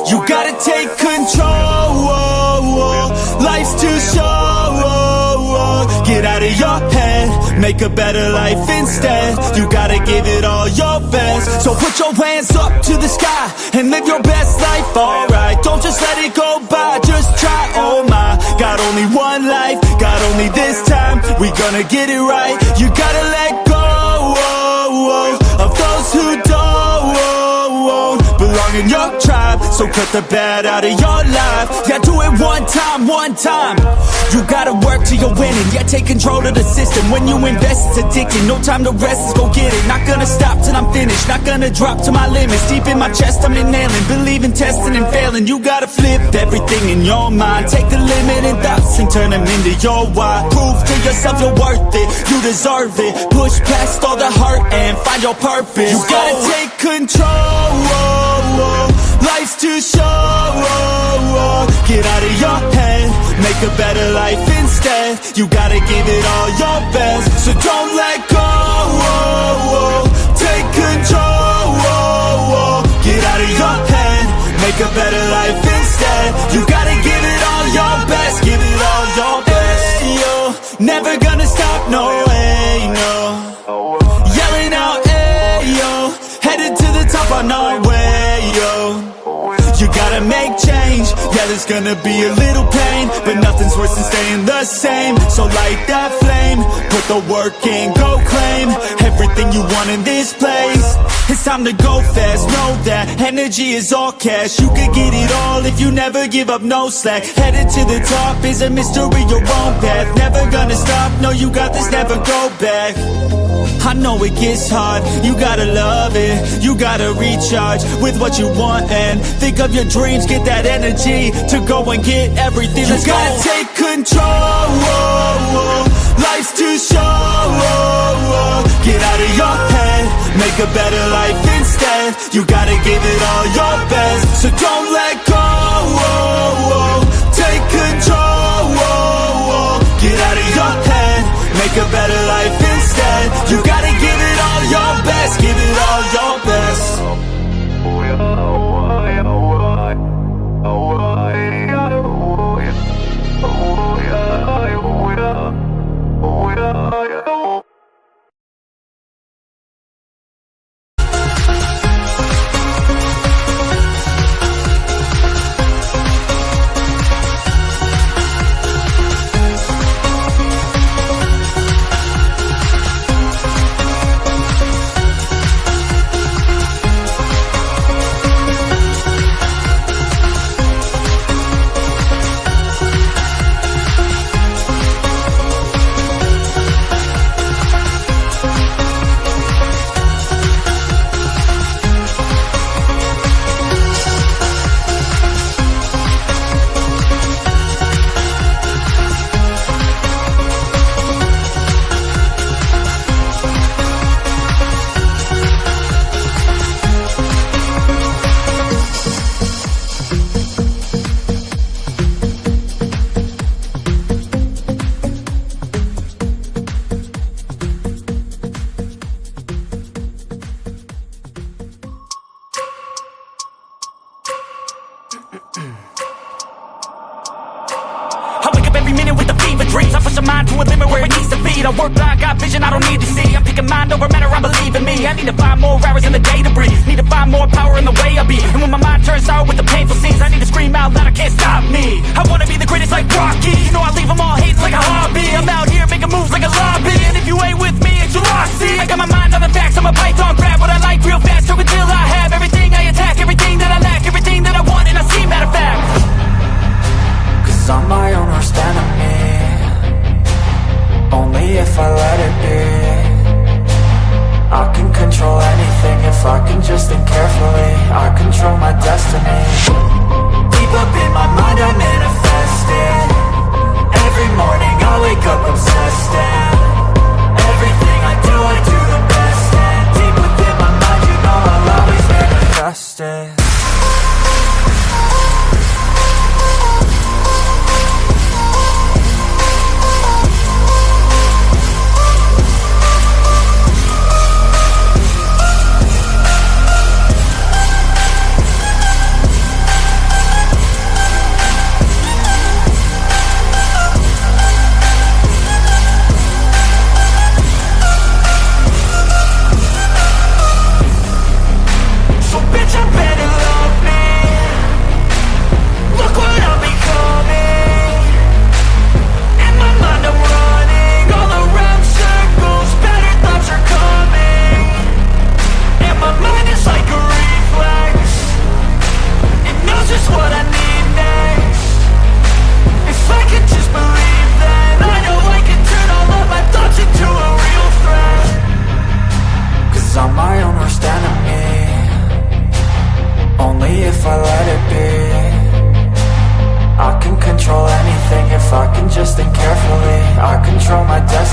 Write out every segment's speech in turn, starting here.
You gotta take control, life's too short. Get out of your head, make a better life instead. You gotta give it all your best. So put your hands up to the sky and live your best life, alright. Don't just let it go by, just try, oh my. Got only one life, got only this time. We gonna get it right. You gotta let go of those who don't belong in your tribe. So cut the bad out of your life. Yeah, do it one time. You gotta work till you're winning. Yeah, take control of the system. When you invest, it's addicting. No time to rest, let's go get it. Not gonna stop till I'm finished. Not gonna drop to my limits. Deep in my chest, I'm inhaling. Believe in testing and failing. You gotta flip everything in your mind. Take the limiting thoughts and turn them into your why. Prove to yourself you're worth it. You deserve it. Push past all the hurt and find your purpose. You gotta take control. Life's too short. Get out of your head, make a better life instead. You gotta give it all your best. So don't let go. Take control. Get out of your head, make a better life instead. You gotta give it all your best. Give it all your best. Yo, never gonna stop, no way, no. Yelling out, hey, yo. Headed to the top on our way, yo. You gotta make change. Yeah, there's gonna be a little pain, but nothing's worse than staying the same. So light that flame, put the work in, go claim everything you want in this place. It's time to go fast, know that energy is all cash. You could get it all if you never give up, no slack. Headed to the top is a mystery, your own path. Never gonna stop, no, you got this, never go back. I know it gets hard, you gotta love it. You gotta recharge with what you want and think of your dreams. Get that energy to go and get everything. Let's go. You gotta take control. Life's too short. Get out of your head, make a better life instead. You gotta give it all your best. So don't let go. Take control. Get out of your head, make a better life instead. You gotta give it all your best. Give it all your best. I work blind, got vision I don't need to see. I'm picking mind over matter, I believe in me. I need to find more hours in the day to breathe. Need to find more power in the way I be. And when my mind turns sour with the painful scenes, I need to scream out loud, I can't stop me. I wanna be the greatest like Rocky. You know I leave them all hating like a hobby. I'm out here making moves like a lobby. And if you ain't with me, it's your loss, see. I got my mind on the facts, I'm a python, grab what I like real fast. Till until I have everything I attack, everything that I lack, everything that I want, and I see, matter of fact. Cause I'm my own worst enemy. Only if I let it be. I can control anything if I can just think carefully. I control my destiny. Deep up in my mind I manifest it. Every morning I wake up obsessed, and everything I do the best. And deep within my mind you know I'll always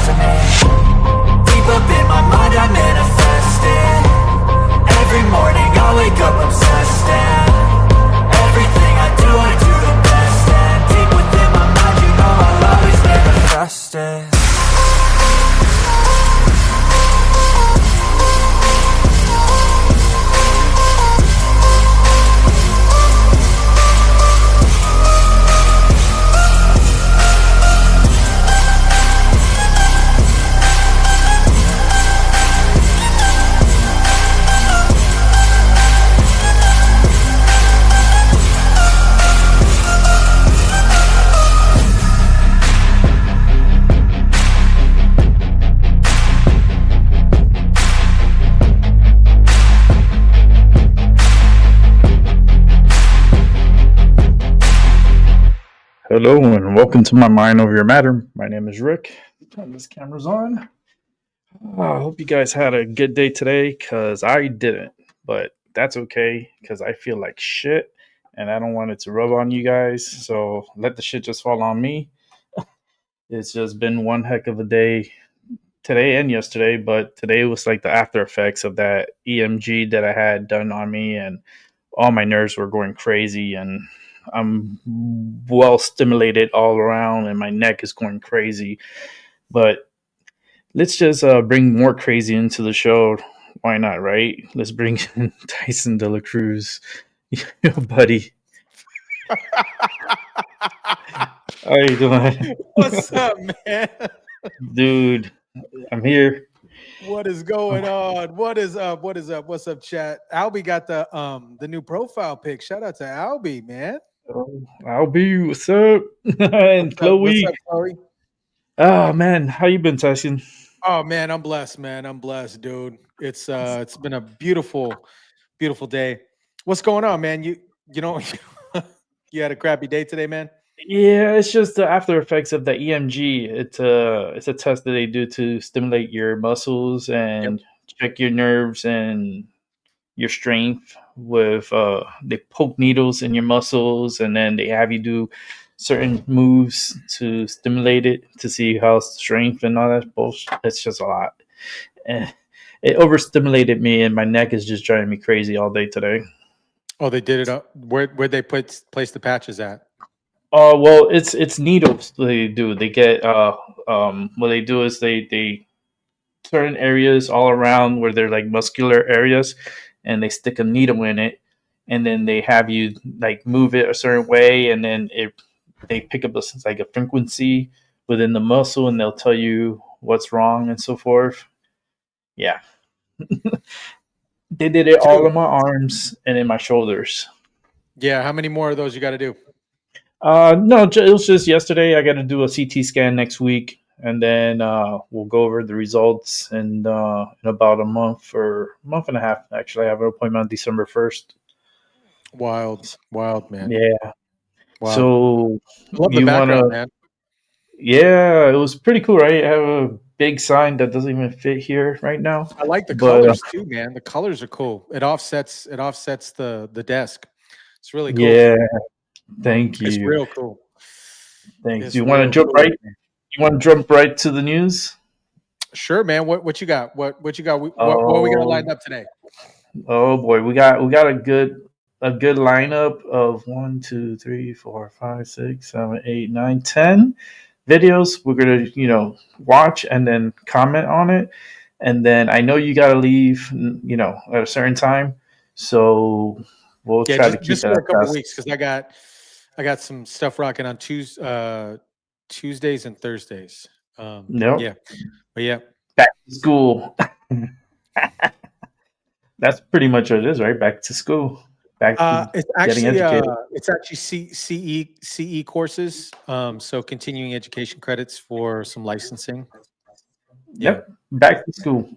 destiny. Deep up in my mind I manifest it. Every morning I wake up obsessed, and everything I do the best. And deep within my mind, you know I'll always manifest it. Hello and welcome to my Mind Over Your Matter. My name is Rick. Turn this camera's on. I hope you guys had a good day today, because I didn't. But that's okay, because I feel like shit and I don't want it to rub on you guys. So let the shit just fall on me. It's just been one heck of a day today and yesterday, but today was like the after effects of that EMG that I had done on me, and all my nerves were going crazy, and I'm well stimulated all around, and my neck is going crazy. But let's just bring more crazy into the show. Why not, right? Let's bring in Tyson DeLacruz, buddy. How you doing? What's up, man? Dude, I'm here. What is going on? What is up? What is up? What's up, chat? Albie got the new profile pic. Shout out to Albie, man. Albie, what's up? And Chloe. What's up, Chloe? Oh man, how you been, Tyson? Oh man, I'm blessed, man. I'm blessed, dude. It's been a beautiful day. What's going on, man? You know you had a crappy day today, man? Yeah, it's just the after effects of the EMG. It's a test that they do to stimulate your muscles and check your nerves and your strength with they poke needles in your muscles, and then they have you do certain moves to stimulate it to see how strength and all that bullshit. It's just a lot. And it overstimulated me, and my neck is just driving me crazy all day today. Oh, they did it up. Where'd they place the patches at? Well, it's needles. They do. They get what they do is they certain areas all around where they're like muscular areas, and they stick a needle in it, and then they have you like move it a certain way, and then they pick up like a frequency within the muscle, and they'll tell you what's wrong and so forth. Yeah. They did it all in my arms and in my shoulders. Yeah, how many more of those you got to do? No, it was just yesterday. I got to do a CT scan next week, and then we'll go over the results in about a month or a month and a half. Actually, I have an appointment on December 1st. Wild, man. Yeah. Wow. So love the background, man. Yeah, it was pretty cool, right? I have a big sign that doesn't even fit here right now. I like the colors too, man. The colors are cool. It offsets the desk. It's really cool. Yeah. Thank you. It's real cool. Thanks. You want to jump right? You want to jump right to the news? Sure, man. What you got? What you got? What are we gonna line up today? Oh boy, we got a good lineup of 1, 2, 3, 4, 5, 6, 7, 8, 9, 10 videos. We're gonna watch and then comment on it, and then I know you gotta leave at a certain time, so we'll try to keep just that for a couple weeks, because I got some stuff rocking on Tuesdays and Thursdays. Yeah, but yeah, back to school. That's pretty much what it is, right? Back to school. Back to it's getting educated. It's actually CE courses. So continuing education credits for some licensing. Yep. Back to school.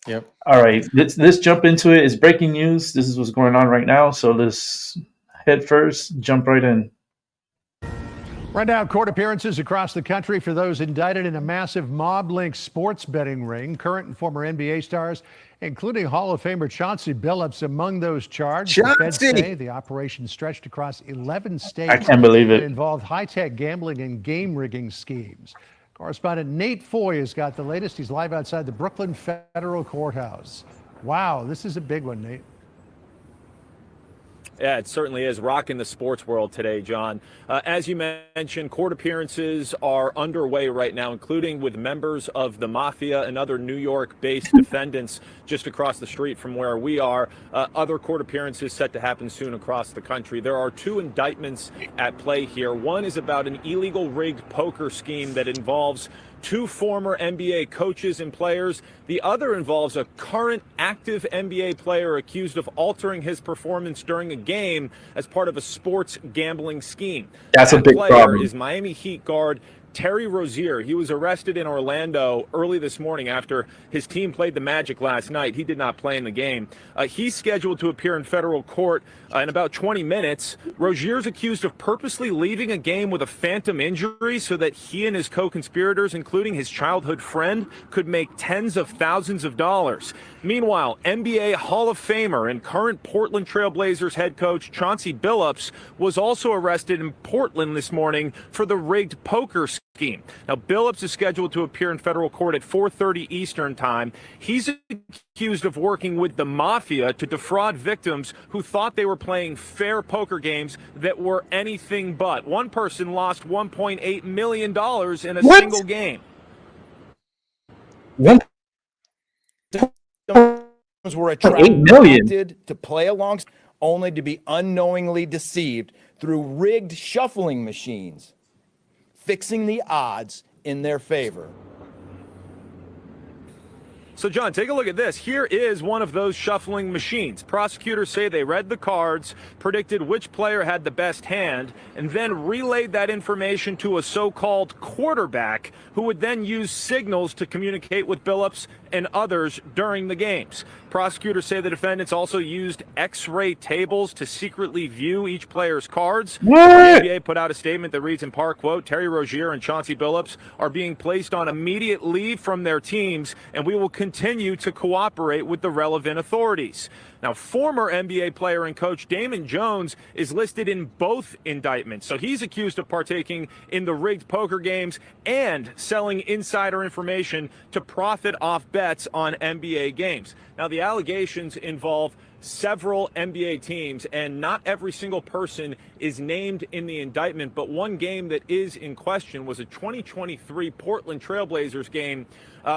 Yep. All right. Let's jump into it. It's breaking news. This is what's going on right now. So let's head first. Jump right in. Right now, court appearances across the country for those indicted in a massive mob-linked sports betting ring. Current and former NBA stars, including Hall of Famer Chauncey Billups, among those charged. The feds say the operation stretched across 11 states. I can't believe it. Involved high-tech gambling and game rigging schemes. Correspondent Nate Foy has got the latest. He's live outside the Brooklyn Federal Courthouse. Wow, this is a big one, Nate. Yeah, it certainly is rocking the sports world today, John. As you mentioned, court appearances are underway right now, including with members of the Mafia and other New York-based defendants just across the street from where we are. Other court appearances set to happen soon across the country. There are two indictments at play here. One is about an illegal rigged poker scheme that involves two former NBA coaches and players. The other involves a current active NBA player accused of altering his performance during a game as part of a sports gambling scheme. That's a big player problem. Is Miami Heat guard Terry Rozier. He was arrested in Orlando early this morning after his team played the Magic last night. He did not play in the game. He's scheduled to appear in federal court in about 20 minutes. Rozier's accused of purposely leaving a game with a phantom injury so that he and his co-conspirators, including his childhood friend, could make tens of thousands of dollars. Meanwhile, NBA Hall of Famer and current Portland Trail Blazers head coach Chauncey Billups was also arrested in Portland this morning for the rigged poker scheme. Now, Billups is scheduled to appear in federal court at 4:30 Eastern time. He's accused of working with the Mafia to defraud victims who thought they were playing fair poker games that were anything but. One person lost $1.8 million in a single game. What? Were $8 to play along, only to be unknowingly deceived through rigged shuffling machines, fixing the odds in their favor. So, John, take a look at this. Here is one of those shuffling machines. Prosecutors say they read the cards, predicted which player had the best hand, and then relayed that information to a so-called quarterback who would then use signals to communicate with Billups and others during the games. Prosecutors say the defendants also used X-ray tables to secretly view each player's cards. What? The NBA put out a statement that reads in part, quote, Terry Rozier and Chauncey Billups are being placed on immediate leave from their teams, and we will continue to cooperate with the relevant authorities. Now, former NBA player and coach Damon Jones is listed in both indictments. So he's accused of partaking in the rigged poker games and selling insider information to profit off bets on NBA games. Now, the allegations involve several NBA teams, and not every single person is named in the indictment, but one game that is in question was a 2023 Portland Trail Blazers game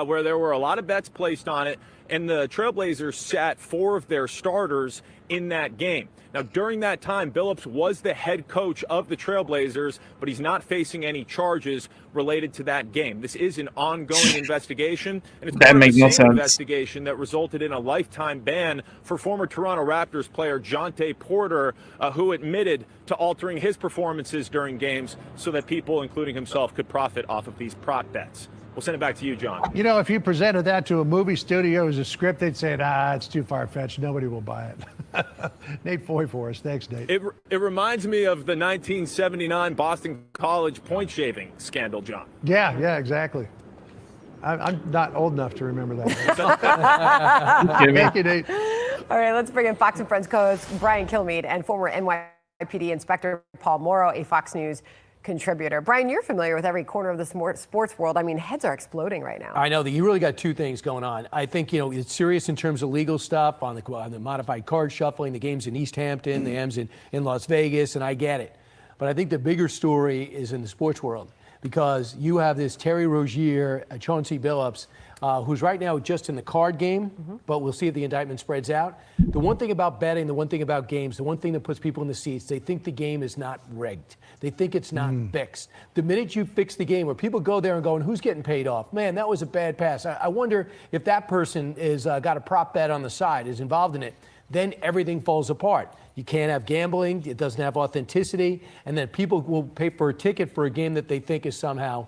where there were a lot of bets placed on it, and the Trailblazers sat 4 of their starters in that game. Now, during that time, Billups was the head coach of the Trailblazers, but he's not facing any charges related to that game. This is an ongoing investigation, and it's part of the same investigation that resulted in a lifetime ban for former Toronto Raptors player Jonte Porter, who admitted to altering his performances during games so that people, including himself, could profit off of these prop bets. We'll send it back to you, John. You know, if you presented that to a movie studio as a script, they'd say, it's too far-fetched. Nobody will buy it. Nate Foy for us. Thanks, Nate. It reminds me of the 1979 Boston College point shaving scandal, John. Yeah, exactly. I'm not old enough to remember that. Thank you, Nate. All right, let's bring in Fox and Friends co-host Brian Kilmeade and former NYPD Inspector Paul Morrow, a Fox News contributor. Brian, you're familiar with every corner of the sports world. I mean, heads are exploding right now. I know that you really got two things going on. I think, it's serious in terms of legal stuff on the modified card shuffling, the games in East Hampton, the games in Las Vegas, and I get it. But I think the bigger story is in the sports world, because you have this Terry Rozier, Chauncey Billups, who's right now just in the card game, but we'll see if the indictment spreads out. The one thing about betting, the one thing about games, the one thing that puts people in the seats, they think the game is not rigged. They think it's not fixed. The minute you fix the game, where people go there and go, who's getting paid off? Man, that was a bad pass. I wonder if that person is got a prop bet on the side, is involved in it. Then everything falls apart. You can't have gambling. It doesn't have authenticity. And then people will pay for a ticket for a game that they think is somehow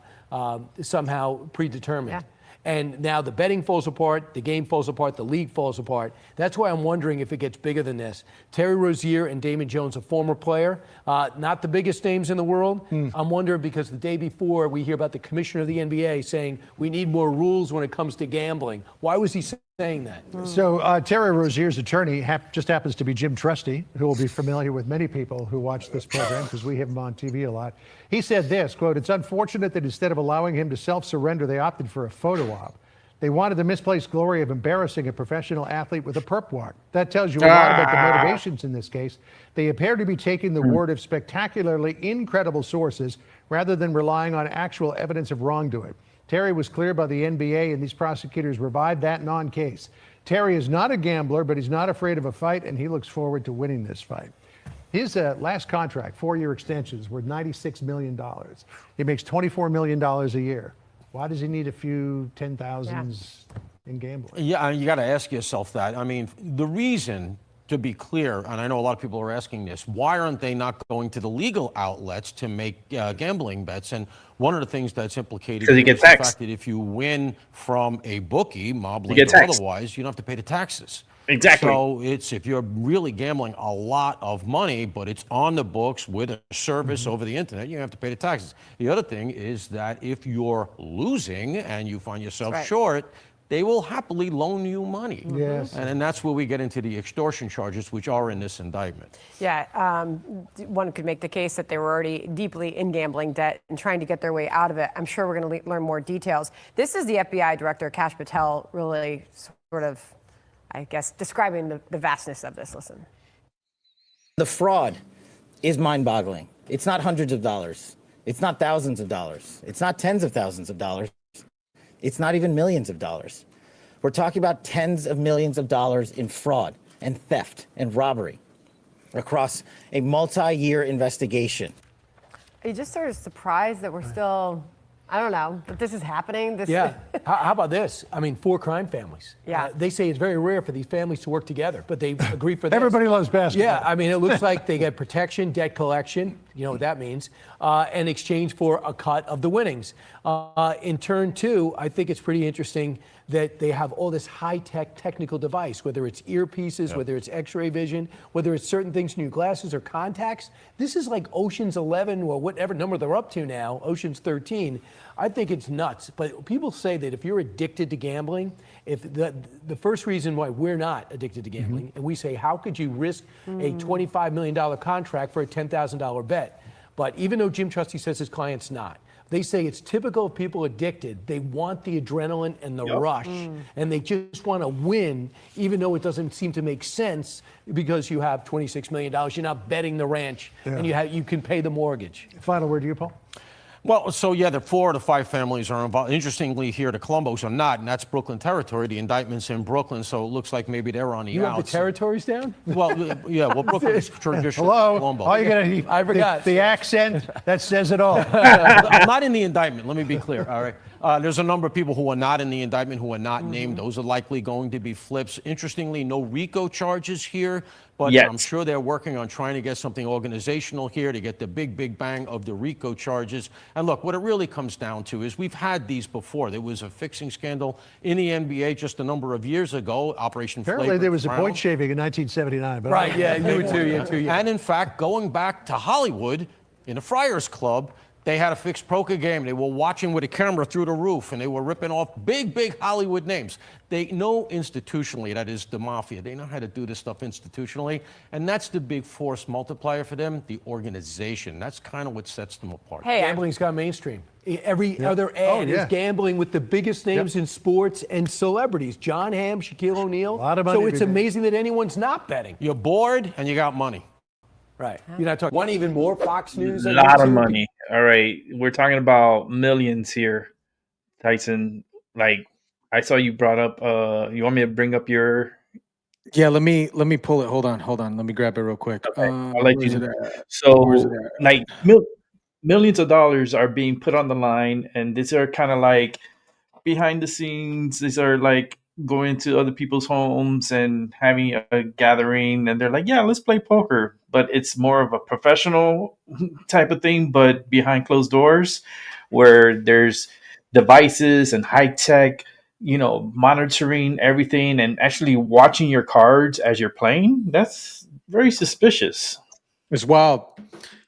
predetermined. Yeah. And now the betting falls apart, the game falls apart, the league falls apart. That's why I'm wondering if it gets bigger than this. Terry Rozier and Damon Jones, a former player, not the biggest names in the world. I'm wondering, because the day before we hear about the commissioner of the NBA saying we need more rules when it comes to gambling. Why was he saying saying that. So Terry Rozier's attorney just happens to be Jim Trusty, who will be familiar with many people who watch this program because we have him on TV a lot. He said this, quote, "It's unfortunate that instead of allowing him to self-surrender, they opted for a photo op. They wanted the misplaced glory of embarrassing a professional athlete with a perp walk. That tells you a lot about the motivations in this case. They appear to be taking the word of spectacularly incredible sources rather than relying on actual evidence of wrongdoing. Terry was cleared by the NBA, and these prosecutors revived that non-case. Terry is not a gambler, but he's not afraid of a fight, and he looks forward to winning this fight." His last contract, 4-year extensions, worth $96 million. He makes $24 million a year. Why does he need a few 10,000s in gambling? Yeah, you got to ask yourself that. I mean, the reason, to be clear, and I know a lot of people are asking this, why aren't they not going to the legal outlets to make gambling bets? And one of the things that's implicated Because you here get is the taxed. fact that if you win from a bookie, mob get link or taxed. otherwise, you don't have to pay the taxes. Exactly. So it's, if you're really gambling a lot of money, but it's on the books with a service over the internet, you have to pay the taxes. The other thing is that if you're losing and you find yourself short, they will happily loan you money. Yes. And that's where we get into the extortion charges, which are in this indictment. Yeah, one could make the case that they were already deeply in gambling debt and trying to get their way out of it. I'm sure we're going to learn more details. This is the FBI Director, Kash Patel, really sort of, I guess, describing the vastness of this. Listen. The fraud is mind-boggling. It's not hundreds of dollars. It's not thousands of dollars. It's not tens of thousands of dollars. It's not even millions of dollars. We're talking about tens of millions of dollars in fraud and theft and robbery across a multi-year investigation. Are you just sort of surprised that we're still, I don't know, that this is happening? Yeah. How about this? I mean, 4 crime families. Yeah. They say it's very rare for these families to work together, but they agree for this. Everybody loves basketball. Yeah, I mean, it looks like they get protection, debt collection, you know what that means, in exchange for a cut of the winnings. In turn, too, I think it's pretty interesting that they have all this high-tech technical device, whether it's earpieces, whether it's x-ray vision, whether it's certain things in your glasses or contacts. This is like Ocean's 11 or whatever number they're up to now, Ocean's 13. I think it's nuts. But people say that if you're addicted to gambling, if the first reason why we're not addicted to gambling, and we say, how could you risk a $25 million contract for a $10,000 bet? But even though Jim Trusty says his client's not, they say it's typical of people addicted. They want the adrenaline and the rush, and they just want to win, even though it doesn't seem to make sense because you have $26 million. You're not betting the ranch, and you can pay the mortgage. Final word to you, Paul. Well, so yeah, the 4 of the 5 families are involved. Interestingly, here the Columbos are not, and that's Brooklyn territory. The indictment's in Brooklyn, so it looks like maybe they're on the You outs. have the territories down? Well, yeah, well, Brooklyn is traditional. Hello. Colombo. All you gotta I forgot. the accent that says it all. I'm not in the indictment. Let me be clear. All right. There's a number of people who are not in the indictment who are not named. Those are likely going to be flips. Interestingly, no RICO charges here, but I'm sure they're working on trying to get something organizational here to get the big bang of the RICO charges. And look, what it really comes down to is we've had these before. There was a fixing scandal in the NBA just a number of years ago, Operation Apparently Flavor there was a Crown. point shaving in 1979. But Right, yeah, you too. And in fact, going back to Hollywood, in a Friars Club, they had a fixed poker game. They were watching with a camera through the roof, and they were ripping off big Hollywood names. They know institutionally, that is the mafia, they know how to do this stuff institutionally, and that's the big force multiplier for them, the organization. That's kind of what sets them apart. Hey, Gambling's gone mainstream. Every other ad is gambling with the biggest names in sports and celebrities. John Hamm, Shaquille O'Neal. A lot of money So it's to be made. amazing that anyone's not betting. You're bored, and you got money. Right. You're not talking. Want even more Fox News? A lot of money. All right. We're talking about millions here, Tyson. Like, I saw you brought up, you want me to bring up your... Yeah, let me pull it. Hold on. Let me grab it real quick. Okay. I'll let you. So, like, millions of dollars are being put on the line, and these are kind of like behind the scenes. These are like going to other people's homes and having a gathering, and they're like, yeah, let's play poker. But it's more of a professional type of thing, but behind closed doors, where there's devices and high tech, monitoring everything and actually watching your cards as you're playing. That's very suspicious. It's wild.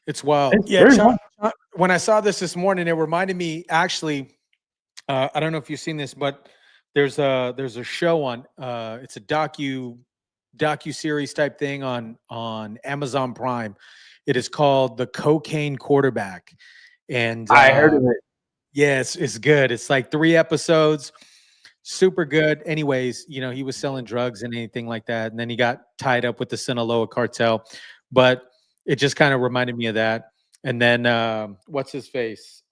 It's wild. It's very wild. When I saw this morning, it reminded me, actually, I don't know if you've seen this, but There's a show on it's a docu series type thing on Amazon Prime. It is called The Cocaine Quarterback, and I heard of it. yes, it's good. It's like 3 episodes, super good. Anyways, he was selling drugs and anything like that, and then he got tied up with the Sinaloa cartel. But it just kind of reminded me of that. And then what's his face?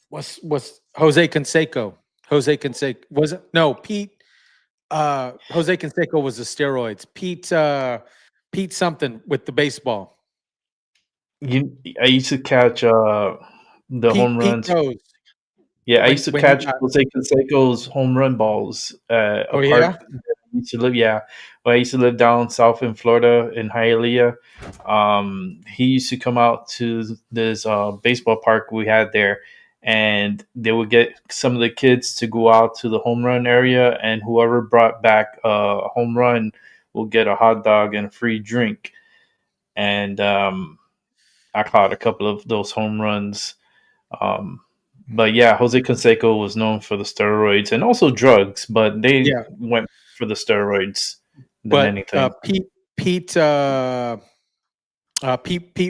What's Jose Canseco? Jose Canseco was it? No, Pete. Jose Canseco was the steroids. Pete something with the baseball. I used to catch the home runs. Pete Rose. Yeah, I used to catch Jose Canseco's home run balls at a park that I used to live. Yeah, but I used to live down south in Florida in Hialeah. He used to come out to this baseball park we had there, and they would get some of the kids to go out to the home run area, and whoever brought back a home run will get a hot dog and a free drink. And I caught a couple of those home runs. But yeah, Jose Canseco was known for the steroids and also drugs, but they went for the steroids than anything. Pete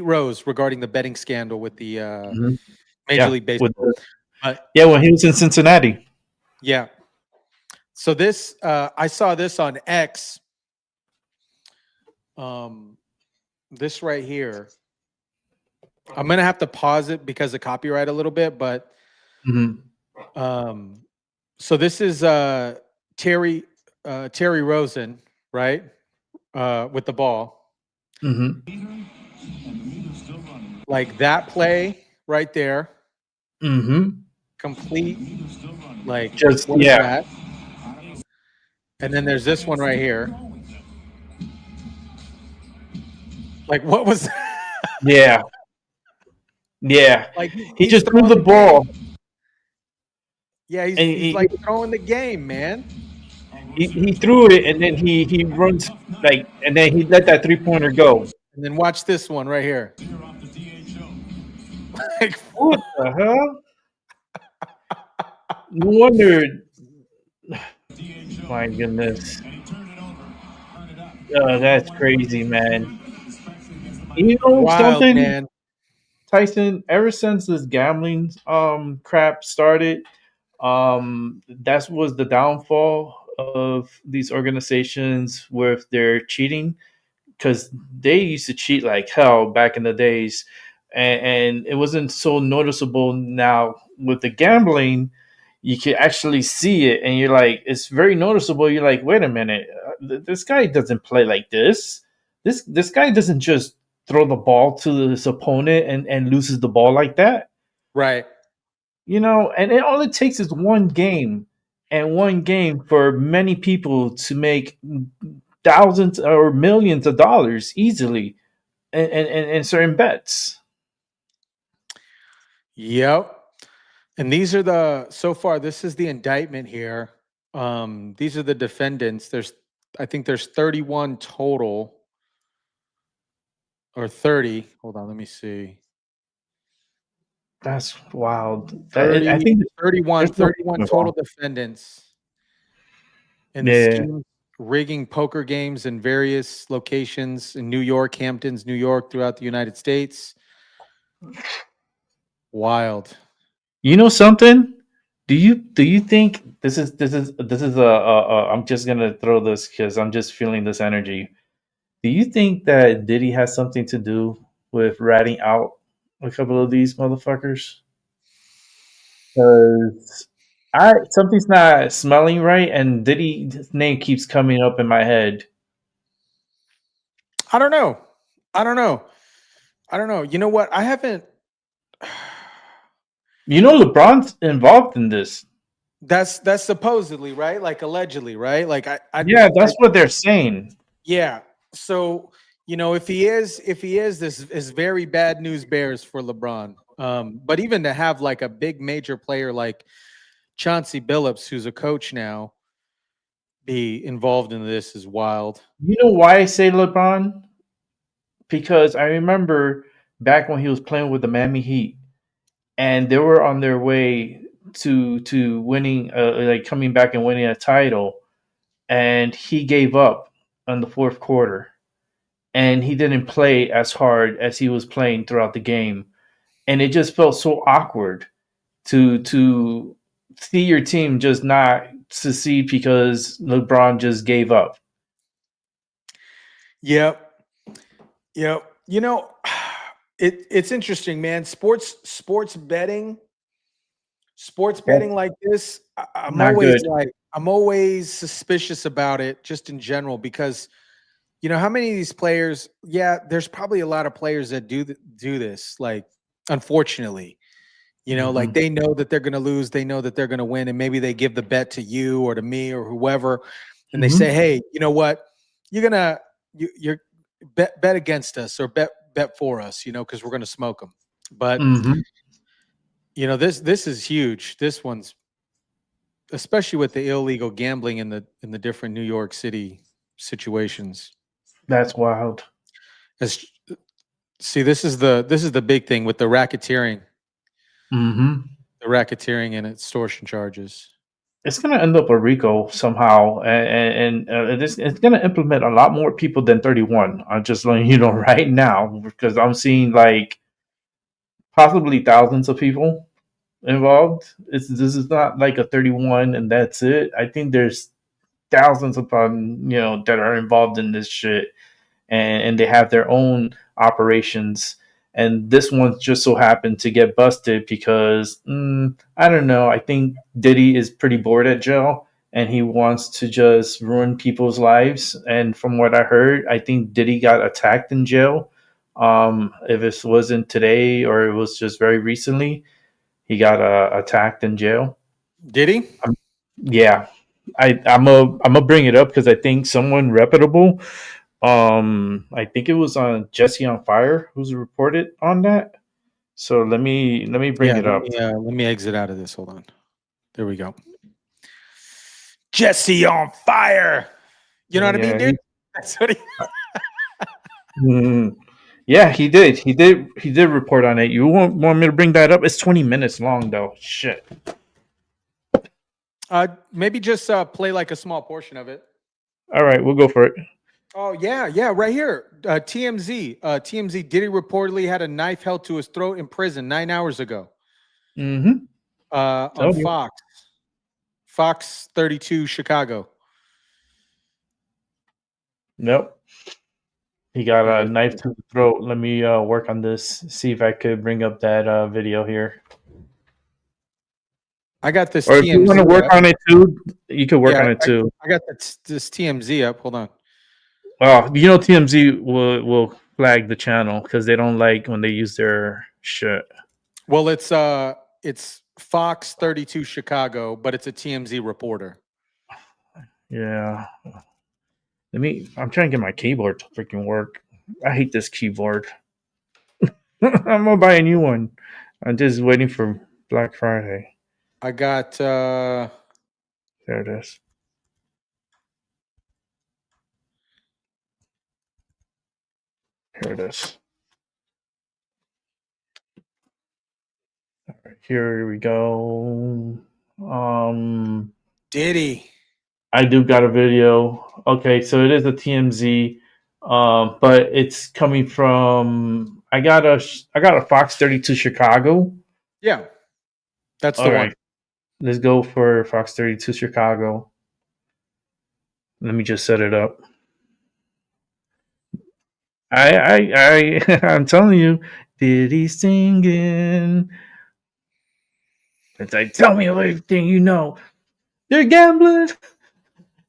Rose regarding the betting scandal with the Major League Baseball. When he was in Cincinnati. Yeah. So this, I saw this on X. This right here. I'm gonna have to pause it because of copyright a little bit, but so this is Terry Rosen, right? With the ball. Like that play right there. Complete, like just that. And then there's this one right here. Like what was that? Yeah. Like he just threw the ball. Yeah, he's like throwing the game, man. He threw it and then he runs and then he let that 3-pointer go. And then watch this one right here. Like what the hell? No wonder. My goodness. That's crazy, man. You know something, man. Tyson, ever since this gambling crap started, that was the downfall of these organizations with their cheating, because they used to cheat like hell back in the days, and it wasn't so noticeable. Now with the gambling, you can actually see it, and you're like, it's very noticeable. You're like, wait a minute, this guy doesn't play like this. This guy doesn't just throw the ball to his opponent and loses the ball like that. Right. And all it takes is one game for many people to make thousands or millions of dollars easily in certain bets. Yep. And these are so far, this is the indictment here. These are the defendants. I think there's 31 total. Or 30. Hold on, let me see. That's wild. 30, I think 31 total defendants. And the scheme, rigging poker games in various locations in New York, Hamptons, New York, throughout the United States. Wild. You know something? Do you think this is I'm just gonna throw this because I'm just feeling this energy. Do you think that Diddy has something to do with ratting out a couple of these motherfuckers? Because something's not smelling right, and Diddy's name keeps coming up in my head. I don't know. You know what? I haven't. LeBron's involved in this. That's supposedly, right? Like allegedly, right? Like that's what they're saying. Yeah. So, if he is, this is very bad news bears for LeBron. But even to have like a big major player like Chauncey Billups, who's a coach now, be involved in this is wild. You know why I say LeBron? Because I remember back when he was playing with the Miami Heat, and they were on their way to winning, like coming back and winning a title, and he gave up on the fourth quarter, and he didn't play as hard as he was playing throughout the game, and it just felt so awkward to see your team just not succeed because LeBron just gave up. Yep. Yep. You know, it's interesting, man. Sports betting like this, I'm always suspicious about it just in general, because how many of these players, there's probably a lot of players that do this, like, unfortunately, like they know that they're going to lose, they know that they're going to win, and maybe they give the bet to you or to me or whoever, and they say, hey, you know what, you're bet against us or bet for us, because we're going to smoke them. But this is huge. This one's, especially with the illegal gambling in the different New York City situations. That's wild. See, this is the big thing with the racketeering. The racketeering and extortion charges. It's going to end up a RICO somehow, and it's going to implement a lot more people than 31. I'm just letting you know right now, because I'm seeing like possibly thousands of people involved. This is not like a 31 and that's it. I think there's thousands upon that are involved in this shit, and they have their own operations. And this one just so happened to get busted because, I don't know, I think Diddy is pretty bored at jail and he wants to just ruin people's lives. And from what I heard, I think Diddy got attacked in jail. If it wasn't today or it was just very recently, he got attacked in jail. Did he? Yeah. I'm gonna bring it up because I think someone reputable, I think it was on Jesse on Fire who's reported on that. So let me bring it up. Yeah, let me exit out of this. Hold on. There we go. Jesse on Fire. You know what I mean, dude? That's what Yeah, he did. He did report on it. You want me to bring that up? It's 20 minutes long though. Shit. Maybe just play like a small portion of it. All right, we'll go for it. Oh, yeah, right here. TMZ. TMZ, Diddy reportedly had a knife held to his throat in prison 9 hours ago. On Fox. Fox 32, Chicago. Nope. He got a knife to the throat. Let me work on this. See if I could bring up that video here. I got this. Or if you want to work on it too, you could work on it too. I got this TMZ up. Hold on. Oh, TMZ will flag the channel because they don't like when they use their shit. Well, it's Fox 32 Chicago, but it's a TMZ reporter. Yeah. I'm trying to get my keyboard to freaking work. I hate this keyboard. I'm gonna buy a new one. I'm just waiting for Black Friday. I got there it is. Here it is. All right, here we go. Diddy. I do got a video. Okay, so it is a TMZ, but it's coming from. I got a Fox 32 Chicago. Yeah, that's the one. Let's go for Fox 32 Chicago. Let me just set it up. I'm telling you, Diddy singing. It's like, tell me everything you know. They're gambling.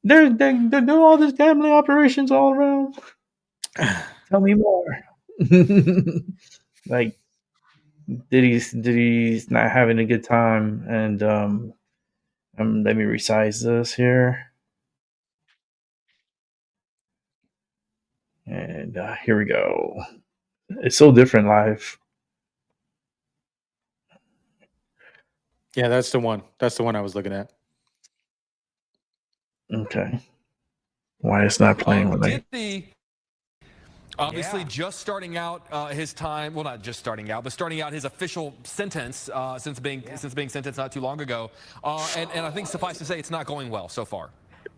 They're doing all these gambling operations all around. Tell me more. Like Diddy's not having a good time, and let me resize this here. And here we go. It's so different live. Yeah, that's the one. That's the one I was looking at. Okay. Why it's not playing with me? Obviously, just starting out his time. Well, not just starting out, but starting out his official sentence since being sentenced not too long ago. And I think suffice to say, it's not going well so far.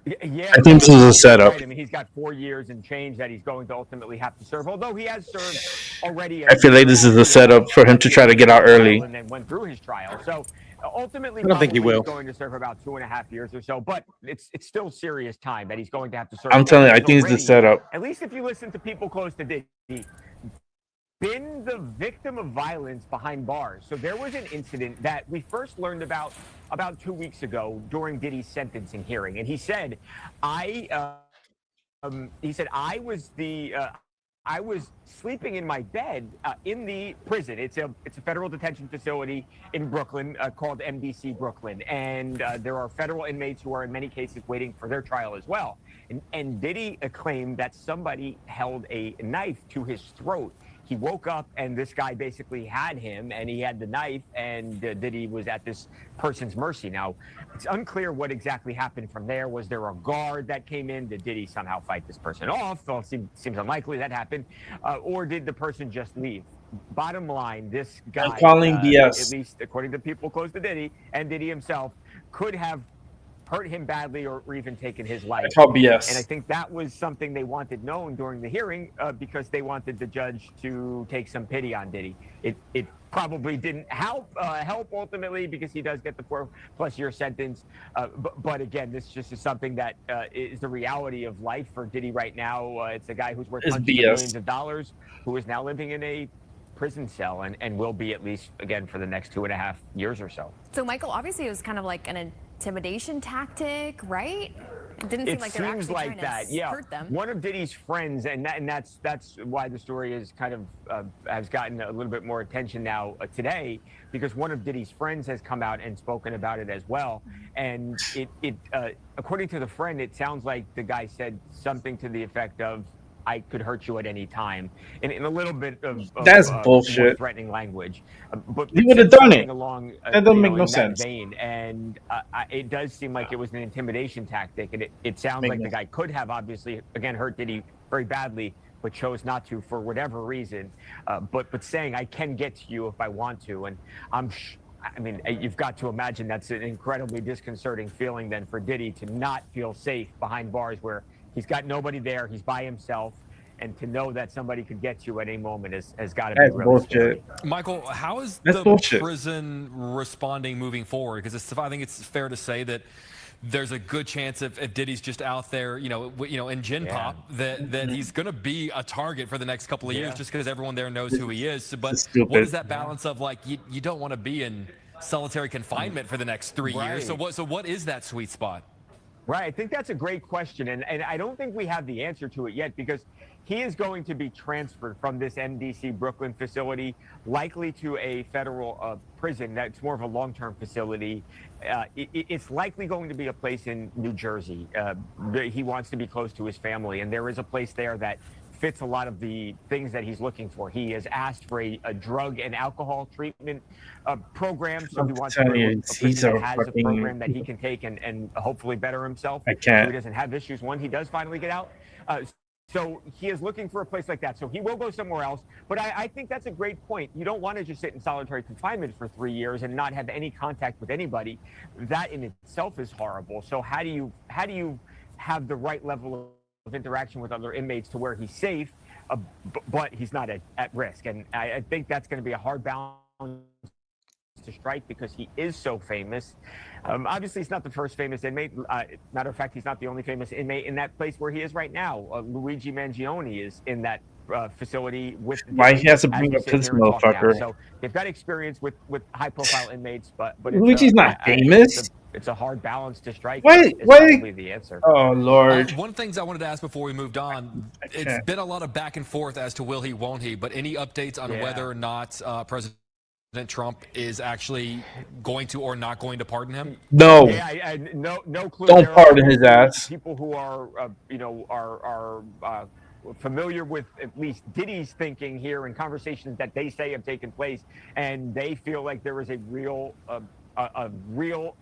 Yeah, I think this is a setup. right. I mean, he's got 4 years and change that he's going to ultimately have to serve. Although he has served already. I feel like this is a setup for him to try to get out early. And then went through his trial. So ultimately, I don't think he will. He's going to serve about 2.5 years or so. But it's still serious time that he's going to have to serve. I'm telling you, I think it's the setup. At least if you listen to people close to Diddy, been the victim of violence behind bars. So there was an incident that we first learned about 2 weeks ago during Diddy's sentencing hearing, and he said, I was sleeping in my bed in the prison. It's a federal detention facility in Brooklyn called MDC Brooklyn, and there are federal inmates who are in many cases waiting for their trial as well. And Diddy claimed that somebody held a knife to his throat. He woke up and this guy basically had him, and he had the knife, and Diddy was at this person's mercy. Now, it's unclear what exactly happened from there. Was there a guard that came in? Did Diddy somehow fight this person off? Well, it seems unlikely that happened. Or did the person just leave? Bottom line, this guy, I'm calling BS. at least according to people close to Diddy and Diddy himself, could have hurt him badly or even taken his life. I call BS. And I think that was something they wanted known during the hearing because they wanted the judge to take some pity on Diddy. It probably didn't help ultimately because he does get the 4+ year sentence. But again, this just is something that is the reality of life for Diddy right now. It's a guy who's worth hundreds of millions of dollars who is now living in a prison cell and will be at least, again, for the next 2.5 years or so. So, Michael, obviously it was kind of like an intimidation tactic, right? It didn't seem like they were actually trying to hurt them. One of Diddy's friends, and that's why the story is kind of has gotten a little bit more attention now today, because one of Diddy's friends has come out and spoken about it as well. And it according to the friend, it sounds like the guy said something to the effect of, I could hurt you at any time, in a little bit of that's bullshit. More threatening language. But he would have done it. Along, that doesn't make no sense. Vein. And it does seem like it was an intimidation tactic, and it sounds like the guy could have obviously again hurt Diddy very badly, but chose not to for whatever reason. But saying I can get to you if I want to, and I mean, you've got to imagine that's an incredibly disconcerting feeling then for Diddy to not feel safe behind bars where he's got nobody there, he's by himself, and to know that somebody could get you at any moment has got to be really scary. Michael, how is prison responding moving forward? Because I think it's fair to say that there's a good chance if Diddy's just out there, in Gin Pop, that he's going to be a target for the next couple of years just because everyone there knows who he is. But what is that balance of, like, you don't want to be in solitary confinement for the next 3 years? So what is that sweet spot? Right. I think that's a great question. And I don't think we have the answer to it yet because he is going to be transferred from this MDC Brooklyn facility likely to a federal prison that's more of a long-term facility. It's likely going to be a place in New Jersey. He wants to be close to his family, and there is a place there that fits a lot of the things that he's looking for. He has asked for a drug and alcohol treatment program, so he wants to go to a prison that has a program that he can take and hopefully better himself. So he doesn't have issues when he does finally get out. So he is looking for a place like that. So he will go somewhere else. But I think that's a great point. You don't want to just sit in solitary confinement for 3 years and not have any contact with anybody. That in itself is horrible. So how do you have the right level of interaction with other inmates to where he's safe, but he's not at risk? And I think that's going to be a hard balance to strike because he is so famous. Obviously, he's not the first famous inmate. Matter of fact, he's not the only famous inmate in that place where he is right now. Luigi Mangione is in that facility with. Why he has to bring up this motherfucker? So they've got experience with high-profile inmates, but Luigi's not famous. It's a hard balance to strike. Wait. Probably the answer. Oh Lord. One of the things I wanted to ask before we moved on, it's been a lot of back and forth as to will he, won't he, but any updates on whether or not President Trump is actually going to or not going to pardon him? No. Yeah, no clue. Don't pardon his ass. People who are familiar with at least Diddy's thinking here and conversations that they say have taken place, and they feel like there is a real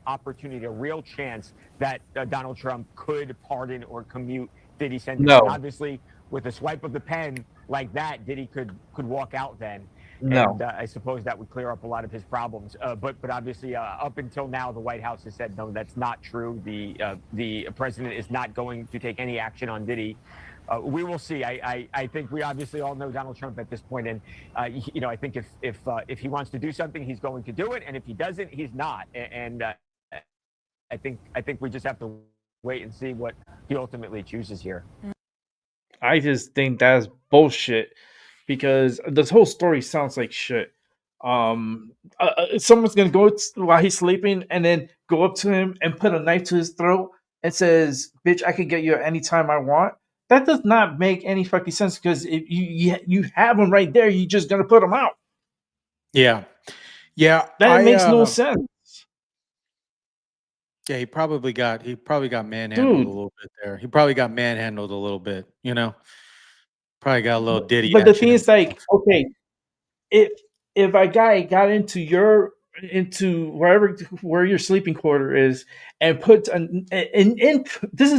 opportunity, a real chance that Donald Trump could pardon or commute Diddy's sentence. No. Obviously, with a swipe of the pen, like that, Diddy could walk out then. No. And I suppose that would clear up a lot of his problems. But obviously, up until now, the White House has said, no, that's not true. The president is not going to take any action on Diddy. We will see. I think we obviously all know Donald Trump at this point. And, I think if he wants to do something, he's going to do it. And if he doesn't, he's not. And I think we just have to wait and see what he ultimately chooses here. I just think that's bullshit because this whole story sounds like shit. Someone's gonna go while he's sleeping and then go up to him and put a knife to his throat and says, "Bitch, I can get you anytime I want." That does not make any fucking sense because if you have him right there, you're just gonna put him out. Yeah. That makes no sense. Yeah, he probably got manhandled a little bit there. He probably got manhandled a little bit, Probably got a little Diddy. But the thing is, like, okay, if a guy got into where your sleeping quarter is and put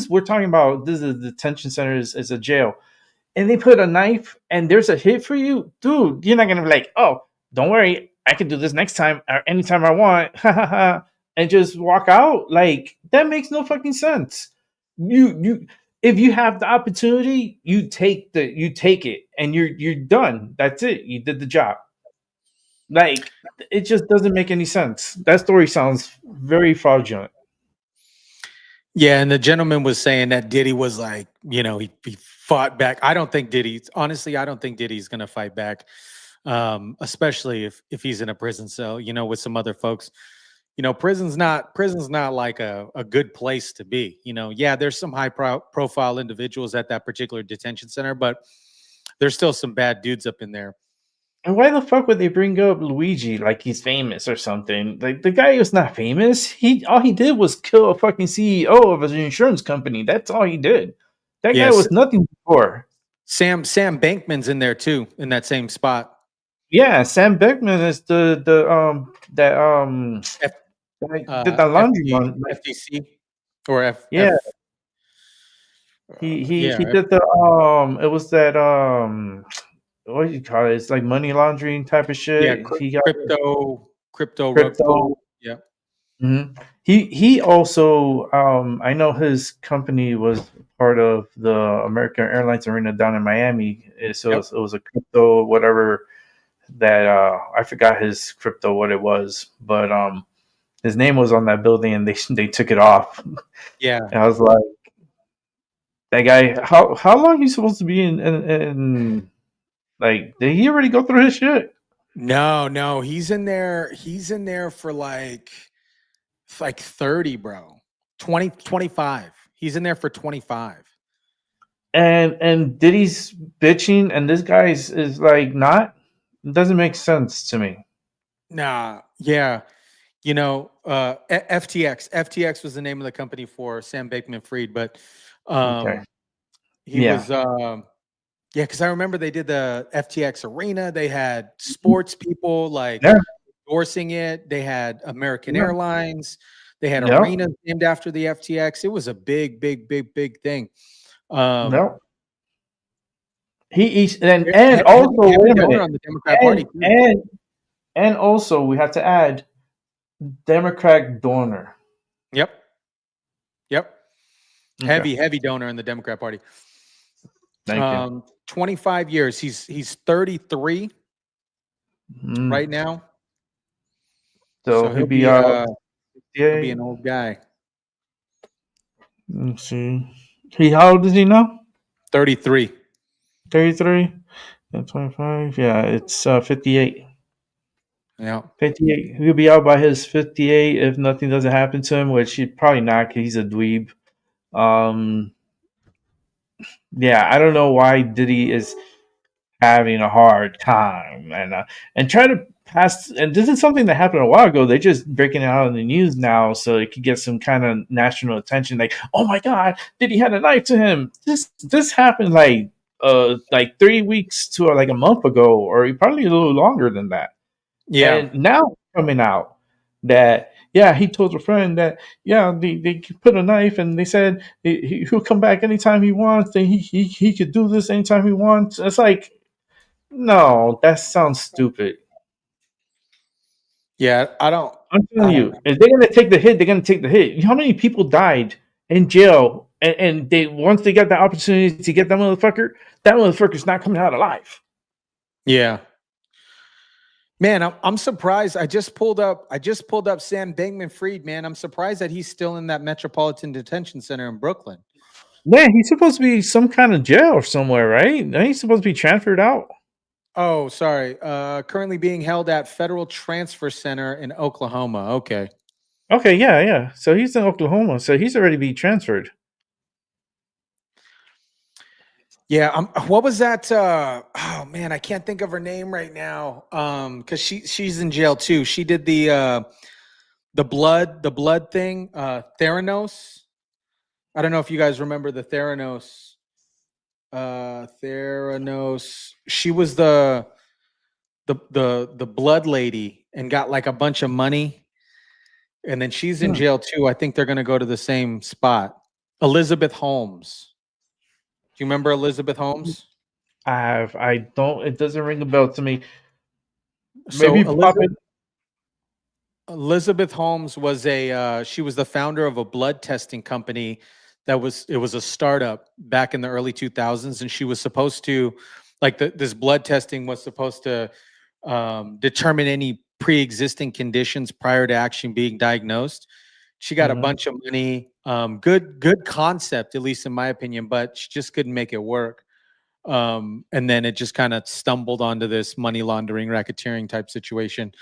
we're talking about this is a detention center is a jail, and they put a knife and there's a hit for you, dude, you're not gonna be like, oh, don't worry, I can do this next time or anytime I want, and just walk out. Like, that makes no fucking sense. You if you have the opportunity, you take it and you're done. That's it. You did the job. Like, it just doesn't make any sense. That story sounds very fraudulent. Yeah, and the gentleman was saying that Diddy was like, he fought back. I don't think Diddy's going to fight back, especially if he's in a prison cell, with some other folks. Prison's not like a good place to be. Yeah, there's some high profile individuals at that particular detention center, but there's still some bad dudes up in there. And why the fuck would they bring up Luigi like he's famous or something? Like, the guy was not famous. All he did was kill a fucking CEO of an insurance company. That's all he did. That guy was nothing before. Sam Bankman's in there too, in that same spot. Yeah, Sam Bankman is the laundry one. FTC or F. Yeah. He did the it was that what do you call it? It's like money laundering type of shit. Yeah, crypto. Yeah. Mm-hmm. He also I know his company was part of the American Airlines Arena down in Miami. So it was a crypto whatever that I forgot his crypto what it was, but his name was on that building and they took it off. Yeah. And I was like, that guy, how long are you supposed to be in like, did he already go through his shit? No, he's in there for like 30, bro. 25. He's in there for 25. And Diddy's bitching and this guy is like not. It doesn't make sense to me. Nah, yeah. FTX was the name of the company for Sam Bankman-Fried, but he was because I remember they did the FTX Arena. They had sports people endorsing it. They had American Airlines. They had arenas named after the FTX. It was a big thing. And also wait a minute. On the Democrat Party and also we have to add Democrat donor. Yep. Okay. Heavy donor in the Democrat Party. Thank you. 25 years. He's 33 right now. So he'll be an old guy. Let's see. How old is he now? 33. 33 and 25. Yeah, it's 58. Yeah. 58. He'll be out by his 58 if nothing doesn't happen to him, which he probably not because he's a dweeb. Yeah, I don't know why Diddy is having a hard time and try to pass. And this is something that happened a while ago. They're just breaking it out in the news now so it could get some kind of national attention. Like, oh my God, Diddy had a knife to him. This happened like 3 weeks to like a month ago, or probably a little longer than that. Yeah. And now coming out that he told a friend that they put a knife and they said he'll come back anytime he wants and he could do this anytime he wants. It's like, No, that sounds stupid. Yeah, I'm I telling don't you, know. if they're gonna take the hit, they're gonna take the hit. How many people died in jail, and they once they got the opportunity to get that motherfucker's not coming out alive. Yeah. Man, I'm surprised. I just pulled up Sam Bankman-Fried, man. I'm surprised that he's still in that Metropolitan Detention Center in Brooklyn. Yeah, he's supposed to be some kind of jail somewhere, right? No, he's supposed to be transferred out. Oh, sorry. Currently being held at Federal Transfer Center in Oklahoma. Okay. Okay, yeah. So he's in Oklahoma, so he's already be transferred. Yeah. What was that? Oh man, I can't think of her name right now. Because she's in jail too. She did the blood thing. Theranos. I don't know if you guys remember the Theranos. Theranos. She was the blood lady and got like a bunch of money, and then she's in jail too. I think they're gonna go to the same spot. Elizabeth Holmes. Do you remember Elizabeth Holmes? I don't. It doesn't ring a bell to me. So Maybe pop it. Elizabeth Holmes was she was the founder of a blood testing company it was a startup back in the early 2000s, and she was supposed to this blood testing was supposed to determine any pre-existing conditions prior to actually being diagnosed. She got a bunch of money, good concept, at least in my opinion, but she just couldn't make it work. And then it just kind of stumbled onto this money laundering, racketeering type situation.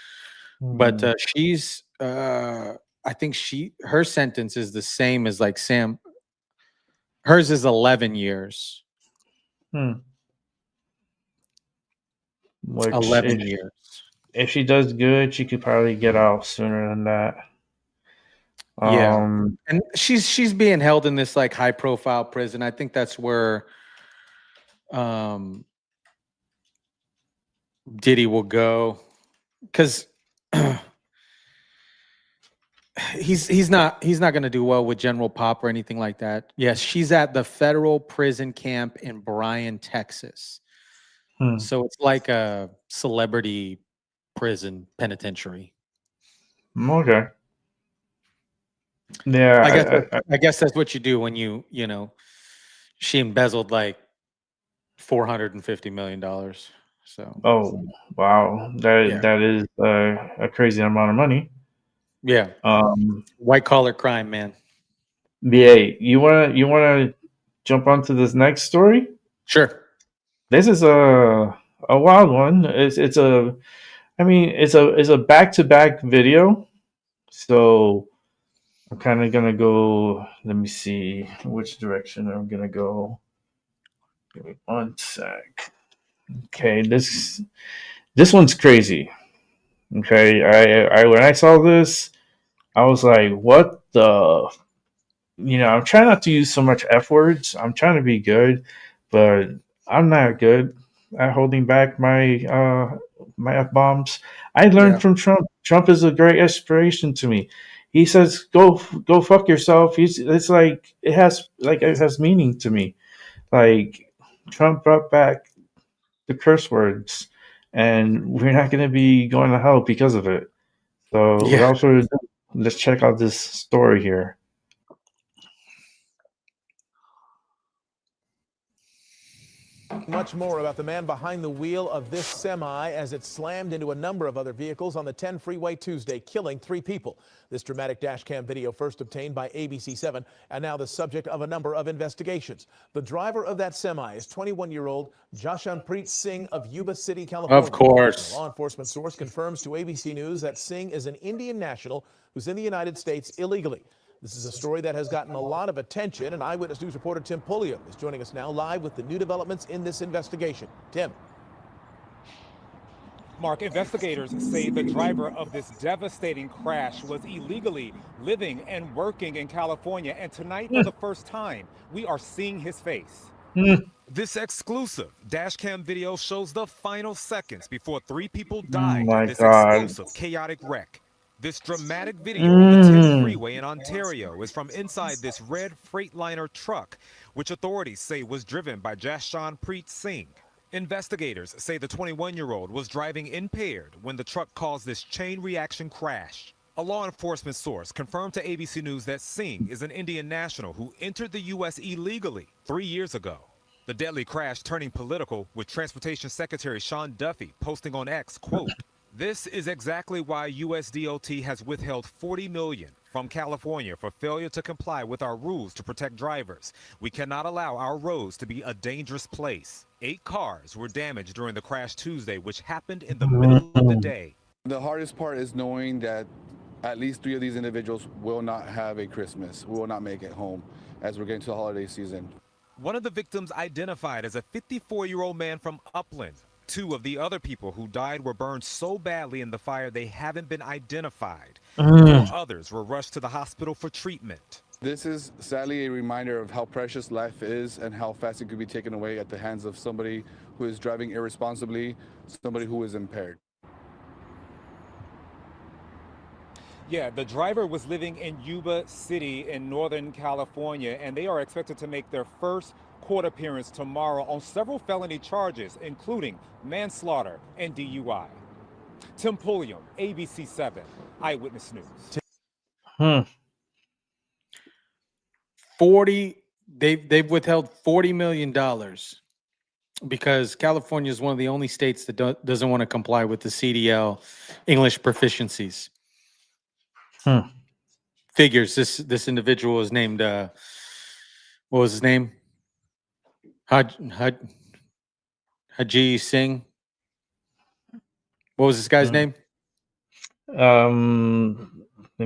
But she's, I think her sentence is the same as like Sam. Hers is 11 years. Which 11 years. If she does good, she could probably get out sooner than that. Yeah, and she's being held in this like high profile prison. I think that's where Diddy will go, because he's not going to do well with General Pop or anything like that. Yes, she's at the federal prison camp in Bryan, Texas. So it's like a celebrity prison penitentiary. Okay. Yeah, I guess that's what you do when she embezzled like $450 million. So. Oh wow, that is a crazy amount of money. Yeah. White collar crime, man. BA, you wanna jump onto this next story? Sure. This is a wild one. It's a back-to-back video. So I'm kind of gonna go. Let me see which direction I'm gonna go. Give me one sec. Okay, this one's crazy. Okay, I when I saw this, I was like, "What the?" I'm trying not to use so much F words. I'm trying to be good, but I'm not good at holding back my my F bombs. I learned from Trump. Trump is a great inspiration to me. He says, "Go fuck yourself." It's like it has meaning to me. Like Trump brought back the curse words, and we're not going to be going to hell because of it. So without further ado, let's check out this story here. Much more about the man behind the wheel of this semi as it slammed into a number of other vehicles on the 10 freeway Tuesday, killing 3 people. This dramatic dash cam video first obtained by ABC7 and now the subject of a number of investigations. The driver of that semi is 21-year-old Jashanpreet Singh of Yuba City, California. Of course. A law enforcement source confirms to ABC News that Singh is an Indian national who's in the United States illegally. This is a story that has gotten a lot of attention, and Eyewitness News reporter Tim Polio is joining us now live with the new developments in this investigation. Tim. Mark, investigators say the driver of this devastating crash was illegally living and working in California, and tonight, for the first time, we are seeing his face. This exclusive dashcam video shows the final seconds before 3 people died my in this God. explosive, chaotic wreck. This dramatic video on the 10th freeway in Ontario is from inside this red Freightliner truck, which authorities say was driven by Jashanpreet Singh. Investigators say the 21-year-old was driving impaired when the truck caused this chain reaction crash. A law enforcement source confirmed to ABC News that Singh is an Indian national who entered the U.S. illegally 3 years ago. The deadly crash turning political, with Transportation Secretary Sean Duffy posting on X, quote, "This is exactly why USDOT has withheld $40 million from California for failure to comply with our rules to protect drivers. We cannot allow our roads to be a dangerous place." 8 cars were damaged during the crash Tuesday, which happened in the middle of the day. The hardest part is knowing that at least 3 of these individuals will not have a Christmas, will not make it home as we're getting to the holiday season. One of the victims identified as a 54-year-old man from Upland. 2 of the other people who died were burned so badly in the fire they haven't been identified. 4 others were rushed to the hospital for treatment. This is sadly a reminder of how precious life is and how fast it could be taken away at the hands of somebody who is driving irresponsibly, somebody who is impaired. Yeah, the driver was living in Yuba City in Northern California, and they are expected to make their first court appearance tomorrow on several felony charges, including manslaughter and DUI. Tim Pulliam, ABC 7, Eyewitness News. 40. They've withheld $40 million because California is one of the only states that doesn't want to comply with the CDL English proficiencies. Figures. This individual is named. What was his name? Haji Singh. What was this guy's name? Let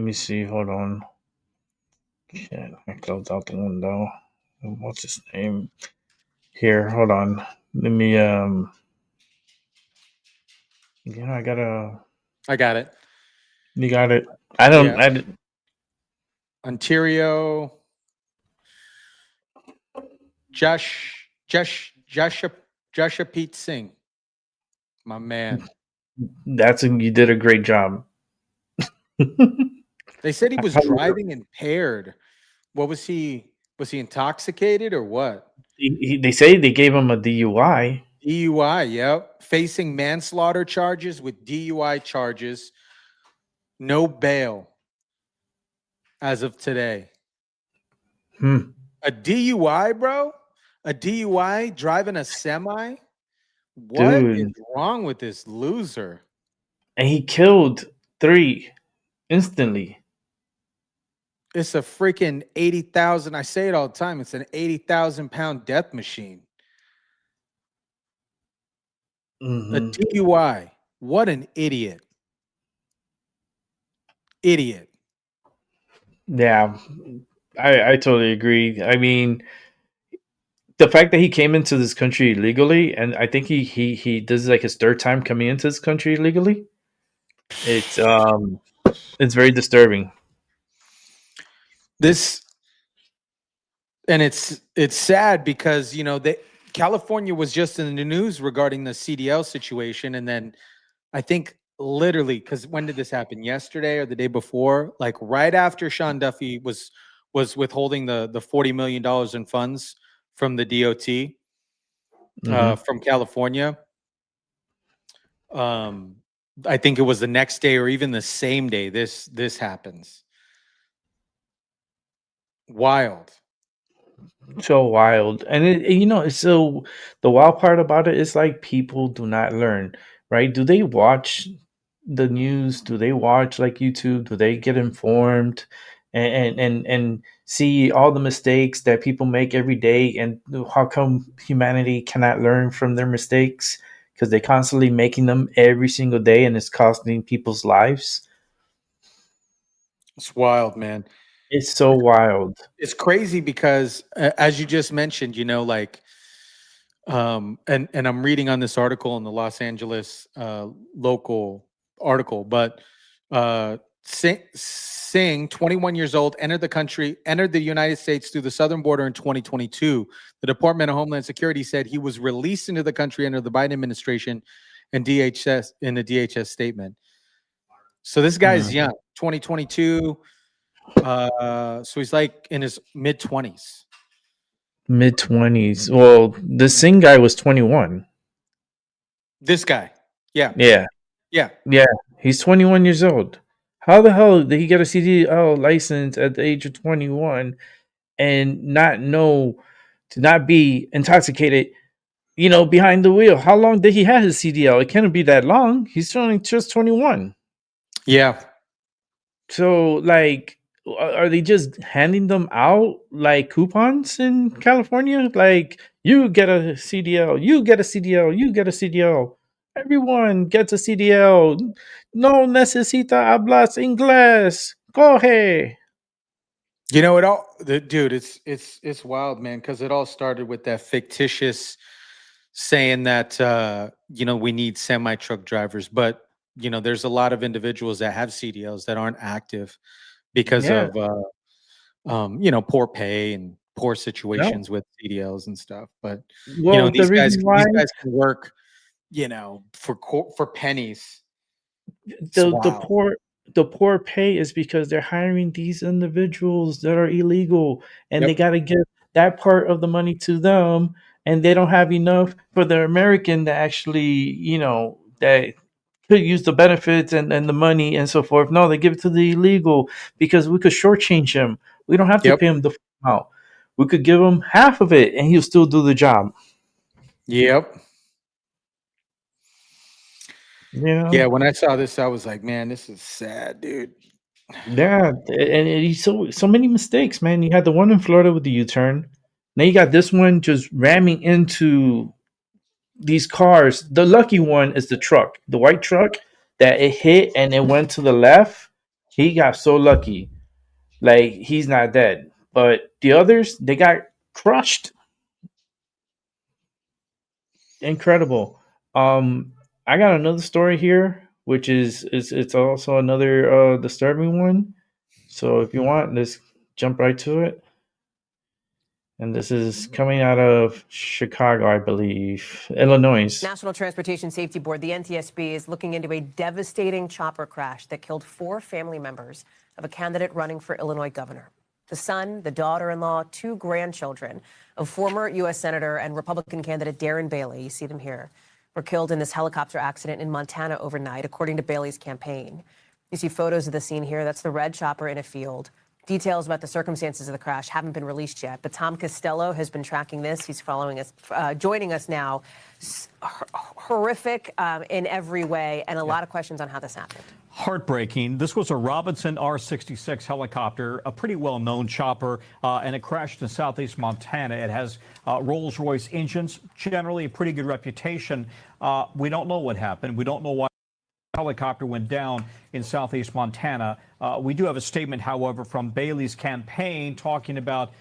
me see. Hold on. Shit, I closed out the window. What's his name? Here, hold on. Let me I got it. You got it. I don't. Yeah. Ontario. Jashapeet Singh. My man. You did a great job. They said he was driving impaired. What was he? Was he intoxicated or what? They say they gave him a DUI. DUI, yep. Facing manslaughter charges with DUI charges. No bail as of today. A DUI, bro? A DUI driving a semi? What is wrong with this loser? And he killed 3 instantly. It's a freaking 80,000. I say it all the time. It's an 80,000-pound death machine. A DUI. What an idiot. Idiot. Yeah, I totally agree. I mean, the fact that he came into this country illegally, and I think he this is like his 3rd time coming into this country illegally. It's very disturbing. It's sad because California was just in the news regarding the CDL situation, and then I think literally, because when did this happen? Yesterday or the day before? Like right after Sean Duffy was withholding the $40 million in funds from the DOT from California. I think it was the next day or even the same day this happens. Wild. So wild. And it's so the wild part about it is like people do not learn, right? Do they watch the news? Do they watch like YouTube? Do they get informed and see all the mistakes that people make every day? And how come humanity cannot learn from their mistakes? Because they're constantly making them every single day, and it's costing people's lives. It's wild, man. It's so wild. It's crazy because, as you just mentioned, and I'm reading on this article in the Los Angeles local article, but Singh, 21 years old, entered the United States through the southern border in 2022. The Department of Homeland Security said he was released into the country under the Biden administration and DHS in the DHS statement. So this guy's young, 2022. So he's like in his mid-20s. Well, the Singh guy was 21. This guy. Yeah. Yeah. Yeah. Yeah. He's 21 years old. How the hell did he get a CDL license at the age of 21 and not know to not be intoxicated, behind the wheel? How long did he have his CDL? It can't be that long. He's only just 21. Yeah. So, like, are they just handing them out like coupons in California? Like, you get a CDL, you get a CDL, you get a CDL. Everyone gets a CDL. No necesita hablas inglés. Coge. Dude, it's wild, man, because it all started with that fictitious saying that we need semi truck drivers, but there's a lot of individuals that have CDLs that aren't active because Yeah. of poor pay and poor No. situations with CDLs and stuff. But Well, the these guys reason why can work, for pennies. the wild. poor pay is because they're hiring these individuals that are illegal, and they got to give that part of the money to them, and they don't have enough for the American to actually, that could use the benefits and the money and so forth. No, they give it to the illegal because we could shortchange him. We don't have to pay him the full amount. We could give him half of it, and he'll still do the job. Yep. Yeah. Yeah, when I saw this, I was like, man, this is sad, dude. Yeah, and he's so many mistakes, man. You had the one in Florida with the U-turn. Now you got this one just ramming into these cars. The lucky one is the truck, the white truck that it hit and it went to the left. He got so lucky. Like, he's not dead. But the others, they got crushed. Incredible. I got another story here, which is it's also another disturbing one. So if you want, let's jump right to it. And this is coming out of Chicago, I believe, Illinois. National Transportation Safety Board, the NTSB, is looking into a devastating chopper crash that killed 4 family members of a candidate running for Illinois governor. The son, the daughter-in-law, 2 grandchildren of former U.S. Senator and Republican candidate Darren Bailey, you see them here, were killed in this helicopter accident in Montana overnight, according to Bailey's campaign. You see photos of the scene here. That's the red chopper in a field. Details about the circumstances of the crash haven't been released yet, but Tom Costello has been tracking this. He's following us, joining us now. Horrific in every way, and a lot of questions on how this happened. Heartbreaking. This was a Robinson R-66 helicopter, a pretty well-known chopper, and it crashed in southeast Montana. It has Rolls-Royce engines, generally a pretty good reputation. We don't know what happened. We don't know why the helicopter went down in southeast Montana. We do have a statement, however, from Bailey's campaign talking about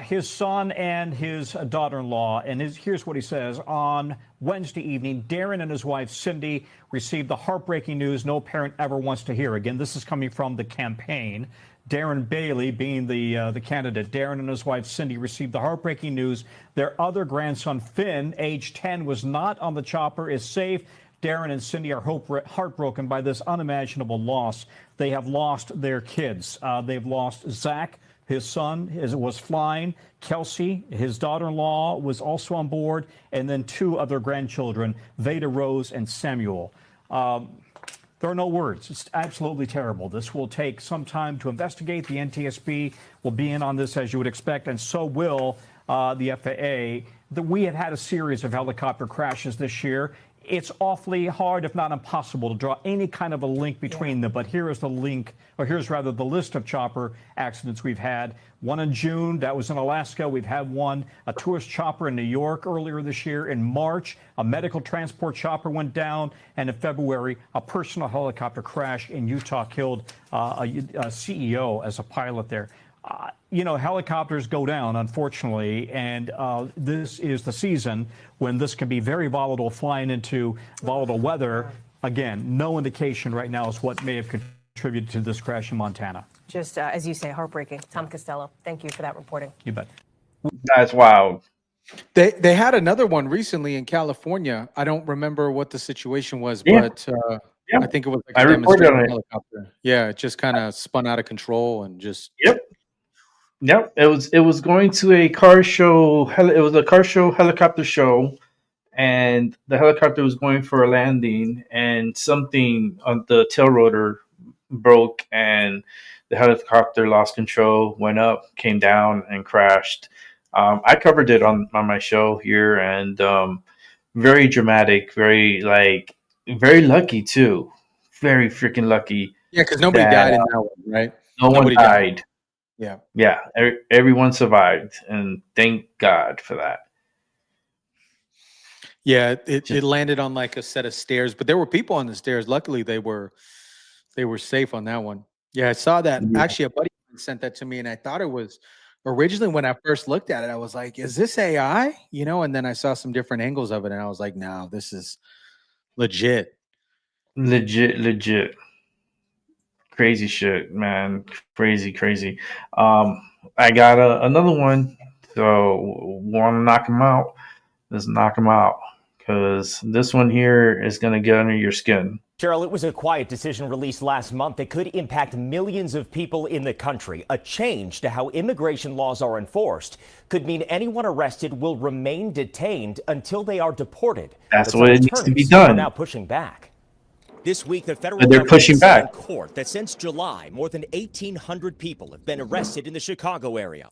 his son and his daughter-in-law. And here's what he says. On Wednesday evening, Darren and his wife, Cindy, received the heartbreaking news no parent ever wants to hear. Again, this is coming from the campaign. Darren Bailey being the candidate. Darren and his wife, Cindy, received the heartbreaking news their other grandson, Finn, age 10, was not on the chopper, is safe. Darren and Cindy are heartbroken by this unimaginable loss. They have lost their kids. They've lost Zach, his son, was flying. Kelsey, his daughter-in-law, was also on board. And then 2 other grandchildren, Veda Rose and Samuel. There are no words. It's absolutely terrible. This will take some time to investigate. The NTSB will be in on this, as you would expect, and so will the FAA. We have had a series of helicopter crashes this year. It's awfully hard, if not impossible, to draw any kind of a link between them. But here is the link, or here's rather the list of chopper accidents we've had. One in June, that was in Alaska. We've had one, a tourist chopper in New York earlier this year. In March, a medical transport chopper went down. And in February, a personal helicopter crash in Utah killed a CEO as a pilot there. Helicopters go down, unfortunately, and this is the season when this can be very volatile, flying into volatile weather. Again, no indication right now is what may have contributed to this crash in Montana. Just, as you say, heartbreaking. Tom Costello, thank you for that reporting. You bet. That's wild. They had another one recently in California. I don't remember what the situation was, but I think it was like a demonstration helicopter. Yeah, it just kind of spun out of control and just... Yep, it was going to a car show. It was a car show, helicopter show, and the helicopter was going for a landing, and something on the tail rotor broke, and the helicopter lost control, went up, came down, and crashed. I covered it on my show here, and very dramatic, very lucky too, very freaking lucky. Yeah, because nobody that, died in that one, right? No Nobody one died. Yeah. Yeah, everyone survived, and thank God for that. Yeah, it landed on like a set of stairs, but there were people on the stairs. Luckily, they were safe on that one. Yeah, I saw that. Yeah. Actually, a buddy sent that to me, and I thought it was originally when I first looked at it, I was like, "Is this AI?" You know, and then I saw some different angles of it, and I was like, "No, this is legit." Legit. Crazy shit, man. Crazy. I got another one. So want to knock him out? Let's knock him out, because this one here is gonna get under your skin. Cheryl, it was a quiet decision released last month that could impact millions of people in the country. A change to how immigration laws are enforced could mean anyone arrested will remain detained until they are deported. That's But what some it needs to be attorneys done. are now pushing back. This week, the federal But they're government pushing said in back. court that since July, more than 1,800 people have been arrested in the Chicago area.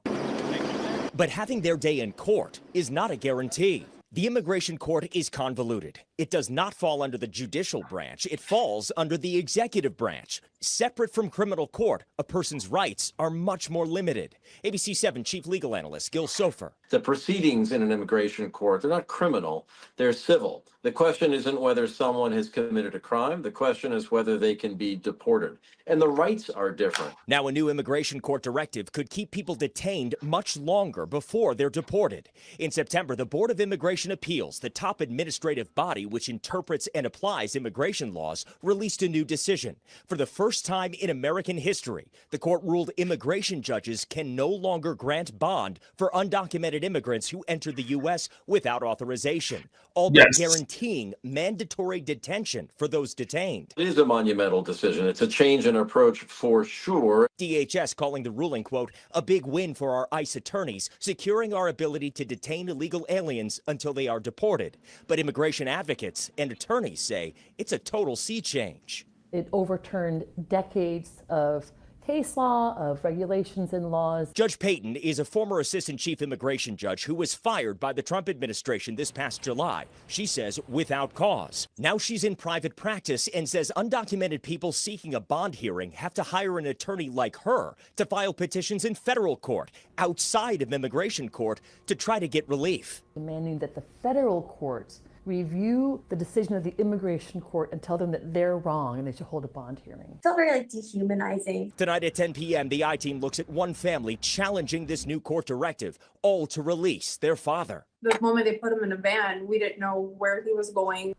But having their day in court is not a guarantee. The immigration court is convoluted. It does not fall under the judicial branch. It falls under the executive branch. Separate from criminal court, a person's rights are much more limited. ABC 7 chief legal analyst Gil Sofer. The proceedings in an immigration court, they're not criminal, they're civil. The question isn't whether someone has committed a crime. The question is whether they can be deported. And the rights are different. Now, a new immigration court directive could keep people detained much longer before they're deported. In September, the Board of Immigration Appeals, the top administrative body which interprets and applies immigration laws, released a new decision. For the first time in American history, the court ruled immigration judges can no longer grant bond for undocumented immigrants who enter the U.S. without authorization, all but guaranteeing mandatory detention for those detained. It is a monumental decision. It's a change in approach for sure. DHS calling the ruling, quote, a big win for our ICE attorneys, securing our ability to detain illegal aliens until they are deported. But immigration advocates and attorneys say it's a total sea change. It overturned decades of case law, of regulations and laws. Judge Payton is a former assistant chief immigration judge who was fired by the Trump administration this past July. She says without cause. Now she's in private practice and says undocumented people seeking a bond hearing have to hire an attorney like her to file petitions in federal court outside of immigration court to try to get relief. Demanding that the federal courts review the decision of the immigration court and tell them that they're wrong and they should hold a bond hearing. It's all very dehumanizing. Tonight at 10 p.m., the I-Team looks at one family challenging this new court directive, all to release their father. The moment they put him in a van, we didn't know where he was going.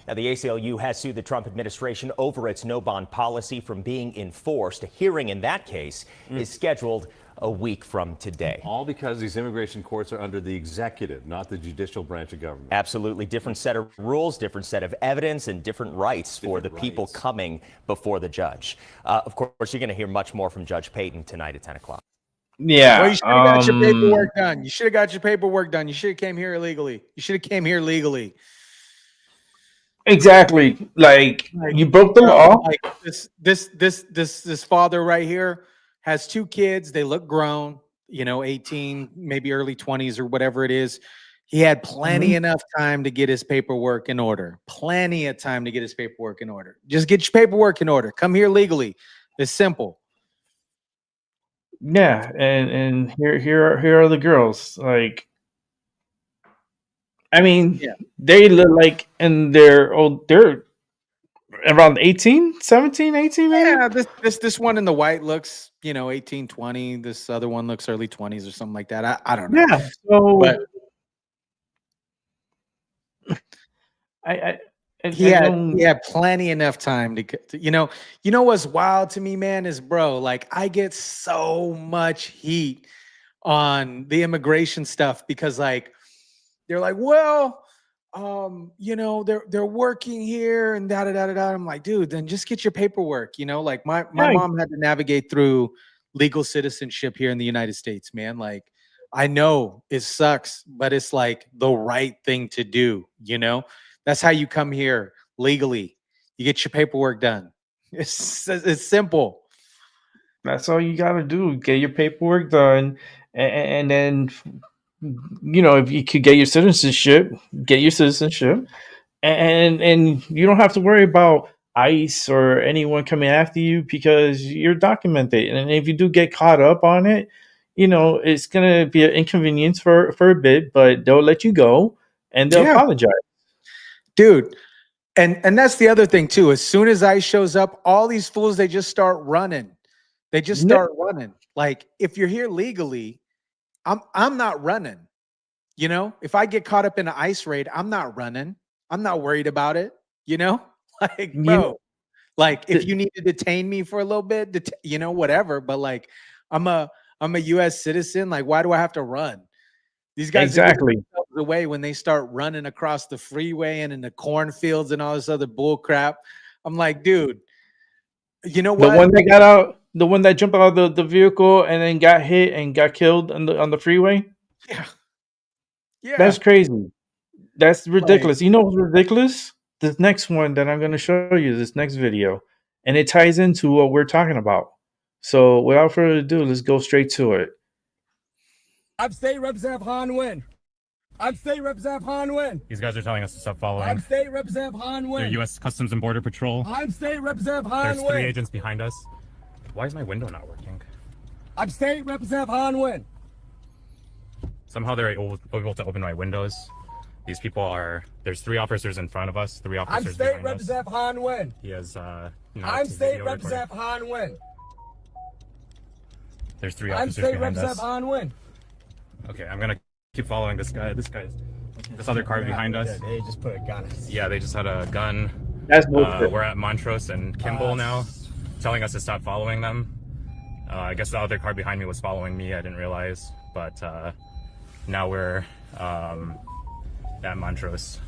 Now, the ACLU has sued the Trump administration over its no bond policy from being enforced. A hearing in that case is scheduled a week from today. All because these immigration courts are under the executive, not the judicial branch of government. Absolutely. Different set of rules, different set of evidence, and different rights for the people coming before the judge. Of course, you're going to hear much more from Judge Payton tonight at 10 o'clock. Yeah. Well, you should have got your paperwork done. You should have got your paperwork done. You should have came here illegally. You should have came here legally. Exactly. Like you broke the law. Like this father right here has two kids. They look grown, 18, maybe early 20s or whatever it is. He had plenty enough time to get his paperwork in order. Plenty of time to get his paperwork in order. Just get your paperwork in order. Come here legally. It's simple. Yeah, and here are the girls. Like, I mean, they look like, and they're around 18, 17, 18, maybe? Yeah, this one in the white looks, 18, 20. This other one looks early 20s or something like that. I don't know. Yeah, so but he had plenty enough time to what's wild to me, man, is like I get so much heat on the immigration stuff because like they're like, well, they're working here and da da da da. I'm like, dude, then just get your paperwork. Like my mom had to navigate through legal citizenship here in the United States, man. Like I know it sucks, but it's like the right thing to do. You know, that's how you come here legally. You get your paperwork done. It's simple. That's all you got to do. Get your paperwork done, and then, if you could get your citizenship, and you don't have to worry about ICE or anyone coming after you because you're documented. And if you do get caught up on it, it's gonna be an inconvenience for a bit, but they'll let you go and they'll apologize. Dude. And that's the other thing too. As soon as ICE shows up, all these fools, they just start running. They just start running. Like, if you're here legally, I'm not running. You know, if I get caught up in an ICE raid, I'm not running. I'm not worried about it. You know, like, bro, like if you need to detain me for a little bit, whatever. But like, I'm a U.S. citizen. Like, why do I have to run? These guys exactly are away when they start running across the freeway and in the cornfields and all this other bull crap. I'm like, dude, you know what? The one that got out, the one that jumped out of the vehicle and then got hit and got killed on the freeway. Yeah, that's crazy. That's ridiculous. You know what's ridiculous? This next one that I'm going to show you, this next video, and it ties into what we're talking about. So without further ado, let's go straight to it. I'm State Representative Han Nguyen. I'm State Representative Han Nguyen. These guys are telling us to stop following. I'm State Representative Han Nguyen. They're U.S. Customs and Border Patrol. I'm State Representative Han Nguyen. There's 3 agents behind us. Why is my window not working? I'm State Representative Han Nguyen. Somehow they're able to open my windows. These people are. There's 3 officers in front of us. 3 officers I'm State behind Representative Han Nguyen. He has. I'm State Representative Han Nguyen. There's 3 I'm officers State behind us. Representative Han Nguyen. Okay, I'm gonna keep following this guy. This other car behind us. They just put a gun. Yeah, they just had a gun. That's bullshit. We're at Montrose and Kimball now, telling us to stop following them. I guess the other car behind me was following me. I didn't realize, but now we're at Montrose.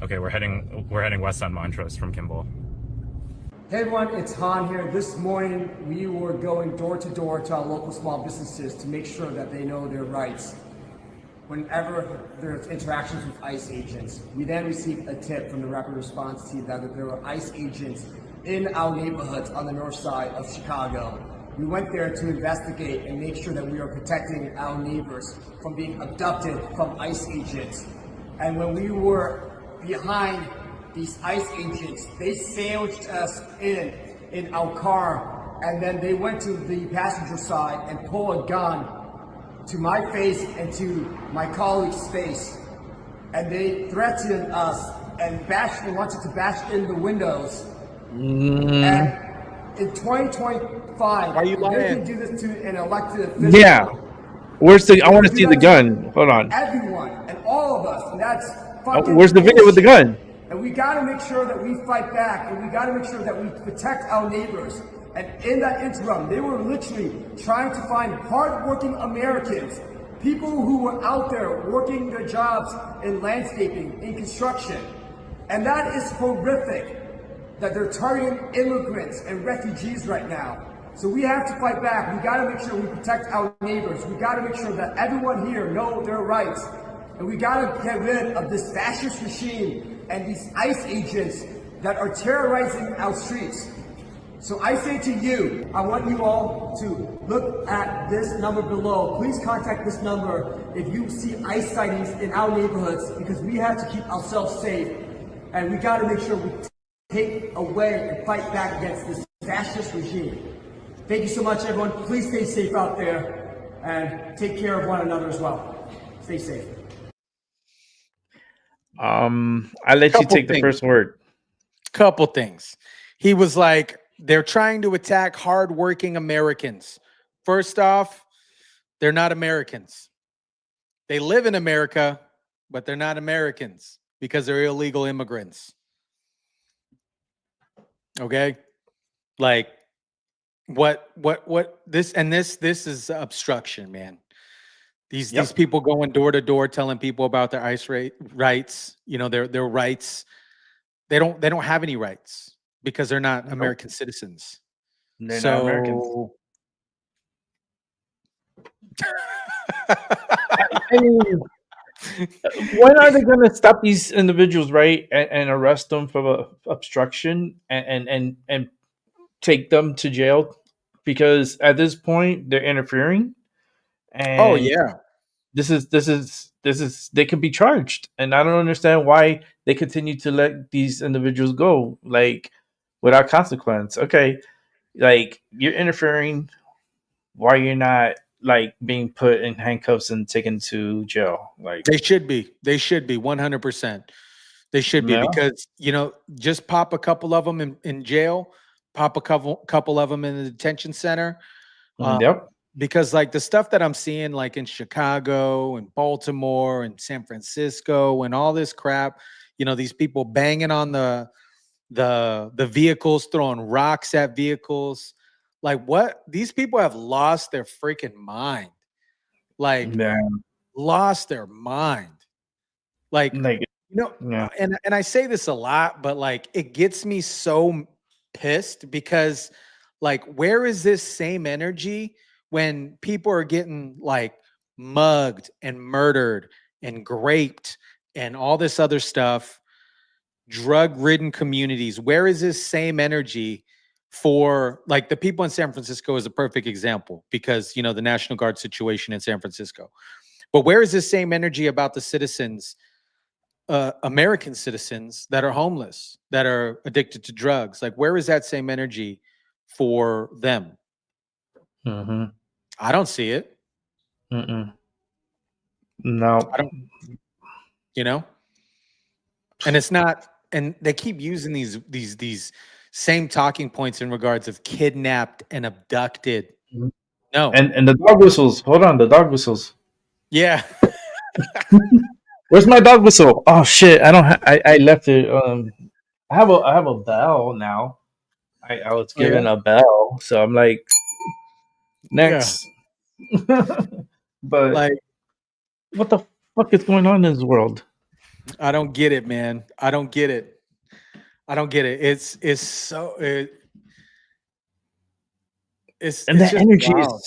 Okay, we're heading west on Montrose from Kimball. Hey everyone, it's Han here. This morning we were going door to door to our local small businesses to make sure that they know their rights. Whenever there's interactions with ICE agents, we then received a tip from the rapid response team that there were ICE agents in our neighborhoods on the north side of Chicago. We went there to investigate and make sure that we are protecting our neighbors from being abducted from ICE agents. And when we were behind these ICE agents, they sandwiched us in our car, and then they went to the passenger side and pulled a gun to my face and to my colleague's face. And they threatened us and wanted to bash in the windows. And in 2025, are you lying? They can do this to an elected official. Yeah. Where's I want to see the gun. Hold on. Everyone and all of us, and that's fucking Where's the video with the gun? And we got to make sure that we fight back, and we got to make sure that we protect our neighbors. And in that interim, they were literally trying to find hardworking Americans, people who were out there working their jobs in landscaping, in construction. And that is horrific, that they're targeting immigrants and refugees right now. So we have to fight back. We got to make sure we protect our neighbors. We got to make sure that everyone here know their rights. And we got to get rid of this fascist regime and these ICE agents that are terrorizing our streets. So I say to you, I want you all to look at this number below. Please contact this number if you see ICE sightings in our neighborhoods, because we have to keep ourselves safe. And we got to make sure we take away and fight back against this fascist regime. Thank you so much, everyone. Please stay safe out there and take care of one another as well. Stay safe. I let you take the first word. Couple things. He was like, they're trying to attack hardworking Americans. First off, they're not Americans. They live in America, but they're not Americans because they're illegal immigrants. Okay? Like, what this is obstruction, man. These people going door to door telling people about their ICE rights, their rights. They don't have any rights because they're not American citizens. They're not Americans. I mean, when are they going to stop these individuals, right, and arrest them for obstruction and take them to jail? Because at this point, they're interfering, Oh and yeah. this is they could be charged, and I don't understand why they continue to let these individuals go like without consequence. Okay, like you're interfering. Why you're not like being put in handcuffs and taken to jail? Like They should be. They should be 100%. They should be yeah, because just pop a couple of them in jail, pop a couple of them in the detention center. Yep. Because like the stuff that I'm seeing, like in Chicago and Baltimore and San Francisco and all this crap, these people banging on the vehicles, throwing rocks at vehicles. Like what? These people have lost their freaking mind. Like lost their mind. Like yeah. and I say this a lot, but like it gets me so pissed because like where is this same energy when people are getting like mugged and murdered and raped and all this other stuff, drug-ridden communities? Where is this same energy for like the people in San Francisco is a perfect example because the National Guard situation in San Francisco. But where is this same energy about the citizens, American citizens that are homeless, that are addicted to drugs? Like, where is that same energy for them? Mm-hmm. I don't see it. No. I don't. And it's not. And they keep using these same talking points in regards of kidnapped and abducted. No. And the dog whistles. Hold on, the dog whistles. Yeah. Where's my dog whistle? Oh shit! I don't. I left it. I have a bell now. I was given a bell, so I'm like next. But like, what the fuck is going on in this world? I don't get it, man. I don't get it. I don't get it. It's so it's That energy wild,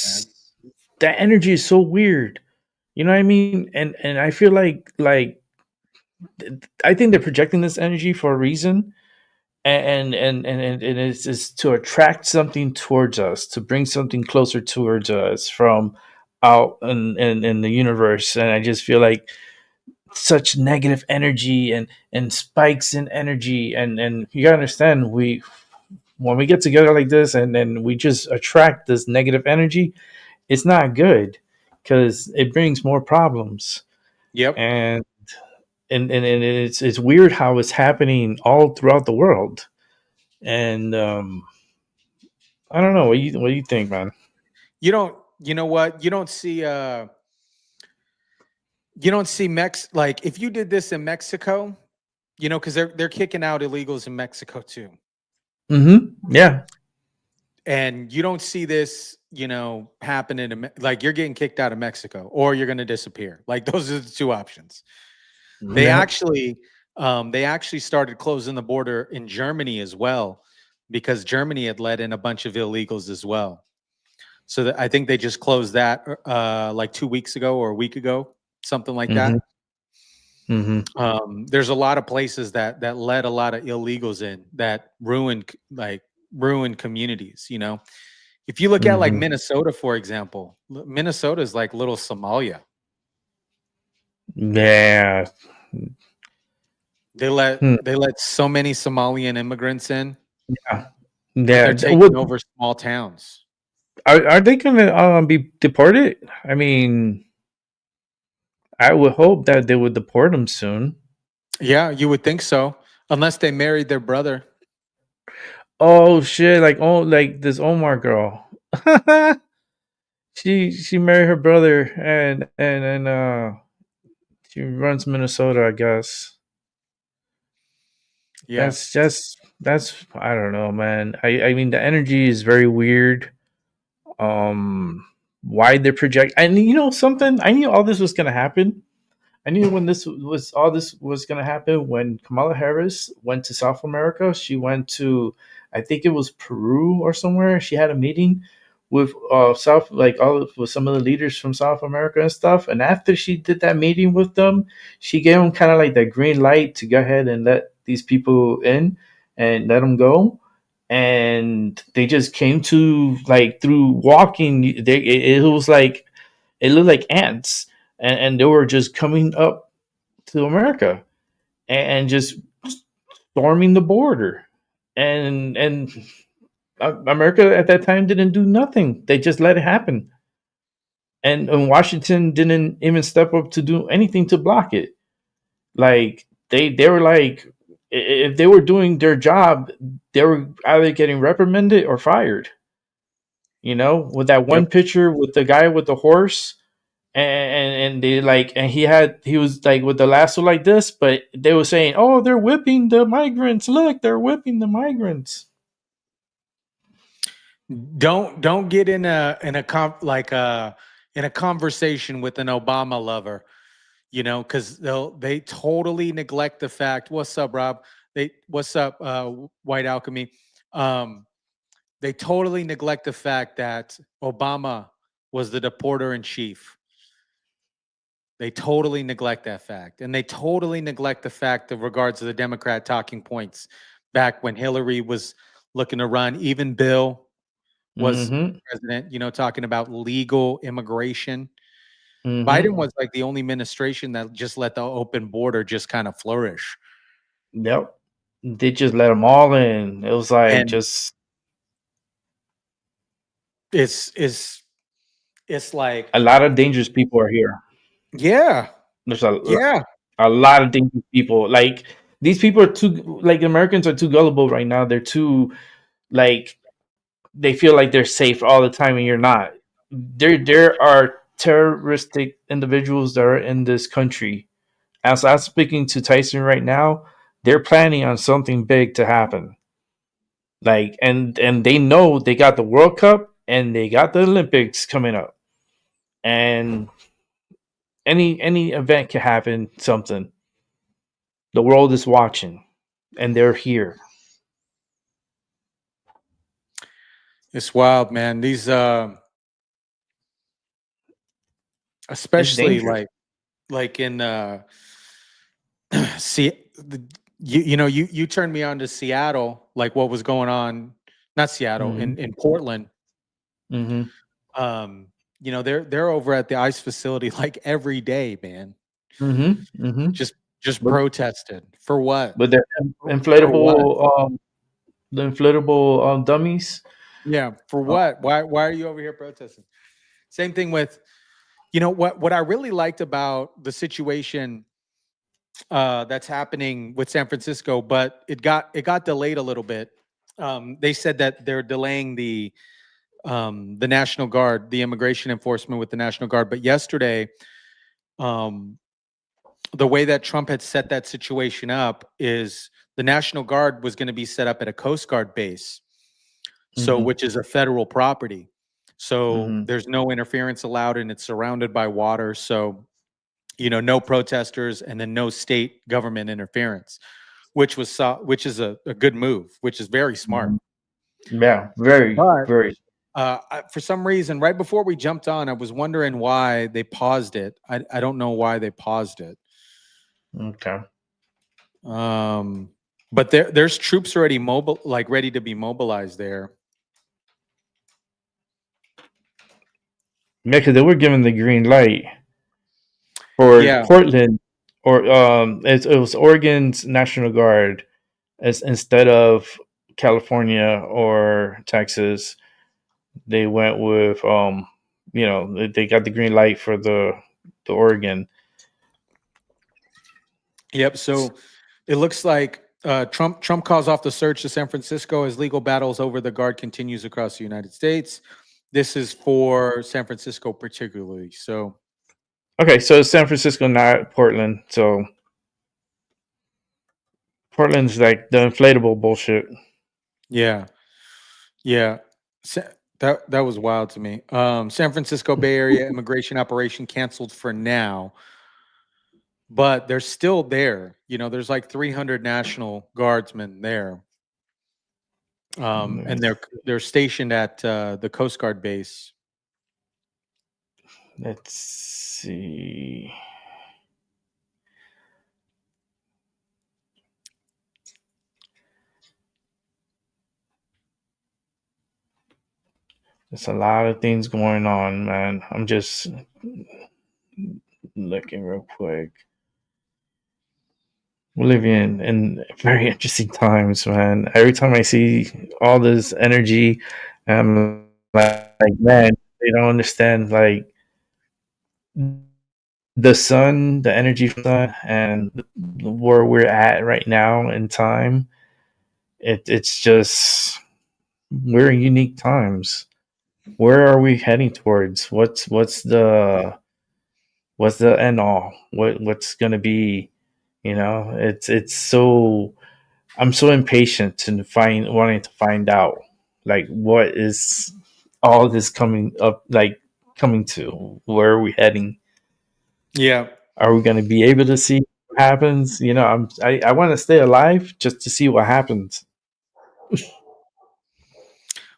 that energy is so weird. You know what I mean? And I feel like I think they're projecting this energy for a reason, and it's to attract something towards us, to bring something closer towards us from out in the universe. And I just feel like such negative energy and spikes in energy, and you gotta understand, when we get together like this and then we just attract this negative energy, it's not good because it brings more problems. Yep. And it's weird how it's happening all throughout the world. And I don't know. What do you think, man? You know what? You don't see like if you did this in Mexico, because they're kicking out illegals in Mexico too. Mm-hmm. Yeah. And you don't see this, happening like you're getting kicked out of Mexico or you're going to disappear. Like those are the two options. They actually started closing the border in Germany as well because Germany had let in a bunch of illegals as well. So I think they just closed that like 2 weeks ago or a week ago, something like that. Mm-hmm. There's a lot of places that let a lot of illegals in that ruin communities. If you look at like Minnesota, for example, Minnesota is like little Somalia. Yeah. They let so many Somalian immigrants in. Yeah. They're taking over small towns. Are they gonna be deported? I mean, I would hope that they would deport them soon. Yeah, you would think so, unless they married their brother. Oh shit! Like this Omar girl. She married her brother and she runs Minnesota, I guess. Yeah. That's I don't know, man. I mean the energy is very weird. Why they're project and something, I knew all this was gonna happen. I knew when this was gonna happen when Kamala Harris went to South America. She went to, I think it was Peru or somewhere. She had a meeting with with some of the leaders from South America and stuff. And after she did that meeting with them, she gave them kind of like that green light to go ahead and let these people in and let them go. And they just came to like through walking. It was like it looked like ants, and they were just coming up to America and just storming the border. And America at that time didn't do nothing. They just let it happen. And Washington didn't even step up to do anything to block it. Like they were like, if they were doing their job, they were either getting reprimanded or fired. You know, with that one picture with the guy with the horse, and they like, and he was like with the lasso like this, but they were saying, "Oh, they're whipping the migrants! Look, they're whipping the migrants." Don't get in a conversation with an Obama lover, you know, because they totally neglect the fact. What's up, Rob? What's up, White Alchemy? They totally neglect the fact that Obama was the deporter in chief. They totally neglect that fact, and they totally neglect the fact of regards to the Democrat talking points back when Hillary was looking to run. Even Bill was president, you know, talking about legal immigration. Biden was like the only administration that just let the open border just kind of flourish. Yep. They just let them all in. It was like it's like a lot of dangerous people are here. Yeah. There's a lot of dangerous people. Like these people are too like Americans are too gullible right now. They're too like they feel like they're safe all the time and you're not. There are terroristic individuals that are in this country. As I'm speaking to Tyson right now, they're planning on something big to happen. Like and they know they got the World Cup and they got the Olympics coming up. And any event can happen, something. The world is watching and they're here. It's wild, man. These especially like in see you turned me on to Seattle, like what was going on, not Seattle, in Portland. You know, they're over at the ICE facility like every day, man. Just protested for what? With the inflatable dummies. Yeah, for what? Why are you over here protesting? Same thing with, you know, what I really liked about the situation that's happening with San Francisco, but it got delayed a little bit. They said that they're delaying the National Guard, the immigration enforcement with the National Guard. But yesterday, the way that Trump had set that situation up is the National Guard was going to be set up at a Coast Guard base, so which is a federal property. So there's no interference allowed, and it's surrounded by water. So, you know, no protesters, and then no state government interference, which is a good move, which is very smart. Yeah, very. For some reason, right before we jumped on, I was wondering why they paused it. I don't know why they paused it. Okay. But there's troops already ready to be mobilized there. Yeah, because they were given the green light for Portland, or it was Oregon's National Guard instead of California or Texas. They went with you know, they got the green light for the Oregon. Yep. So it looks like Trump calls off the search to San Francisco as legal battles over the guard continues across the United States. This is for San Francisco particularly. So, okay, so it's San Francisco, not Portland. So Portland's like the inflatable bullshit. Yeah. That was wild to me. San Francisco Bay Area immigration operation canceled for now, but they're still there. You know, there's like 300 National Guardsmen there. And they're stationed at the Coast Guard base. Let's see. There's a lot of things going on, man. I'm just looking real quick. We're living in very interesting times, man. Every time I see all this energy, I'm like, man, they don't understand, like, the sun, the energy from the sun, and where we're at right now in time. It's just, we're in unique times. Where are we heading towards? What's the end all? What's gonna be? It's so, I'm so impatient to wanting to find out, like, what is all this coming up, like, coming to? Where are we heading? Yeah. Are we gonna be able to see what happens? I want to stay alive just to see what happens.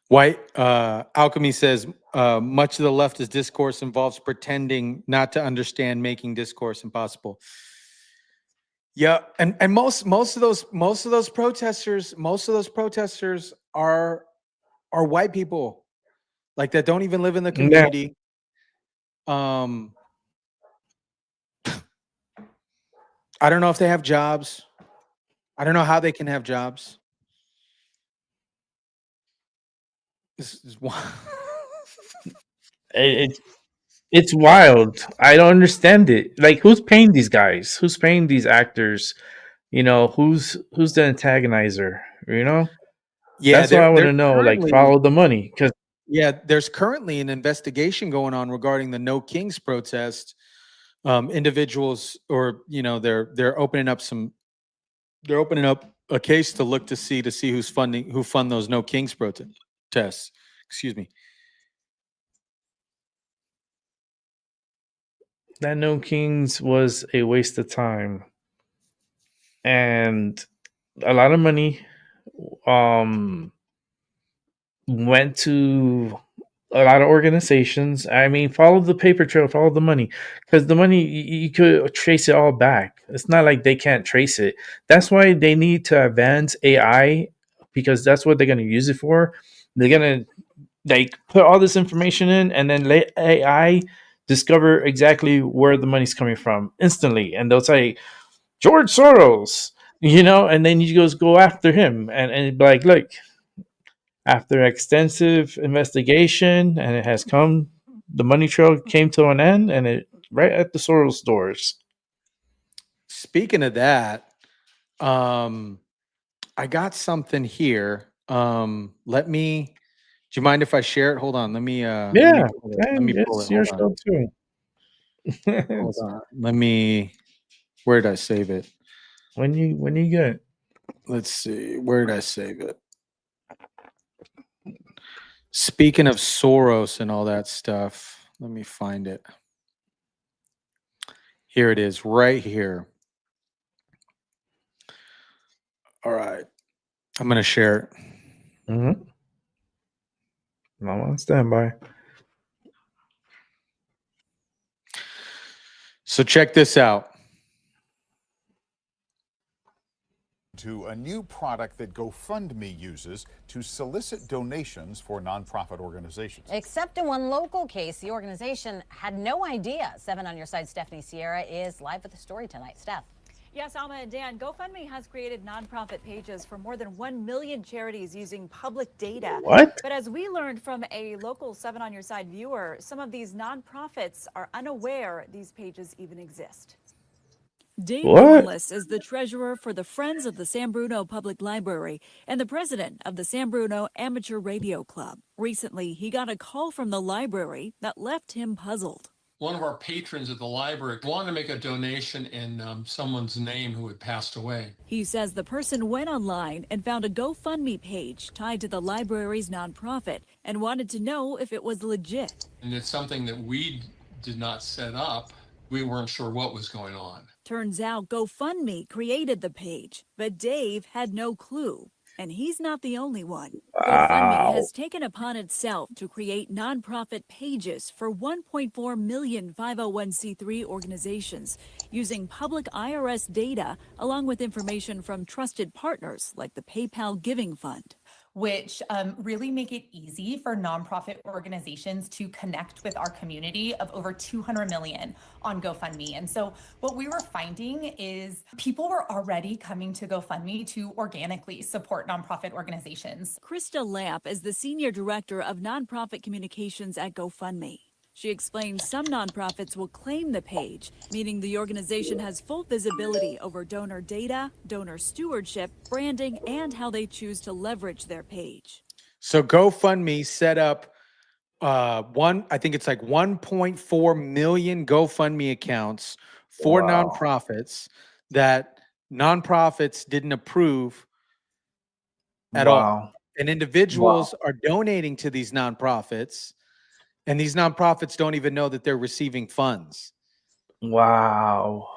White Alchemy says much of the leftist discourse involves pretending not to understand, making discourse impossible. Yeah, and most of those protesters are white people, like, that don't even live in the community. I don't know if they have jobs. I don't know how they can have jobs. This is wild. It's wild. I don't understand it. Like, who's paying these guys? Who's paying these actors? Who's the antagonizer? Yeah, That's what I want to know. Like, follow the money, because there's currently an investigation going on regarding the No Kings protest. Individuals, or they're opening up a case to look to see who fund those No Kings protests. Excuse me. that No Kings was a waste of time, and a lot of money went to a lot of organizations. I mean, follow the paper trail, follow the money, because the money, you could trace it all back. It's not like they can't trace it. That's why they need to advance AI, because that's what they're going to use it for. They're going to, like, put all this information in, and then let AI discover exactly where the money's coming from instantly, and they'll say George Soros, and then you just go after him, and be like, look, after extensive investigation, and the money trail came to an end, and it right at the Soros doors. Speaking of that, I got something here. Do you mind if I share it? Hold on. Let me pull it. It's your show too. Hold on. Where did I save it? When you get, let's see, where did I save it? Speaking of Soros and all that stuff, let me find it. Here it is, right here. All right. I'm going to share it. I'm on standby. So check this out. To a new product that GoFundMe uses to solicit donations for nonprofit organizations. Except in one local case, the organization had no idea. 7 on your side, Stephanie Sierra is live with the story tonight. Steph. Yes, Alma and Dan, GoFundMe has created nonprofit pages for more than 1 million charities using public data. What? But as we learned from a local 7 on your side viewer, some of these nonprofits are unaware these pages even exist. Dave Morris is the treasurer for the Friends of the San Bruno Public Library and the president of the San Bruno Amateur Radio Club. Recently, he got a call from the library that left him puzzled. One of our patrons at the library wanted to make a donation in someone's name who had passed away. He says the person went online and found a GoFundMe page tied to the library's nonprofit and wanted to know if it was legit. And it's something that we did not set up. We weren't sure what was going on. Turns out GoFundMe created the page, but Dave had no clue. And he's not the only one. Wow. GoFundMe has taken upon itself to create nonprofit pages for 1.4 million 501c3 organizations using public IRS data along with information from trusted partners like the PayPal Giving Fund, which really make it easy for nonprofit organizations to connect with our community of over 200 million on GoFundMe. And so what we were finding is people were already coming to GoFundMe to organically support nonprofit organizations. Krista Lamp is the Senior Director of Nonprofit Communications at GoFundMe. She explains some nonprofits will claim the page, meaning the organization has full visibility over donor data, donor stewardship, branding, and how they choose to leverage their page. So GoFundMe set up I think it's like 1.4 million GoFundMe accounts for nonprofits that nonprofits didn't approve at all. And individuals are donating to these nonprofits, and these nonprofits don't even know that they're receiving funds. Wow.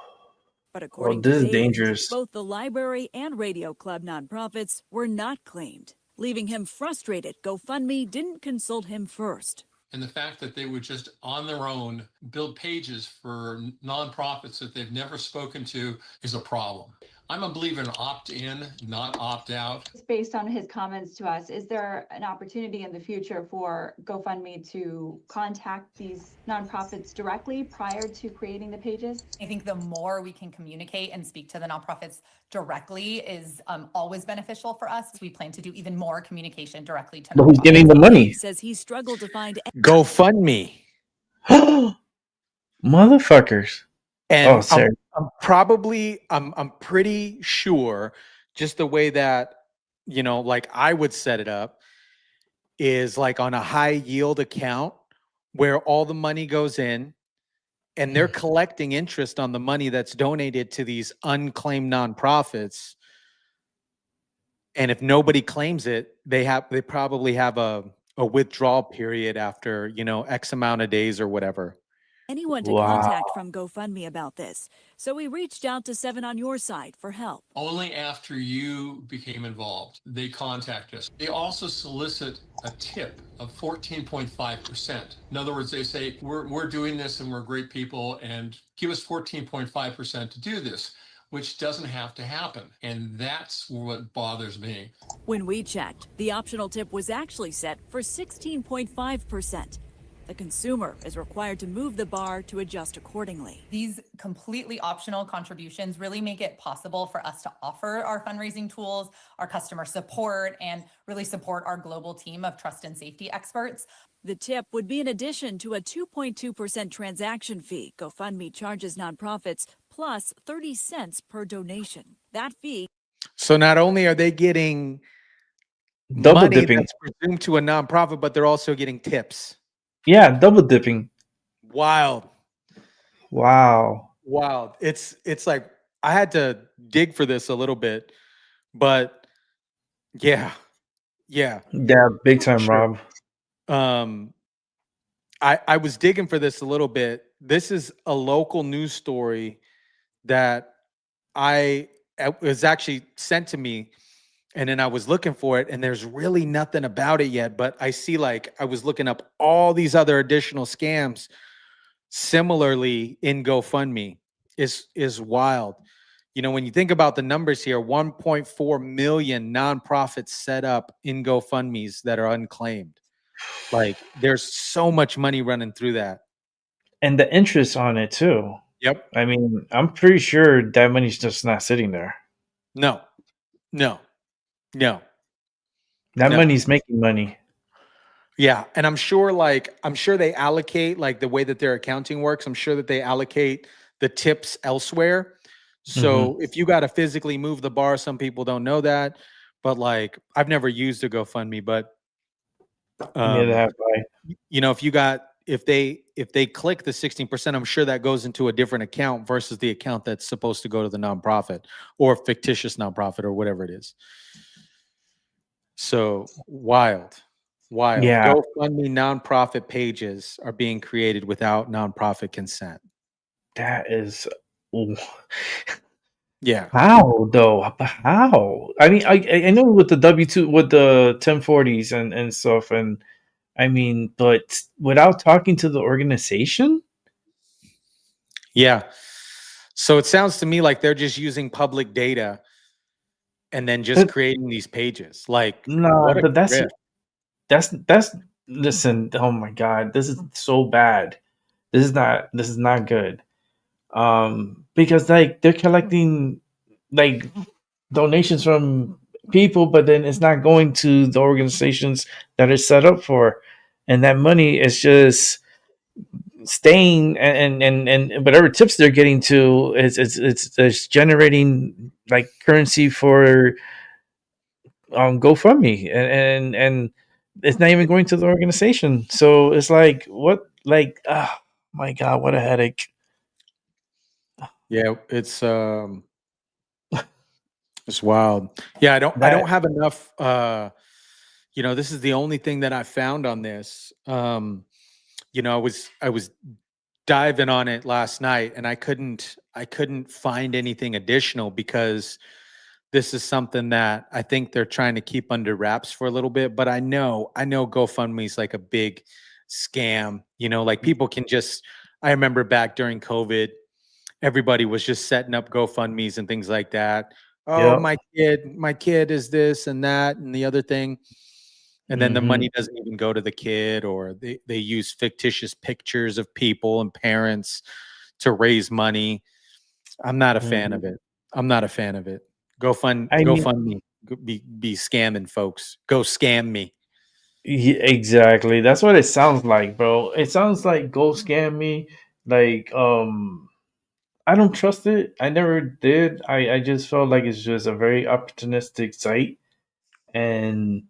But according this to is Dave, dangerous. both the library and radio club nonprofits were not claimed, leaving him frustrated GoFundMe didn't consult him first. And the fact that they would just on their own build pages for nonprofits that they've never spoken to is a problem. I'm a believer in opt-in, not opt-out. Based on his comments to us, is there an opportunity in the future for GoFundMe to contact these nonprofits directly prior to creating the pages? I think the more we can communicate and speak to the nonprofits directly is always beneficial for us. We plan to do even more communication directly to But who's getting the money? He says he struggled to find GoFundMe. Motherfuckers. And sorry. I'm pretty sure just the way that, like I would set it up is like on a high yield account where all the money goes in and they're collecting interest on the money that's donated to these unclaimed nonprofits. And if nobody claims it, they probably have a withdrawal period after, X amount of days or whatever. anyone to contact from GoFundMe about this, so we reached out to 7 on Your Side for help. Only after you became involved, they contact us. They also solicit a tip of 14.5%. In other words, they say, we're doing this and we're great people and give us 14.5% to do this, which doesn't have to happen. And that's what bothers me. When we checked, the optional tip was actually set for 16.5%. The consumer is required to move the bar to adjust accordingly. These completely optional contributions really make it possible for us to offer our fundraising tools, our customer support, and really support our global team of trust and safety experts. The tip would be in addition to a 2.2% transaction fee GoFundMe charges nonprofits, plus 30 cents per donation. That fee. So not only are they getting double money dipping that's presumed to a nonprofit, but they're also getting tips. Yeah, double dipping. Wild. Wow. It's like I had to dig for this a little bit, but yeah. Yeah, big time, Rob. I was digging for this a little bit. This is a local news story that it was actually sent to me, and then I was looking for it, and there's really nothing about it yet. But I see, like, I was looking up all these other additional scams similarly in GoFundMe. Is wild. You know, when you think about the numbers here, 1.4 million nonprofits set up in GoFundMes that are unclaimed. Like, there's so much money running through that. And the interest on it too. Yep. I mean, I'm pretty sure that money's just not sitting there. No. That money's making money. Yeah. And I'm sure they allocate, like the way that their accounting works, I'm sure that they allocate the tips elsewhere. So if you got to physically move the bar, some people don't know that, but like, I've never used a GoFundMe, but Neither have I. you know, if they click the 16%, I'm sure that goes into a different account versus the account that's supposed to go to the nonprofit or fictitious nonprofit or whatever it is. So wild. Yeah. GoFundMe nonprofit pages are being created without nonprofit consent. That is, Yeah. How though? How? I mean, I know with the W2 with the 1040s and stuff, and I mean, but without talking to the organization. Yeah. So it sounds to me like they're just using public data and then just creating these pages. Like, No, what a but grip. that's listen, oh my god, this is so bad. This is not good. Because like they're collecting like donations from people, but then it's not going to the organizations that are set up for, and that money is just staying and whatever tips they're getting to it's generating like currency for GoFundMe, and it's not even going to the organization. So it's like what, like, oh my god, what a headache. Yeah, it's wild. Yeah, I don't have enough this is the only thing that I found on this. I was diving on it last night and I couldn't find anything additional because this is something that I think they're trying to keep under wraps for a little bit, but I know GoFundMe is like a big scam, like people can just, I remember back during COVID, everybody was just setting up GoFundMes and things like that. Oh, Yep. my kid is this and that and the other thing. And then the Mhm. money doesn't even go to the kid, or they use fictitious pictures of people and parents to raise money. I'm not a fan of it. I'm not a fan of it. I mean, GoFundMe. Be scamming folks. Go scam me. exactly. That's what it sounds like, bro. It sounds like go scam me. Like, I don't trust it. I never did. I just felt like it's just a very opportunistic site, and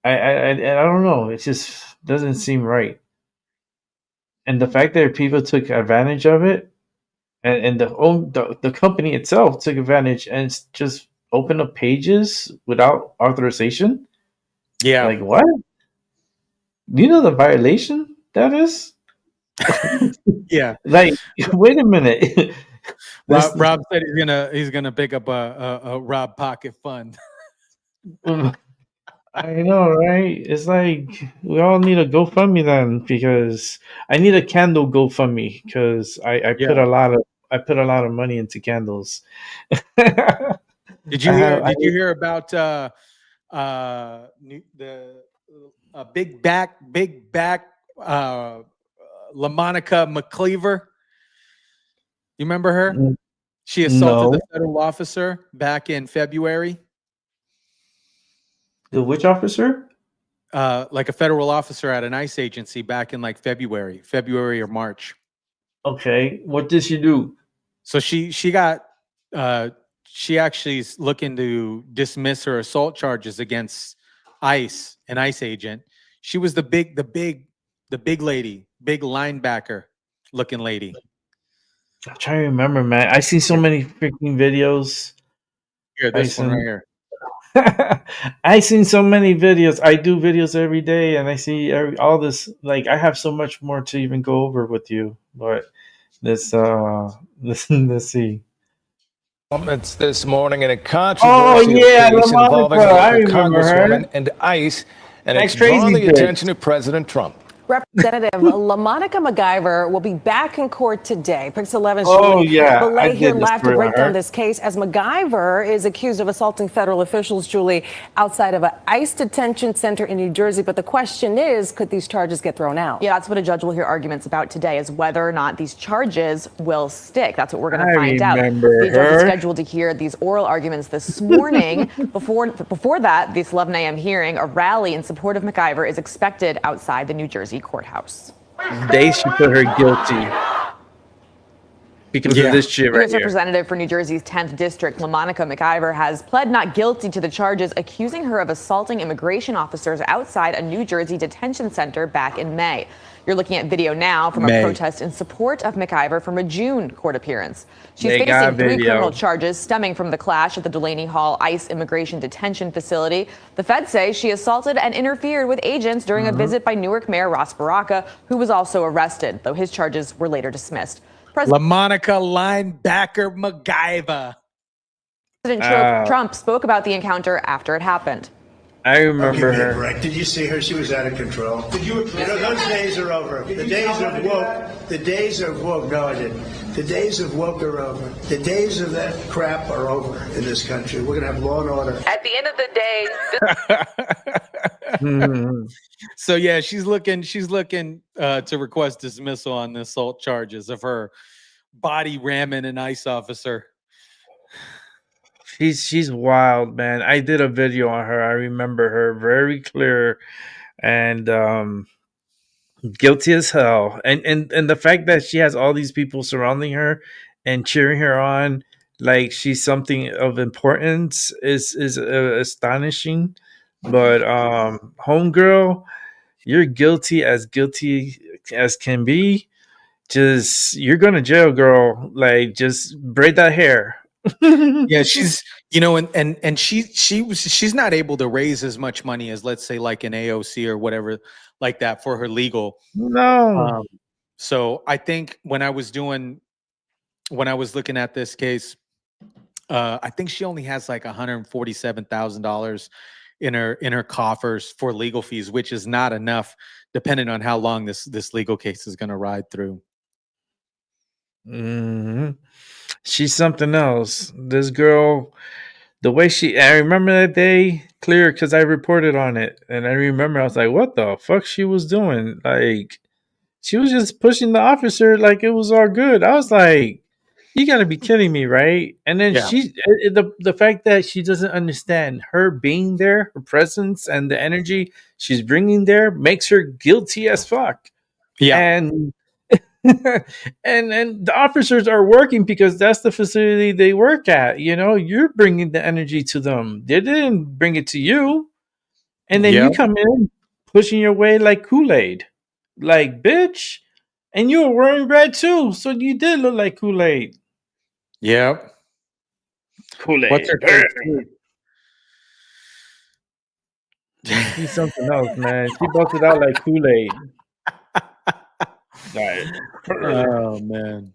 I don't know. It just doesn't seem right. And the fact that people took advantage of it, and the company itself took advantage and just opened up pages without authorization. Yeah. Like what? Do you know the violation that is? Yeah. Like, wait a minute. Rob said he's gonna pick up a Rob Pocket fund. I know, right? It's like we all need a GoFundMe then, because I need a candle GoFundMe because I put Yeah. I put a lot of money into candles. Did you hear about the big back LaMonica McCleaver? You remember her? She assaulted the No. federal officer back in February. The which officer? Like a federal officer at an ICE agency back in like February or March. Okay, what did she do? So she actually is looking to dismiss her assault charges against ICE, an ICE agent. She was the big lady, big linebacker looking lady. I'm trying to remember, man. I see so many freaking videos. Here, this one right here. I seen so many videos. I do videos every day, and I see all this. Like, I have so much more to even go over with you, but let's see. It's this morning in a controversial case involving a local congresswoman and ICE, and it's drawn the attention of President Trump. Representative LaMonica MacGyver will be back in court today. Pix 11's Oh, Julie yeah, I Belay here did this live to story on break down her. this case as MacGyver is accused of assaulting federal officials, Julie, outside of an ICE detention center in New Jersey. But the question is, could these charges get thrown out? Yeah, that's what a judge will hear arguments about today, is whether or not these charges will stick. That's what we're going to find out. The judge is scheduled to hear these oral arguments this morning. Before that, this 11 a.m. hearing, a rally in support of MacGyver is expected outside the New Jersey courthouse. They should put her guilty because of this shit right U.S. here. Representative for New Jersey's 10th District, LaMonica MacGyver, has pled not guilty to the charges accusing her of assaulting immigration officers outside a New Jersey detention center back in May. You're looking at video now from a protest in support of MacGyver from a June court appearance. She's facing 3 criminal charges stemming from the clash at the Delaney Hall ICE immigration detention facility. The feds say she assaulted and interfered with agents during a visit by Newark Mayor Ross Baraka, who was also arrested, though his charges were later dismissed. LaMonica linebacker MacGyver. President Trump spoke about the encounter after it happened. I remember Give me a her. break. Did you see her? She was out of control. You know, those days are over. The days of woke. The days of woke. No, I didn't. The days of woke are over. The days of that crap are over in this country. We're gonna have law and order. At the end of the day, So yeah, she's looking to request dismissal on the assault charges of her body ramming an ICE officer. She's wild, man. I did a video on her. I remember her very clear, and guilty as hell. And the fact that she has all these people surrounding her and cheering her on like she's something of importance is astonishing. But homegirl, you're guilty as can be. Just you're going to jail, girl. Like just braid that hair. Yeah, she's and she's not able to raise as much money as, let's say, like an AOC or whatever like that for her legal. No. So I think when I was looking at this case, I think she only has like $147,000 in her coffers for legal fees, which is not enough, depending on how long this legal case is going to ride through. Mm-hmm. She's something else. This girl, the way I remember that day clear because I reported on it. And I remember I was like, what the fuck she was doing? Like, she was just pushing the officer like it was all good. I was like, you gotta be kidding me, right? And then the fact that she doesn't understand her being there, her presence and the energy she's bringing there makes her guilty as fuck. Yeah. And and the officers are working because that's the facility they work at. You know, you're bringing the energy to them. They didn't bring it to you. And then you come in pushing your way like Kool-Aid. Like, bitch. And you were wearing red too. So you did look like Kool-Aid. Yep. Kool-Aid. What's her name? She's something else, man. She busted out like Kool-Aid. Right. Oh man,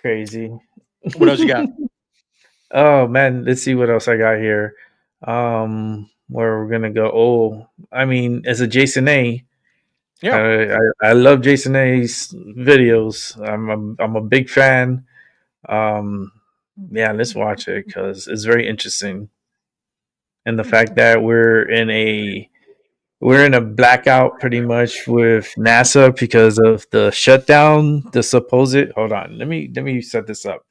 crazy. What else you got? Oh man, let's see what else I got here. Where we're gonna go? Oh, I mean, as a Jason A, I love Jason A's videos. I'm a big fan. Yeah, let's watch it because it's very interesting, and the fact that we're in a blackout pretty much with NASA because of the shutdown, the supposed. Hold on, let me set this up.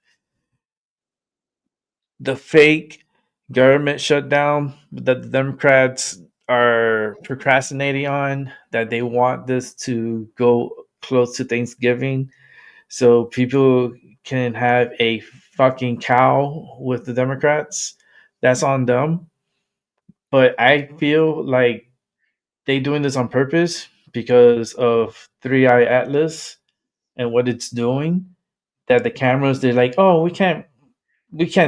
The fake government shutdown that the Democrats are procrastinating on, that they want this to go close to Thanksgiving so people can have a fucking cow with the Democrats. That's on them. But I feel like they doing this on purpose because of 3i Atlas and what it's doing. That the cameras, they're like, oh, we can't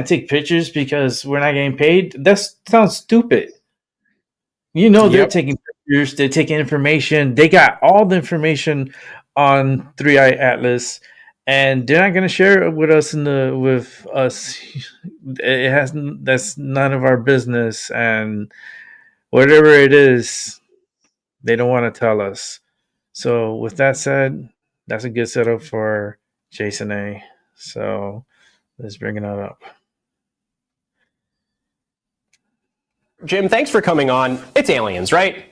take pictures because we're not getting paid. That sounds stupid. You know, they're taking pictures, they're taking information. They got all the information on 3i Atlas, and they're not going to share it with us with us. That's none of our business, and whatever it is, they don't want to tell us. So with that said, that's a good setup for Jason A. So let's bring it up. Jim, thanks for coming on. It's aliens, right?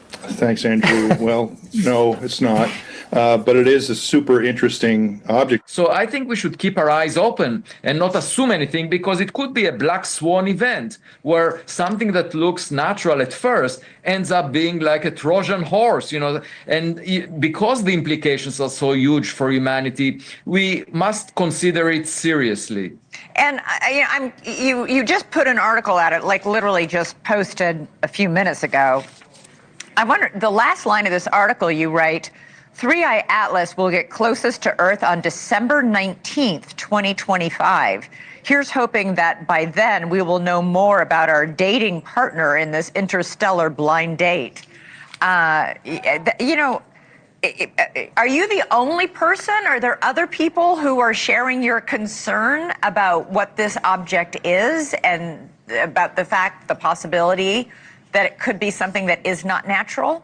Thanks, Andrew. Well, no, it's not. But it is a super interesting object. So I think we should keep our eyes open and not assume anything, because it could be a black swan event where something that looks natural at first ends up being like a Trojan horse, you know, and because the implications are so huge for humanity, we must consider it seriously. And you just put an article at it, like literally just posted a few minutes ago. I wonder, the last line of this article you write, 3i Atlas will get closest to Earth on December 19th, 2025. Here's hoping that by then we will know more about our dating partner in this interstellar blind date. You know, Are you the only person? Are there other people who are sharing your concern about what this object is and about the possibility that it could be something that is not natural?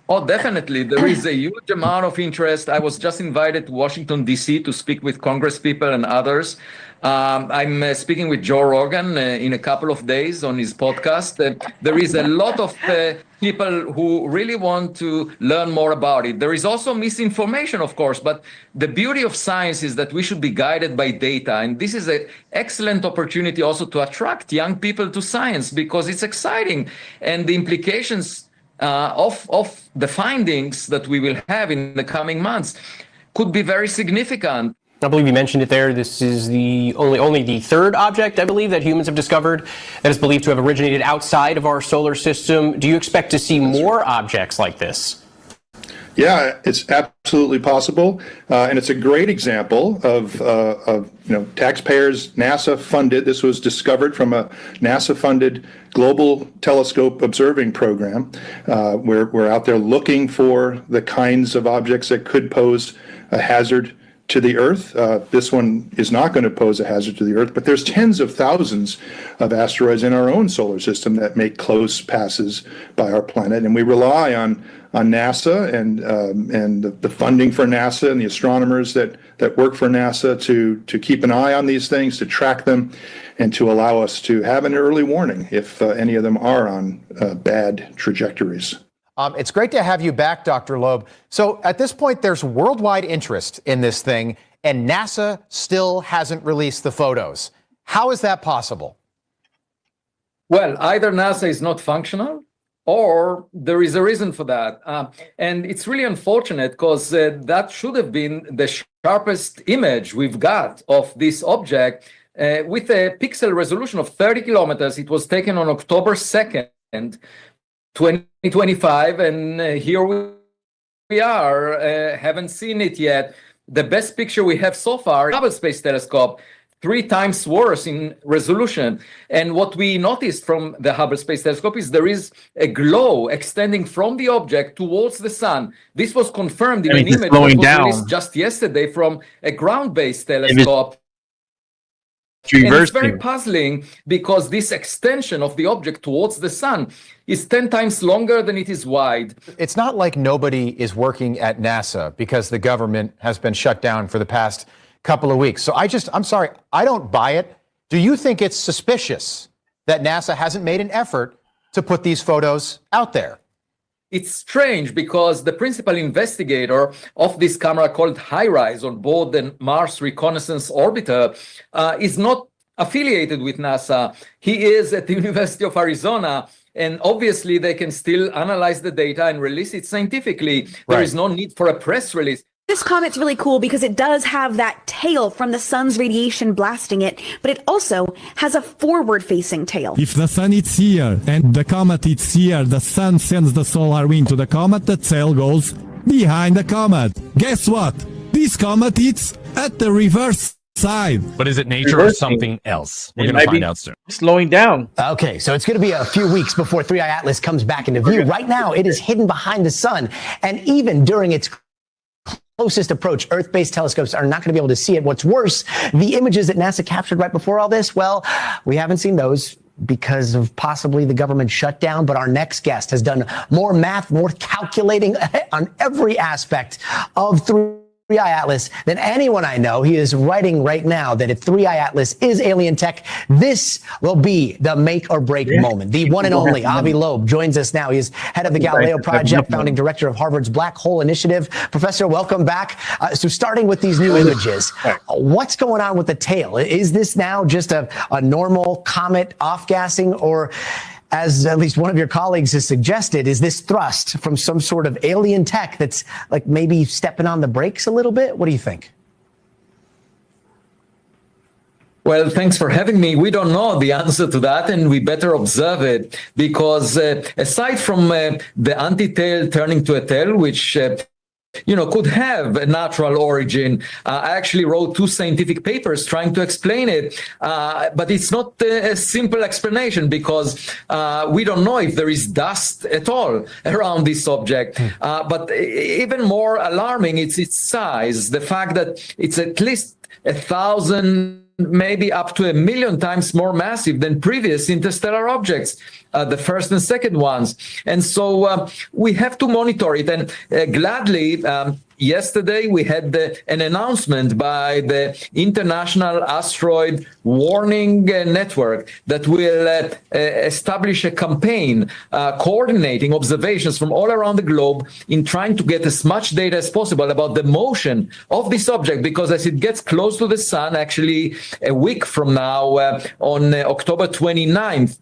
Oh, definitely. There is a huge amount of interest. I was just invited to Washington, D.C. to speak with congresspeople and others. I'm speaking with Joe Rogan in a couple of days on his podcast. There is a lot of people who really want to learn more about it. There is also misinformation, of course, but the beauty of science is that we should be guided by data. And this is an excellent opportunity also to attract young people to science because it's exciting. And the implications of the findings that we will have in the coming months could be very significant. I believe you mentioned it there. This is the only the third object, I believe, that humans have discovered that is believed to have originated outside of our solar system. Do you expect to see more objects like this? Yeah, it's absolutely possible, and it's a great example of taxpayers, NASA funded. This was discovered from a NASA funded global telescope observing program. We're out there looking for the kinds of objects that could pose a hazard to the Earth. This one is not going to pose a hazard to the Earth, but there's tens of thousands of asteroids in our own solar system that make close passes by our planet, and we rely on NASA and the funding for NASA and the astronomers that work for NASA to keep an eye on these things, to track them, and to allow us to have an early warning if any of them are on bad trajectories. It's great to have you back, Dr. Loeb. So at this point, there's worldwide interest in this thing, and NASA still hasn't released the photos. How is that possible? Well, either NASA is not functional, or there is a reason for that. And it's really unfortunate because that should have been the sharpest image we've got of this object with a pixel resolution of 30 kilometers. It was taken on October 2nd, 2025, and here we are, haven't seen it yet. The best picture we have so far, Hubble Space Telescope, 3 times worse in resolution. And what we noticed from the Hubble Space Telescope is there is a glow extending from the object towards the sun. This was confirmed in an image that was released just yesterday from a ground-based telescope. And it's very puzzling because this extension of the object towards the sun is 10 times longer than it is wide. It's not like nobody is working at NASA because the government has been shut down for the past couple of weeks. So I'm sorry, I don't buy it. Do you think it's suspicious that NASA hasn't made an effort to put these photos out there? It's strange because the principal investigator of this camera called HiRISE on board the Mars Reconnaissance Orbiter is not affiliated with NASA. He is at the University of Arizona, and obviously they can still analyze the data and release it scientifically. There is no need for a press release. This comet's really cool because it does have that tail from the sun's radiation blasting it, but it also has a forward-facing tail. If the sun is here and the comet is here, the sun sends the solar wind to the comet, the tail goes behind the comet. Guess what? This comet is at the reverse side. But is it nature or something else? We're going to find out soon. Slowing down. Okay, so it's going to be a few weeks before 3i Atlas comes back into view. Right now, it is hidden behind the sun, and even during its closest approach, Earth-based telescopes are not going to be able to see it. What's worse, the images that NASA captured right before all this, well, we haven't seen those because of possibly the government shutdown. But our next guest has done more math, more calculating on every aspect of 3i Atlas than anyone I know. He is writing right now that if 3i Atlas is alien tech, this will be the make or break moment. The one and only Avi Loeb joins us now. He is head of the Galileo Project, founding director of Harvard's Black Hole Initiative. Professor, welcome back. So starting with these new images, what's going on with the tail? Is this now just a normal comet off-gassing, or as at least one of your colleagues has suggested, is this thrust from some sort of alien tech that's like maybe stepping on the brakes a little bit? What do you think? Well, thanks for having me. We don't know the answer to that, and we better observe it because aside from the anti-tail turning to a tail, which could have a natural origin. I actually wrote 2 scientific papers trying to explain it, but it's not a simple explanation because we don't know if there is dust at all around this object. But even more alarming, it's its size, the fact that it's at least 1,000, maybe up to 1,000,000 times more massive than previous interstellar objects, the first and second ones. And so we have to monitor it. And gladly, yesterday we had an announcement by the International Asteroid Warning Network that will establish a campaign coordinating observations from all around the globe in trying to get as much data as possible about the motion of this object, because as it gets close to the sun, actually a week from now, on October 29th,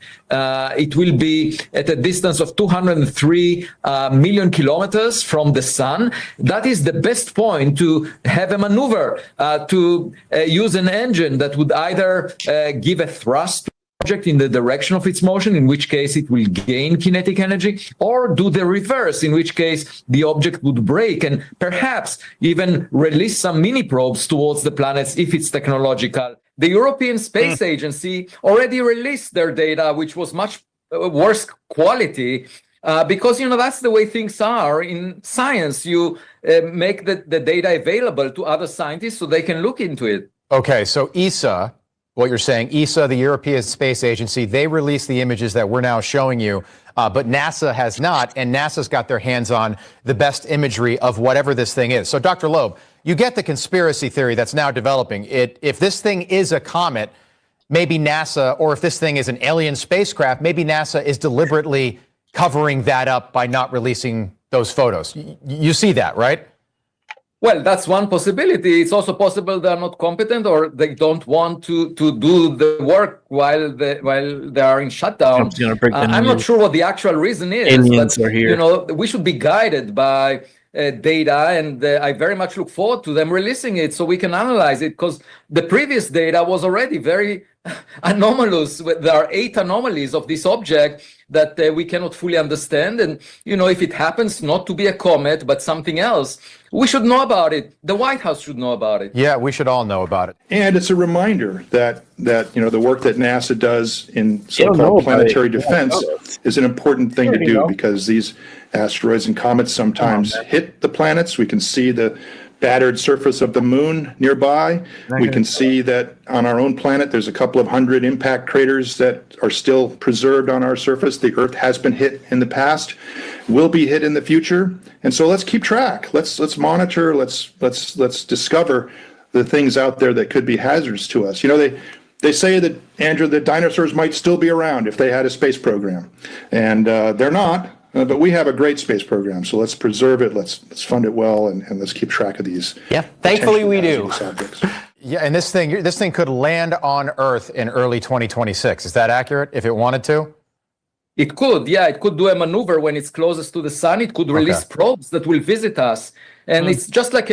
it will be at a distance of 203 million kilometers from the sun. That is the best point to have a maneuver, to use an engine that would either give a thrust object in the direction of its motion, in which case it will gain kinetic energy, or do the reverse, in which case the object would break and perhaps even release some mini probes towards the planets if it's technological. The European Space Agency already released their data, which was much worse quality, because, that's the way things are in science. You make the data available to other scientists so they can look into it. Okay, so ESA, what you're saying, ESA, the European Space Agency, they released the images that we're now showing you, but NASA has not, and NASA's got their hands on the best imagery of whatever this thing is. So, Dr. Loeb, you get the conspiracy theory that's now developing. If this thing is a comet, maybe NASA, or if this thing is an alien spacecraft, maybe NASA is deliberately covering that up by not releasing those photos. You see that, right? Well, that's one possibility. It's also possible they're not competent, or they don't want to do the work while they are in shutdown. I'm not sure what the actual reason is. Aliens but, are here. We should be guided by data, and I very much look forward to them releasing it so we can analyze it, because the previous data was already very anomalous. There are 8 anomalies of this object that we cannot fully understand. And, if it happens not to be a comet, but something else, we should know about it. The White House should know about it. Yeah, we should all know about it. And it's a reminder that the work that NASA does in so-called planetary defense is an important thing to do, because these asteroids and comets sometimes hit the planets. We can see the battered surface of the moon nearby. We can see that on our own planet, there's a couple of hundred impact craters that are still preserved on our surface. The Earth has been hit in the past, will be hit in the future. And so let's keep track. Let's monitor. Let's discover the things out there that could be hazards to us. They say that, Andrew, that dinosaurs might still be around if they had a space program, and they're not. But we have a great space program, so let's preserve it, let's fund it well, and let's keep track of these. Yeah, thankfully we do. Yeah, and this thing could land on Earth in early 2026. Is that accurate, if it wanted to? It could, yeah. It could do a maneuver when it's closest to the sun. It could release probes that will visit us. And it's just like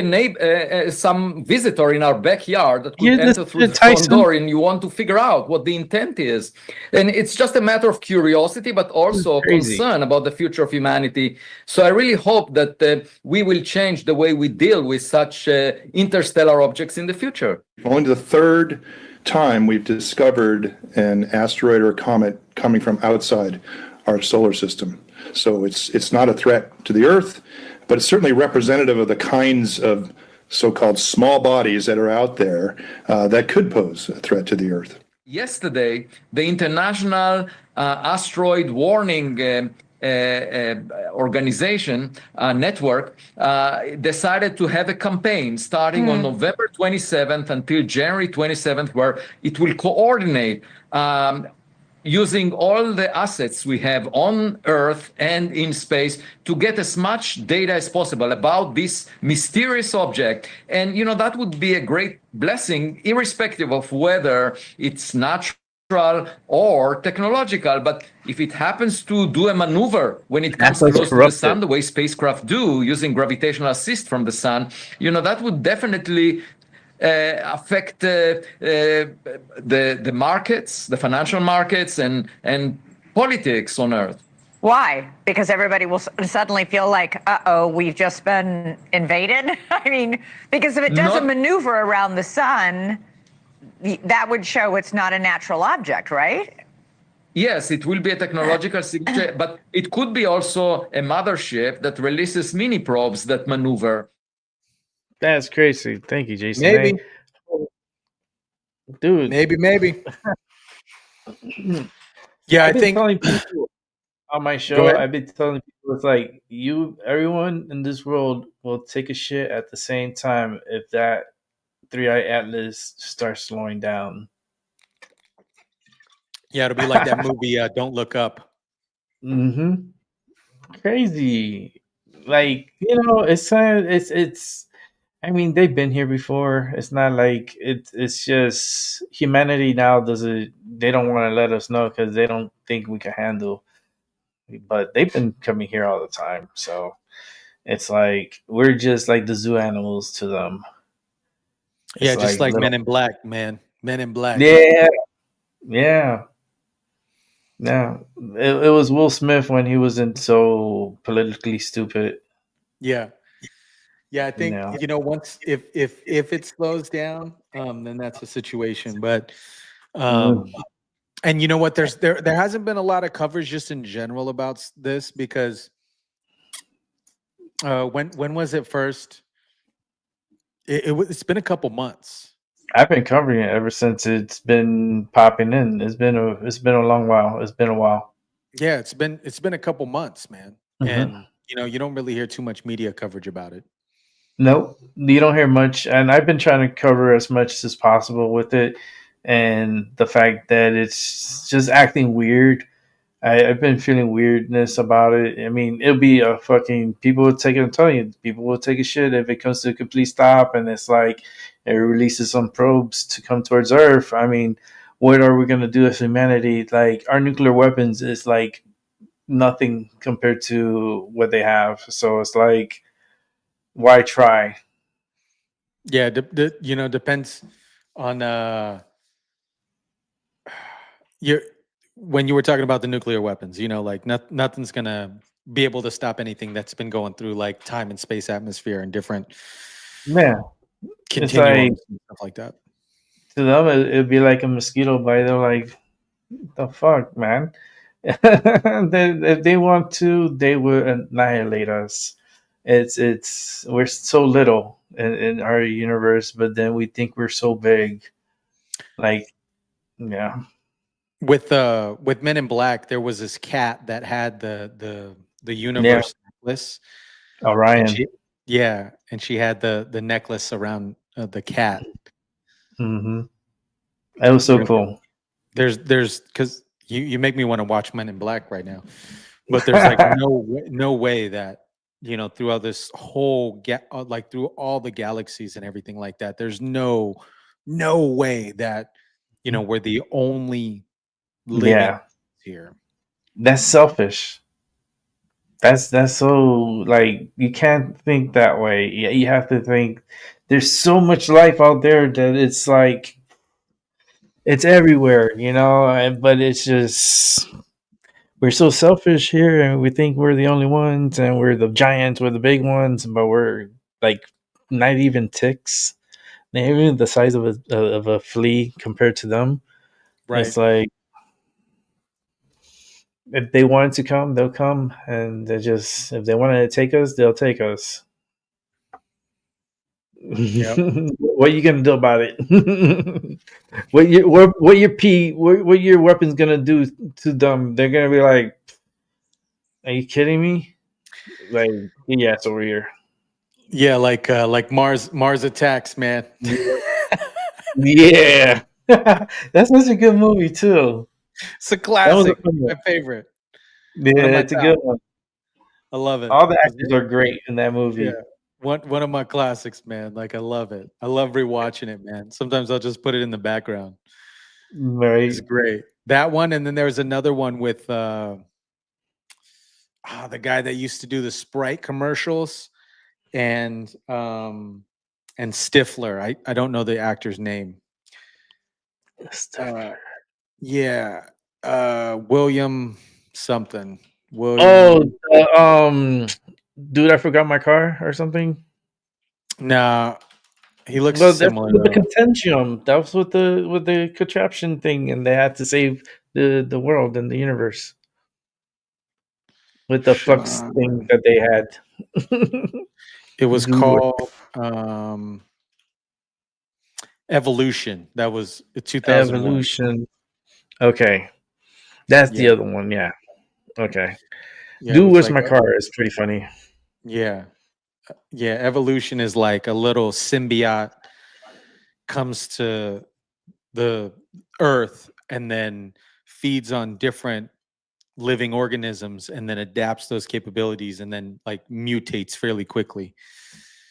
some visitor in our backyard that could enter through the front door, and you want to figure out what the intent is. And it's just a matter of curiosity, but also concern about the future of humanity. So I really hope that we will change the way we deal with such interstellar objects in the future. Only the third time we've discovered an asteroid or a comet coming from outside our solar system. So it's not a threat to the Earth, but it's certainly representative of the kinds of so-called small bodies that are out there that could pose a threat to the Earth. Yesterday, the International Asteroid Warning Organization network decided to have a campaign starting on November 27th until January 27th, where it will coordinate using all the assets we have on Earth and in space to get as much data as possible about this mysterious object. And, that would be a great blessing, irrespective of whether it's natural or technological. But if it happens to do a maneuver when it comes close to the sun, the way spacecraft do, using gravitational assist from the sun, that would definitely affect the markets, the financial markets, and politics on Earth. Why? Because everybody will suddenly feel like, uh-oh, we've just been invaded? I mean, because if it doesn't maneuver around the sun, that would show it's not a natural object, right? Yes, it will be a technological signature, but it could be also a mothership that releases mini probes that maneuver. That's crazy. Thank you, Jason. Maybe. Dude. Maybe. Yeah, I've I been think telling people on my Go show, ahead. I've been telling people it's like everyone in this world will take a shit at the same time if that 3i Atlas starts slowing down. Yeah, it'll be like that movie, Don't Look Up. Mm-hmm. Crazy. Like, it's I mean, they've been here before. It's not like it's just humanity now they don't want to let us know because they don't think we can handle. But they've been coming here all the time. So it's like we're just like the zoo animals to them. Yeah, It's just like little, Men in Black, man. Men in Black. yeah, yeah. Yeah, it was Will Smith when he wasn't so politically stupid. Yeah. Yeah, I think No. once if it slows down, then that's a situation. But Mm. and you know what? There hasn't been a lot of coverage just in general about this because when was it first? It's been a couple months. I've been covering it ever since it's been popping in. It's been a long while. It's been a while. Yeah, it's been a couple months, man. Mhm. And you don't really hear too much media coverage about it. Nope, you don't hear much, and I've been trying to cover as much as possible with it, and the fact that it's just acting weird. I've been feeling weirdness about it. I mean, it'll be a fucking people will take it. I'm telling you, people will take a shit if it comes to a complete stop, and it's like it releases some probes to come towards Earth. I mean, what are we gonna do as humanity? Like our nuclear weapons is like nothing compared to what they have. So it's like, why try? Yeah, depends on your when you were talking about the nuclear weapons, like nothing's gonna be able to stop anything that's been going through like time and space atmosphere and different Yeah, it's continuums like and stuff like that. to them it'd be like a mosquito bite. They're like, the fuck, man. If they want to, they will annihilate us. It's we're so little in our universe, but then we think we're so big. Like, yeah, With Men in Black, there was this cat that had the yeah, universe necklace. And Orion. and she had the necklace around the cat. Mm-hmm. That was so cool. There's because you make me want to watch Men in Black right now, but there's like no way that throughout this whole like through all the galaxies and everything like that, there's no way that we're the only living Yeah, here. that's selfish. That's so like you can't think that way. You have to think there's so much life out there that it's like it's everywhere, but it's just we're so selfish here and we think we're the only ones and we're the giants, we're the big ones, but we're like not even ticks. They're even the size of a flea compared to them. Right. It's like if they wanted to come, they'll come, and they just if they wanted to take us, they'll take us. Yep. What are you gonna do about it? What your weapon's gonna do to them? They're gonna be like, "Are you kidding me?" Like, yeah, it's over here. Yeah, like Mars Attacks, man. Yeah, that's such a good movie too. It's a That was a classic. fun My one. favorite. Yeah, One of my it's a top. good one. I love it. All the actors are great in that movie. Yeah. One of my classics, man. Like I love it. I love rewatching it, man. Sometimes I'll just put it in the background. Right. It's great. That one, and then there was another one with the guy that used to do the Sprite commercials and Stifler. I don't know the actor's name. Stifler. Yeah. William something. William. Dude, I forgot my car or something. Nah, he looks Well, that's similar with the though. contention. That was with the contraption thing, and they had to save the world and the universe with the flux thing that they had. It was Dude. called Evolution. That was 2001. Evolution. Okay, that's the Yeah. other one. Yeah. Okay. Yeah, it Dude, was where's like my car? It's pretty funny. yeah. Yeah, evolution is like a little symbiote comes to the earth and then feeds on different living organisms and then adapts those capabilities and then like mutates fairly quickly.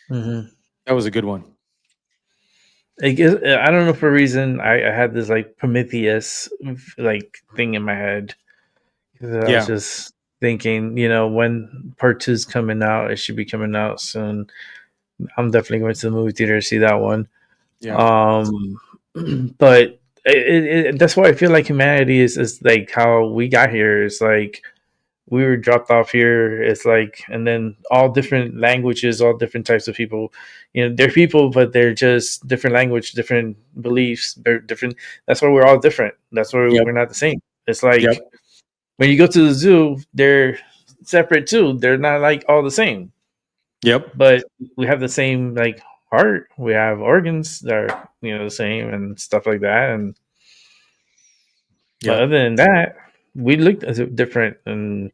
Mm-hmm. That was a good one. I guess, I don't know, for a reason I had this like Prometheus like thing in my head. 'Cause I was Yeah. just thinking, when part 2 is coming out, it should be coming out soon. I'm definitely going to the movie theater to see that one. Yeah. But that's why I feel like humanity is like how we got here. It's like we were dropped off here. It's like, and then all different languages, all different types of people. They're people, but they're just different language, different beliefs, they're different. That's why we're all different. That's why Yep. we're not the same. It's like Yep. when you go to the zoo, they're separate too. They're not like all the same. Yep. But we have the same like heart. We have organs that are the same and stuff like that. And but Yep. other than that, we look different. And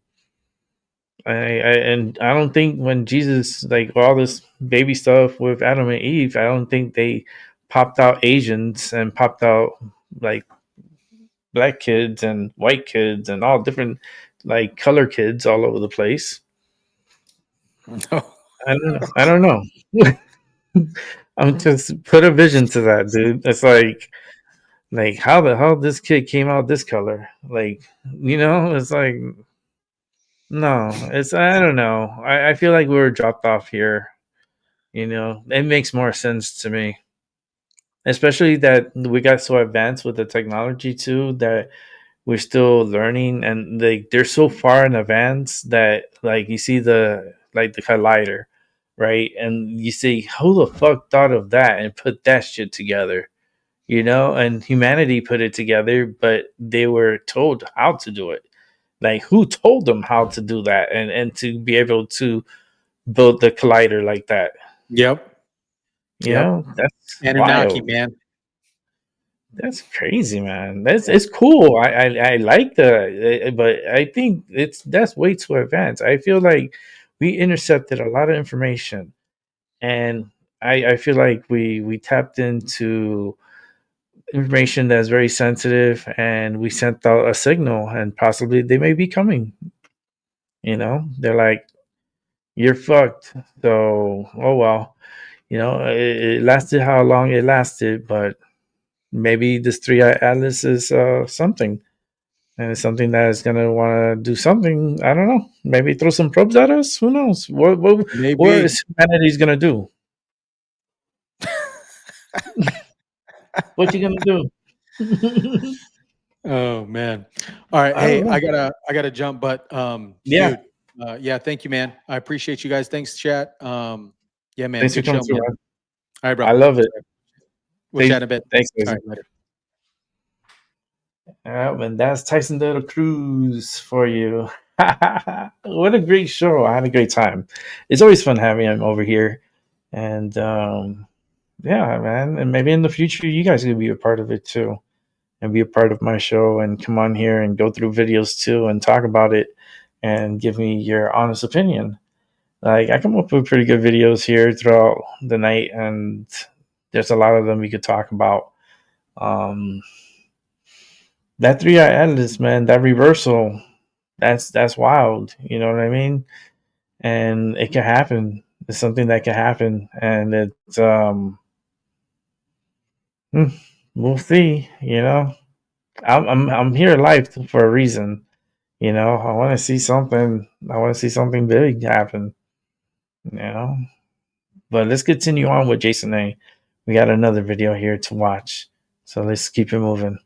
I don't think when Jesus, like all this baby stuff with Adam and Eve, I don't think they popped out Asians and popped out like black kids and white kids and all different like color kids all over the place. No. I don't know. I'm just put a vision to that, dude. It's like how the hell this kid came out this color? Like, it's like no, I don't know. I feel like we were dropped off here. It makes more sense to me. Especially that we got so advanced with the technology too that we're still learning, and like they're so far in advance that like you see the collider, right? And you see who the fuck thought of that and put that shit together, and humanity put it together, but they were told how to do it. Like who told them how to do that and to be able to build the collider like that? Yep. That's Anunnaki, wild. man. That's crazy, man. It's cool. I like but I think that's way too advanced. I feel like we intercepted a lot of information, and I feel like we tapped into information that's very sensitive, and we sent out a signal, and possibly they may be coming. They're like, you're fucked. So, oh well. It lasted how long it lasted, but maybe this 3-eye atlas is something, and it's something that is gonna want to do something. I don't know. Maybe throw some probes at us. Who knows? What Maybe. is humanity's gonna do? What you gonna do? Oh man. All right. Hey, I gotta jump, but Yeah. dude, yeah, thank you, man. I appreciate you guys. Thanks, chat. Yeah, man. Thanks for Good show, coming through, man. man. All right, bro. I love it. We'll chat in a bit. Thanks, All Tyson. right, later. And that's Tyson DeLacruz for you. What a great show. I had a great time. It's always fun having him over here. And yeah, man. And maybe in the future, you guys could be a part of it too, and be a part of my show and come on here and go through videos too and talk about it and give me your honest opinion. Like, I come up with pretty good videos here throughout the night, and there's a lot of them we could talk about. That 3-eye atlas, man, that reversal, that's wild. You know what I mean? And it can happen. It's something that can happen, and it's we'll see. I'm here live for a reason. I want to see something. I want to see something big happen. But let's continue on with Jason A. We got another video here to watch, so let's keep it moving.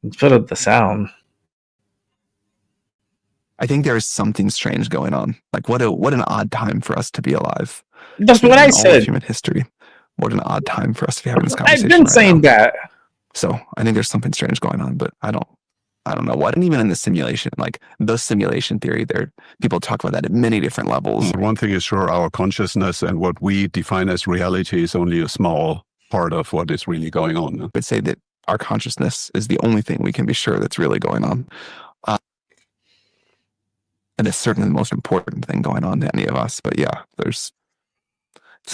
Let's put up the sound. I think there is something strange going on. Like what an odd time for us to be alive. That's what I said. Human history. What an odd time for us to be having this conversation. I've been saying that. So I think there's something strange going on, but I don't know what. And even in the simulation, like the simulation theory, people talk about that at many different levels. One thing is sure, our consciousness and what we define as reality is only a small part of what is really going on. I would say that our consciousness is the only thing we can be sure that's really going on. And it's certainly the most important thing going on to any of us. But yeah, it's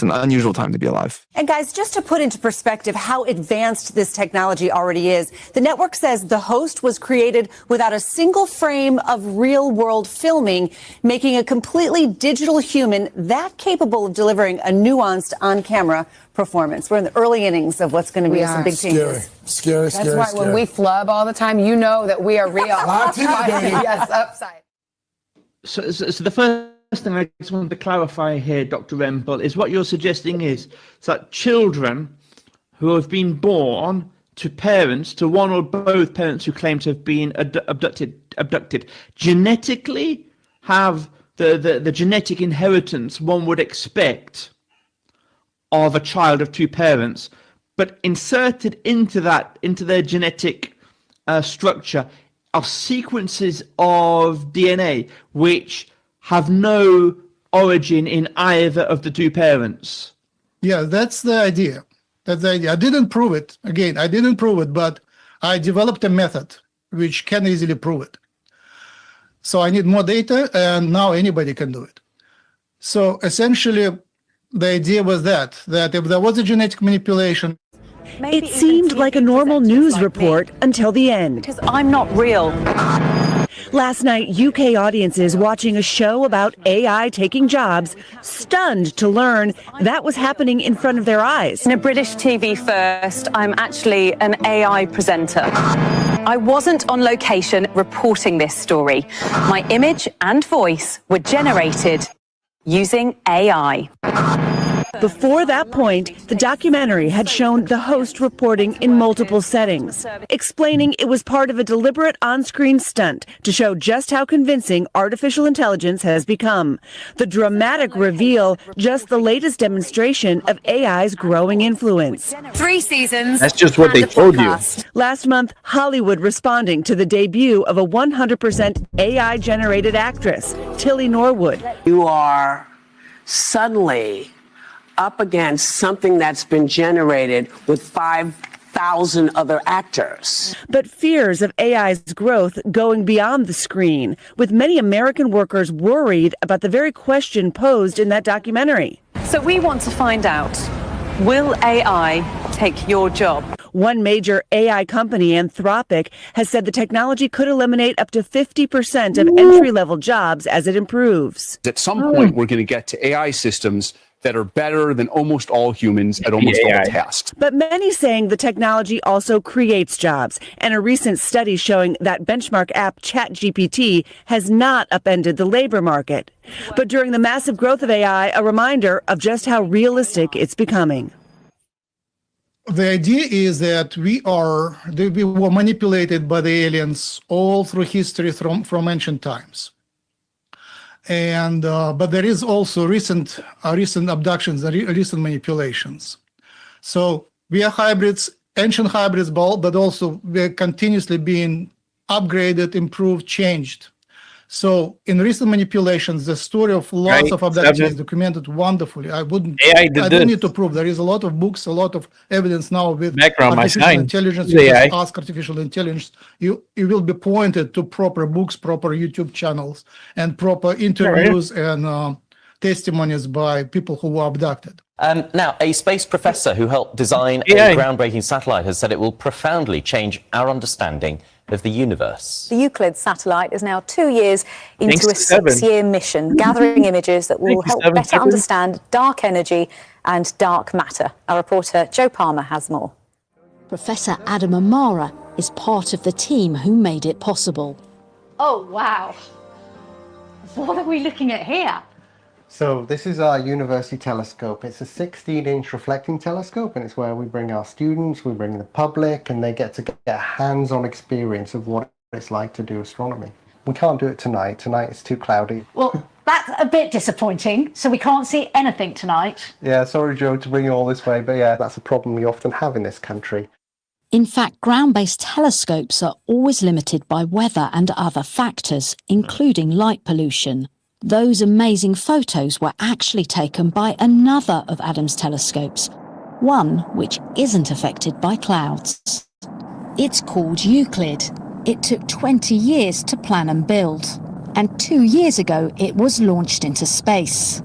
an unusual time to be alive. And guys, just to put into perspective how advanced this technology already is, the network says the host was created without a single frame of real-world filming, making a completely digital human that capable of delivering a nuanced on-camera performance. We're in the early innings of what's going to be some big changes. Scary. That's why when we flub all the time, you know that we are real. Yes, upside. So the first thing I just wanted to clarify here, Dr. Rempel, is what you're suggesting is that children who have been born to parents, to one or both parents who claim to have been abducted, genetically have the genetic inheritance one would expect of a child of two parents, but inserted into their genetic structure are sequences of DNA which have no origin in either of the two parents. Yeah, that's the idea. That's the idea. I didn't prove it. Again, I didn't prove it, but I developed a method which can easily prove it. So I need more data, and now anybody can do it. So essentially, the idea was that if there was a genetic manipulation, it seemed like a normal news report until the end. Because I'm not real. Last night, UK audiences watching a show about AI taking jobs, stunned to learn that was happening in front of their eyes. In a British TV first, I'm actually an AI presenter. I wasn't on location reporting this story. My image and voice were generated using AI. Before that point, the documentary had shown the host reporting in multiple settings, explaining it was part of a deliberate on-screen stunt to show just how convincing artificial intelligence has become. The dramatic reveal, just the latest demonstration of AI's growing influence. 3 seasons. That's just what they told you. Last month, Hollywood responding to the debut of a 100% AI-generated actress, Tilly Norwood. You are suddenly up against something that's been generated with 5,000 other actors. But fears of AI's growth going beyond the screen, with many American workers worried about the very question posed in that documentary. So we want to find out, will AI take your job? One major AI company, Anthropic, has said the technology could eliminate up to 50% of entry-level jobs as it improves. At some point, we're going to get to AI systems that are better than almost all humans at almost all tasks. But many saying the technology also creates jobs, and a recent study showing that benchmark app ChatGPT has not upended the labor market. But during the massive growth of AI, a reminder of just how realistic it's becoming. the idea is that we were manipulated by the aliens all through history from ancient times. And but there is also recent abductions, recent manipulations. So we are hybrids, ancient hybrids, but also we're continuously being upgraded, improved, changed. So in recent manipulations, the story of lots of abductions is documented wonderfully. I don't need to prove. There is a lot of books, a lot of evidence now with artificial intelligence. You just ask artificial intelligence, you will be pointed to proper books, proper YouTube channels, and proper interviews and testimonies by people who were abducted. Now, a space professor who helped design a groundbreaking satellite has said it will profoundly change our understanding of the universe. The Euclid satellite is now 2 years into a 6-year mission, gathering images that will help better understand dark energy and dark matter. Our reporter Joe Palmer has more. Professor Adam Amara is part of the team who made it possible. Oh, wow. What are we looking at here? So this is our university telescope. It's a 16-inch reflecting telescope, and it's where we bring our students, we bring the public, and they get to get a hands-on experience of what it's like to do astronomy. We can't do it tonight. Tonight it's too cloudy. Well, that's a bit disappointing. So we can't see anything tonight. Yeah, sorry, Joe, to bring you all this way, but yeah, that's a problem we often have in this country. In fact, ground-based telescopes are always limited by weather and other factors, including light pollution. Those amazing photos were actually taken by another of Adam's telescopes, one which isn't affected by clouds. It's called Euclid. It took 20 years to plan and build, and 2 years ago it was launched into space.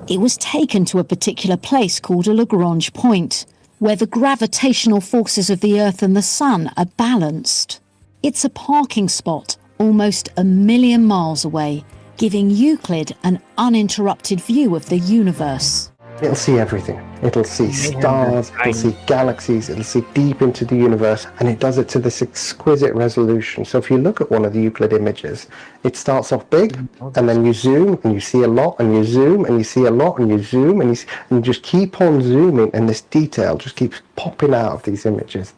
It was taken to a particular place called a Lagrange point, where the gravitational forces of the Earth and the Sun are balanced. It's a parking spot almost 1 million miles away, giving Euclid an uninterrupted view of the universe. It'll see everything. It'll see stars, it'll see galaxies, it'll see deep into the universe, and it does it to this exquisite resolution. So if you look at one of the Euclid images, it starts off big, and then you zoom, and you see a lot, and you zoom, and you see a lot, and you zoom, and you just keep on zooming, and this detail just keeps popping out of these images.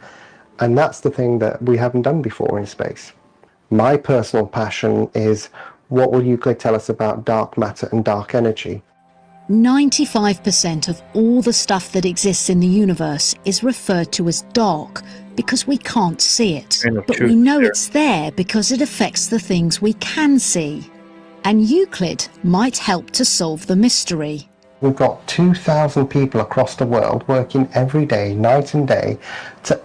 And that's the thing that we haven't done before in space. My personal passion is, what will Euclid tell us about dark matter and dark energy? 95% of all the stuff that exists in the universe is referred to as dark because we can't see it. But we know it's there because it affects the things we can see. And Euclid might help to solve the mystery. We've got 2,000 people across the world working every day, night and day, to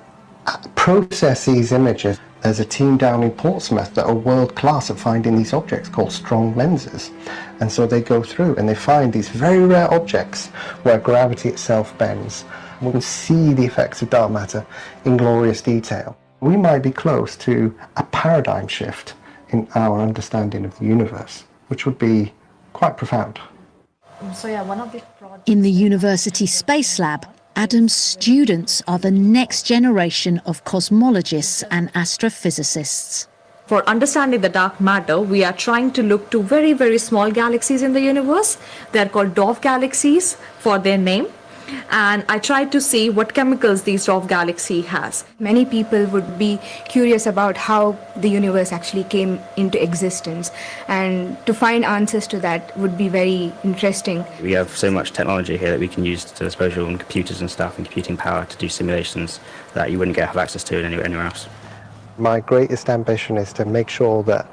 process these images. There's a team down in Portsmouth that are world class at finding these objects called strong lenses. And so they go through and they find these very rare objects where gravity itself bends. We can see the effects of dark matter in glorious detail. We might be close to a paradigm shift in our understanding of the universe, which would be quite profound. So yeah, in the University Space Lab, Adam's students are the next generation of cosmologists and astrophysicists. For understanding the dark matter, we are trying to look to very, very small galaxies in the universe. They are called dwarf galaxies for their name. And I tried to see what chemicals these dwarf galaxy has. Many people would be curious about how the universe actually came into existence, and to find answers to that would be very interesting. We have so much technology here that we can use to disposal and computers and stuff and computing power to do simulations that you wouldn't have access to anywhere else. My greatest ambition is to make sure that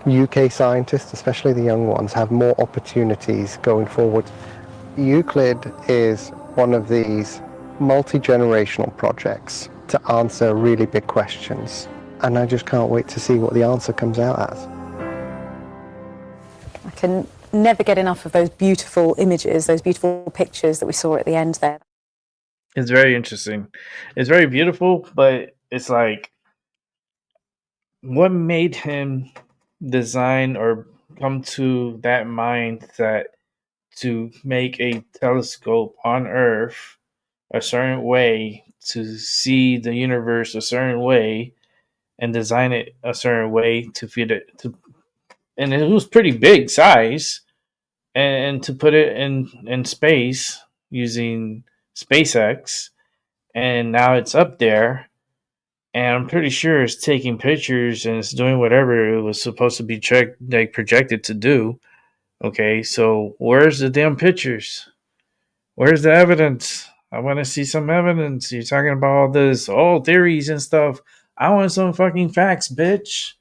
UK scientists, especially the young ones, have more opportunities going forward. Euclid is one of these multi-generational projects to answer really big questions, and I just can't wait to see what the answer comes out as. I can never get enough of those beautiful images, those beautiful pictures that we saw at the end there. It's very interesting. It's very beautiful, but it's like, what made him design or come to that mindset to make a telescope on Earth a certain way, to see the universe a certain way, and design it a certain way to fit it to, and it was pretty big size, and to put it in space using SpaceX, and now it's up there, and I'm pretty sure it's taking pictures and it's doing whatever it was supposed to be projected to do. Okay, so where's the damn pictures? Where's the evidence? I want to see some evidence. You're talking about all this, all theories and stuff. I want some fucking facts, bitch.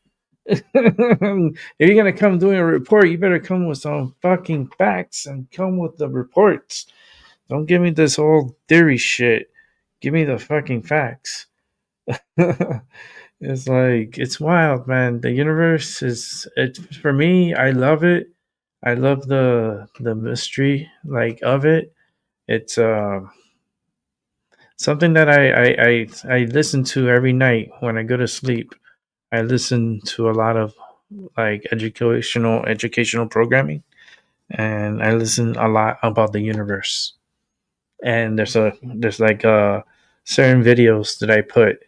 If you're going to come doing a report, you better come with some fucking facts and come with the reports. Don't give me this whole theory shit. Give me the fucking facts. It's like, it's wild, man. The universe is, for me, I love it. I love the mystery of it. It's something that I listen to every night when I go to sleep. I listen to a lot of educational programming, and I listen a lot about the universe. And there's certain videos that I put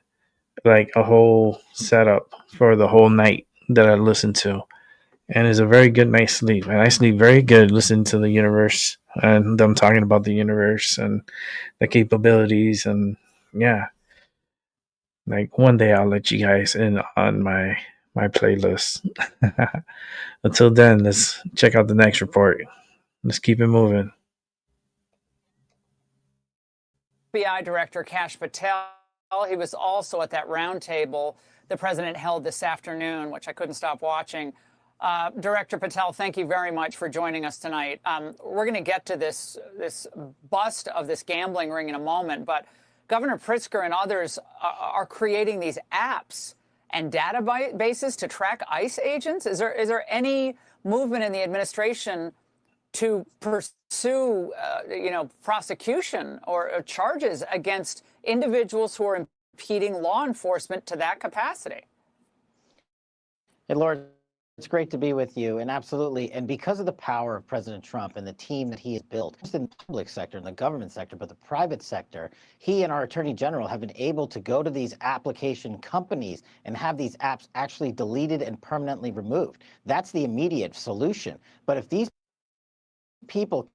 a whole setup for the whole night that I listen to. And it's a very good night's sleep. And I sleep very good listening to the universe and them talking about the universe and the capabilities. And yeah, one day I'll let you guys in on my my playlist. Until then, let's check out the next report. Let's keep it moving. FBI Director Kash Patel, he was also at that roundtable the president held this afternoon, which I couldn't stop watching. Director Patel, thank you very much for joining us tonight. We're going to get to this bust of this gambling ring in a moment, but Governor Pritzker and others are creating these apps and databases to track ICE agents. Is there any movement in the administration to pursue, prosecution or charges against individuals who are impeding law enforcement to that capacity? Hey, Lord, it's great to be with you. And absolutely. And because of the power of President Trump and the team that he has built, just in the public sector, in the government sector, but the private sector, he and our attorney general have been able to go to these application companies and have these apps actually deleted and permanently removed. That's the immediate solution. But if these people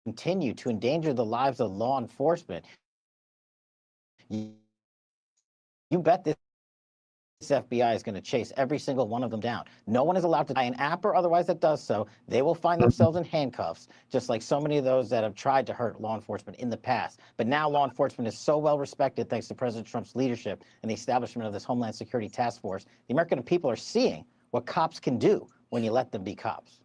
continue to endanger the lives of law enforcement, you bet this FBI is going to chase every single one of them down. No one is allowed to buy an app or otherwise that does so. They will find themselves in handcuffs, just like so many of those that have tried to hurt law enforcement in the past. But now law enforcement is so well respected thanks to President Trump's leadership and the establishment of this Homeland Security Task Force. The American people are seeing what cops can do when you let them be cops.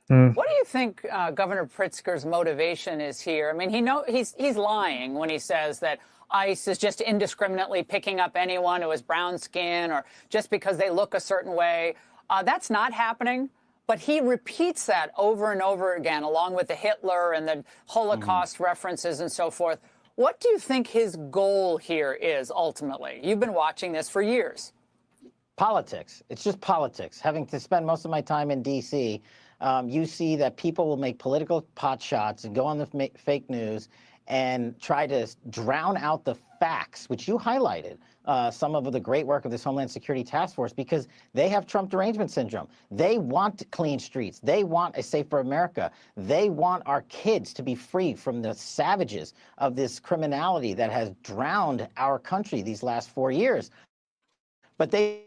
What do you think Governor Pritzker's motivation is here? I mean, he's lying when he says that ICE is just indiscriminately picking up anyone who has brown skin or just because they look a certain way. That's not happening. But he repeats that over and over again, along with the Hitler and the Holocaust references and so forth. What do you think his goal here is ultimately? You've been watching this for years. Politics. It's just politics. Having to spend most of my time in D.C., you see that people will make political pot shots and go on the fake news and try to drown out the facts, which you highlighted, some of the great work of this Homeland Security Task Force, because they have Trump derangement syndrome. They want clean streets. They want a safer America. They want our kids to be free from the savages of this criminality that has drowned our country these last 4 years. But they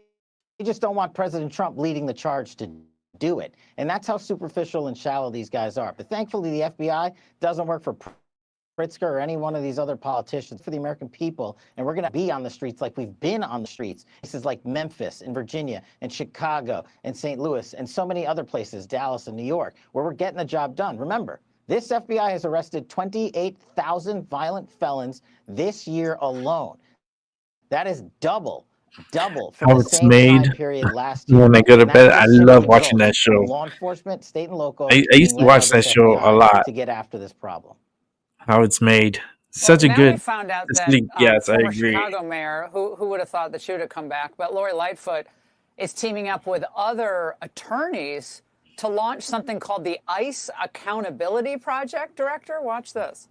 just don't want President Trump leading the charge to do it. And that's how superficial and shallow these guys are. But thankfully, the FBI doesn't work for Pritzker or any one of these other politicians, for the American people. And we're going to be on the streets like we've been on the streets. Places like Memphis and Virginia and Chicago and St. Louis and so many other places, Dallas and New York, where we're getting the job done. Remember, this FBI has arrested 28,000 violent felons this year alone. That is double from How the it's same made time period last year. when I go to And bed. that's I just love the watching that result show. of law enforcement, state and local, I used to being led watch by that this show a FBI lot. to get after this problem. How it's made. Such a Now good. we found out it's that really- yes, I former agree. Chicago mayor, who would have thought that she would have come back, but Lori Lightfoot is teaming up with other attorneys to launch something called the ICE Accountability Project. Director, watch this.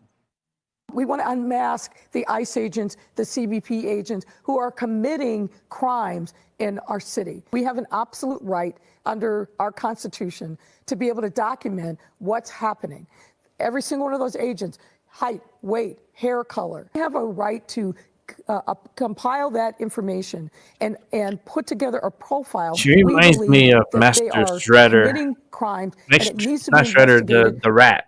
We want to unmask the ICE agents, the CBP agents who are committing crimes in our city. We have an absolute right under our Constitution to be able to document what's happening. Every single one of those agents, height, weight, hair color, have a right to compile that information and put together a profile. She reminds me of Master Shredder. Committing crimes, and it needs to be Not Shredder, investigated. the rat.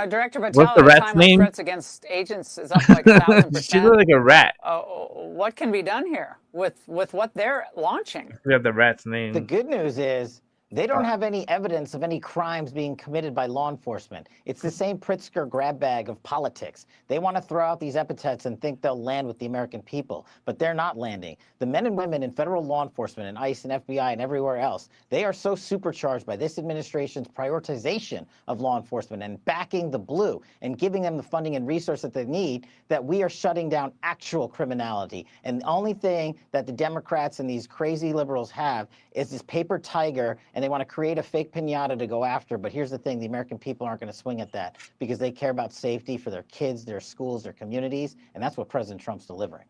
Director What's Patel, the at a rat's time when name? threats against agents is up like 1,000%. She looks like a rat. What can be done here with what they're launching? We have the rat's name. The good news is they don't have any evidence of any crimes being committed by law enforcement. It's the same Pritzker grab bag of politics. They want to throw out these epithets and think they'll land with the American people, but they're not landing. The men and women in federal law enforcement and ICE and FBI and everywhere else, they are so supercharged by this administration's prioritization of law enforcement and backing the blue and giving them the funding and resource that they need that we are shutting down actual criminality. And the only thing that the Democrats and these crazy liberals have is this paper tiger, and they want to create a fake pinata to go after. But here's the thing, the American people aren't going to swing at that because they care about safety for their kids, their schools, their communities, and that's what President Trump's delivering.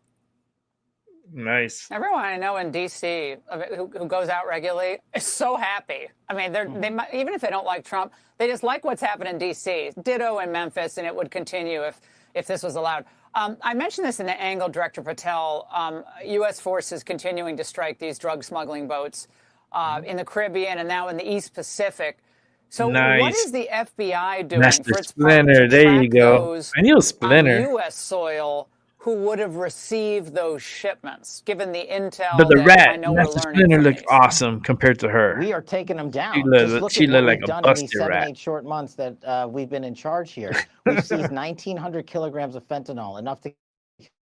Nice. Everyone I know in D.C. who goes out regularly is so happy. I mean, they might, even if they don't like Trump, they just like what's happened in D.C. Ditto in Memphis, and it would continue if this was allowed. I mentioned this in the angle, Director Patel. U.S. forces continuing to strike these drug smuggling boats in the Caribbean and now in the East Pacific. So what is the FBI doing Master for its part Splinter, to there track you go. those I knew on Splinter. U.S. soil who would have received those shipments, given the intel But the that I rat, know we're Master learning Splinter from looked these? awesome compared to her. We are taking them down. She Just look at what looked like we've a done in these busted 7, rat. 8 short months that we've been in charge here. We've seized 1,900 kilograms of fentanyl, enough to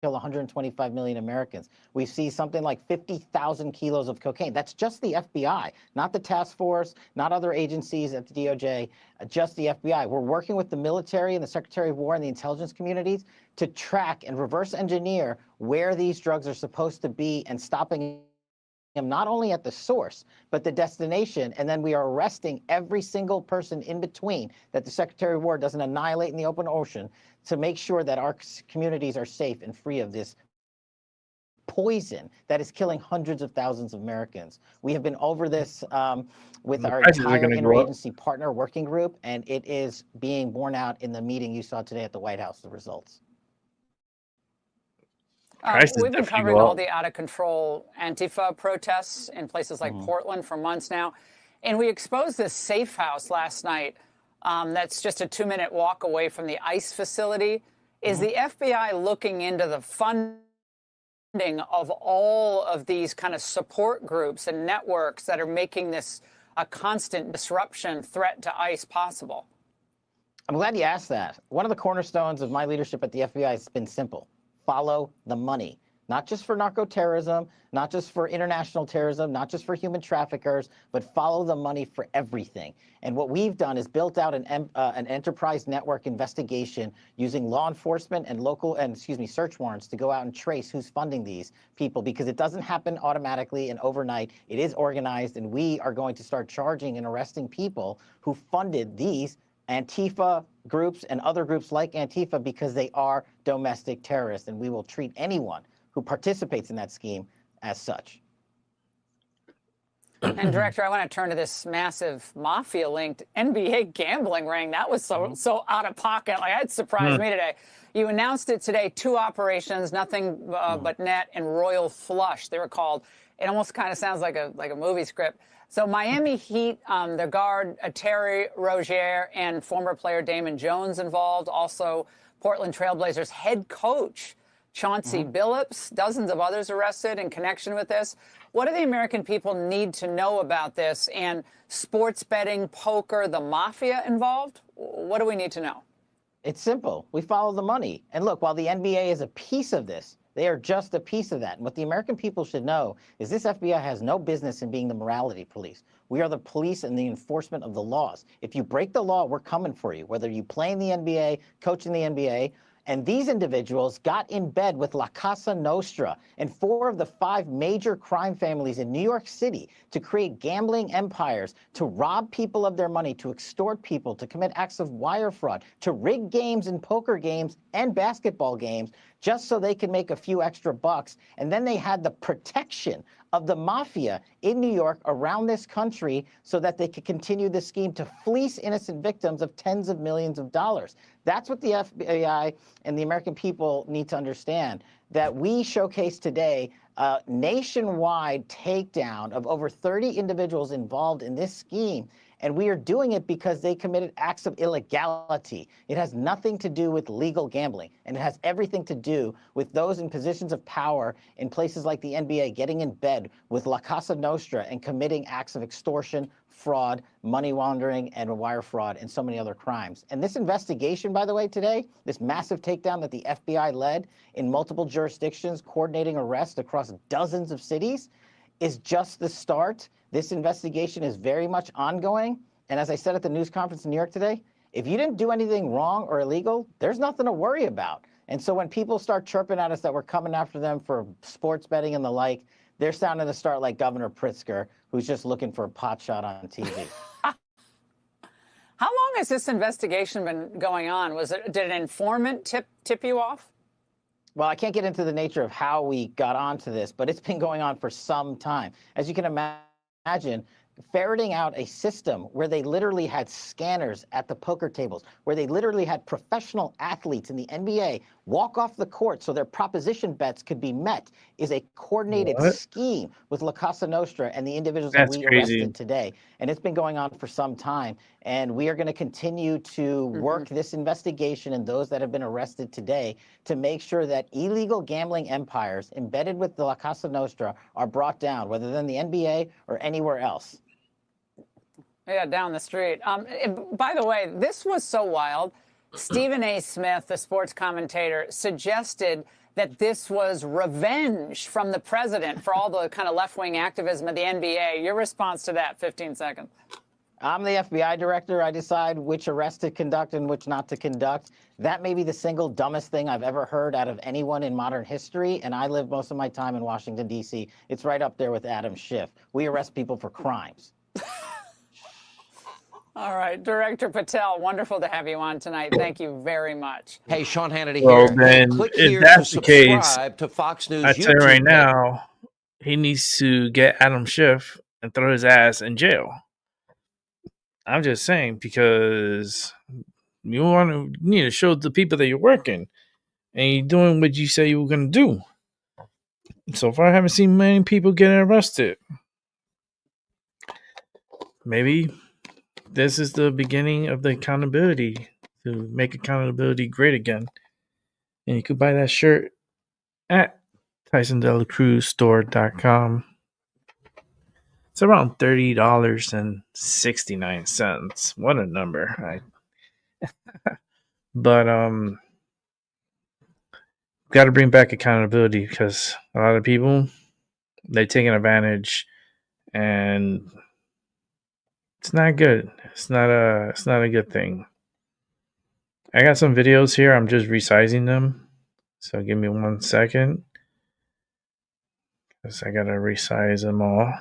kill 125 million Americans. We've seized something like 50,000 kilos of cocaine. That's just the FBI, not the task force, not other agencies at the DOJ, just the FBI. We're working with the military and the Secretary of War and the intelligence communities to track and reverse engineer where these drugs are supposed to be and stopping them not only at the source, but the destination. And then we are arresting every single person in between that the Secretary of War doesn't annihilate in the open ocean to make sure that our communities are safe and free of this poison that is killing hundreds of thousands of Americans. We have been over this with our entire interagency partner working group, and it is being borne out in the meeting you saw today at the White House, the results. We've been covering all the out-of-control Antifa protests in places like Portland for months now. And we exposed this safe house last night that's just a 2-minute walk away from the ICE facility. Is the FBI looking into the funding of all of these kind of support groups and networks that are making this a constant disruption threat to ICE possible? I'm glad you asked that. One of the cornerstones of my leadership at the FBI has been simple. Follow the money, not just for narco-terrorism, not just for international terrorism, not just for human traffickers, but follow the money for everything. And what we've done is built out an enterprise network investigation using law enforcement and search warrants to go out and trace who's funding these people, because it doesn't happen automatically and overnight. It is organized, and we are going to start charging and arresting people who funded these Antifa groups and other groups like Antifa because they are domestic terrorists, and we will treat anyone who participates in that scheme as such. And Director, I want to turn to this massive mafia-linked NBA gambling ring. That was so out of pocket. Like, it surprised me today. You announced it today, 2 operations, Nothing But Net and Royal Flush, they were called. It almost kind of sounds like a movie script. So Miami Heat, their guard Terry Rozier and former player Damon Jones involved. Also, Portland Trailblazers head coach Chauncey Billups, dozens of others arrested in connection with this. What do the American people need to know about this? And sports betting, poker, the mafia involved? What do we need to know? It's simple. We follow the money. And look, while the NBA is a piece of this, they are just a piece of that. And what the American people should know is this FBI has no business in being the morality police. We are the police and the enforcement of the laws. If you break the law, we're coming for you, whether you play in the NBA, coach in the NBA. And these individuals got in bed with La Casa Nostra and 4 of the 5 major crime families in New York City to create gambling empires, to rob people of their money, to extort people, to commit acts of wire fraud, to rig games and poker games and basketball games just so they can make a few extra bucks. And then they had the protection of the mafia in New York around this country so that they could continue the scheme to fleece innocent victims of tens of millions of dollars. That's what the FBI and the American people need to understand, that we showcase today a nationwide takedown of over 30 individuals involved in this scheme. And we are doing it because they committed acts of illegality. It has nothing to do with legal gambling, and it has everything to do with those in positions of power in places like the NBA getting in bed with La Casa Nostra and committing acts of extortion, fraud, money laundering, and wire fraud, and so many other crimes. And this investigation, by the way, today, this massive takedown that the FBI led in multiple jurisdictions, coordinating arrests across dozens of cities, is just the start. This investigation is very much ongoing. And as I said at the news conference in New York today, if you didn't do anything wrong or illegal, there's nothing to worry about. And so when people start chirping at us that we're coming after them for sports betting and the like, they're sounding to start like Governor Pritzker, who's just looking for a pot shot on TV. How long has this investigation been going on? Did an informant tip you off? Well, I can't get into the nature of how we got onto this, but it's been going on for some time. As you can imagine, ferreting out a system where they literally had scanners at the poker tables, where they literally had professional athletes in the NBA walk off the court so their proposition bets could be met is a coordinated scheme with La Cosa Nostra and the individuals that we arrested today. And it's been going on for some time. And we are going to continue to work this investigation and those that have been arrested today to make sure that illegal gambling empires embedded with the La Cosa Nostra are brought down, whether they're in the NBA or anywhere else. Yeah, down the street. By the way, this was so wild. Stephen A. Smith, the sports commentator, suggested that this was revenge from the president for all the kind of left-wing activism of the NBA. Your response to that, 15 seconds. I'm the FBI director. I decide which arrests to conduct and which not to conduct. That may be the single dumbest thing I've ever heard out of anyone in modern history, and I live most of my time in Washington, D.C. It's right up there with Adam Schiff. We arrest people for crimes. All right, Director Patel, wonderful to have you on tonight. Thank you very much. Hey, Sean Hannity Well, here. then, Click if here that's to the case, subscribe to Fox News I tell you YouTube right page. now, he needs to get Adam Schiff and throw his ass in jail. I'm just saying, because you need to show the people that you're working and you're doing what you say you were going to do. So far, I haven't seen many people getting arrested. Maybe this is the beginning of the accountability, to make accountability great again. And you could buy that shirt at TysonDeLacruzStore.com. It's around $30.69. What a number. But got to bring back accountability, because a lot of people, they're taking advantage, and it's not good. It's not a good thing. I got some videos here. I'm just resizing them. So give me 1 second, because I got to resize them all.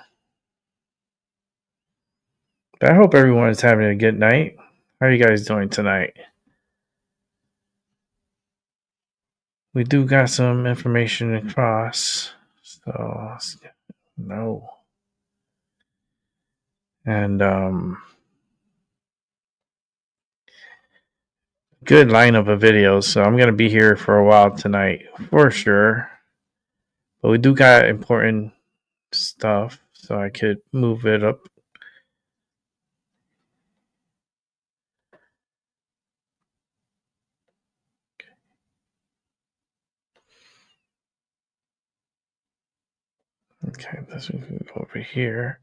But I hope everyone is having a good night. How are you guys doing tonight? We do got some information across. So, no. And good lineup of videos. So I'm going to be here for a while tonight for sure. But we do got important stuff, so I could move it up. Okay, this will move over here.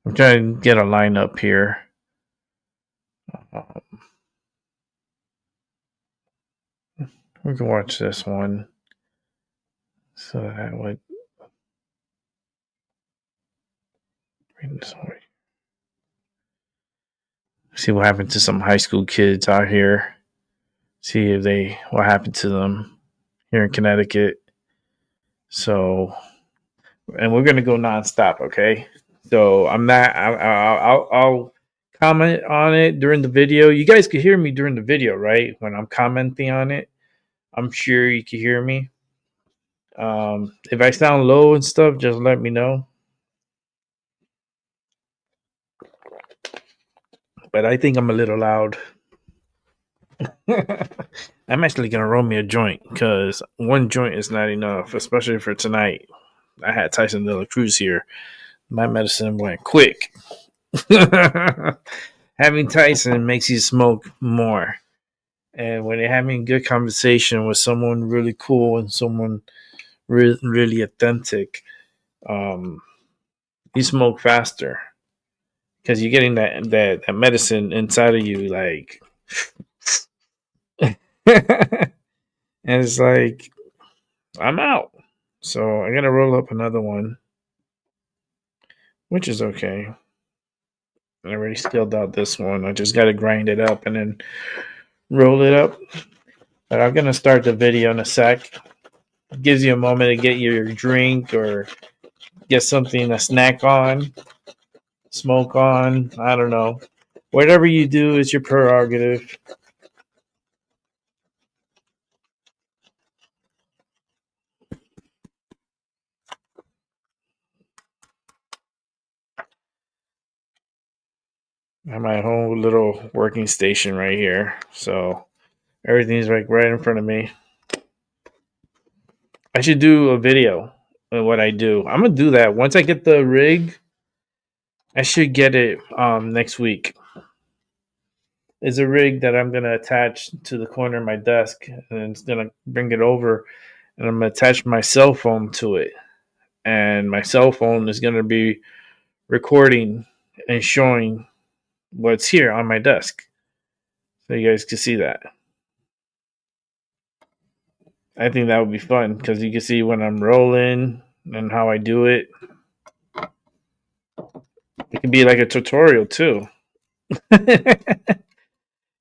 I'm trying to get a lineup here. We can watch this one. So that would bring this over. See what happened to some high school kids out here. See if what happened to them here in Connecticut. So, and we're gonna go nonstop, okay? So I'll comment on it during the video. You guys can hear me during the video, right? When I'm commenting on it, I'm sure you can hear me. If I sound low and stuff, just let me know. But I think I'm a little loud. I'm actually gonna roll me a joint, because one joint is not enough, especially for tonight. I had Tyson DeLacruz here. My medicine went quick. Having Tyson makes you smoke more. And when you're having good conversation with someone really cool and someone really authentic, you smoke faster, because you're getting that medicine inside of you, like, and it's like, I'm out. So I gotta roll up another one, which is okay. I already skilled out this one. I just gotta grind it up and then roll it up. But I'm gonna start the video in a sec. It gives you a moment to get your drink or get something to snack on, smoke on. I don't know. Whatever you do is your prerogative. I have my whole little working station right here. So everything's like right in front of me. I should do a video of what I do. I'm gonna do that once I get the rig. I should get it next week. It's a rig that I'm gonna attach to the corner of my desk, and it's gonna bring it over, and I'm gonna attach my cell phone to it, and my cell phone is gonna be recording and showing what's here on my desk, so you guys can see that. I think that would be fun because you can see when I'm rolling and how I do it. It can be like a tutorial too.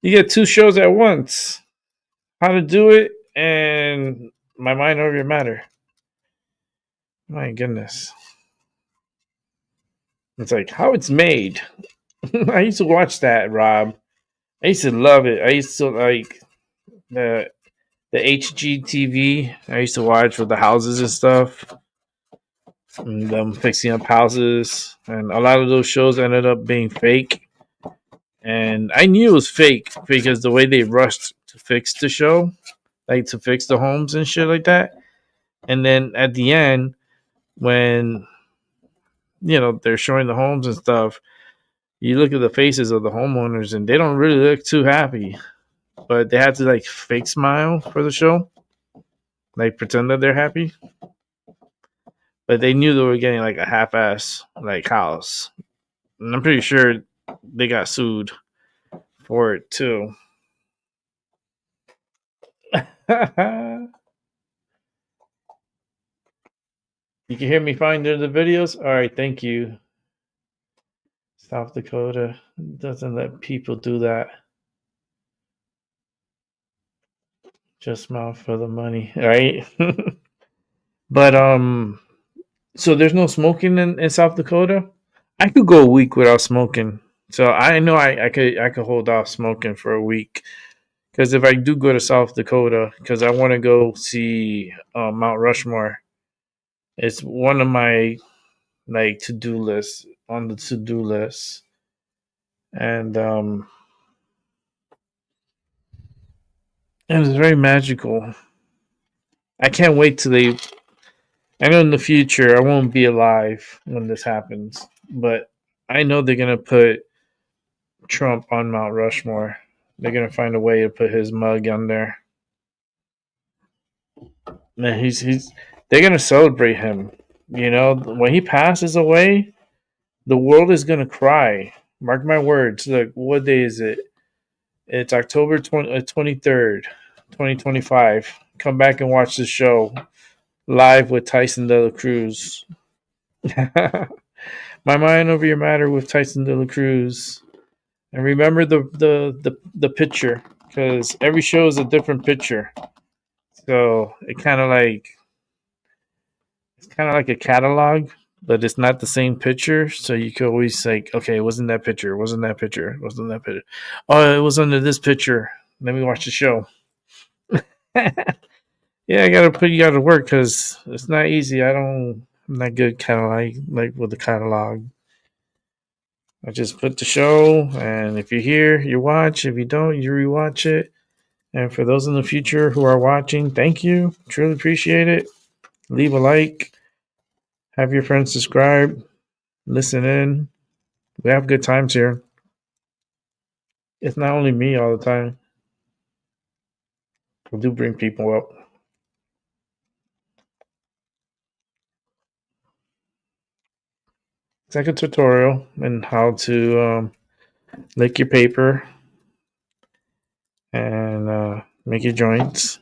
You get 2 shows at once: how to do it and My Mind Over Your Matter. My goodness. It's like how it's made. I used to watch that, Rob. I used to love it. I used to like the HGTV. I used to watch with the houses and stuff. And them fixing up houses. And a lot of those shows ended up being fake. And I knew it was fake because the way they rushed to fix the show, like to fix the homes and shit like that. And then at the end, when they're showing the homes and stuff, you look at the faces of the homeowners and they don't really look too happy. But they had to like fake smile for the show. Like pretend that they're happy. But they knew they were getting like a half-ass like house. And I'm pretty sure they got sued for it too. You can hear me fine during the videos? Alright, thank you. South Dakota doesn't let people do that. Just smile for the money, right? But so there's no smoking in South Dakota? I could go a week without smoking. So I know I could hold off smoking for a week. Because if I do go to South Dakota, because I want to go see Mount Rushmore, it's one of my like to-do lists on the to-do list, and it's very magical. I can't wait till they. I know in the future I won't be alive when this happens, but I know they're gonna put Trump on Mount Rushmore. They're gonna find a way to put his mug on there. Man, they're gonna celebrate him. When he passes away, the world is gonna cry. Mark my words. Look, what day is it? It's October 23rd, 2025. Come back and watch the show live with Tyson DeLacruz. My Mind Over Your Matter with Tyson DeLacruz. And remember the picture, because every show is a different picture. So it's kind of like a catalog, but it's not the same picture. So you could always like, okay, it wasn't that picture, wasn't that picture, wasn't that picture. Oh, it was under this picture. Let me watch the show. Yeah, I gotta put you out to work because it's not easy. I'm not good kind of like with the catalog. I just put the show, and if you're here, you watch. If you don't, you rewatch it. And for those in the future who are watching, thank you. Truly appreciate it. Leave a like. Have your friends subscribe. Listen in. We have good times here. It's not only me all the time. We do bring people up. It's like a tutorial on how to lick your paper and make your joints.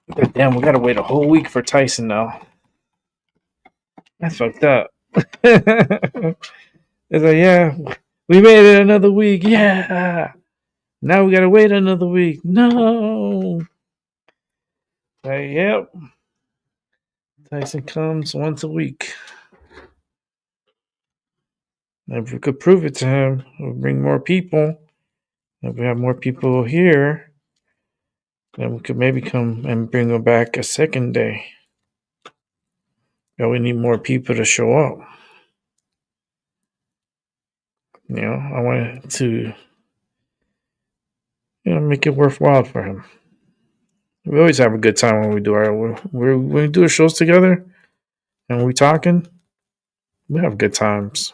But damn, we gotta wait a whole week for Tyson now. That's fucked up. It's like, yeah, we made it another week. Yeah. Now we gotta wait another week. No. Like, yep. Tyson comes once a week. If we could prove it to him, we'll bring more people. If we have more people here, then we could maybe come and bring them back a second day. But we need more people to show up. You know, I wanted to, make it worthwhile for him. We always have a good time when we do when we do our shows together and we talking. We have good times.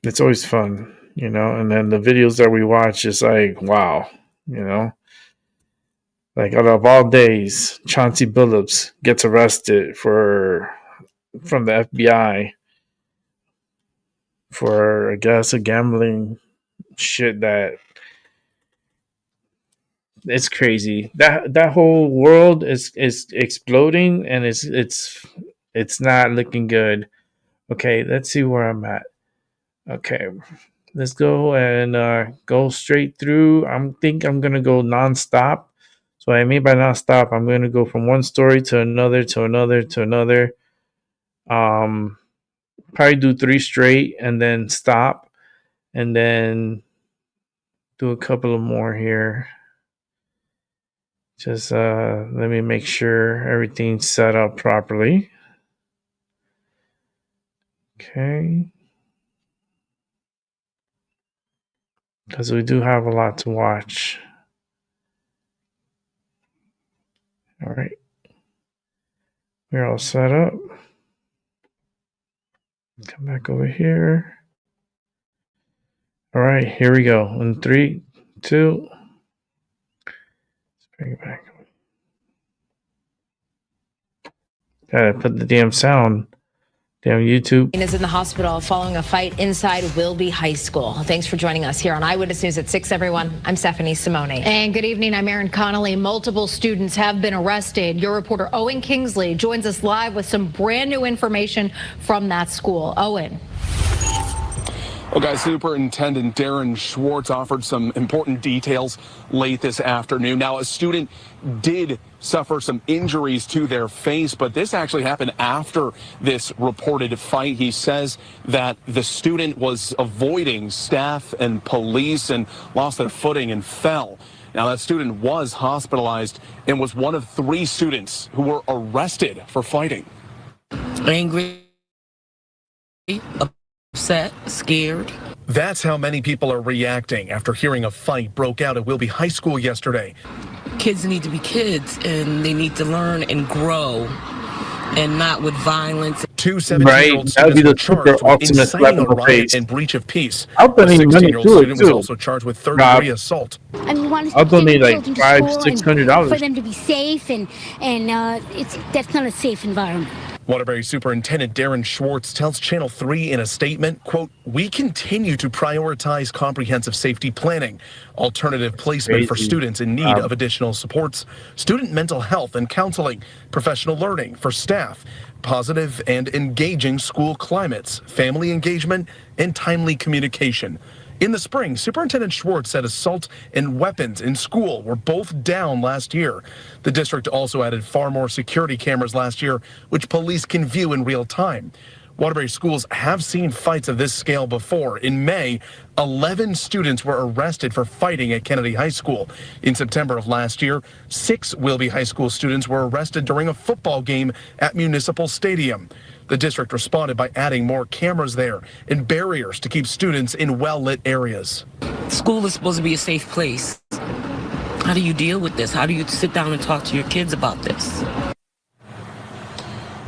It's always fun, and then the videos that we watch is like, wow, like out of all days, Chauncey Billups gets arrested from the FBI for, I guess, a gambling shit that it's crazy. That whole world is exploding, and it's not looking good. Okay, let's see where I'm at. Okay, let's go and go straight through. I'm gonna go nonstop. So what I mean by nonstop, I'm gonna go from one story to another to another to another. Probably do 3 straight and then stop, and then do a couple of more here. Just let me make sure everything's set up properly. Okay. Because we do have a lot to watch. All right. We're all set up. Come back over here. All right, here we go. In 3, 2. Let's bring it back. Gotta put the damn sound. Damn YouTube. Is in the hospital following a fight inside Wilby High School. Thanks for joining us here on Eyewitness News at 6, everyone. I'm Stephanie Simone. And good evening. I'm Erin Connolly. Multiple students have been arrested. Your reporter Owen Kingsley joins us live with some brand new information from that school. Owen. Well, guys, Superintendent Darren Schwartz offered some important details late this afternoon. Now, a student did suffer some injuries to their face, but this actually happened after this reported fight. He says that the student was avoiding staff and police and lost their footing and fell. Now, that student was hospitalized and was one of 3 students who were arrested for fighting. Angry, upset, scared. That's how many people are reacting after hearing a fight broke out at Wilby High School yesterday. Kids need to be kids, and they need to learn and grow, and not with violence. 2 17-year-old students were charged with inciting a riot and breach of peace. A 16-year-old student was also charged with third-degree assault. I mean, we want to I'll donate like $500-$600 for them to be safe, and that's not a safe environment. Waterbury Superintendent Darren Schwartz tells Channel 3 in a statement, quote, "We continue to prioritize comprehensive safety planning, alternative placement for students in need of additional supports, student mental health and counseling, professional learning for staff, positive and engaging school climates, family engagement, and timely communication." In the spring, Superintendent Schwartz said assault and weapons in school were both down last year. The district also added far more security cameras last year, which police can view in real time. Waterbury schools have seen fights of this scale before. In May, 11 students were arrested for fighting at Kennedy High School. In September of last year, 6 Wilby High School students were arrested during a football game at Municipal Stadium. The district responded by adding more cameras there and barriers to keep students in well-lit areas. School is supposed to be a safe place. How do you deal with this? How do you sit down and talk to your kids about this?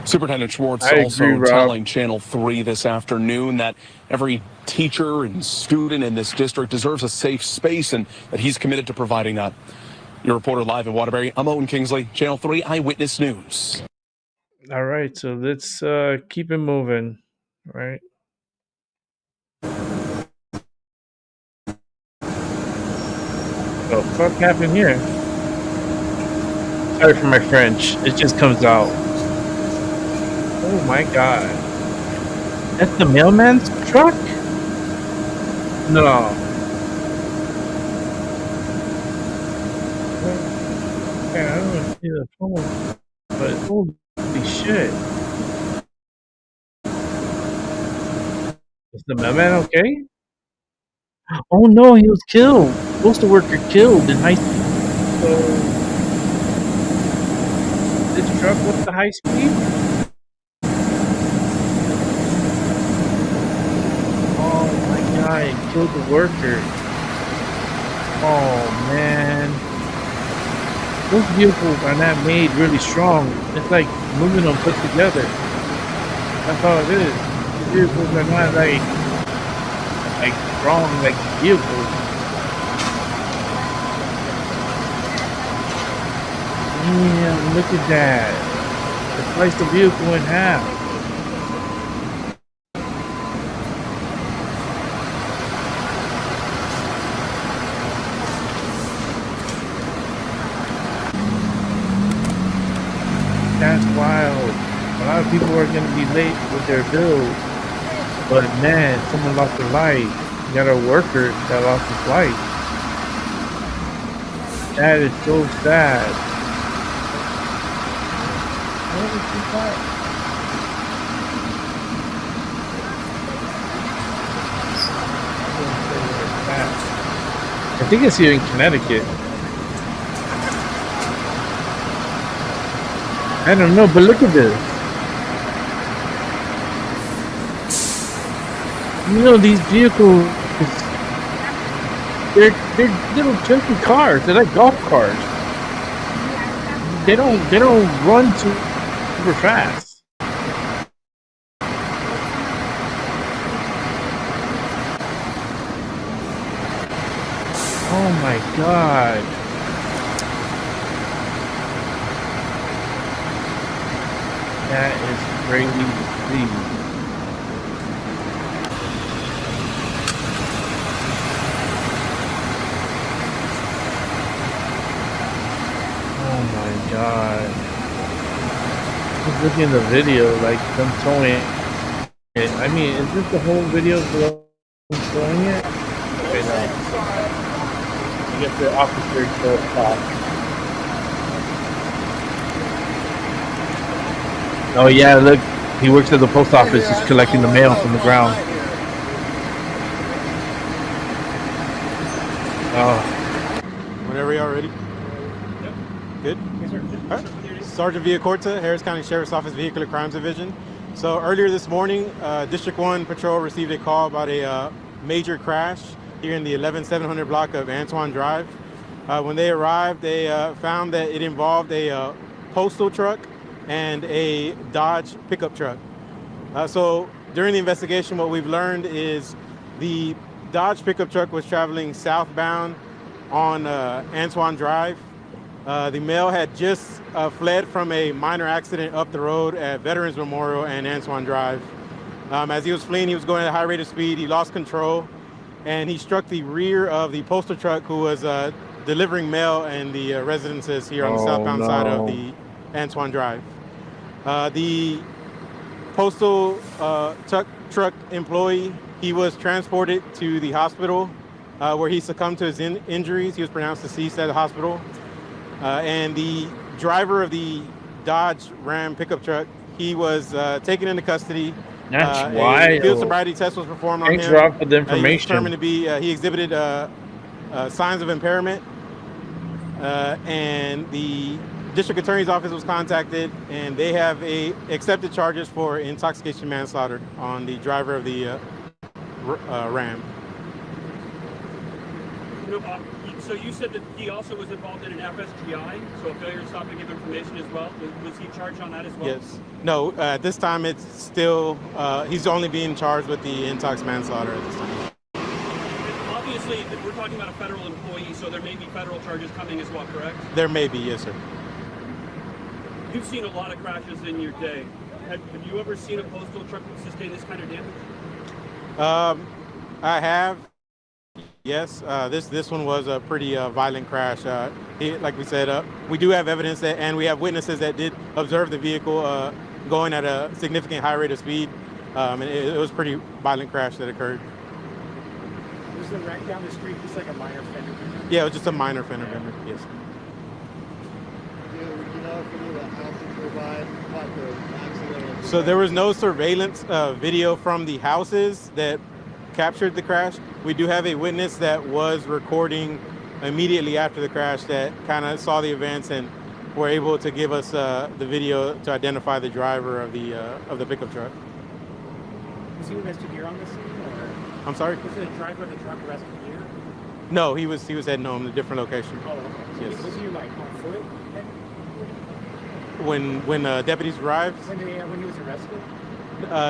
Superintendent Schwartz also telling Channel 3 this afternoon that every teacher and student in this district deserves a safe space and that he's committed to providing that. Your reporter live in Waterbury, I'm Owen Kingsley, Channel 3 Eyewitness News. All right, so let's keep it moving, right? What the fuck happened here? Sorry for my French. It just comes out. Oh my god. That's the mailman's truck? No. Okay, I don't see the phone, but holy shit. Is the mailman okay? Oh no, he was killed. Postal worker killed in high speed. So this truck with the high speed? guy and killed the worker. Oh man. Those vehicles are not made really strong. It's like aluminum put together. That's all it is. The vehicles are not like strong like vehicles. Damn, look at that. It sliced the vehicle in half. That's wild. A lot of people are going to be late with their bills. But man, someone lost their life. You got a worker that lost his life. That is so sad. What was that? I think it's here in Connecticut. I don't know, but look at this. You know, these vehicles, they're little chunky cars. They're like golf cars. They don't run super fast. Oh my God. That is crazy to see. Oh my God. Just looking at the video, like them towing it. I mean, is this the whole video of them towing it? Okay, no. I guess the officer stopped. Oh yeah, look, he works at the post office. He's collecting the mail from the ground. Oh. Whenever you're ready. Good? Yes, sir. All right. Sergeant Villacorta, Harris County Sheriff's Office Vehicular Crimes Division. So earlier this morning, District 1 Patrol received a call about a major crash here in the 11700 block of Antoine Drive. When they arrived, they found that it involved a postal truck and a Dodge pickup truck. So during the investigation, what we've learned is the Dodge pickup truck was traveling southbound on Antoine Drive. The male had just fled from a minor accident up the road at Veterans Memorial and Antoine Drive. As he was fleeing, he was going at a high rate of speed. He lost control and he struck the rear of the postal truck who was delivering mail in the residences here on the southbound side of the Antoine Drive. The postal truck employee, he was transported to the hospital where he succumbed to his injuries. He was pronounced deceased at the hospital. And the driver of the Dodge Ram pickup truck, he was taken into custody. That's why a field sobriety test was performed on him. Thanks, Rob, for the information. He was determined to be, he exhibited signs of impairment. And the District Attorney's Office was contacted, and they have accepted charges for intoxication manslaughter on the driver of the Ram. So you said that he also was involved in an FSGI, so a failure to stop and give information as well. Was he charged on that as well? Yes. No, at this time it's still, he's only being charged with the intox manslaughter at this time. Obviously, we're talking about a federal employee, so there may be federal charges coming as well, correct? There may be, yes, sir. You've seen a lot of crashes in your day. Have you ever seen a postal truck sustain this kind of damage? I have. Yes, this one was a pretty violent crash. Like we said, we do have evidence that, and we have witnesses that did observe the vehicle going at a significant high rate of speed, and it was a pretty violent crash that occurred. Was the wreck down the street just like a minor fender bender? Yeah, it was just a minor fender bender, yes. So there was no surveillance video from the houses that captured the crash. We do have a witness that was recording immediately after the crash that kind of saw the events and were able to give us the video to identify the driver of the pickup truck. Was he listed here on the scene, I'm sorry? Was the driver of the truck arrested here? No, he was heading home to a different location. Oh, okay. Yes. Was he like on foot When deputies arrived, when he was arrested?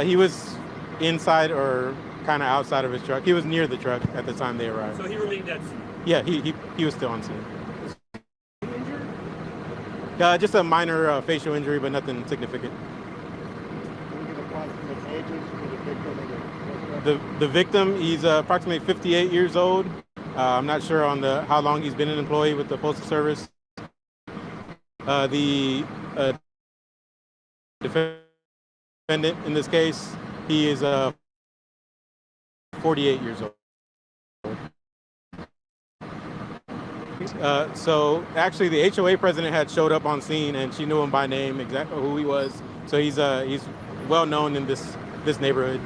he was inside or kind of outside of his truck. He was near the truck at the time they arrived. So he remained at scene. Yeah, he was still on scene. Just a minor facial injury, but nothing significant. The victim, he's approximately 58 years old. I'm not sure on how long he's been an employee with the Postal Service. The defendant in this case, he is 48 years old. So actually, the HOA president had showed up on scene, and she knew him by name, exactly who he was. So he's well known in this neighborhood.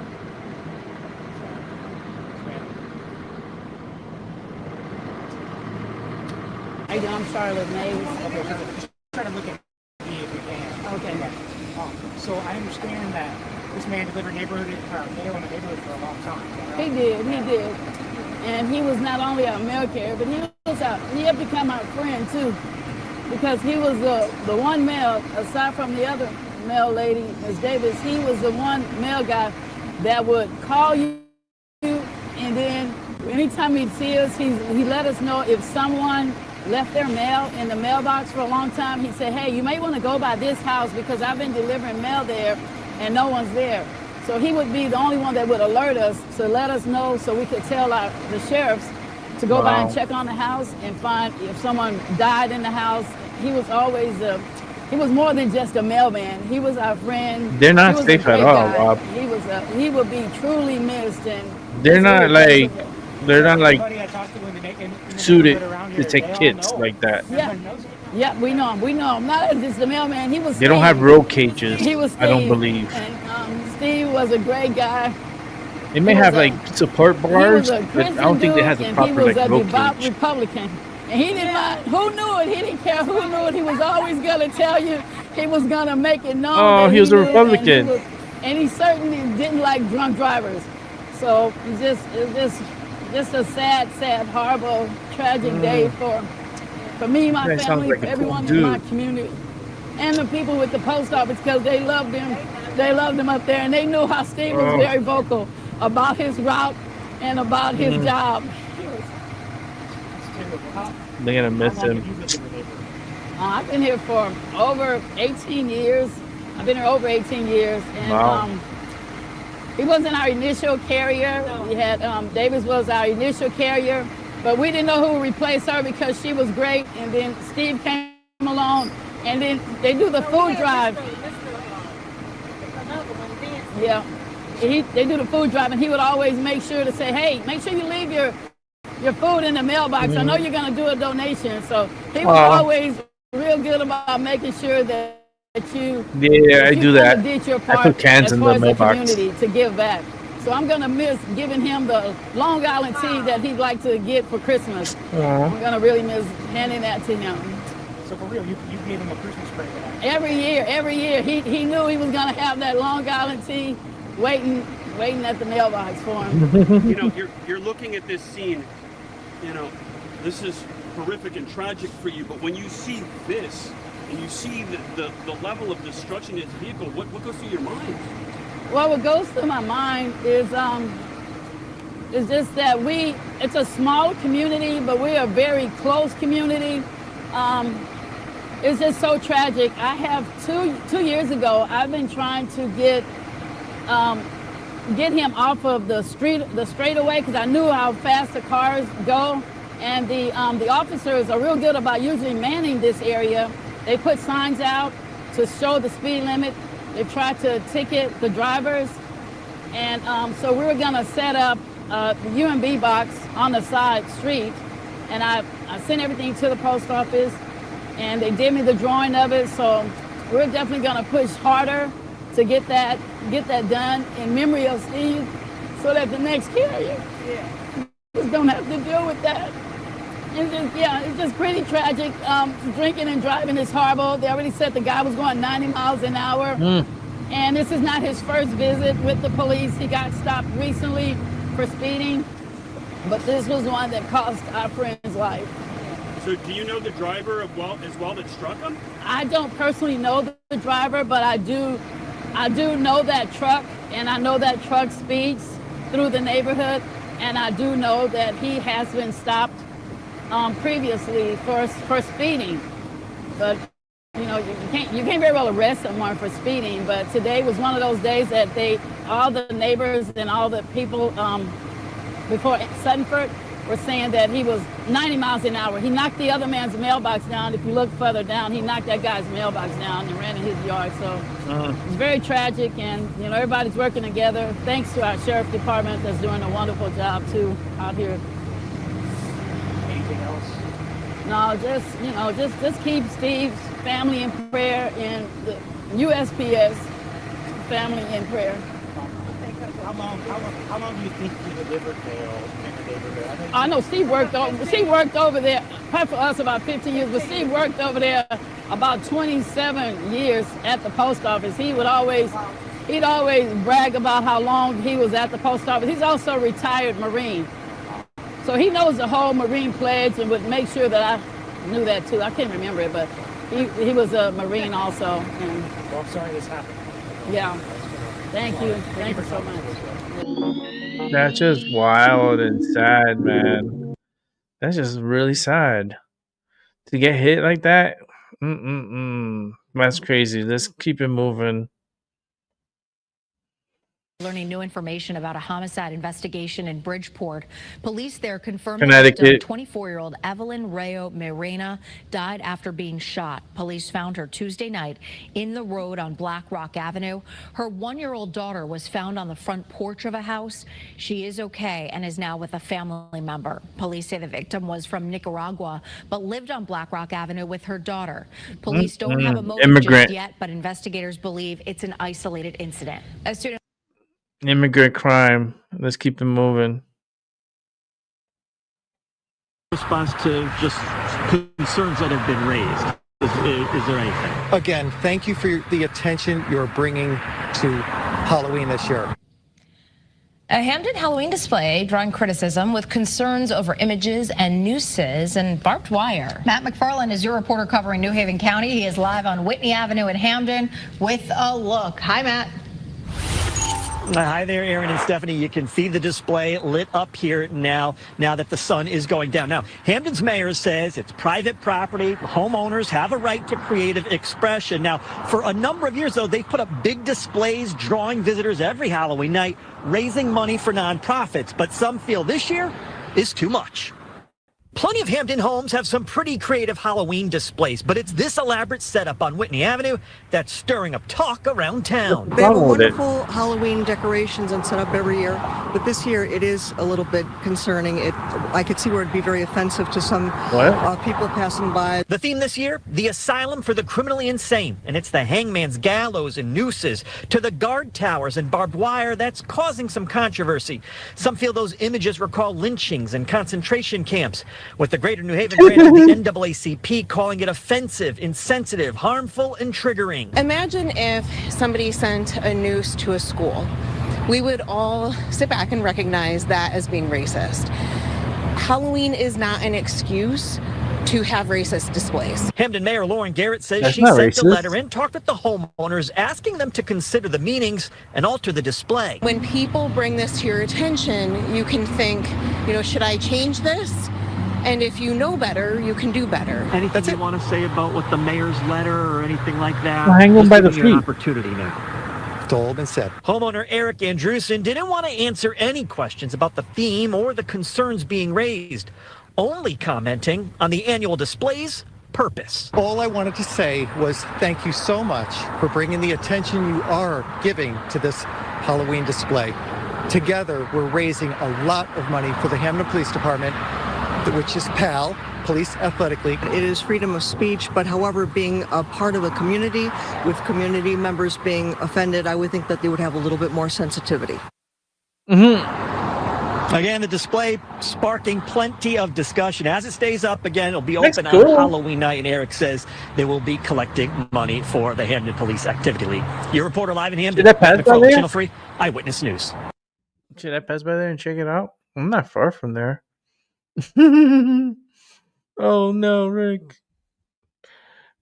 I'm Charlotte Mays. Try to look at me if you can. Okay. So I understand that this man delivered mail in the neighborhood for a long time. He did. And he was not only our mail carrier, but he had become our friend too. Because he was the one male, aside from the other mail lady, Ms. Davis, he was the one mail guy that would call you, and then anytime he'd see us, he let us know if someone left their mail in the mailbox for a long time. He said, hey, you may want to go by this house because I've been delivering mail there and no one's there. So he would be the only one that would alert us to let us know so we could tell the sheriffs to go by and check on the house and find if someone died in the house. He was always he was more than just a mailman. He was our friend. They're not safe at all, Rob. He would be truly missed, and they're not like suited to take kids like that. Yeah, we know him. Not just the mailman. He was. They don't have roll cages. He was. Steve, I don't believe. And Steve was a great guy. They may have like support bars, but I don't think they have the proper like roll cage. He was a devout Republican. And he didn't mind who knew it. He didn't care who knew it. He was always going to tell you. He was going to make it known. Oh, he was a Republican. And he certainly didn't like drunk drivers. So it's just a sad, horrible, tragic day for me, my family, for everyone in my community, and the people with the post office, because they loved him. They loved him up there, and they knew how Steve was very vocal about his route and about his job. They're gonna miss him. I've been here for over 18 years. I've been here over 18 years, and he wasn't our initial carrier. We had Davis was our initial carrier, but we didn't know who would replace her because she was great. And then Steve came along, and then they do the food drive. Yeah, they do the food drive, and he would always make sure to say, "Hey, make sure you leave your food in the mailbox. I know you're going to do a donation." So he was always real good about making sure that you. Yeah, I do that. Did your part I put cans in the mailbox. Community to give back. So I'm going to miss giving him the Long Island tea that he'd like to get for Christmas. I'm going to really miss handing that to him. So for real, you gave him a Christmas present. Every year, he knew he was going to have that Long Island tea waiting at the mailbox for him. You know, you're looking at this scene. You know, this is horrific and tragic for you, but when you see this and you see the level of destruction in his vehicle, what goes through your mind? Well, what goes through my mind is just that it's a small community, but we're a very close community. It's just so tragic. I have two years ago, I've been trying to get him off of the straightaway, because I knew how fast the cars go, and the officers are real good about usually manning this area. They put signs out to show the speed limit. They try to ticket the drivers, and so we were gonna set up the UMB box on the side street, and I sent everything to the post office, and they did me the drawing of it. So we're definitely gonna push harder to get that done in memory of Steve, so that the next carrier just don't have to deal with that. It's just pretty tragic. Drinking and driving is horrible. They already said the guy was going 90 miles an hour. And this is not his first visit with the police. He got stopped recently for speeding, but this was one that cost our friend's life. So do you know the driver as well that struck him? I don't personally know the driver, but I do know that truck, and I know that truck speeds through the neighborhood, and I do know that he has been stopped previously for speeding. But you know, you can't very well arrest someone for speeding. But today was one of those days that all the neighbors and all the people before Suttonford were saying that he was 90 miles an hour. He knocked the other man's mailbox down. If you look further down, he knocked that guy's mailbox down and ran in his yard. So it's very tragic, and you know, everybody's working together. Thanks to our sheriff department that's doing a wonderful job too out here. Anything else? No, just keep Steve's family in prayer and the USPS family in prayer. How long do you think you delivered mail in the neighborhood? I know Steve worked over there, for us about 15 years, but Steve worked over there about 27 years at the post office. He'd always brag about how long he was at the post office. He's also a retired Marine. So he knows the whole Marine pledge and would make sure that I knew that too. I can't remember it, but he was a Marine also. And well, I'm sorry this happened. Yeah. Thank you. Thank you so much. That's just wild and sad, man. That's just really sad. To get hit like that? That's crazy. Let's keep it moving. Learning new information about a homicide investigation in Bridgeport. Police there confirmed Connecticut. 24-year-old Evelyn Rayo Mirena died after being shot. Police found her Tuesday night in the road on Black Rock Avenue. Her 1-year-old daughter was found on the front porch of a house. She is okay and is now with a family member. Police say the victim was from Nicaragua but lived on Black Rock Avenue with her daughter. Police don't have a motive just yet, but investigators believe it's an isolated incident. As soon as Immigrant crime. Let's keep it moving. Response to just concerns that have been raised. Is there anything? Again, thank you for the attention you're bringing to Halloween this year. a Hamden Halloween display drawing criticism with concerns over images and nooses and barbed wire. Matt McFarland is your reporter covering New Haven County. He is live on Whitney Avenue in Hamden with a look. Hi, Matt. Hi there, Aaron and Stephanie. You can see the display lit up here now that the sun is going down. Now, Hamden's mayor says it's private property. Homeowners have a right to creative expression. Now, for a number of years, though, they've put up big displays drawing visitors every Halloween night, raising money for nonprofits. But some feel this year is too much. Plenty of Hamden homes have some pretty creative Halloween displays, but it's this elaborate setup on Whitney Avenue that's stirring up talk around town. They have wonderful Halloween decorations and set up every year, but this year it is a little bit concerning. I could see where it'd be very offensive to some people passing by. The theme this year, the asylum for the criminally insane, and it's the hangman's gallows and nooses to the guard towers and barbed wire that's causing some controversy. Some feel those images recall lynchings and concentration camps, with the Greater New Haven branch of the NAACP calling it offensive, insensitive, harmful, and triggering. Imagine if somebody sent a noose to a school. We would all sit back and recognize that as being racist. Halloween is not an excuse to have racist displays. Hamden Mayor Lauren Garrett says she sent the letter in, talked with the homeowners, asking them to consider the meanings and alter the display. When people bring this to your attention, you can think, should I change this? And if you know better, you can do better. Anything you want to say about what the mayor's letter or anything like that? Hang on by the feet. Opportunity now. It's all been said. Homeowner Eric Andrewson didn't want to answer any questions about the theme or the concerns being raised, only commenting on the annual display's purpose. All I wanted to say was thank you so much for bringing the attention you are giving to this Halloween display. Together, we're raising a lot of money for the Hamden Police Department, which is PAL, Police Athletic League. It is freedom of speech, but however, being a part of a community, with community members being offended, I would think that they would have a little bit more sensitivity. Again, the display sparking plenty of discussion. As it stays up, again, it'll be open on Halloween night, and Eric says they will be collecting money for the Hamden Police Activity League. Your reporter live in Hamden, Channel 3, Eyewitness News. Should I pass by there and check it out? I'm not far from there. Oh no, Rick.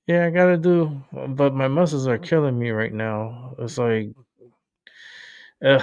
Yeah, I gotta do, but my muscles are killing me right now. It's like, ugh.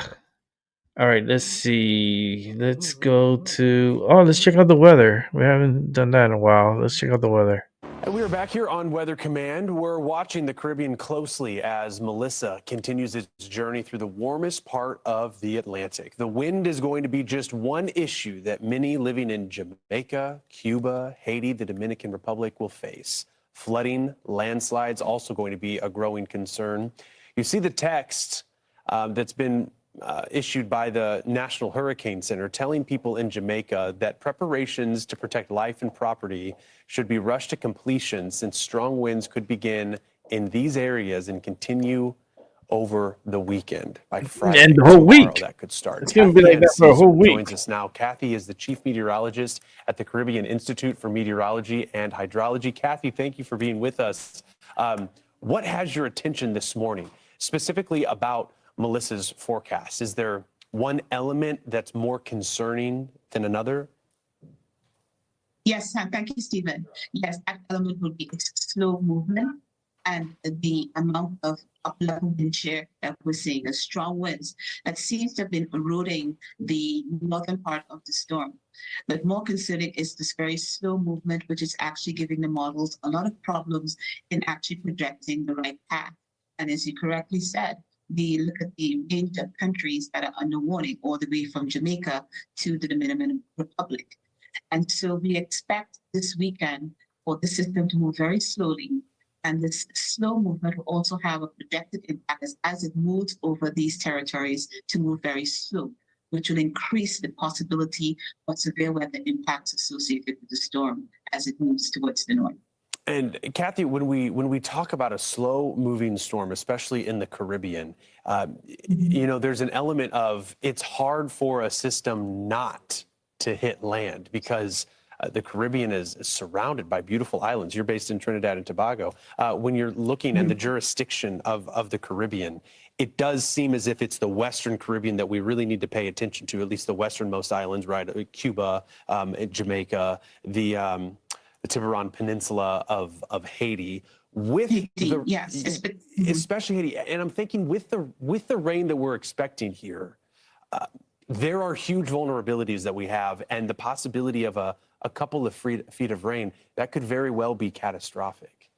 All right, let's see. Let's go to. Oh, let's check out the weather. We haven't done that in a while. Let's check out the weather. And we are back here on Weather Command. We're watching the Caribbean closely as Melissa continues its journey through the warmest part of the Atlantic. The wind is going to be just one issue that many living in Jamaica, Cuba, Haiti, the Dominican Republic will face. Flooding, landslides also going to be a growing concern. You see the text that's been issued by the National Hurricane Center telling people in Jamaica that preparations to protect life and property should be rushed to completion since strong winds could begin in these areas and continue over the weekend. By Friday, And the whole week. that could start. It's going to be like that for a whole week. Joins us now. Kathy is the chief meteorologist at the Caribbean Institute for Meteorology and Hydrology. Kathy, thank you for being with us. What has your attention this morning, specifically about Melissa's forecast? Is there one element that's more concerning than another? Yes, thank you, Stephen. Yes, that element would be slow movement and the amount of up-level wind shear that we're seeing, the strong winds that seems to have been eroding the northern part of the storm. But more concerning is this very slow movement, which is actually giving the models a lot of problems in actually projecting the right path. And as you correctly said, look at the range of countries that are under warning, all the way from Jamaica to the Dominican Republic. And so we expect this weekend for the system to move very slowly. And this slow movement will also have a projected impact as it moves over these territories to move very slow, which will increase the possibility of severe weather impacts associated with the storm as it moves towards the north. And Kathy, when we talk about a slow-moving storm, especially in the Caribbean, you know, there's an element of it's hard for a system not to hit land because the Caribbean is surrounded by beautiful islands. You're based in Trinidad and Tobago. When you're looking at the jurisdiction of the Caribbean, it does seem as if it's the Western Caribbean that we really need to pay attention to, at least the westernmost islands, right? Cuba, Jamaica, the Tiburon Peninsula of Haiti, with Haiti, yes, especially Haiti. And I'm thinking with the rain that we're expecting here, there are huge vulnerabilities that we have, and the possibility of a couple of feet of rain that could very well be catastrophic.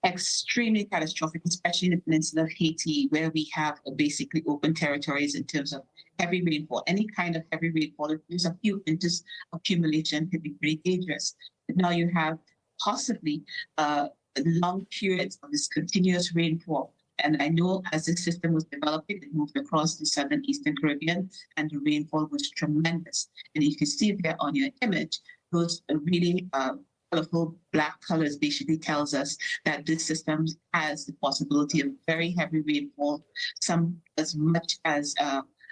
Extremely catastrophic, especially in the peninsula of Haiti, where we have basically open territories in terms of heavy rainfall. Any kind of heavy rainfall, if there's a few inches accumulation, could be very dangerous. But now you have possibly long periods of this continuous rainfall. And I know as this system was developing, it moved across the southern eastern Caribbean, and the rainfall was tremendous. And you can see there on your image, those really colorful black colors basically tells us that this system has the possibility of very heavy rainfall, some as much as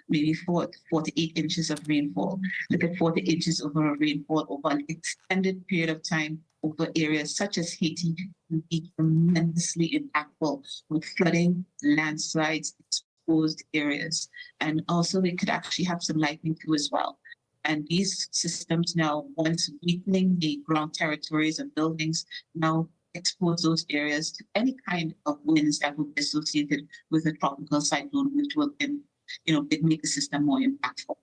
maybe 4 to 8 inches of rainfall. Look at 40 inches over a rainfall over an extended period of time over areas such as Haiti can be tremendously impactful with flooding, landslides, exposed areas. And also we could actually have some lightning too as well. And these systems now, once weakening the ground territories and buildings, now expose those areas to any kind of winds that would be associated with a tropical cyclone, which will make the system more impactful.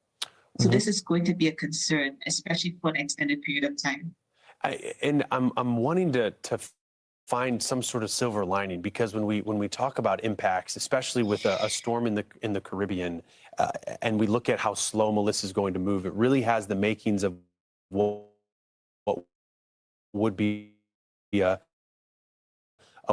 So this is going to be a concern, especially for an extended period of time. I'm wanting to find some sort of silver lining, because when we talk about impacts, especially with a storm in the Caribbean, and we look at how slow Melissa is going to move, it really has the makings of what would be a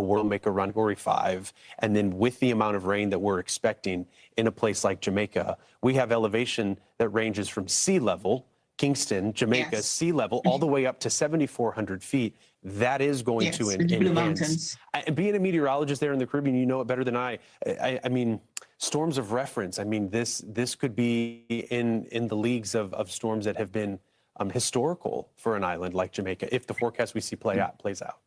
world make a run Category 5. And then with the amount of rain that we're expecting in a place like Jamaica, we have elevation that ranges from sea level, Kingston, Jamaica, sea level, all the way up to 7,400 feet. That is going to enhance. And being a meteorologist there in the Caribbean, you know it better than I mean, storms of reference. I mean, this could be in the leagues of storms that have been historical for an island like Jamaica, if the forecast we see plays out.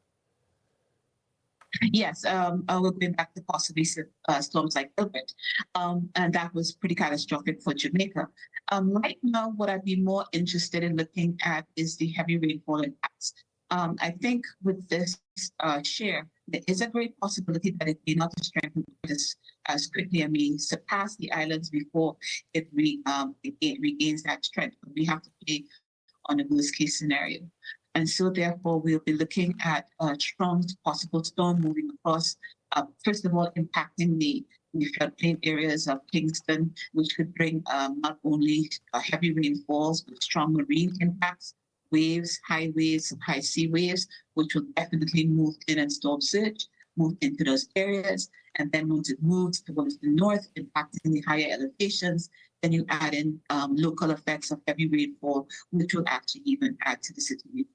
Yes, we're going back to possibly storms like Gilbert, and that was pretty catastrophic for Jamaica. Right now, what I'd be more interested in looking at is the heavy rainfall impacts. I think with this share, there is a great possibility that it may not strengthen as quickly and may surpass the islands before it regains that strength. But we have to play on a worst case scenario. And so therefore, we'll be looking at a strong possible storm moving across, first of all, impacting the floodplain areas of Kingston, which could bring not only heavy rainfalls, but strong marine impacts, waves, high sea waves, which will definitely move in and storm surge, move into those areas. And then once it moves towards the north, impacting the higher elevations, then you add in local effects of heavy rainfall, which will actually even add to the situation.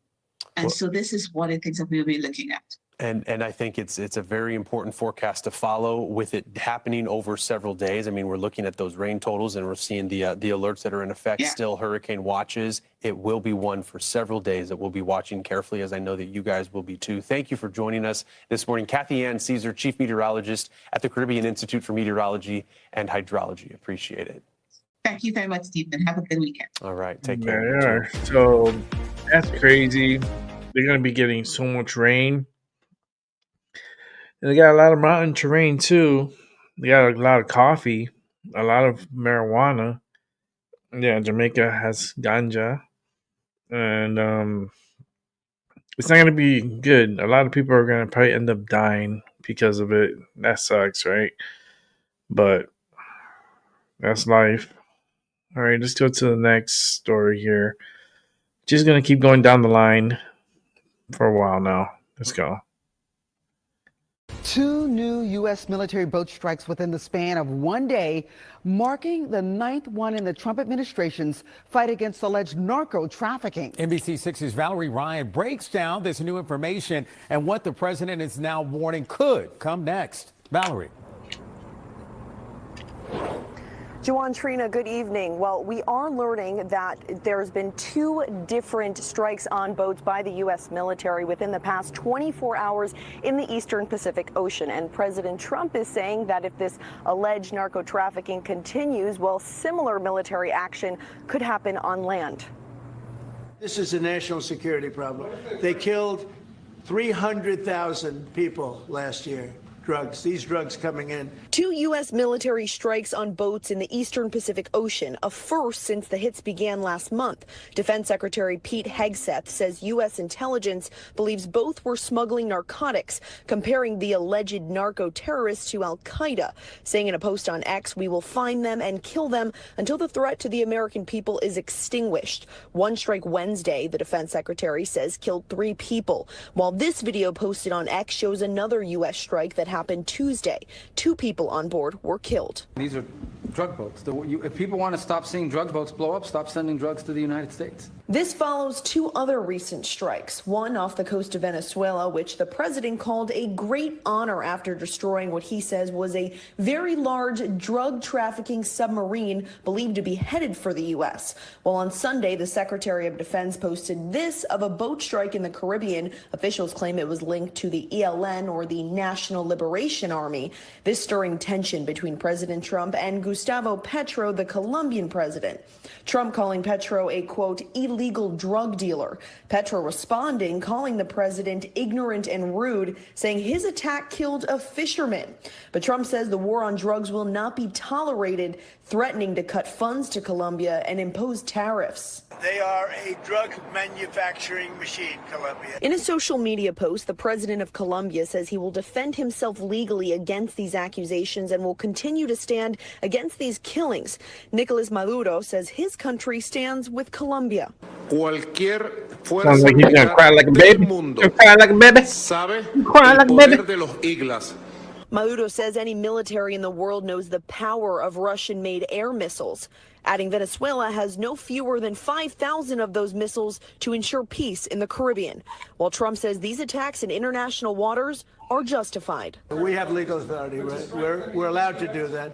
And so this is one of the things that we'll be looking at. And I think it's a very important forecast to follow with it happening over several days. I mean, we're looking at those rain totals and we're seeing the alerts that are in effect, still hurricane watches. It will be one for several days that we'll be watching carefully, as I know that you guys will be too. Thank you for joining us this morning. Kathy Ann Caesar, Chief Meteorologist at the Caribbean Institute for Meteorology and Hydrology. Appreciate it. Thank you very much, Stephen. Have a good weekend. All right. Take care. Yeah, so that's crazy. They're going to be getting so much rain. And they got a lot of mountain terrain, too. They got a lot of coffee, a lot of marijuana. Yeah, Jamaica has ganja. And it's not going to be good. A lot of people are going to probably end up dying because of it. That sucks, right? But that's life. All right, let's go to the next story here. Just going to keep going down the line for a while now. Let's go. 2 new U.S. military boat strikes within the span of one day, marking the 9th one in the Trump administration's fight against alleged narco trafficking. NBC 6's Valerie Ryan breaks down this new information and what the president is now warning could come next. Valerie. Juwan, Trina, good evening. Well, we are learning that there's been 2 different strikes on boats by the U.S. military within the past 24 hours in the Eastern Pacific Ocean. And President Trump is saying that if this alleged narco trafficking continues, well, similar military action could happen on land. This is a national security problem. They killed 300,000 people last year. These drugs coming in. 2 U.S. military strikes on boats in the Eastern Pacific Ocean, a first since the hits began last month. Defense Secretary Pete Hegseth says U.S. intelligence believes both were smuggling narcotics, comparing the alleged narco terrorists to al-Qaeda, saying in a post on X, "We will find them and kill them until the threat to the American people is extinguished." One strike Wednesday, the defense secretary says, killed 3 people, while this video posted on X shows another U.S. strike that happened Tuesday. 2 people on board were killed. These are drug boats. If people want to stop seeing drug boats blow up, stop sending drugs to the United States. This follows 2 other recent strikes, one off the coast of Venezuela, which the president called a great honor after destroying what he says was a very large drug trafficking submarine believed to be headed for the U.S. Well, on Sunday, the Secretary of Defense posted this of a boat strike in the Caribbean. Officials claim it was linked to the ELN, or the National Liberation Army. This stirring tension between President Trump and Gustavo Petro, the Colombian president. Trump calling Petro a, quote, illegal drug dealer. Petro responding, calling the president ignorant and rude, saying his attack killed a fisherman. But Trump says the war on drugs will not be tolerated, threatening to cut funds to Colombia and impose tariffs. They are a drug manufacturing machine, Colombia. In a social media post, the president of Colombia says he will defend himself legally against these accusations and will continue to stand against these killings. Nicolas Maduro says his country stands with Colombia. Sounds like he's gonna cry like a baby. Cry like a baby. Cry like a baby. Maduro says any military in the world knows the power of Russian-made air missiles, adding Venezuela has no fewer than 5,000 of those missiles to ensure peace in the Caribbean, while Trump says these attacks in international waters are justified. We have legal authority, right? We're allowed to do that.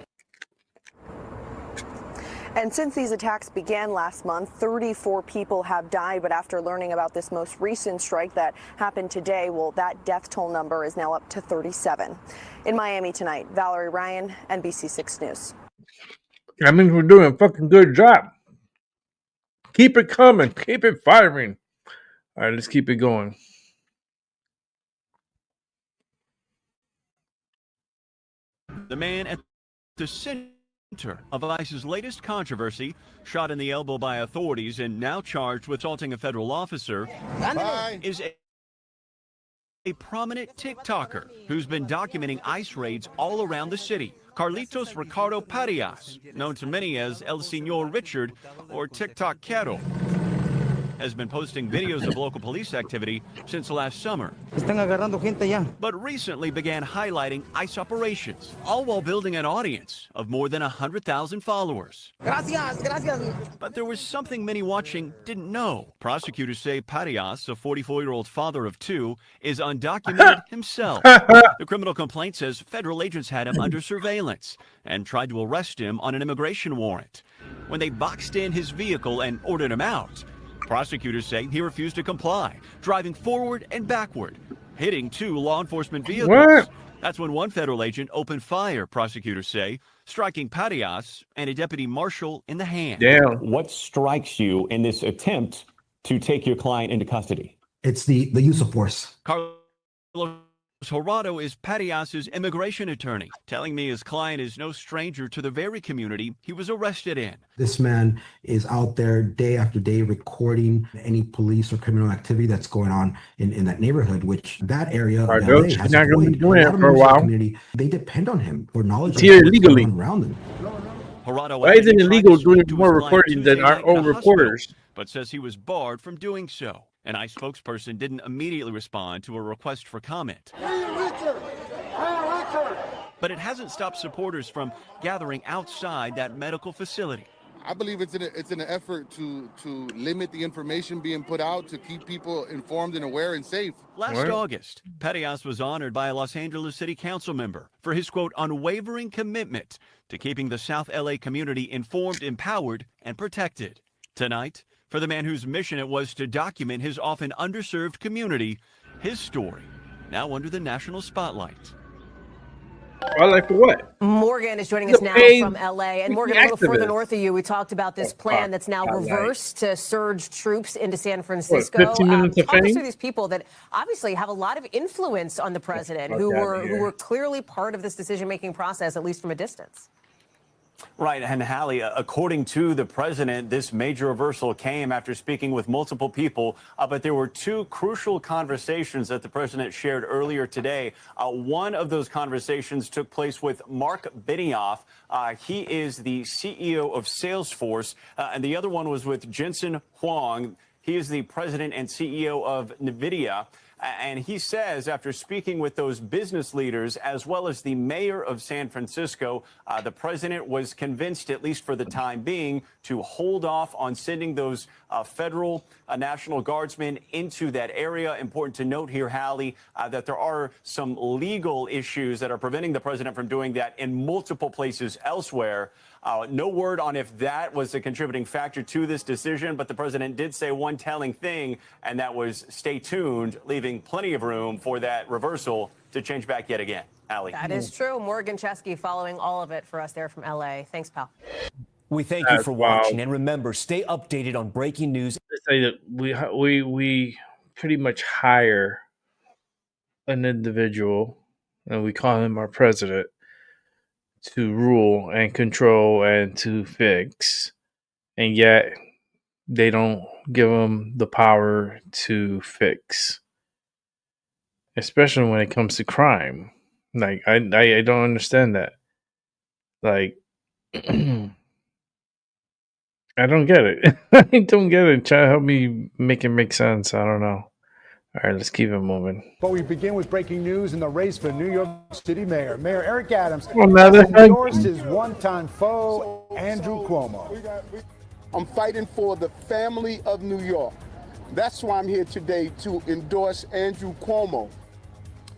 And since these attacks began last month, 34 people have died. But after learning about this most recent strike that happened today, well, that death toll number is now up to 37. In Miami tonight, Valerie Ryan, NBC6 News. That means we're doing a fucking good job. Keep it coming. Keep it firing. All right, let's keep it going. The man at the center of ICE's latest controversy, shot in the elbow by authorities and now charged with assaulting a federal officer, is a prominent TikToker who's been documenting ICE raids all around the city. Carlitos Ricardo Parias, known to many as El Señor Richard or TikTok Quero, has been posting videos of local police activity since last summer. But recently began highlighting ICE operations, all while building an audience of more than 100,000 followers. But there was something many watching didn't know. Prosecutors say Parias, a 44-year-old father of two, is undocumented himself. The criminal complaint says federal agents had him under surveillance and tried to arrest him on an immigration warrant. When they boxed in his vehicle and ordered him out, prosecutors say he refused to comply, driving forward and backward, hitting two law enforcement vehicles. What? That's when one federal agent opened fire, prosecutors say, striking Parias and a deputy marshal in the hand. Damn. What strikes you in this attempt to take your client into custody? It's the use of force. Carlos Horado is Parias's immigration attorney, telling me his client is no stranger to the very community he was arrested in. This man is out there day after day recording any police or criminal activity that's going on in that neighborhood, which that area Right, LA he's has not gonna be avoided. doing A it lot of for a members of the while. community, they depend on him for knowledge It's of here what's going illegally. on around them. Horado Why is it tried illegal to doing speak to more his client recording than Tuesday our night in own a hospital, reporters? but says he was barred from doing so. An ICE spokesperson didn't immediately respond to a request for comment. But it hasn't stopped supporters from gathering outside that medical facility. I believe it's in an effort to limit the information being put out, to keep people informed and aware and safe. Last August, Parias was honored by a Los Angeles City Council member for his, quote, unwavering commitment to keeping the South LA community informed, empowered, and protected. Tonight, for the man whose mission it was to document his often underserved community, his story now under the national spotlight. Like for what? Morgan is joining us now from LA. And Morgan, a little further north of you, we talked about this plan that's now reversed to surge troops into San Francisco. 15 minutes of Talk us fame? through these people that obviously have a lot of influence on the president, who were clearly part of this decision-making process, at least from a distance. Right, and Hallie, according to the president, this major reversal came after speaking with multiple people, but there were two crucial conversations that the president shared earlier today. One of those conversations took place with Mark Benioff. He is the CEO of Salesforce, and the other one was with Jensen Huang. He is the president and CEO of NVIDIA. And he says, after speaking with those business leaders, as well as the mayor of San Francisco, the president was convinced, at least for the time being, to hold off on sending those federal National Guardsmen into that area. Important to note here, Hallie, that there are some legal issues that are preventing the president from doing that in multiple places elsewhere. No word on if that was a contributing factor to this decision, but the president did say one telling thing, and that was stay tuned, leaving plenty of room for that reversal to change back yet again. Allie. That is true. Morgan Chesky following all of it for us there from LA. Thanks, pal. We thank you for watching, and remember, stay updated on breaking news. Say that we pretty much hire an individual, and we call him our president, to rule and control and to fix, and yet they don't give him the power to fix, especially when it comes to crime. Like I don't understand that. Like I don't get it. I don't get it. Try to help me make it make sense. I don't know. All right, let's keep it moving. But we begin with breaking news in the race for New York City Mayor. Mayor Eric Adams Well, has endorsed his one-time foe, Andrew Cuomo. I'm fighting for the family of New York. That's why I'm here today, to endorse Andrew Cuomo.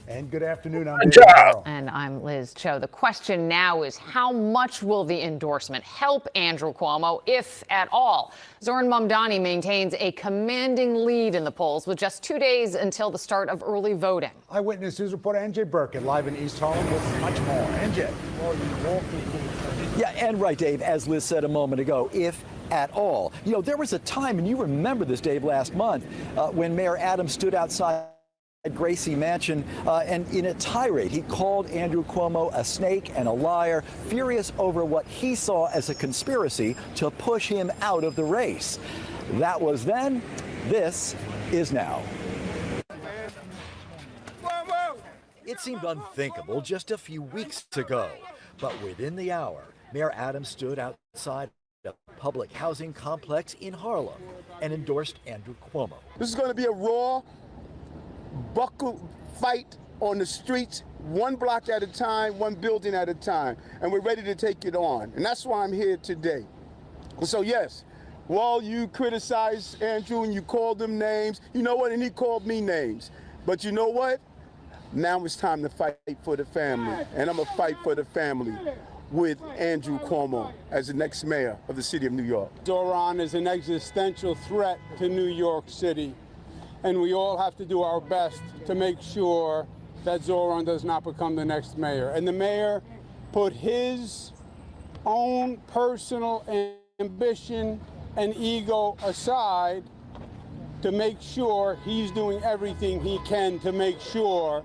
And good afternoon. I'm Good David job. Barrow. And I'm Liz Cho. The question now is, how much will the endorsement help Andrew Cuomo, if at all? Zoran Mamdani maintains a commanding lead in the polls with just 2 days until the start of early voting. Eyewitness News reporter NJ Burkett live in East Harlem with much more. NJ. Yeah, and right, Dave, as Liz said a moment ago, if at all. You know, there was a time, and you remember this, Dave, last month, when Mayor Adams stood outside Gracie Mansion, and in a tirade, he called Andrew Cuomo a snake and a liar, furious over what he saw as a conspiracy to push him out of the race. That was then. This is now. It seemed unthinkable just a few weeks ago, but within the hour, Mayor Adams stood outside a public housing complex in Harlem and endorsed Andrew Cuomo. This is going to be a raw buckle fight on the streets, one block at a time, one building at a time, and we're ready to take it on. And that's why I'm here today. So yes, while you criticize Andrew and you called him names, you know what, and he called me names. But you know what? Now it's time to fight for the family, and I'm gonna fight for the family with Andrew Cuomo as the next mayor of the city of New York. Zoran is an existential threat to New York City, and we all have to do our best to make sure that Zoran does not become the next mayor. And the mayor put his own personal ambition and ego aside to make sure he's doing everything he can to make sure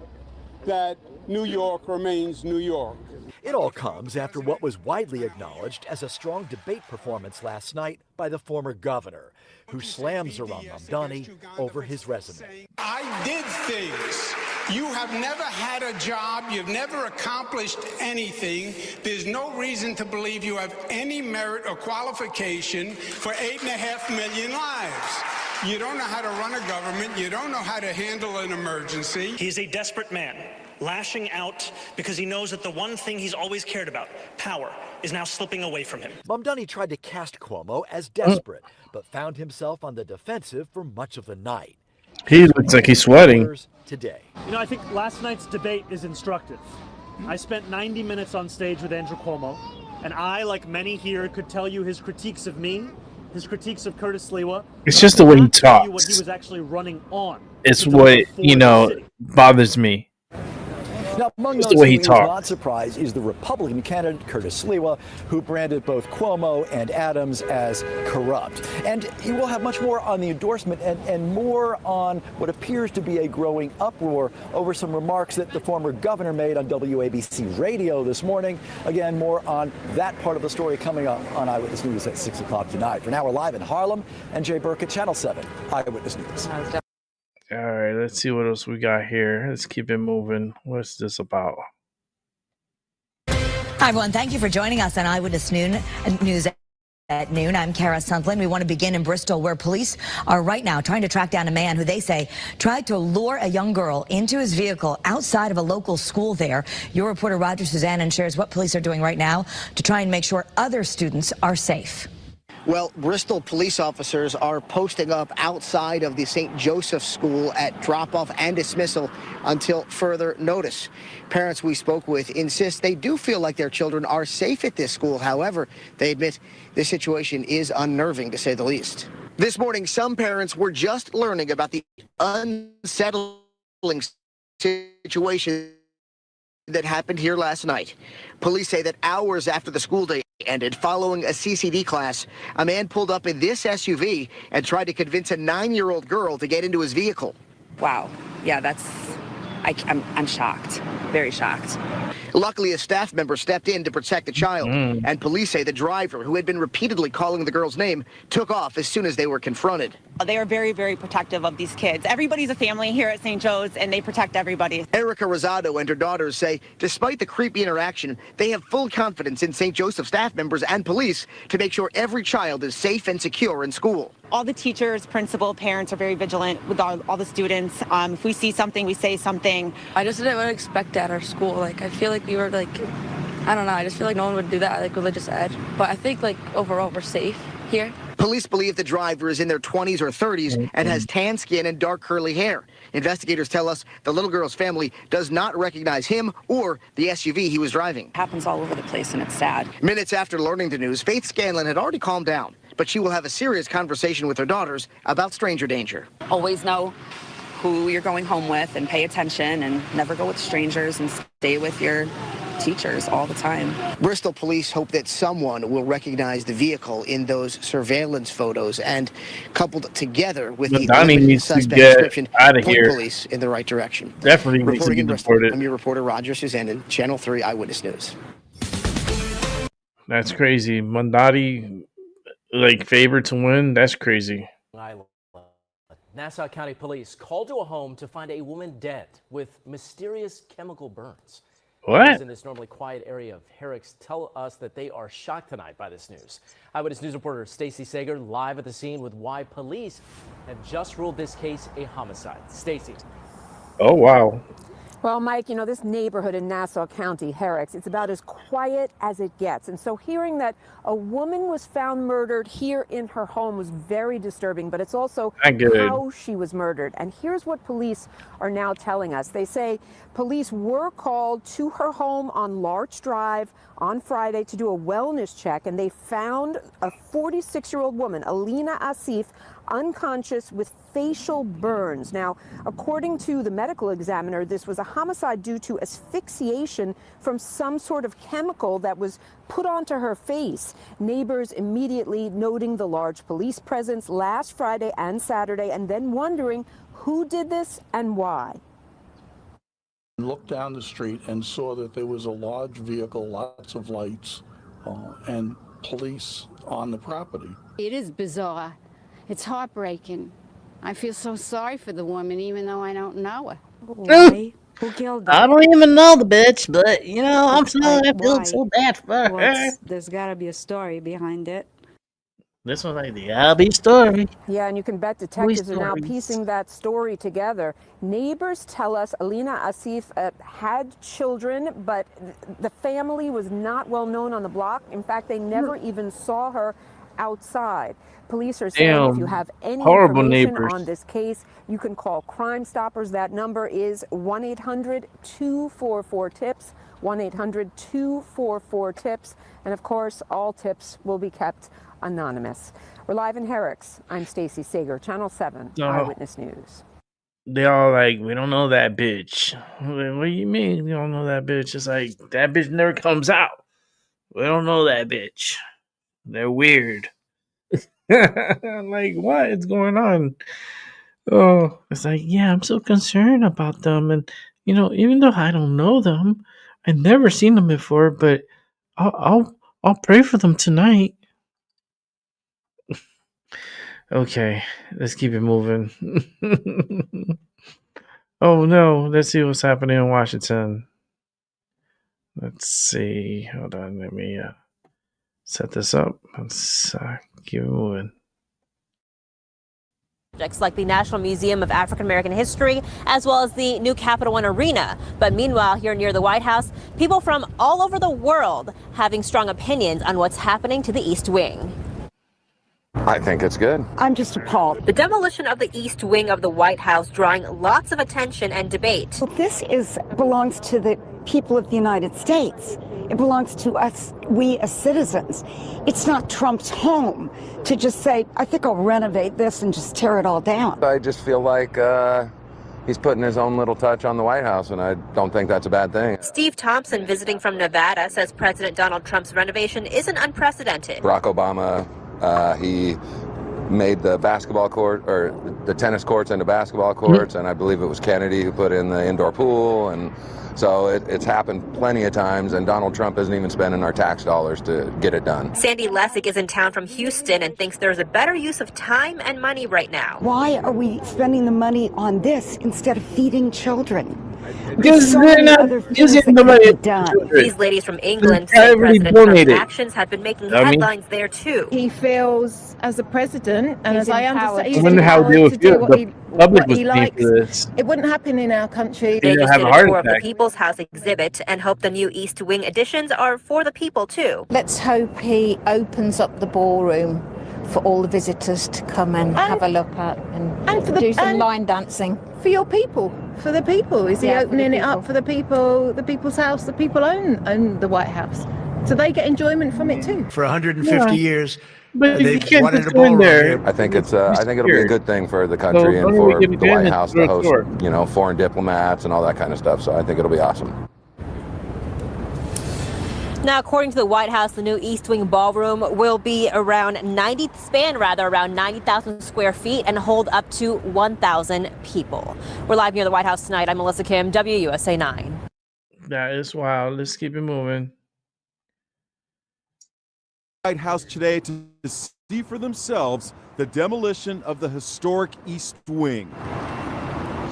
that New York remains New York. It all comes after what was widely acknowledged as a strong debate performance last night by the former governor, who slams Zoran Mamdani over his resume. I did things. You have never had a job. You've never accomplished anything. There's no reason to believe you have any merit or qualification for 8.5 million lives. You don't know how to run a government. You don't know how to handle an emergency. He's a desperate man, lashing out because he knows that the one thing he's always cared about, power, is now slipping away from him. Mamdani tried to cast Cuomo as desperate, but found himself on the defensive for much of the night. He looks like he's sweating. Today. You know, I think last night's debate is instructive. I spent 90 minutes on stage with Andrew Cuomo, and I, like many here, could tell you his critiques of me, his critiques of Curtis Lewa. It's just the way he What he talks. was actually running on. It's what, you know, bothers me. Now, among Just those the way who he is talks. not surprised is the Republican candidate Curtis Lewa, who branded both Cuomo and Adams as corrupt. And you will have much more on the endorsement and more on what appears to be a growing uproar over some remarks that the former governor made on WABC radio this morning. Again, more on that part of the story coming up on Eyewitness News at 6 o'clock tonight. For now, we're live in Harlem. NJ Burkett, Channel 7, Eyewitness News. All right, let's see what else we got here. Let's keep it moving. What's this about? Hi, everyone. Thank you for joining us on Eyewitness News at noon. I'm Kara Suntlin. We want to begin in Bristol, where police are right now trying to track down a man who they say tried to lure a young girl into his vehicle outside of a local school there. Your reporter Roger Suzanne shares what police are doing right now to try and make sure other students are safe. Well, Bristol police officers are posting up outside of the St. Joseph's School at drop-off and dismissal until further notice. Parents we spoke with insist they do feel like their children are safe at this school. However, they admit this situation is unnerving, to say the least. This morning, some parents were just learning about the unsettling situation that happened here last night. Police say that hours after the school day ended, following a CCD class, a man pulled up in this SUV and tried to convince a 9-year-old girl to get into his vehicle. Wow. Yeah, I'm shocked. Very shocked. Luckily, a staff member stepped in to protect the child, and police say the driver, who had been repeatedly calling the girl's name, took off as soon as they were confronted. They are very, very protective of these kids. Everybody's a family here at St. Joe's, and they protect everybody. Erica Rosado and her daughters say, despite the creepy interaction, they have full confidence in St. Joseph staff members and police to make sure every child is safe and secure in school. All the teachers, principal, parents are very vigilant with all the students. If we see something, we say something. I just didn't really expect at our school. Like, I feel like we were like, I don't know, I just feel like no one would do that, like religious ed. But I think like overall we're safe here. Police believe the driver is in their 20s or 30s and has tan skin and dark curly hair. Investigators tell us the little girl's family does not recognize him or the SUV he was driving. Happens all over the place, and it's sad. Minutes after learning the news, Faith Scanlon had already calmed down, but she will have a serious conversation with her daughters about stranger danger. Always know who you're going home with and pay attention and never go with strangers and stay with your teachers all the time. Bristol police hope that someone will recognize the vehicle in those surveillance photos and, coupled together with the needs to suspect get description, out of point here. police in the right direction. Definitely needs to Reporting get in Bristol, deported. I'm your reporter Roger Suzanne, Channel 3 Eyewitness News. That's crazy. Mondani, like, favored to win. That's crazy. Nassau County Police called to a home to find a woman dead with mysterious chemical burns. What? Those in this normally quiet area of Herrick's tell us that they are shocked tonight by this news. Eyewitness News reporter Stacey Sager live at the scene with why police have just ruled this case a homicide. Stacey. Oh, wow. Well, Mike, you know, this neighborhood in Nassau County, Herrick's, it's about as quiet as it gets. And so hearing that a woman was found murdered here in her home was very disturbing, but it's also how she was murdered. And here's what police are now telling us. They say police were called to her home on Larch Drive on Friday to do a wellness check, and they found a 46-year-old woman, Alina Asif, unconscious with facial burns. Now, according to the medical examiner, this was a homicide due to asphyxiation from some sort of chemical that was put onto her face. Neighbors immediately noting the large police presence last Friday and Saturday, and then wondering who did this and why. Looked down the street and saw that there was a large vehicle, lots of lights, and police on the property. It is bizarre. It's heartbreaking. I feel so sorry for the woman, even though I don't know her. Why? Who killed her? I don't even know the bitch, but, you know, I'm sorry. I feel so bad for her. There's got to be a story behind it. This one's like the Abby story. Yeah, and you can bet detectives are now piecing that story together. Neighbors tell us Alina Asif had children, but the family was not well known on the block. In fact, they never even saw her outside. Police are saying if you have any information on this case, you can call Crime Stoppers. That number is 1-800-244-TIPS, 1-800-244-TIPS. And of course, all tips will be kept anonymous. We're live in Herrick's. I'm Stacey Sager, Channel 7 Eyewitness News. They all like, we don't know that bitch. What do you mean we don't know that bitch? It's like, that bitch never comes out. We don't know that bitch. They're weird. Like, what is going on? Oh, it's like, yeah, I'm so concerned about them. And, you know, even though I don't know them, I've never seen them before, but I'll pray for them tonight. Okay, let's keep it moving. Oh no, let's see what's happening in Washington. Let's see. Hold on, let me set this up. Let's keep it moving. Projects like the National Museum of African American History, as well as the new Capital One Arena. But meanwhile, here near the White House, people from all over the world having strong opinions on what's happening to the East Wing. I think it's good. I'm just appalled. The demolition of the East Wing of the White House drawing lots of attention and debate. Well, this belongs to the people of the United States. It belongs to us, we as citizens. It's not Trump's home to just say, I think I'll renovate this and just tear it all down. I just feel like he's putting his own little touch on the White House, and I don't think that's a bad thing. Steve Thompson, visiting from Nevada, says President Donald Trump's renovation isn't unprecedented. Barack Obama, he made the basketball court, or the tennis courts into basketball courts, and I believe it was Kennedy who put in the indoor pool, and so it's happened plenty of times, and Donald Trump isn't even spending our tax dollars to get it done. Sandy Lessig is in town from Houston and thinks there's a better use of time and money right now. Why are we spending the money on this instead of feeding children? Because they're not using the money. These ladies from England say President Trump's actions have been making headlines there too. He feels, as a president, and as I understand, I wonder how they would feel. The public was paying for this. It wouldn't happen in our country. They just did a tour of the People's House exhibit and hope the new East Wing additions are for the people too. Let's hope he opens up the ballroom for all the visitors to come and have a look at and for the, do some line dancing. For your people, for the people. Is he Yeah, for the opening it people. up for the people, the people's house? The people own the White House. So they get enjoyment from it too. For 150 years, But you they've can't wanted just a go in ballroom there. here. I think I think it'll be a good thing for the So country the and only way for you're gonna the get in White is House through to a host, door. you know, foreign diplomats and all that kind of stuff. So I think it'll be awesome. Now, according to the White House, the new East Wing ballroom will be around 90,000 square feet and hold up to 1,000 people. We're live near the White House tonight. I'm Melissa Kim, WUSA 9. That is wild. Let's keep it moving. White House today to see for themselves the demolition of the historic East Wing.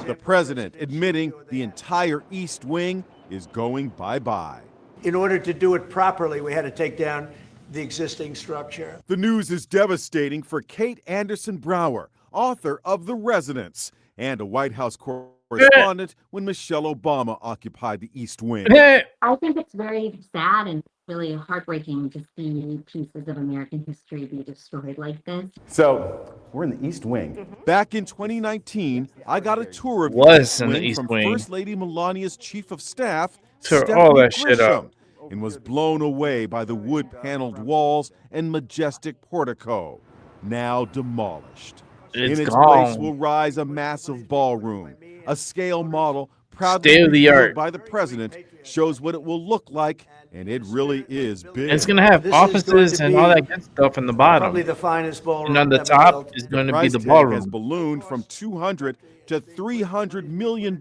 The president admitting the entire East Wing is going bye-bye. In order to do it properly, we had to take down the existing structure. The news is devastating for Kate Anderson Brower, author of The Residence, and a White House correspondent when Michelle Obama occupied the East Wing. I think it's very sad and really heartbreaking to see pieces of American history be destroyed like this. So, we're in the East Wing. Back in 2019, I got a tour of the Was East in the Wing East from Wing. First Lady Melania's chief of staff, Tore Stephanie all that shit up. Grisham, and was blown away by the wood-paneled walls and majestic portico, now demolished. It's in its gone. place will rise a massive ballroom. A scale model proudly State-of-the-art. revealed by the president shows what it will look like, and it really is big. It's gonna have This is going offices to and be all that good stuff in the bottom. Probably the finest ballroom. And on the ever top built. is going to be price the tag ballroom. has ballooned from $200 to $300 million,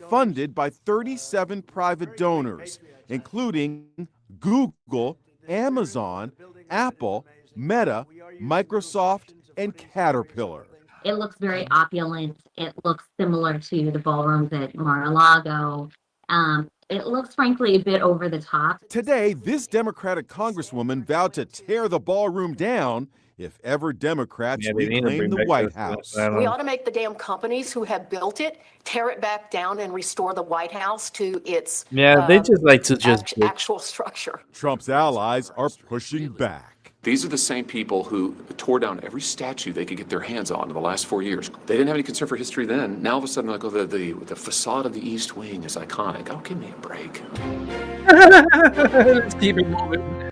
funded by 37 private donors, including Google, Amazon, Apple, Meta, Microsoft, and Caterpillar. It looks very opulent. It looks similar to the ballrooms at Mar-a-Lago. It looks, frankly, a bit over the top. Today, this Democratic congresswoman vowed to tear the ballroom down if ever Democrats Yeah, they need to reclaim bring the back White those- House. I don't We know. ought to make the damn companies who have built it tear it back down and restore the White House to its Yeah, they just like to just bitch. actual structure. Trump's allies are pushing back. These are the same people who tore down every statue they could get their hands on in the last 4 years. They didn't have any concern for history then. Now all of a sudden, like, oh, the facade of the East Wing is iconic. Oh, give me a break. Let's keep it moving.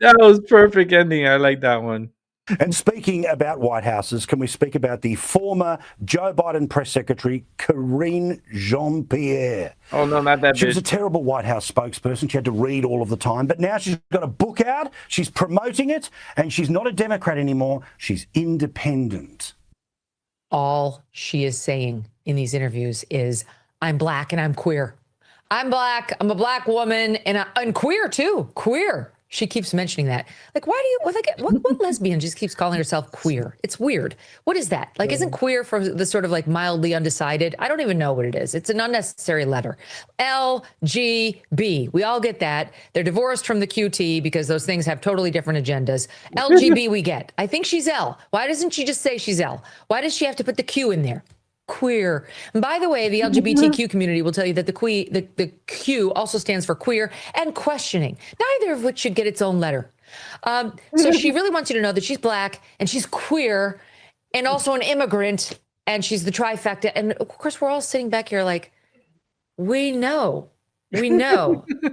That was perfect ending. I like that one. And speaking about White Houses, can we speak about the former Joe Biden press secretary, Karine Jean-Pierre? Oh, no, not that She was a bitch. terrible White House spokesperson. She had to read all of the time. But now she's got a book out. She's promoting it. And she's not a Democrat anymore. She's independent. All she is saying in these interviews is, I'm black and I'm queer. I'm black, I'm a black woman, and I'm queer too, queer. She keeps mentioning that. Like, why do you, like, what lesbian just keeps calling herself queer? It's weird. What is that? Like, isn't queer for the sort of like mildly undecided? I don't even know what it is. It's an unnecessary letter. LGB. We all get that. They're divorced from the QT because those things have totally different agendas. LGB we get. I think she's L. Why doesn't she just say she's L? Why does she have to put the Q in there? Queer. And by the way, the LGBTQ community will tell you that the Q also stands for queer and questioning, neither of which should get its own letter. So she really wants you to know that she's black and she's queer and also an immigrant and she's the trifecta. And of course, we're all sitting back here like, we know.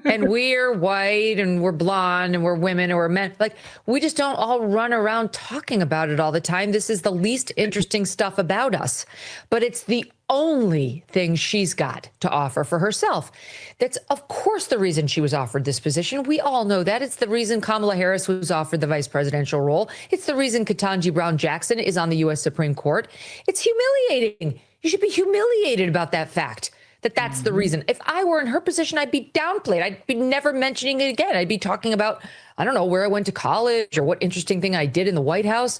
And we're white and we're blonde and we're women and we're men. Like, we just don't all run around talking about it all the time. This is the least interesting stuff about us, but it's the only thing she's got to offer for herself. That's, of course, the reason she was offered this position. We all know that. It's the reason Kamala Harris was offered the vice presidential role. It's the reason Ketanji Brown Jackson is on the U.S. Supreme Court. It's humiliating. You should be humiliated about that fact. That's the reason. If I were in her position, I'd be downplayed. I'd be never mentioning it again. I'd be talking about, I don't know, where I went to college or what interesting thing I did in the White House.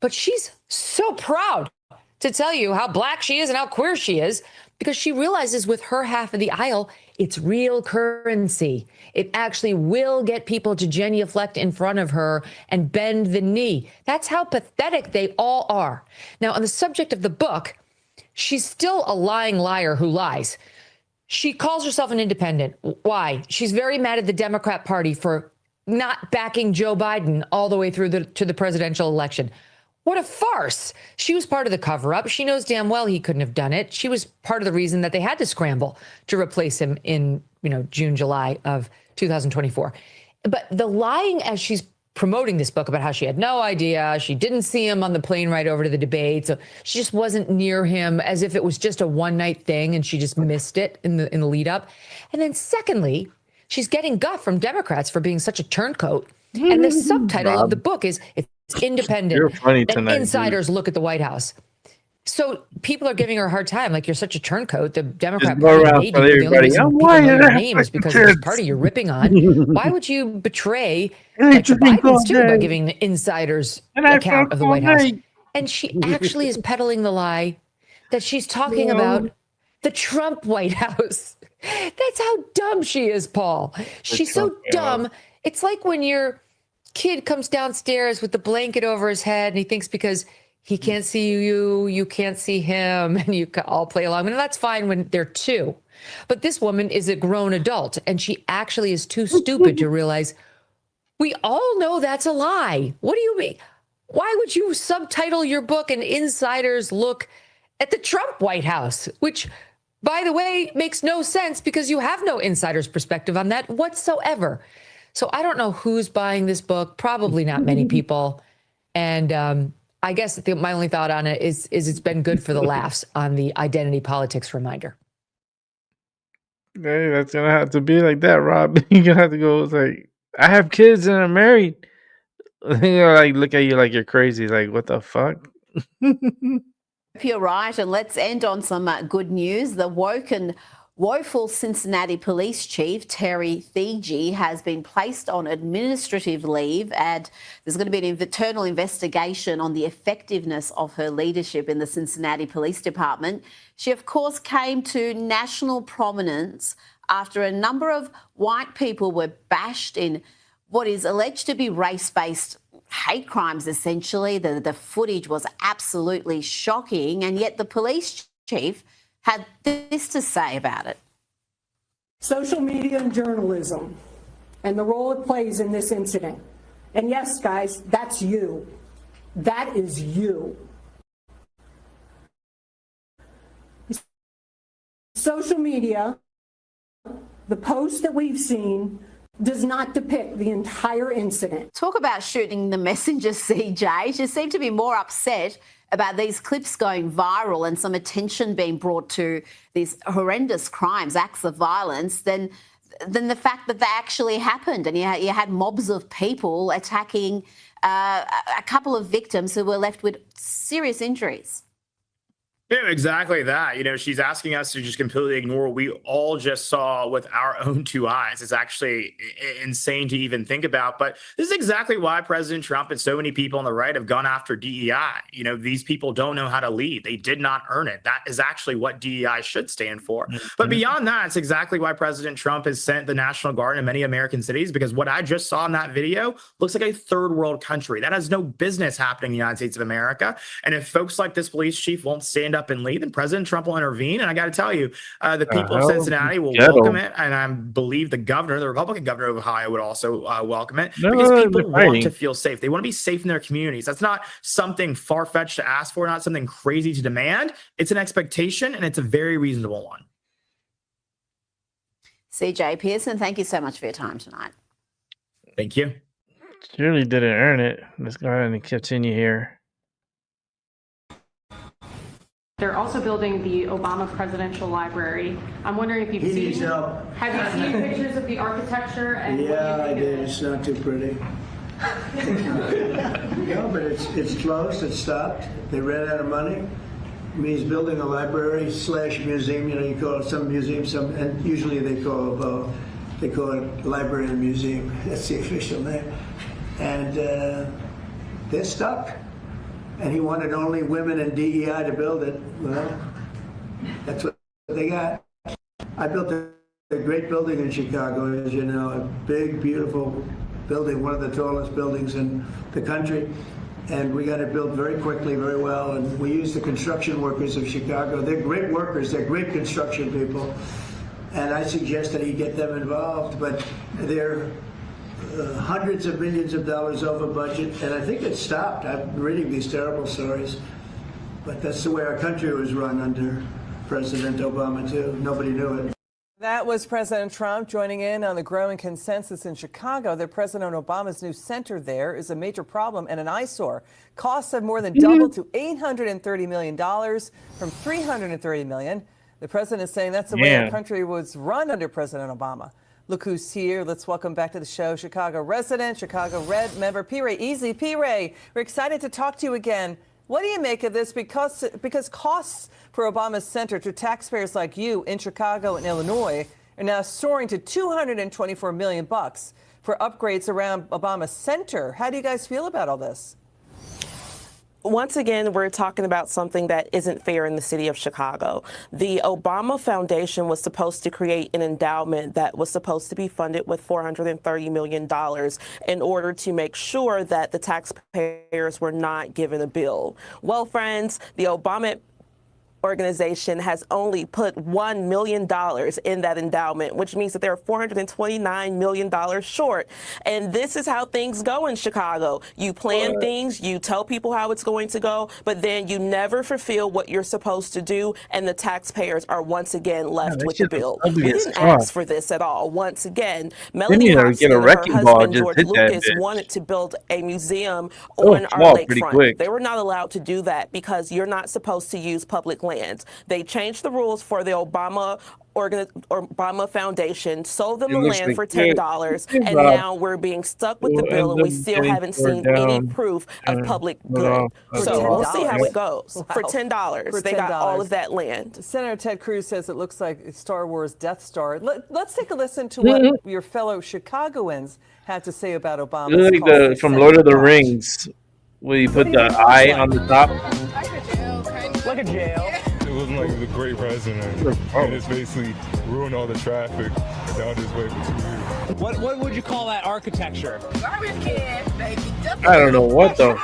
But she's so proud to tell you how black she is and how queer she is because she realizes with her half of the aisle, it's real currency. It actually will get people to genuflect in front of her and bend the knee. That's how pathetic they all are. Now, on the subject of the book, she's still a lying liar who lies. She calls herself an independent. Why? She's very mad at the Democrat Party for not backing Joe Biden all the way through to the presidential election. What a farce. She was part of the cover up. She knows damn well he couldn't have done it. She was part of the reason that they had to scramble to replace him in, June, July of 2024. But the lying as she's promoting this book about how she had no idea, she didn't see him on the plane ride over to the debate, so she just wasn't near him, as if it was just a one-night thing and she just missed it in the lead up. And then secondly, she's getting guff from Democrats for being such a turncoat. And the subtitle of the book is It's Independent. You're funny that tonight, insiders look at the White House. So people are giving her a hard time, like, you're such a turncoat. The Democrat Go Party around made tell you. The only everybody, reason "I'm people white know and your I name is like because kids." of this party you're ripping on. Why would you betray like the Bidens too by giving the insiders account of the White House? And she actually is peddling the lie that she's talking about the Trump White House. That's how dumb she is, Paul. She's so dumb. It's like when your kid comes downstairs with the blanket over his head and he thinks because he can't see you, you can't see him, and you can all play along. And that's fine when they're two. But this woman is a grown adult, and she actually is too stupid to realize we all know that's a lie. What do you mean? Why would you subtitle your book "An Insider's Look at the Trump White House," which, by the way, makes no sense because you have no insider's perspective on that whatsoever. So I don't know who's buying this book. Probably not many people. And I guess my only thought on it is it's been good for the laughs on the identity politics reminder. Hey, that's gonna have to be like that, Rob. You're gonna have to go. It's like, I have kids and I'm married. Like, look at you like you're crazy. Like, what the fuck? You're right, and let's end on some good news. The woke and woeful Cincinnati Police Chief Terry Thigi has been placed on administrative leave, and there's going to be an internal investigation on the effectiveness of her leadership in the Cincinnati Police Department. She, of course, came to national prominence after a number of white people were bashed in what is alleged to be race-based hate crimes, essentially. The footage was absolutely shocking, and yet the police chief had this to say about it. Social media and journalism and the role it plays in this incident. And yes, guys, that's you. That is you. Social media, the post that we've seen, does not depict the entire incident. Talk about shooting the messenger, CJ. She seemed to be more upset about these clips going viral and some attention being brought to these horrendous crimes, acts of violence, than the fact that they actually happened. And you had mobs of people attacking a couple of victims who were left with serious injuries. Yeah, exactly that. She's asking us to just completely ignore what we all just saw with our own two eyes. It's actually insane to even think about. But this is exactly why President Trump and so many people on the right have gone after DEI. These people don't know how to lead. They did not earn it. That is actually what DEI should stand for. But beyond that, it's exactly why President Trump has sent the National Guard in many American cities, because what I just saw in that video looks like a third world country. That has no business happening in the United States of America. And if folks like this police chief won't stand up and lead, then President Trump will intervene. And I got to tell you, the people of Cincinnati will welcome it. And I believe the Republican governor of Ohio would also welcome it, because people want to feel safe. They want to be safe in their communities. That's not something far-fetched to ask for, not something crazy to demand. It's an expectation, and it's a very reasonable one. CJ Pearson, thank you so much for your time tonight. Thank you. Surely didn't earn it. Let's go ahead and continue here. They're also building the Obama Presidential Library. I'm wondering if you've seen. Have you seen pictures of the architecture? And yeah, I did. It's not too pretty. No, but it's closed. It's stopped. They ran out of money. I mean, he's building a library / museum. You call it some museum, and usually they call it library and museum. That's the official name. And they're stuck. And he wanted only women and DEI to build it. Well, that's what they got. I built a great building in Chicago, as you know, a big, beautiful building, one of the tallest buildings in the country. And we got it built very quickly, very well. And we used the construction workers of Chicago. They're great workers. They're great construction people. And I suggested he get them involved, but they're hundreds of millions of dollars over budget, and I think it stopped. I'm reading these terrible stories, but that's the way our country was run under President Obama, too. Nobody knew it. That was President Trump joining in on the growing consensus in Chicago that President Obama's new center there is a major problem and an eyesore. Costs have more than doubled to $830 million from $330 million. The president is saying that's the way our country was run under President Obama. Look who's here. Let's welcome back to the show Chicago resident, Chicago Red member P. Ray Easy. P. Ray, we're excited to talk to you again. What do you make of this? Because costs for Obama's center to taxpayers like you in Chicago and Illinois are now soaring to $224 million for upgrades around Obama's center. How do you guys feel about all this? Once again, we're talking about something that isn't fair in the city of Chicago. The Obama Foundation was supposed to create an endowment that was supposed to be funded with $430 million in order to make sure that the taxpayers were not given a bill. Well, friends, the Obama organization has only put $1 million in that endowment, which means that they're $429 million short. And this is how things go in Chicago. You plan things, you tell people how it's going to go, but then you never fulfill what you're supposed to do, and the taxpayers are once again left with the bill. We didn't ask for this at all. Once again, Melanie Hobson and her husband, George Lucas, wanted to build a museum on our lakefront. They were not allowed to do that because you're not supposed to use public land. They changed the rules for the Obama Foundation, sold them the land for $10, and now we're being stuck with the bill, and we still haven't seen any proof of public good. So we'll see how it goes. For $10, they got all of that land. Senator Ted Cruz says it looks like Star Wars Death Star. Let's take a listen to what your fellow Chicagoans have to say about Obama's like from Lord of the Rings, where you put the eye on the top. Like a jail. It wasn't like the great president, and it's basically ruined all the traffic down this way for 2 years. What would you call that architecture? Garbage can, baby. I don't know what though.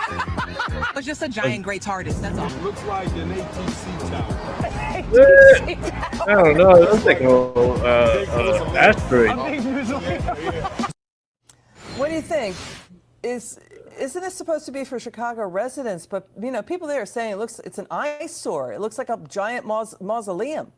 It's just a giant great TARDIS, that's all. It looks like an ATC tower. I don't know. It looks like an asteroid. What do you think? Isn't this supposed to be for Chicago residents? But, you know, people there are saying it's an eyesore. It looks like a giant mausoleum.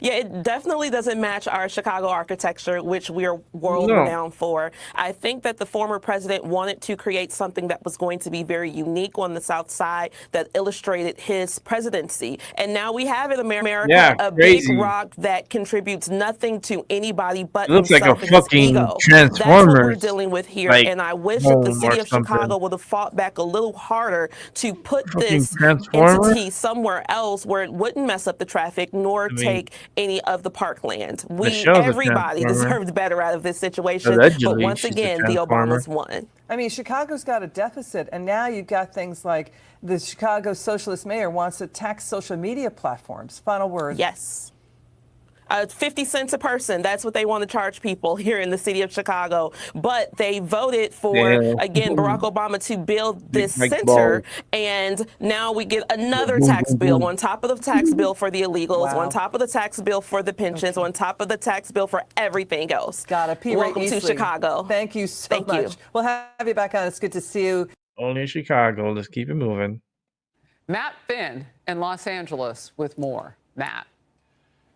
Yeah, it definitely doesn't match our Chicago architecture, which we are world renowned for. I think that the former president wanted to create something that was going to be very unique on the South Side that illustrated his presidency. And now we have in America a big rock that contributes nothing to anybody but himself. It looks like a fucking Transformers. That's what we're dealing with here. And I wish that the city of Chicago would have fought back a little harder to put this entity somewhere else where it wouldn't mess up the traffic nor take any of the parkland. Everybody deserved better out of this situation. But once again, the Obamas won. I mean, Chicago's got a deficit, and now you've got things like the Chicago socialist mayor wants to tax social media platforms. Final word. Yes. 50 cents a person. That's what they want to charge people here in the city of Chicago. But they voted for, again, Barack Obama to build this center. And now we get another tax bill on top of the tax bill for the illegals, on top of the tax bill for the pensions, on top of the tax bill for everything else. Got it. Welcome to Chicago. Thank you so much. We'll have you back on. It's good to see you. Only Chicago. Let's keep it moving. Matt Finn in Los Angeles with more. Matt.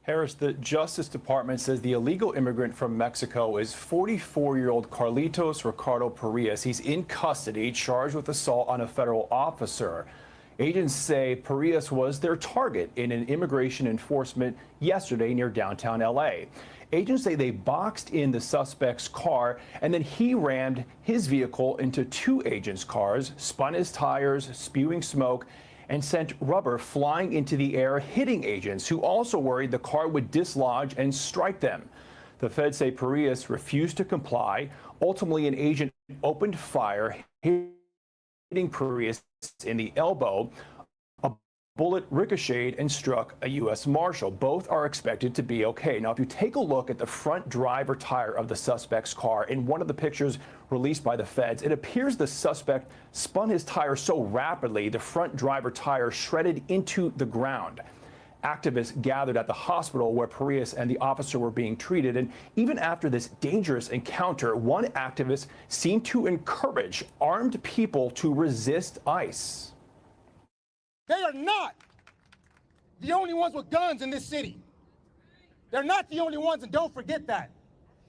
Harris, the Justice Department says the illegal immigrant from Mexico is 44-year-old Carlitos Ricardo Parias. He's in custody, charged with assault on a federal officer. Agents say Parias was their target in an immigration enforcement yesterday near downtown L.A. Agents say they boxed in the suspect's car, and then he rammed his vehicle into two agents' cars, spun his tires, spewing smoke, and sent rubber flying into the air, hitting agents who also worried the car would dislodge and strike them. The feds say Parias refused to comply. Ultimately, an agent opened fire, hitting Parias in the elbow. A bullet ricocheted and struck a U.S. Marshal. Both are expected to be okay. Now, if you take a look at the front driver tire of the suspect's car, in one of the pictures released by the feds, it appears the suspect spun his tire so rapidly the front driver tire shredded into the ground. Activists gathered at the hospital where Parias and the officer were being treated. And even after this dangerous encounter, one activist seemed to encourage armed people to resist ICE. They are not the only ones with guns in this city. They're not the only ones, and don't forget that.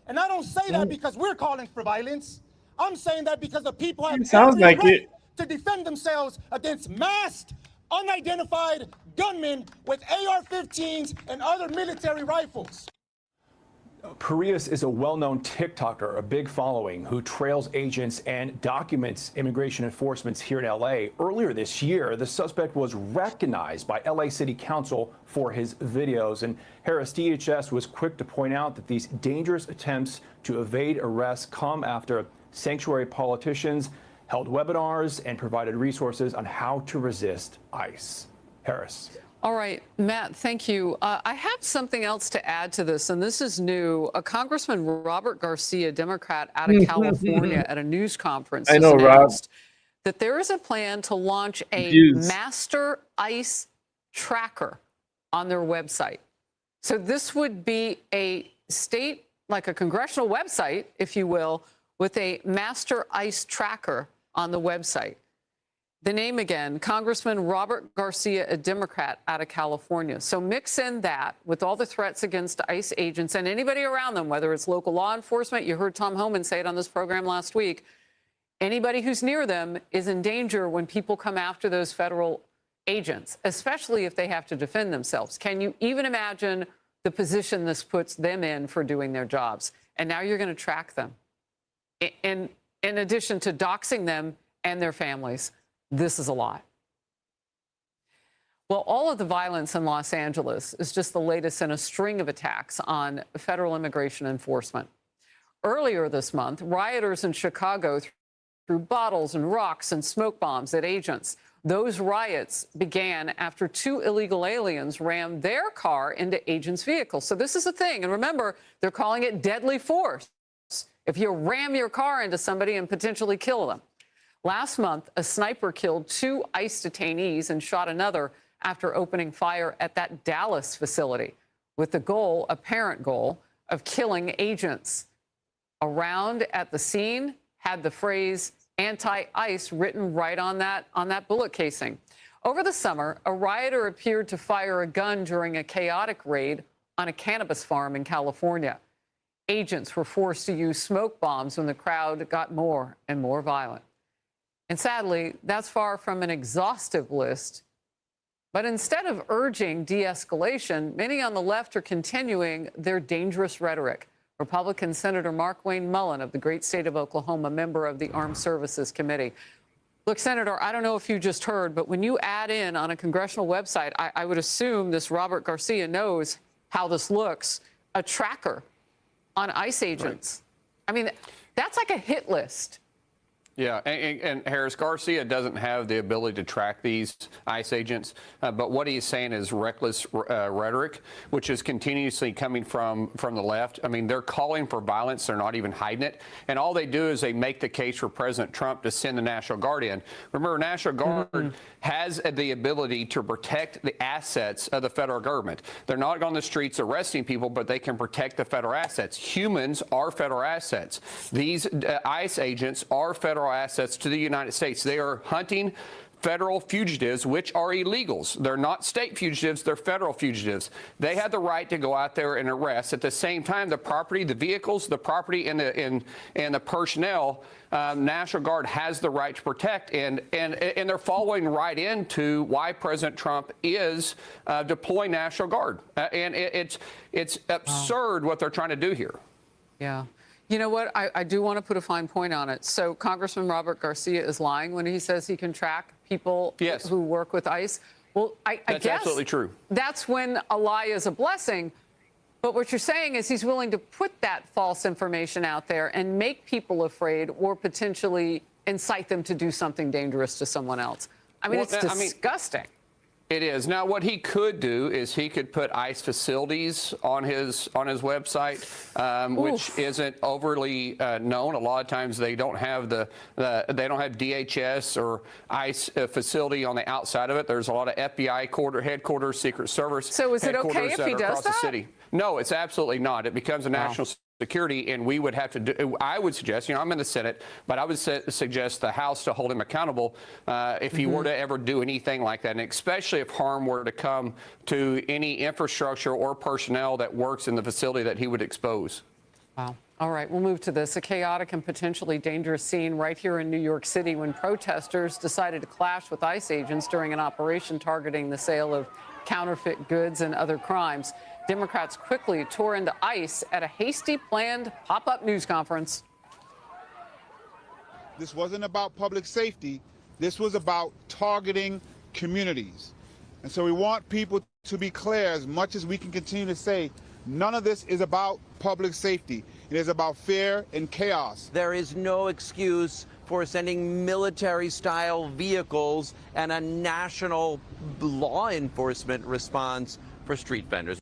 And I don't say that because we're calling for violence. I'm saying that because the people have sounds every like right it. to defend themselves against masked, unidentified gunmen with AR-15s and other military rifles. Parias is a well-known TikToker, a big following, who trails agents and documents immigration enforcement here in L.A. Earlier this year, the suspect was recognized by L.A. City Council for his videos. And Harris, DHS was quick to point out that these dangerous attempts to evade arrest come after sanctuary politicians held webinars and provided resources on how to resist ICE. Harris. All right, Matt, thank you. I have something else to add to this, and this is new. Congressman Robert Garcia, Democrat out of California, at a news conference I know, announced that there is a plan to launch a master ICE tracker on their website. So this would be a state, like a congressional website, if you will, with a master ICE tracker on the website. The name again, Congressman Robert Garcia, a Democrat out of California. So mix in that with all the threats against ICE agents and anybody around them, whether it's local law enforcement. You heard Tom Homan say it on this program last week. Anybody who's near them is in danger when people come after those federal agents, especially if they have to defend themselves. Can you even imagine the position this puts them in for doing their jobs? And now you're going to track them. In addition to doxing them and their families. This is a lot. Well, all of the violence in Los Angeles is just the latest in a string of attacks on federal immigration enforcement. Earlier this month, rioters in Chicago threw bottles and rocks and smoke bombs at agents. Those riots began after 2 illegal aliens rammed their car into agents' vehicles. So this is a thing. And remember, they're calling it deadly force if you ram your car into somebody and potentially kill them. Last month, a sniper killed 2 ICE detainees and shot another after opening fire at that Dallas facility with the goal, apparent goal, of killing agents. Around at the scene had the phrase anti-ICE written right on that bullet casing. Over the summer, a rioter appeared to fire a gun during a chaotic raid on a cannabis farm in California. Agents were forced to use smoke bombs when the crowd got more and more violent. And sadly, that's far from an exhaustive list. But instead of urging de-escalation, many on the left are continuing their dangerous rhetoric. Republican Senator Mark Wayne Mullen of the great state of Oklahoma, member of the Armed Services Committee. Look, Senator, I don't know if you just heard, but when you add in on a congressional website, I would assume this Robert Garcia knows how this looks, a tracker on ICE agents. Right. I mean, that's like a hit list. Yeah, and Harris, Garcia doesn't have the ability to track these ICE agents, but what he's saying is reckless rhetoric, which is continuously coming from the left. I mean, they're calling for violence. They're not even hiding it. And all they do is they make the case for President Trump to send the National Guard in. Remember, National Guard has the ability to protect the assets of the federal government. They're not on the streets arresting people, but they can protect the federal assets. Humans are federal assets. These ICE agents are federal assets to the United States. They are hunting federal fugitives, which are illegals. They're not state fugitives, they're federal fugitives. They have the right to go out there and arrest. At the same time, the property, the vehicles, the property, and the personnel, National Guard has the right to protect, and they're following right into why President Trump is deploying National Guard. And it's absurd what they're trying to do here. Yeah. You know what? I do want to put a fine point on it. So Congressman Robert Garcia is lying when he says he can track people who work with ICE. Well, I That's guess absolutely true. That's when a lie is a blessing. But what you're saying is he's willing to put that false information out there and make people afraid or potentially incite them to do something dangerous to someone else. I mean, it's disgusting. It is. Now, what he could do is he could put ICE facilities on his website, which isn't overly known. A lot of times they don't have they don't have DHS or ICE facility on the outside of it. There's a lot of FBI headquarters, Secret Service. So is it okay if he does that? The city. No, it's absolutely not. It becomes a national security, and we would have to do, I would suggest, I'm in the Senate, but I would suggest the House to hold him accountable if he were to ever do anything like that, and especially if harm were to come to any infrastructure or personnel that works in the facility that he would expose. Wow. All right, we'll move to this. A chaotic and potentially dangerous scene right here in New York City when protesters decided to clash with ICE agents during an operation targeting the sale of counterfeit goods and other crimes. Democrats quickly tore into ICE at a hasty planned pop-up news conference. This wasn't about public safety. This was about targeting communities. And so we want people to be clear, as much as we can continue to say, none of this is about public safety. It is about fear and chaos. There is no excuse for sending military-style vehicles and a national law enforcement response for street vendors.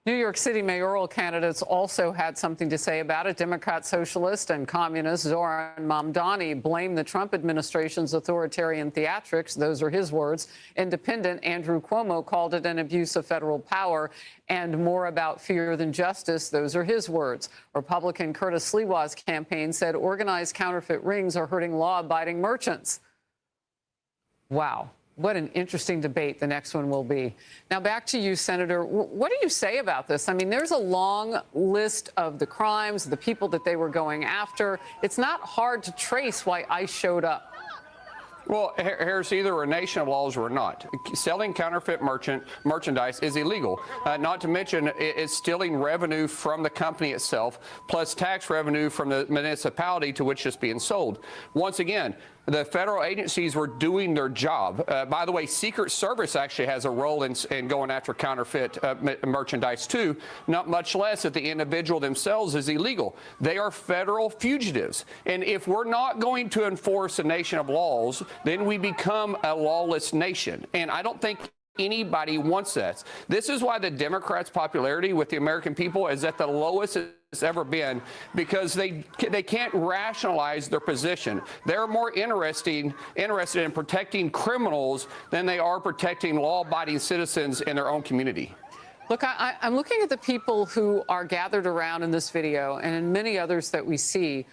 New York City mayoral candidates also had something to say about it. Democrat, socialist, and communist Zoran Mamdani blamed the Trump administration's authoritarian theatrics. Those are his words. Independent Andrew Cuomo called it an abuse of federal power and more about fear than justice. Those are his words. Republican Curtis Sliwa's campaign said organized counterfeit rings are hurting law-abiding merchants. Wow. What an interesting debate the next one will be. Now, back to you, Senator. What do you say about this? I mean, there's a long list of the crimes, the people that they were going after. It's not hard to trace why ICE showed up. Well, Harris, either we're a nation of laws or we're not. Selling counterfeit merchandise is illegal. Not to mention, it's stealing revenue from the company itself, plus tax revenue from the municipality to which it's being sold. Once again, the federal agencies were doing their job. By the way, Secret Service actually has a role in going after counterfeit merchandise, too, not much less that the individual themselves is illegal. They are federal fugitives. And if we're not going to enforce a nation of laws, then we become a lawless nation. And I don't think anybody wants that. This is why the Democrats' popularity with the American people is at the lowest it's ever been, because they can't rationalize their position. They're more interested in protecting criminals than they are protecting law-abiding citizens in their own community. Look, I'm looking at the people who are gathered around in this video and in many others that we see.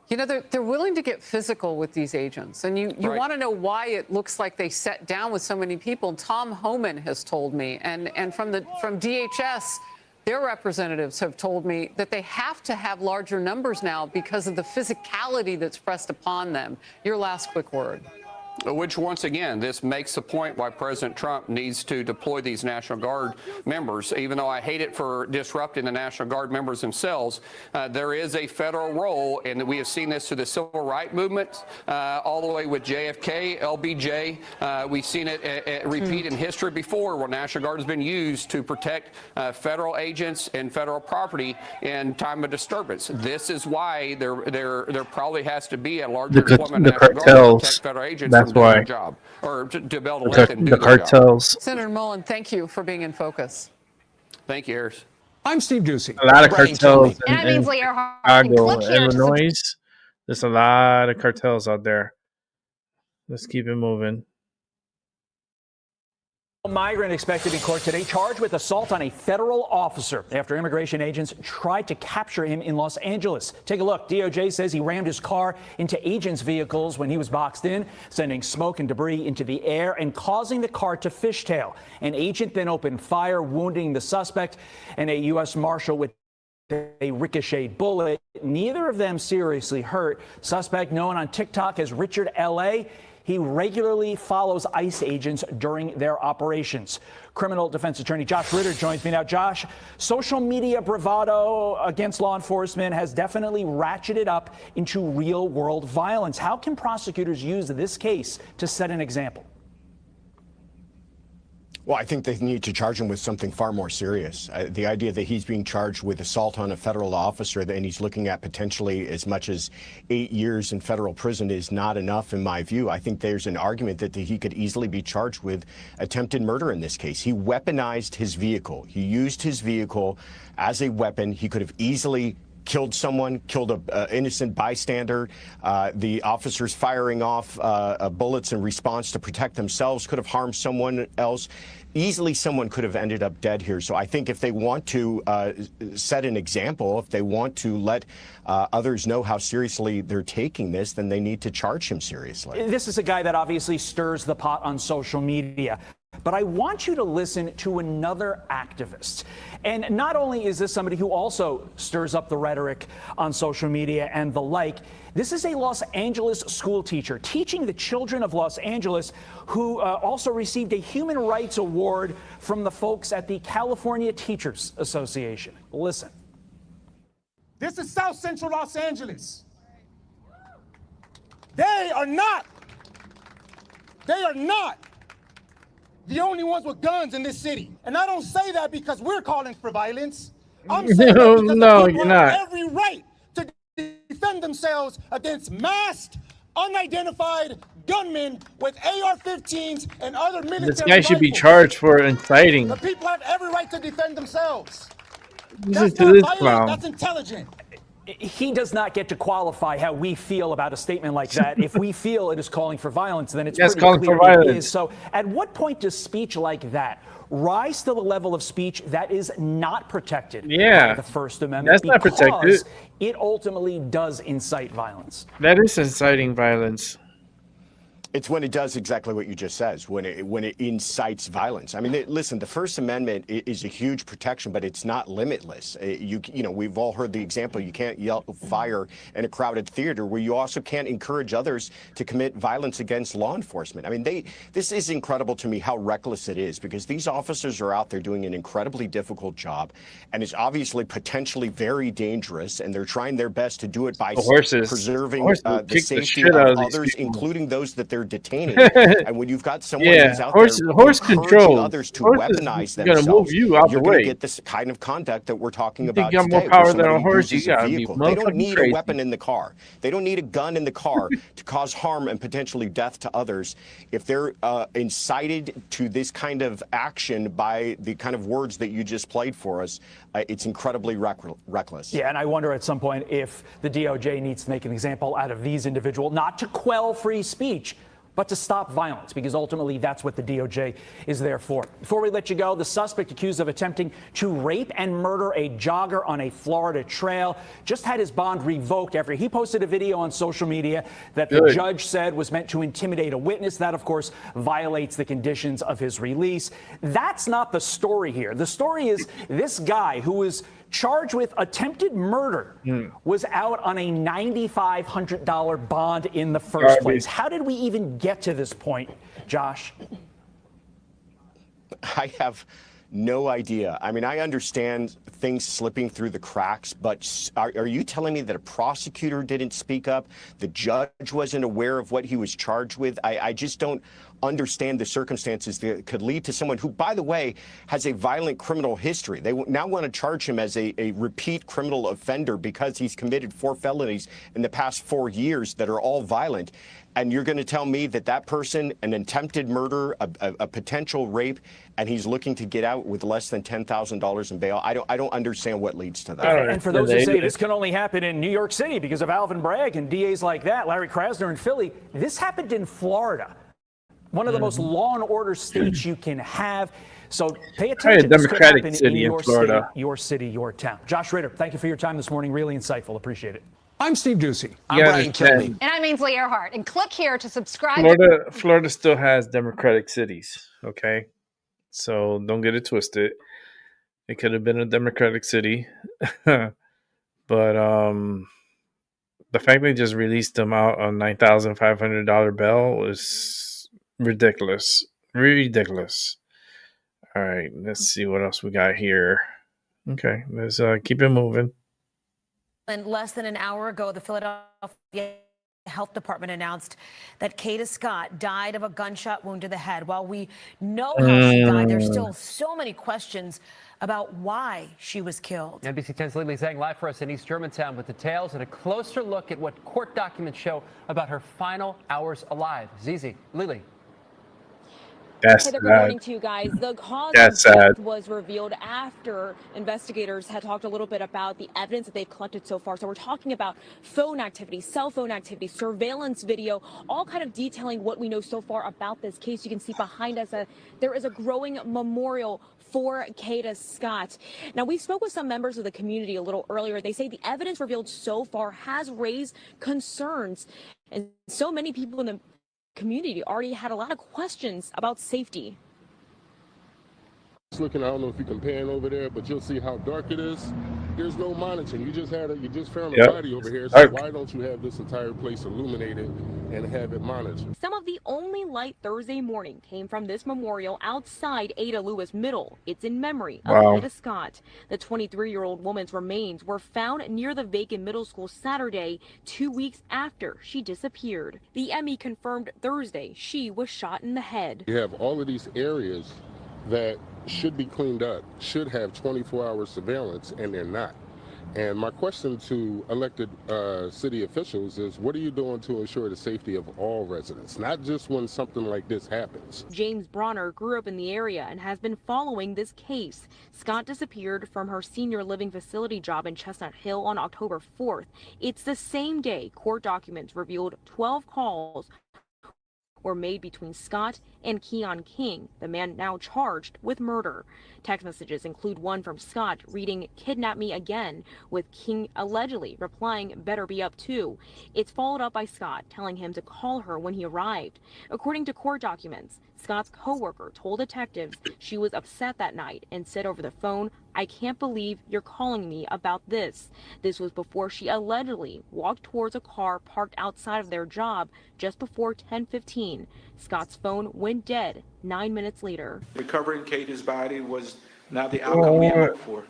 You know, they're willing to get physical with these agents. And you Right. want to know why it looks like they sat down with so many people. Tom Homan has told me, and from DHS, their representatives have told me that they have to have larger numbers now because of the physicality that's pressed upon them. Your last quick word. Which, once again, this makes the point why President Trump needs to deploy these National Guard members. Even though I hate it for disrupting the National Guard members themselves, there is a federal role, and we have seen this through the civil rights movement, all the way with JFK, LBJ. We've seen it repeat in history before, where National Guard has been used to protect federal agents and federal property in time of disturbance. This is why there probably has to be a larger deployment of National Guard to protect federal agents. That's why job, or to build a list and do the their job. cartels. Senator Mullen, thank you for being in focus. Thank you, Harris. I'm Steve Ducey. A lot of cartels in Chicago, Illinois. There's a lot of cartels out there. Let's keep it moving. A migrant expected in court today, charged with assault on a federal officer after immigration agents tried to capture him in Los Angeles. Take a look. DOJ says he rammed his car into agents' vehicles when he was boxed in, sending smoke and debris into the air and causing the car to fishtail. An agent then opened fire, wounding the suspect, and a U.S. Marshal with a ricocheted bullet. Neither of them seriously hurt. Suspect, known on TikTok as Richard L.A., he regularly follows ICE agents during their operations. Criminal defense attorney Josh Ritter joins me now. Josh, social media bravado against law enforcement has definitely ratcheted up into real-world violence. How can prosecutors use this case to set an example? Well, I think they need to charge him with something far more serious. The idea that he's being charged with assault on a federal officer and he's looking at potentially as much as 8 years in federal prison is not enough, in my view. I think there's an argument that he could easily be charged with attempted murder in this case. He weaponized his vehicle. He used his vehicle as a weapon. He could have easily killed someone, killed an innocent bystander. The officers firing off bullets in response to protect themselves could have harmed someone else. Easily someone could have ended up dead here. So I think if they want to set an example, if they want to let others know how seriously they're taking this, then they need to charge him seriously. This is a guy that obviously stirs the pot on social media. But I want you to listen to another activist. And not only is this somebody who also stirs up the rhetoric on social media and the like, this is a Los Angeles school teacher teaching the children of Los Angeles who also received a human rights award from the folks at the California Teachers Association. Listen. This is South Central Los Angeles. They are not the only ones with guns in this city. And I don't say that because we're calling for violence. I'm saying that because No, the people you're have not. every right to defend themselves against masked, unidentified gunmen with AR-15s and other military This guy should be rifles. charged for inciting. The people have every right to defend themselves. Listen That's to not this violent, clown. that's intelligent. He does not get to qualify how we feel about a statement like that. If we feel it is calling for violence, then it's Yes, pretty calling clear for it violence. is. So at what point does speech like that rise to the level of speech that is not protected Yeah, by the First Amendment? that's not protected. Because it ultimately does incite violence. That is inciting violence. It's when it does exactly what you just said, when it incites violence. I mean, listen, the First Amendment is a huge protection, but it's not limitless. You know, we've all heard the example, you can't yell fire in a crowded theater, where you also can't encourage others to commit violence against law enforcement. I mean, this is incredible to me how reckless it is, because these officers are out there doing an incredibly difficult job, and it's obviously potentially very dangerous, and they're trying their best to do it by preserving the safety of others, including those that they're detaining. And when you've got someone who's out there encouraging others to weaponize themselves, you're going to get this kind of conduct that we're talking about today. You got more power than a Somebody horse, you uses a gotta be vehicle. They don't motherfucking need crazy. a weapon in the car. They don't need a gun in the car to cause harm and potentially death to others. If they're incited to this kind of action by the kind of words that you just played for us, it's incredibly reckless. Yeah, and I wonder at some point if the DOJ needs to make an example out of these individuals, not to quell free speech, but to stop violence, because ultimately that's what the DOJ is there for. Before we let you go, the suspect accused of attempting to rape and murder a jogger on a Florida trail just had his bond revoked after he posted a video on social media that the judge said was meant to intimidate a witness. That, of course, violates the conditions of his release. That's not the story here. The story is this guy who was charged with attempted murder was out on a $9,500 bond in the first place. How did we even get to this point, Josh? I have no idea. I mean, I understand things slipping through the cracks, but are you telling me that a prosecutor didn't speak up? The judge wasn't aware of what he was charged with? I just don't understand the circumstances that could lead to someone who, by the way, has a violent criminal history. They now want to charge him as a repeat criminal offender because he's committed 4 felonies in the past 4 years that are all violent. And you're going to tell me that that person, an attempted murder, a potential rape, and he's looking to get out with less than $10,000 in bail? I don't understand what leads to that. And for those who say this can only happen in New York City because of Alvin Bragg and DAs like that, Larry Krasner in Philly, this happened in Florida, one of the most law and order states you can have. So pay attention. A Democratic city in Florida. Your city, your town. Josh Ritter, thank you for your time this morning. Really insightful. Appreciate it. I'm Steve Ducey. I'm Brian Kelly. And I'm Ainsley Earhart. And click here to subscribe. Florida still has Democratic cities, okay? So don't get it twisted. It could have been a Democratic city. But the fact they just released them out on $9,500 bail is ridiculous. Ridiculous. All right, let's see what else we got here. Okay, let's keep it moving. And less than an hour ago, the Philadelphia The health department announced that Kata Scott died of a gunshot wound to the head. While we know how she died, there's still so many questions about why she was killed. NBC 10's Lily Zhang live for us in East Germantown with details and a closer look at what court documents show about her final hours alive. Zizi, Lily. That's Hey there, good sad. morning to you guys. The cause That's of death sad. was revealed after investigators had talked a little bit about the evidence that they've collected so far. So we're talking about phone activity, cell phone activity, surveillance video, all kind of detailing what we know so far about this case. You can see behind us there is a growing memorial for Kata Scott. Now, we spoke with some members of the community a little earlier. They say the evidence revealed so far has raised concerns, and so many people in the community already had a lot of questions about safety. Looking, I don't know if you can pan over there, but you'll see how dark it is. There's no monitoring. You just found a body over here. So why don't you have this entire place illuminated and have it monitored? Some of the only light Thursday morning came from this memorial outside Ada Lewis Middle. It's in memory of Kata Scott. The 23-year-old woman's remains were found near the vacant middle school Saturday, 2 weeks after she disappeared. The ME confirmed Thursday she was shot in the head. You have all of these areas that should be cleaned up, should have 24-hour surveillance, and they're not. And my question to elected city officials is, what are you doing to ensure the safety of all residents, not just when something like this happens? James Bronner grew up in the area and has been following this case. Scott disappeared from her senior living facility job in Chestnut Hill on October 4th. It's the same day court documents revealed 12 calls were made between Scott and Keon King, the man now charged with murder. Text messages include one from Scott reading, "Kidnap me again," with King allegedly replying, "Better be up too." It's followed up by Scott telling him to call her when he arrived. According to court documents, Scott's co-worker told detectives she was upset that night and said over the phone, "I can't believe you're calling me about this." This was before she allegedly walked towards a car parked outside of their job just before 10:15. Scott's phone went dead 9 minutes later. Recovering Kata's body was not the outcome we had hoped for,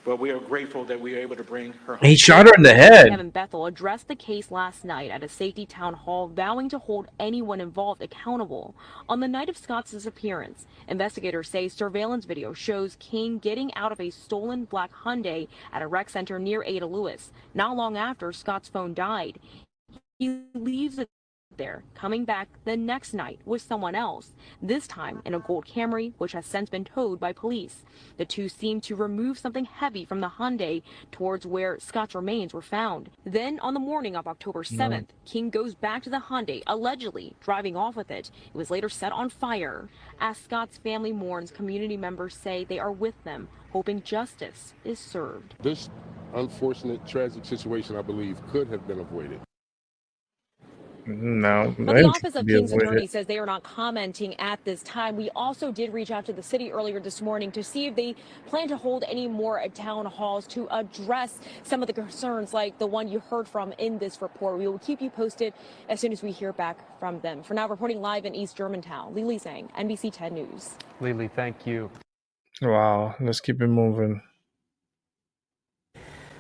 but we are grateful that we were able to bring her home. He shot her in the head. Kevin Bethel addressed the case last night at a safety town hall, vowing to hold anyone involved accountable. On the night of Scott's disappearance, investigators say surveillance video shows King getting out of a stolen black Hyundai at a rec center near Ada Lewis. Not long after Scott's phone died, he leaves it there, coming back the next night with someone else, this time in a gold Camry, which has since been towed by police. The two seem to remove something heavy from the Hyundai towards where Scott's remains were found. Then on the morning of October 7th, King goes back to the Hyundai, allegedly driving off with it. It was later set on fire. As Scott's family mourns, community members say they are with them, hoping justice is served. This unfortunate, tragic situation, I believe, could have been avoided. No. But the Office of King's Attorney says they are not commenting at this time. We also did reach out to the city earlier this morning to see if they plan to hold any more town halls to address some of the concerns like the one you heard from in this report. We will keep you posted as soon as we hear back from them. For now, reporting live in East Germantown, Lily Zhang, NBC 10 News. Lily, thank you. Wow. Let's keep it moving.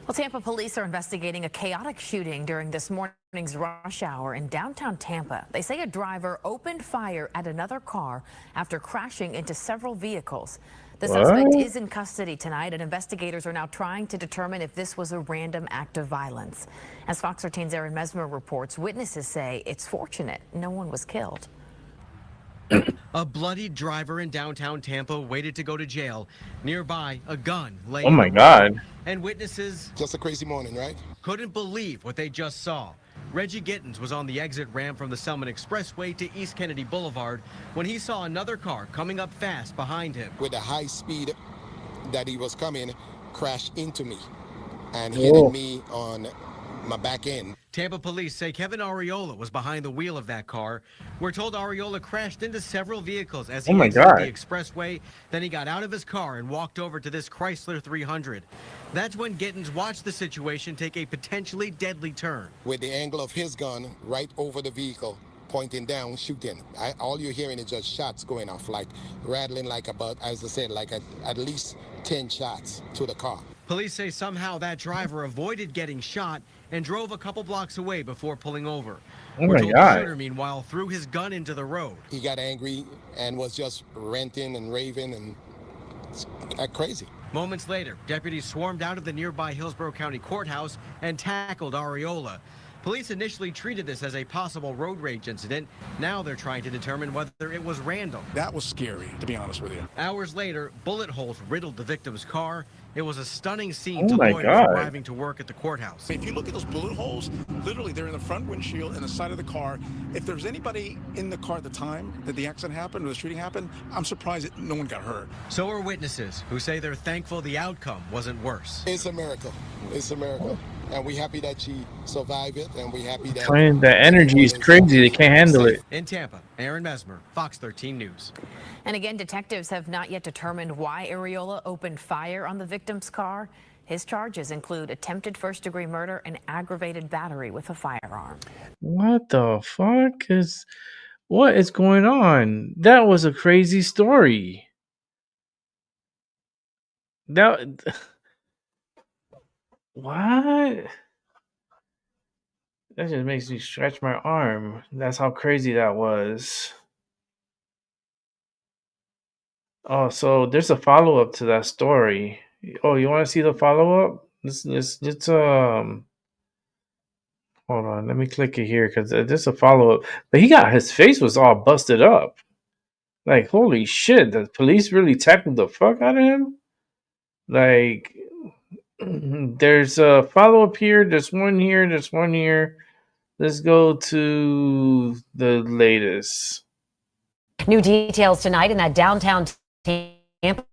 Well, Tampa police are investigating a chaotic shooting during this morning's rush hour in downtown Tampa. They say a driver opened fire at another car after crashing into several vehicles. The suspect is in custody tonight, and investigators are now trying to determine if this was a random act of violence. As Fox 13's Aaron Mesmer reports, witnesses say it's fortunate no one was killed. A bloodied driver in downtown Tampa waited to go to jail. Nearby, a gun lay. Oh my God. And witnesses, just a crazy morning, right? Couldn't believe what they just saw. Reggie Gittins was on the exit ramp from the Selman Expressway to East Kennedy Boulevard when he saw another car coming up fast behind him. With the high speed that he was coming, crashed into me and hitting me on my back end. Tampa police say Kevin Ariola was behind the wheel of that car. We're told Ariola crashed into several vehicles as he exited the expressway. Then he got out of his car and walked over to this Chrysler 300. That's when Gittins watched the situation take a potentially deadly turn. With the angle of his gun right over the vehicle, pointing down, shooting. All you're hearing is just shots going off, like rattling like about, as I said, like at least 10 shots to the car. Police say somehow that driver avoided getting shot and drove a couple blocks away before pulling over. Oh We're my told God. the shooter, meanwhile, threw his gun into the road. He got angry and was just ranting and raving, and it's crazy. Moments later, deputies swarmed out of the nearby Hillsborough County Courthouse and tackled Areola. Police initially treated this as a possible road rage incident. Now they're trying to determine whether it was random. That was scary, to be honest with you. Hours later, bullet holes riddled the victim's car. It was a stunning scene Oh to my lawyers God. arriving to work at the courthouse. If you look at those bullet holes, literally they're in the front windshield and the side of the car. If there's anybody in the car at the time that the accident happened or the shooting happened, I'm surprised that no one got hurt. So are witnesses who say they're thankful the outcome wasn't worse. It's a miracle. It's a miracle. And we're happy that she survived it, and we're happy that... Man, the energy is crazy. They can't handle it. In Tampa, Aaron Mesmer, Fox 13 News. And again, detectives have not yet determined why Areola opened fire on the victim's car. His charges include attempted first-degree murder and aggravated battery with a firearm. What the fuck is... What is going on? That was a crazy story. That... What? That just makes me stretch my arm. That's how crazy that was. Oh, so there's a follow-up to that story. Oh, you want to see the follow-up? Let's hold on, let me click it here because there's a follow-up. But his face was all busted up. Like, holy shit, the police really tackled the fuck out of him? Like, there's a follow-up here, there's one here, there's one here. Let's go to the latest. New details tonight in that downtown Tampa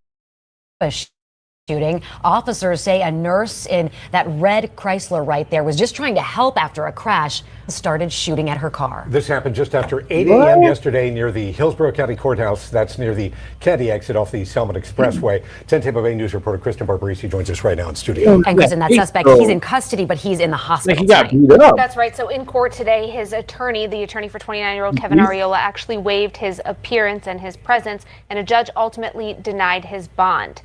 shooting. Officers say a nurse in that red Chrysler right there was just trying to help after a crash, started shooting at her car. This happened just after 8 a.m. yesterday near the Hillsborough County Courthouse. That's near the Kennedy exit off the Selma Expressway. 10 Tampa Bay News reporter Kristen Barbarisi joins us right now in studio. And Kristen, that suspect, he's in custody, but he's in the hospital. He got beat up. That's right. So in court today, his attorney, the attorney for 29-year-old Kevin Areola, actually waived his appearance and his presence, and a judge ultimately denied his bond.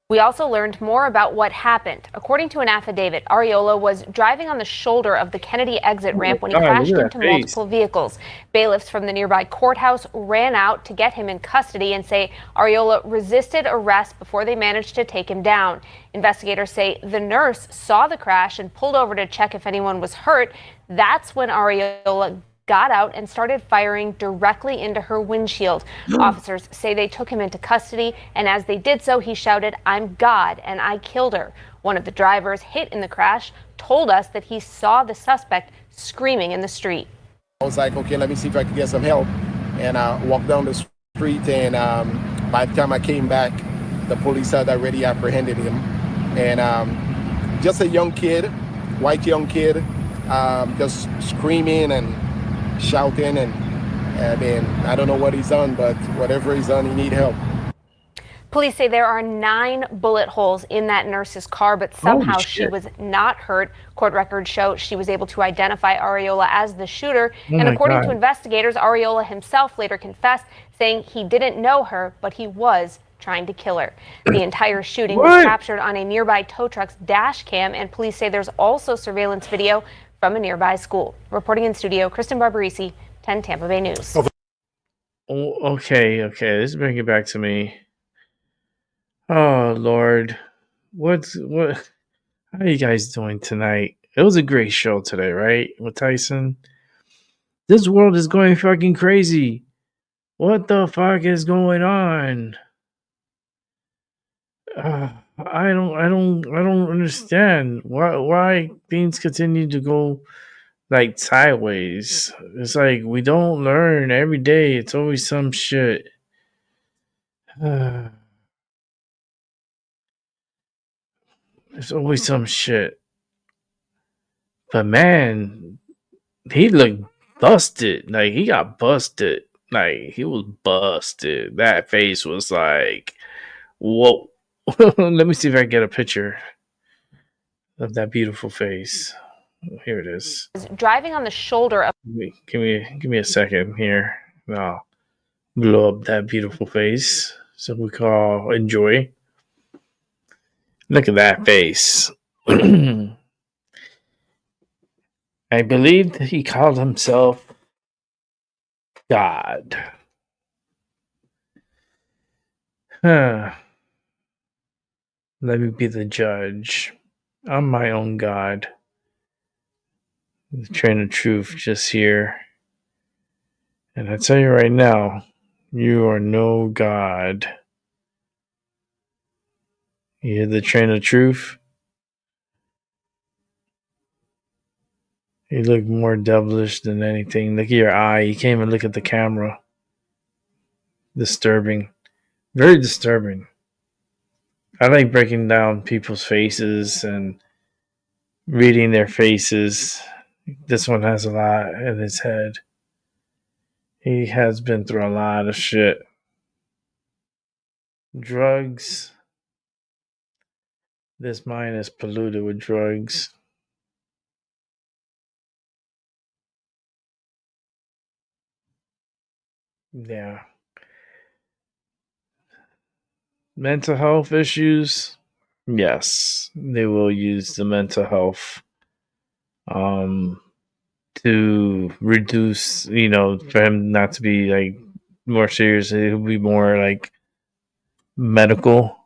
We also learned more about what happened. According to an affidavit, Areola was driving on the shoulder of the Kennedy exit ramp when he crashed into multiple vehicles. Bailiffs from the nearby courthouse ran out to get him in custody and say Areola resisted arrest before they managed to take him down. Investigators say the nurse saw the crash and pulled over to check if anyone was hurt. That's when Areola got out and started firing directly into her windshield. Officers say they took him into custody, and as they did so, he shouted, "I'm God, and I killed her." One of the drivers hit in the crash told us that he saw the suspect screaming in the street. I was like, okay, let me see if I can get some help. And I walked down the street, and by the time I came back, the police had already apprehended him. And just a young kid, white young kid, just screaming and shouting, and then I don't know what he's done, but whatever he's done, he need help. Police say there are 9 bullet holes in that nurse's car, but somehow she was not hurt. Court records show she was able to identify Areola as the shooter. And according to investigators, Areola himself later confessed, saying he didn't know her, but he was trying to kill her. The entire shooting was captured on a nearby tow truck's dash cam, and police say there's also surveillance video from a nearby school. Reporting in studio, Kristen Barbarisi, 10 Tampa Bay News. Oh, okay. Let's bring it back to me. Oh Lord, what? How are you guys doing tonight? It was a great show today, right? With Tyson. This world is going fucking crazy. What the fuck is going on? I don't understand why things continue to go like sideways. It's like we don't learn every day. It's always some shit. There's always some shit. But man, he looked busted. Like he got busted. Like he was busted. That face was like, whoa. Let me see if I can get a picture of that beautiful face. Here it is. Driving on the shoulder of. Give me a second here. I'll blow up that beautiful face so we can all enjoy. Look at that face. I believe that he called himself God. Huh. Let me be the judge. I'm my own God. The train of truth just here. And I tell you right now, you are no God. You hear the train of truth? You look more devilish than anything. Look at your eye. You can't even look at the camera. Disturbing. Very disturbing. I like breaking down people's faces and reading their faces. This one has a lot in his head. He has been through a lot of shit. Drugs. This mind is polluted with drugs. Yeah. Mental health issues. Yes, they will use the mental health to reduce, for him not to be like more serious. It will be more like medical,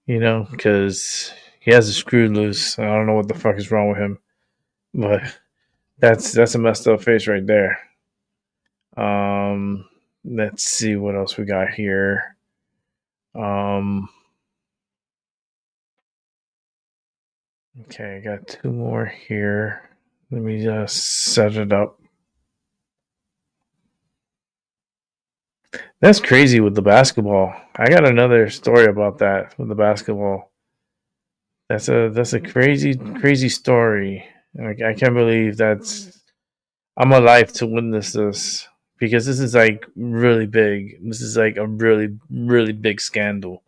because he has a screw loose. I don't know what the fuck is wrong with him, but that's a messed up face right there. Let's see what else we got here. Okay, I got two more here. Let me just set it up. That's crazy with the basketball. I got another story about that with the basketball. That's a crazy story. I can't believe I'm alive to witness this, because this is like really big. This is like a really big scandal.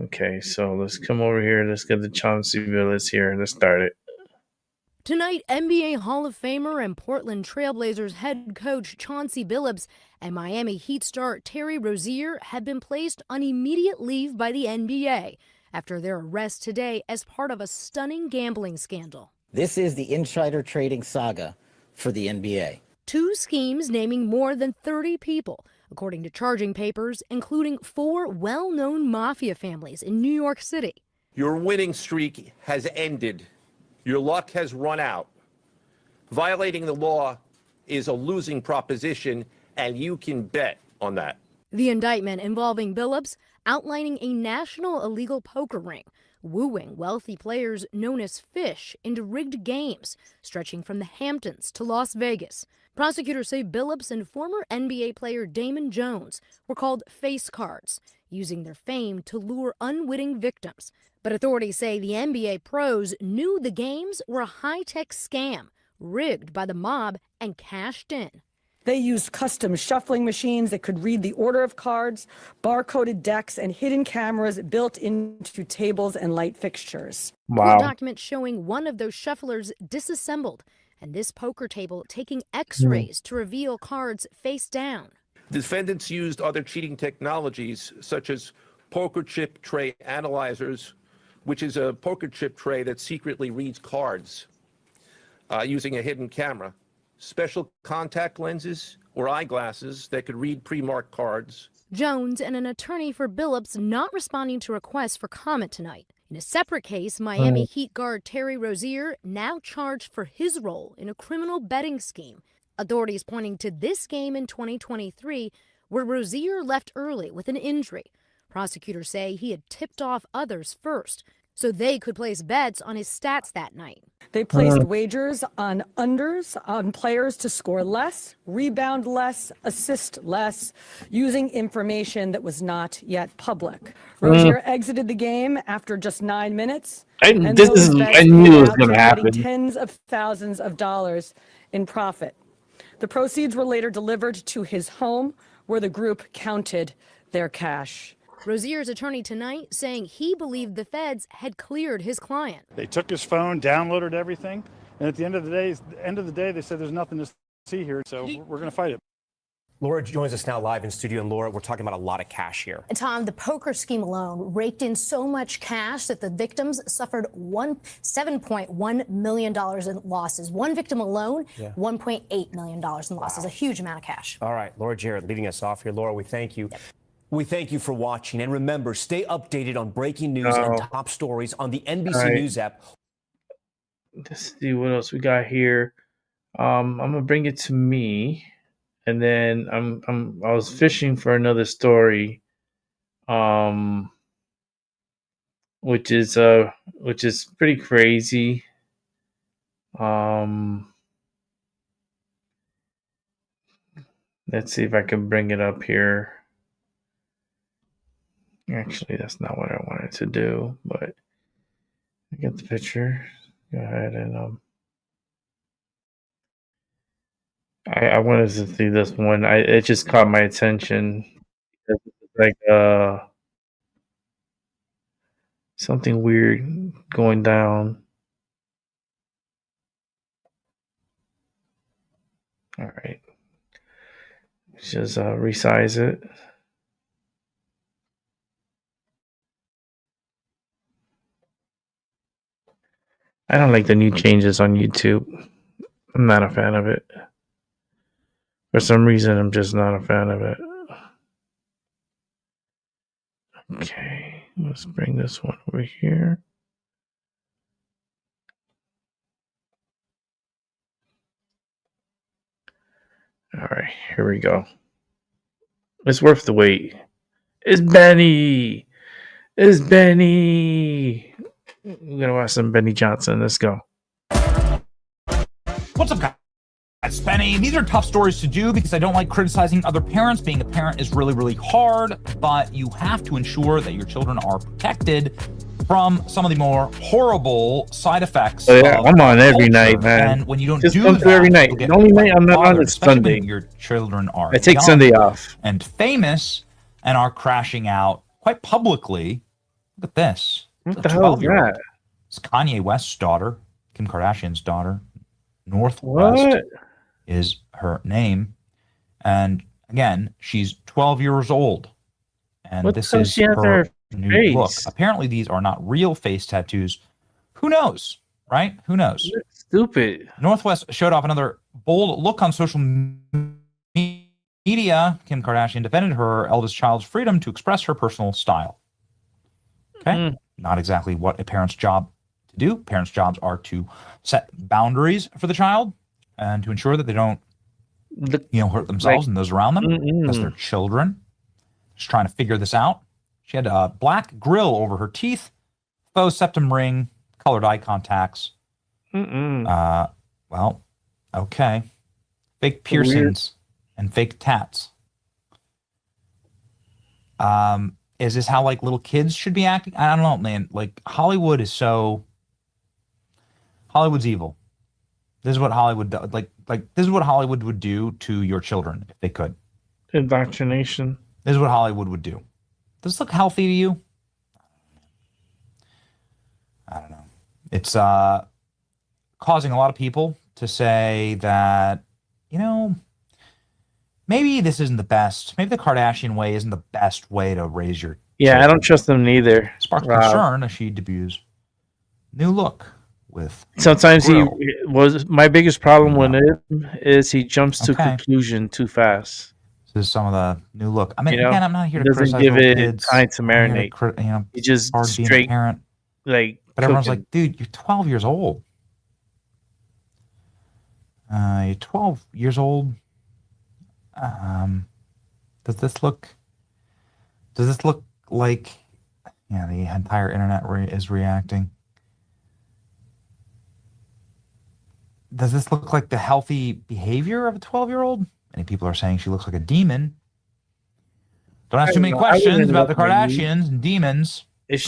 Okay, so let's come over here. Let's get the Chauncey Billups here. Let's start it. Tonight, NBA Hall of Famer and Portland Trailblazers head coach Chauncey Billups and Miami Heat star Terry Rozier have been placed on immediate leave by the NBA after their arrest today as part of a stunning gambling scandal. This is the insider trading saga for the NBA. Two schemes naming more than 30 people, according to charging papers, including 4 well-known mafia families in New York City. Your winning streak has ended. Your luck has run out. Violating the law is a losing proposition, and you can bet on that. The indictment involving Billups outlining a national illegal poker ring, wooing wealthy players known as fish into rigged games, stretching from the Hamptons to Las Vegas. Prosecutors say Billups and former NBA player Damon Jones were called face cards, using their fame to lure unwitting victims. But authorities say the NBA pros knew the games were a high-tech scam, rigged by the mob and cashed in. They used custom shuffling machines that could read the order of cards, barcoded decks, and hidden cameras built into tables and light fixtures. Court documents showing one of those shufflers disassembled, and this poker table taking x-rays to reveal cards face down. Defendants used other cheating technologies, such as poker chip tray analyzers, which is a poker chip tray that secretly reads cards using a hidden camera, special contact lenses or eyeglasses that could read pre-marked cards. Jones and an attorney for Billups not responding to requests for comment tonight. In a separate case, Miami Heat guard Terry Rozier now charged for his role in a criminal betting scheme. Authorities pointing to this game in 2023 where Rozier left early with an injury. Prosecutors say he had tipped off others first, so they could place bets on his stats that night. They placed wagers on unders on players to score less, rebound less, assist less, using information that was not yet public. Rozier exited the game after just 9 minutes. I knew it was going to happen. Tens of thousands of dollars in profit. The proceeds were later delivered to his home, where the group counted their cash. Rozier's attorney tonight saying he believed the feds had cleared his client. They took his phone, downloaded everything, and at the end of the day, they said there's nothing to see here, so we're going to fight it. Laura joins us now live in studio. And Laura, we're talking about a lot of cash here. Tom, the poker scheme alone raked in so much cash that the victims suffered $7.1 million in losses. One victim alone, $1.8 million in losses, a huge amount of cash. All right, Laura Jarrett leading us off here. Laura, we thank you. Yep. We thank you for watching. And remember, stay updated on breaking news and top stories on the NBC News app. Let's see what else we got here. I'm gonna bring it to me, and then I was fishing for another story, which is pretty crazy. Let's see if I can bring it up here. Actually, that's not what I wanted to do, but I get the picture. Go ahead and I wanted to see this one. It just caught my attention. It's like something weird going down. All right, let's just resize it. I don't like the new changes on YouTube. I'm not a fan of it. For some reason, I'm just not a fan of it. Okay, let's bring this one over here. All right, here we go. It's worth the wait. It's Benny. It's Benny. We're gonna watch some Benny Johnson. Let's go. What's up, guys? It's Benny. These are tough stories to do because I don't like criticizing other parents. Being a parent is really, really hard, but you have to ensure that your children are protected from some of the more horrible side effects. Oh, yeah, I'm on every night, man. And when you don't just do come through every night. The only night I'm not on is Sunday. Your children are I take young Sunday off and famous and are crashing out quite publicly. Look at this. What the hell is that? It's Kanye West's daughter, Kim Kardashian's daughter. Northwest is her name. And again, she's 12 years old. And this is her new look. Apparently, these are not real face tattoos. Who knows, right? Who knows? That's stupid. Northwest showed off another bold look on social media. Kim Kardashian defended her eldest child's freedom to express her personal style. Okay. Not exactly what a parent's job to do. Parents' jobs are to set boundaries for the child and to ensure that they don't, hurt themselves and those around them because they're children. Just trying to figure this out. She had a black grill over her teeth, faux septum ring, colored eye contacts. Well, okay. Fake piercings and fake tats. Is this how like little kids should be acting? I don't know, man. Like Hollywood is Hollywood's evil. This is what Hollywood does. Like this is what Hollywood would do to your children if they could. Indoctrination. This is what Hollywood would do. Does this look healthy to you? I don't know. It's causing a lot of people to say that, maybe this isn't the best. Maybe the Kardashian way isn't the best way to raise your children. I don't trust them neither. Sparked concern as she debuts new look with. Sometimes my biggest problem with him is he jumps to conclusion too fast. This is some of the new look. I mean, again, I'm not here to criticize give it kids. time to marinate. He just straight parent. Like, but everyone's like, dude, you're 12 years old. You're 12 years old. Does this look like, the entire internet is reacting? Does this look like the healthy behavior of a 12-year-old? Many people are saying she looks like a demon. Don't ask too many questions about the Kardashians and demons.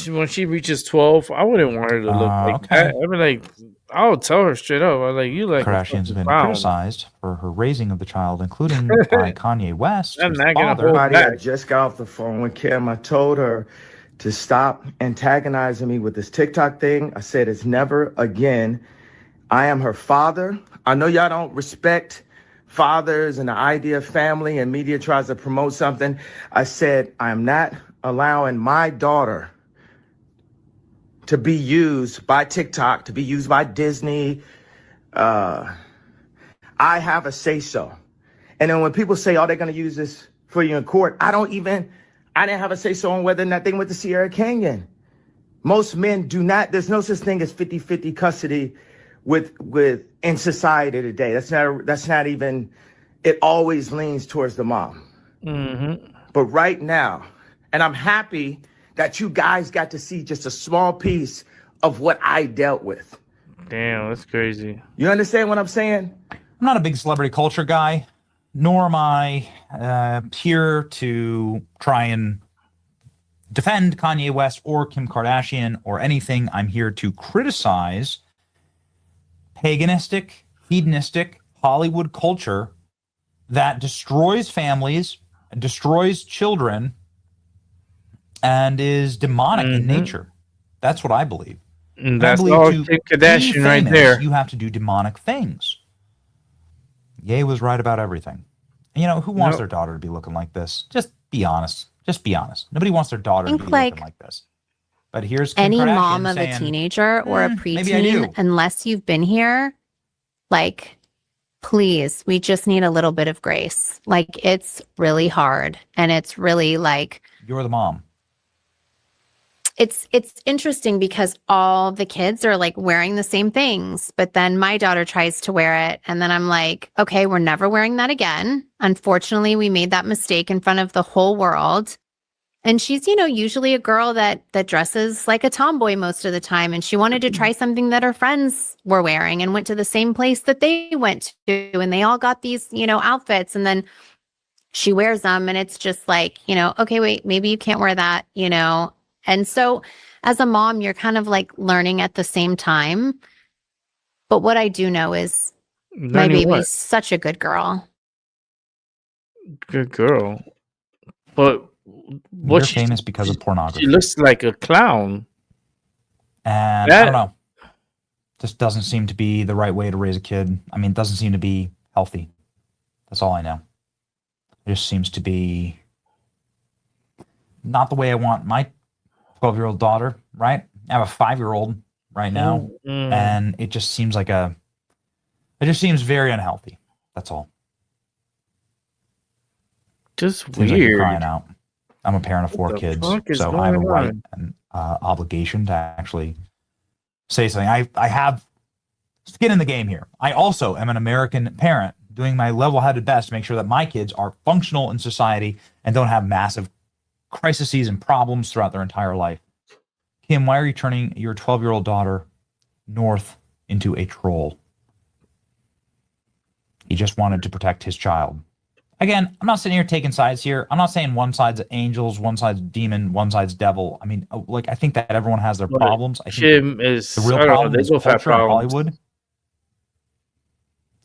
When she reaches 12, I wouldn't want her to look like that. I'd be like, I'll tell her straight up. I'm like, you like Kardashians have been criticized for her raising of the child, including by Kanye West. I'm not gonna hold back. I just got off the phone with Kim. I told her to stop antagonizing me with this TikTok thing. I said it's never again. I am her father. I know y'all don't respect fathers and the idea of family and media tries to promote something, I said, I'm not allowing my daughter to be used by TikTok, to be used by Disney. I have a say-so. And then when people say, oh, they're going to use this for you in court, I didn't have a say-so on whether or not they went to Sierra Canyon. Most men do not, there's no such thing as 50-50 custody with in society today. That's not even, it always leans towards the mom. Mm-hmm. But right now, and I'm happy that you guys got to see just a small piece of what I dealt with. Damn, that's crazy. You understand what I'm saying? I'm not a big celebrity culture guy, nor am I here to try and defend Kanye West or Kim Kardashian or anything. I'm here to criticize paganistic, hedonistic Hollywood culture that destroys families, destroys children, and is demonic in nature. That's what I believe. And that's all Kim Kardashian right there. You have to do demonic things. Ye was right about everything. And, you know, who wants their daughter to be looking like this? Just be honest. Just be honest. Nobody wants their daughter to be looking like this. But here's Kim any Kardashian mom of saying, a teenager or a preteen, unless you've been here, like, please, we just need a little bit of grace. Like, it's really hard. And it's really like, you're the mom. It's interesting because all the kids are like wearing the same things, but then my daughter tries to wear it. And then I'm like, okay, we're never wearing that again. Unfortunately, we made that mistake in front of the whole world. And she's, you know, usually a girl that dresses like a tomboy most of the time. And she wanted to try something that her friends were wearing and went to the same place that they went to. And they all got these, you know, outfits. And then she wears them and it's just like, you know, okay, wait, maybe you can't wear that, you know. And so as a mom, you're kind of like learning at the same time. But what I do know is my baby's such a good girl. Good girl. But what she's famous because of pornography. She looks like a clown. And I don't know. Just doesn't seem to be the right way to raise a kid. I mean, it doesn't seem to be healthy. That's all I know. It just seems to be not the way I want my 12-year-old daughter, right? I have a 5-year-old right now, and it just seems like it just seems very unhealthy. That's all. Just seems weird. Like crying out. I'm a parent of 4 kids, so I have a right and obligation to actually say something. I have skin in the game here. I also am an American parent doing my level-headed best to make sure that my kids are functional in society and don't have massive crises and problems throughout their entire life. Kim, why are you turning your 12-year-old daughter north into a troll? He just wanted to protect his child. Again, I'm not sitting here taking sides here. I'm not saying one side's angels, one side's demon, one side's devil. I mean, like, I think that everyone has their problems. I think Kim is the real problem is culture in Hollywood.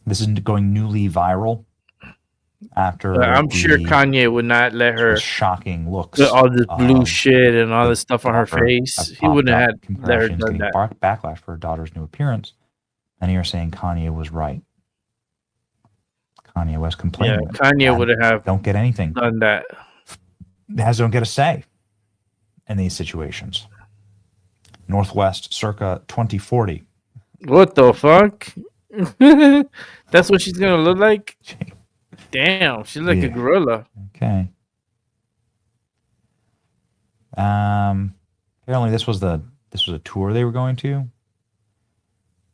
This is going newly viral. After I'm sure Kanye would not let her shocking looks, all this blue shit and all this stuff on her face. He wouldn't have let her do that. Backlash for her daughter's new appearance, and you're saying Kanye was right. Kanye West complaining. Yeah, Kanye would have don't get anything done that. Don't get a say in these situations. Northwest, circa 2040. What the fuck? That's what she's gonna look like. Damn, she's like a gorilla. Okay. Apparently this was a tour they were going to.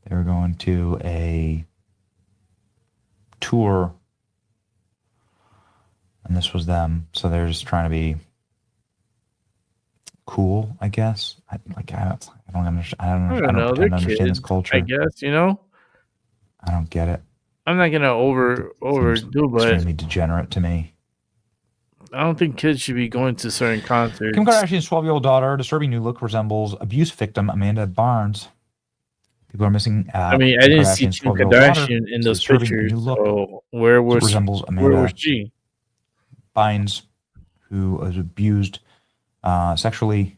They were going to a tour, and this was them. So they're just trying to be cool, I guess. I don't understand this culture. I guess, you know. I don't get it. I'm not gonna overdo, but extremely degenerate to me. I don't think kids should be going to certain concerts. Kim Kardashian's 12-year-old daughter, disturbing new look, resembles abuse victim Amanda Barnes. People are missing. I mean, I didn't see Kim Kardashian in those pictures. So where was she? Bynes, who was abused sexually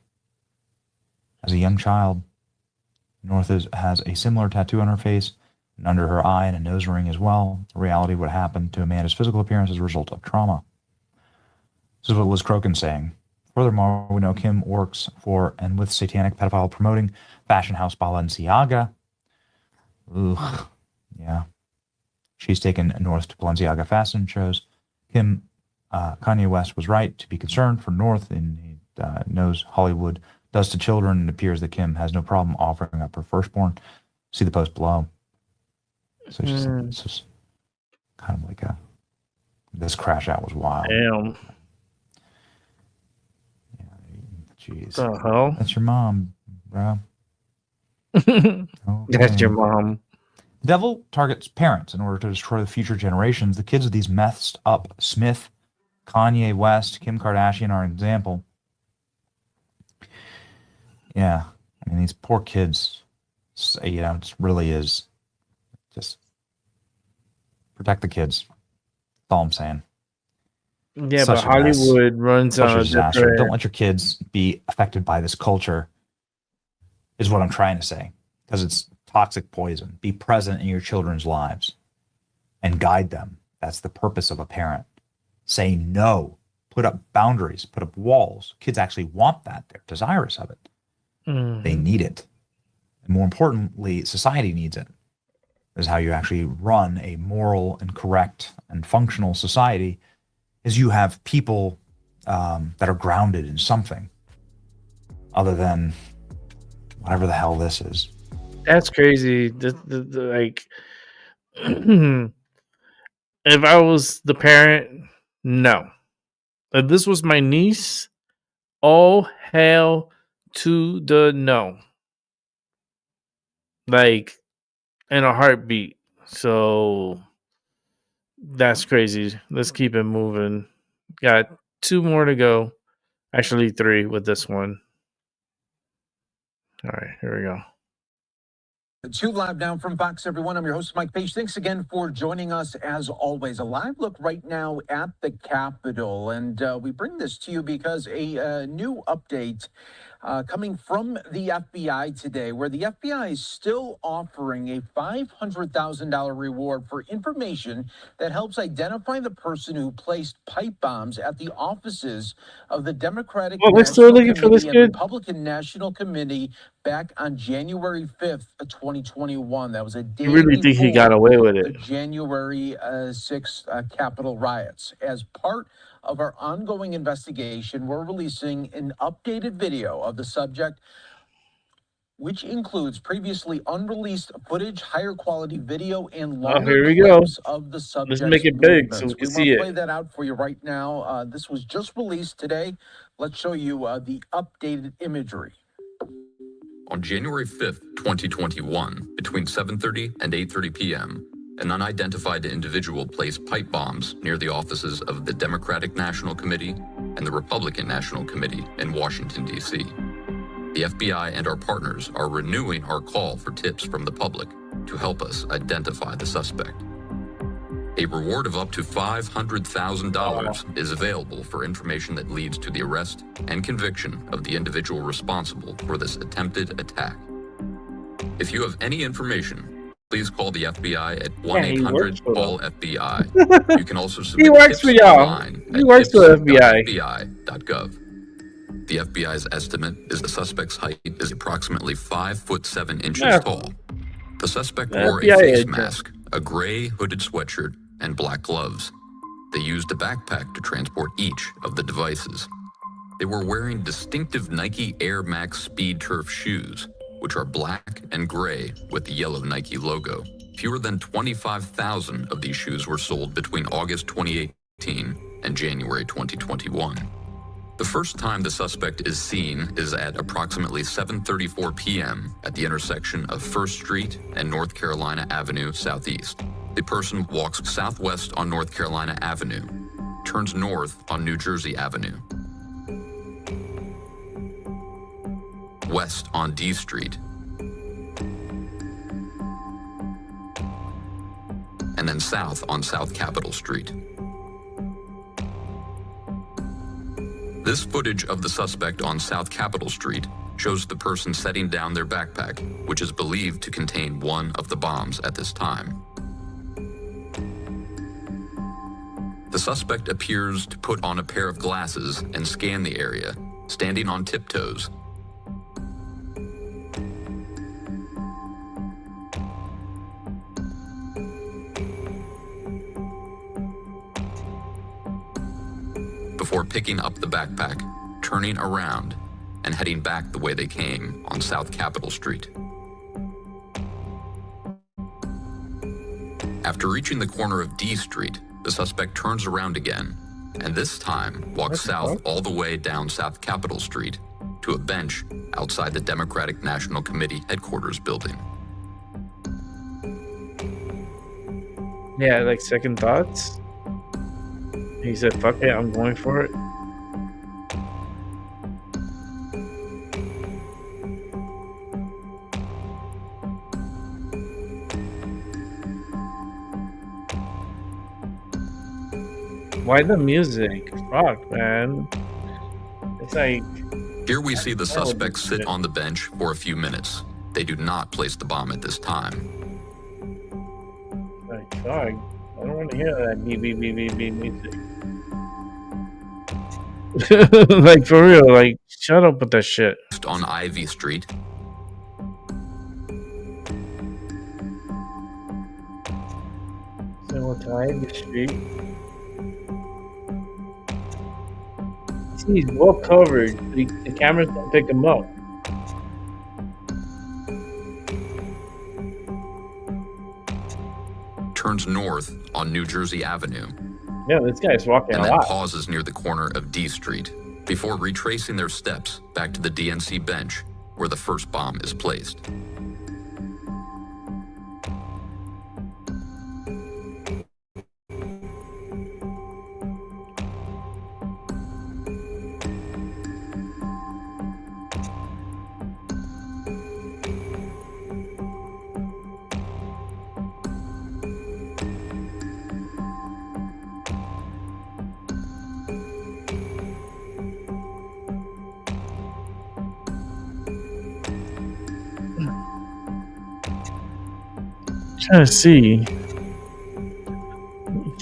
as a young child. North has a similar tattoo on her face. and under her eye and a nose ring as well. The reality of what happened to Amanda's physical appearance as a result of trauma. This is what Liz Crokin saying. Furthermore, we know Kim works for and with satanic pedophile promoting fashion house Balenciaga. Ugh. Yeah. She's taken North to Balenciaga fashion shows. Kanye West was right to be concerned for North, and he knows Hollywood does to children. It appears that Kim has no problem offering up her firstborn. See the post below. So it's just kind of like this crash out was wild. Damn. Jeez. The hell? That's your mom, bro. That's your mom. The devil targets parents in order to destroy the future generations. The kids of these messed up Smith, Kanye West, Kim Kardashian are an example. Yeah. I mean, these poor kids, you know, it really is just protect the kids. That's all I'm saying. Yeah, but Hollywood runs on a disaster. different... Don't let your kids be affected by this culture, is what I'm trying to say. Because it's toxic poison. Be present in your children's lives and guide them. That's the purpose of a parent. Say no. Put up boundaries. Put up walls. Kids actually want that. They're desirous of it. They need it. And more importantly, society needs it. This is how you actually run a moral and correct and functional society, is you have people that are grounded in something other than whatever the hell this is. That's crazy. Like, if I was the parent, no. If this was my niece, all hail to the no. Like, in a heartbeat. So that's crazy. Let's keep it moving. Got 2 more to go. Actually, 3 with this one. All right, here we go. 2 live now from Fox, everyone. I'm your host, Mike Page. Thanks again for joining us, as always. A live look right now at the Capitol. And we bring this to you because a new update coming from the FBI today, where the FBI is still offering a $500,000 reward for information that helps identify the person who placed pipe bombs at the offices of the Democratic National Committee and Republican National Committee back on January 5th, 2021. That was a day You really think he got away with the it? January 6th Capitol riots. As part of our ongoing investigation, we're releasing an updated video of the subject, which includes previously unreleased footage, higher quality video, and longer clips of the subject. Let's make it big so we can see play that out for you right now. This was just released today. Let's show you the updated imagery. On January 5th, 2021, between 7:30 and 8:30 p.m., an unidentified individual placed pipe bombs near the offices of the Democratic National Committee and the Republican National Committee in Washington, D.C. The FBI and our partners are renewing our call for tips from the public to help us identify the suspect. A reward of up to $500,000 is available for information that leads to the arrest and conviction of the individual responsible for this attempted attack. If you have any information, please call the FBI at 1-800-CALL-FBI. You can also submit tips online at tips.fbi.gov. The FBI's estimate is the suspect's height is approximately 5'7" tall. The suspect wore a face mask, a gray hooded sweatshirt, and black gloves. They used a backpack to transport each of the devices. They were wearing distinctive Nike Air Max Speed Turf shoes, which are black and gray with the yellow Nike logo. Fewer than 25,000 of these shoes were sold between August 2018 and January 2021. The first time the suspect is seen is at approximately 7:34 p.m. at the intersection of 1st Street and North Carolina Avenue Southeast. The person walks southwest on North Carolina Avenue, turns north on New Jersey Avenue, west on D Street, and then south on South Capitol Street. This footage of the suspect on South Capitol Street shows the person setting down their backpack, which is believed to contain one of the bombs at this time. The suspect appears to put on a pair of glasses and scan the area, standing on tiptoes. Before picking up the backpack, turning around, and heading back the way they came on South Capitol Street. After reaching the corner of D Street, the suspect turns around again, and this time walks south all the way down South Capitol Street to a bench outside the Democratic National Committee headquarters building. Yeah, like second thoughts. He said, fuck it, I'm going for it. Why the music? Fuck, man. It's like... Here we see the suspects sit on the bench for a few minutes. They do not place the bomb at this time. Like, fuck. I don't want to hear that beep, beep, beep, beep, beep music. Like, for real, like, shut up with that shit. On Ivy Street. So what's Ivy Street? He's well covered. The cameras don't pick him up. Turns north on New Jersey Avenue. Yeah, this guy's walking and a then lot. Pauses near the corner of D Street before retracing their steps back to the DNC bench where the first bomb is placed. Trying to see.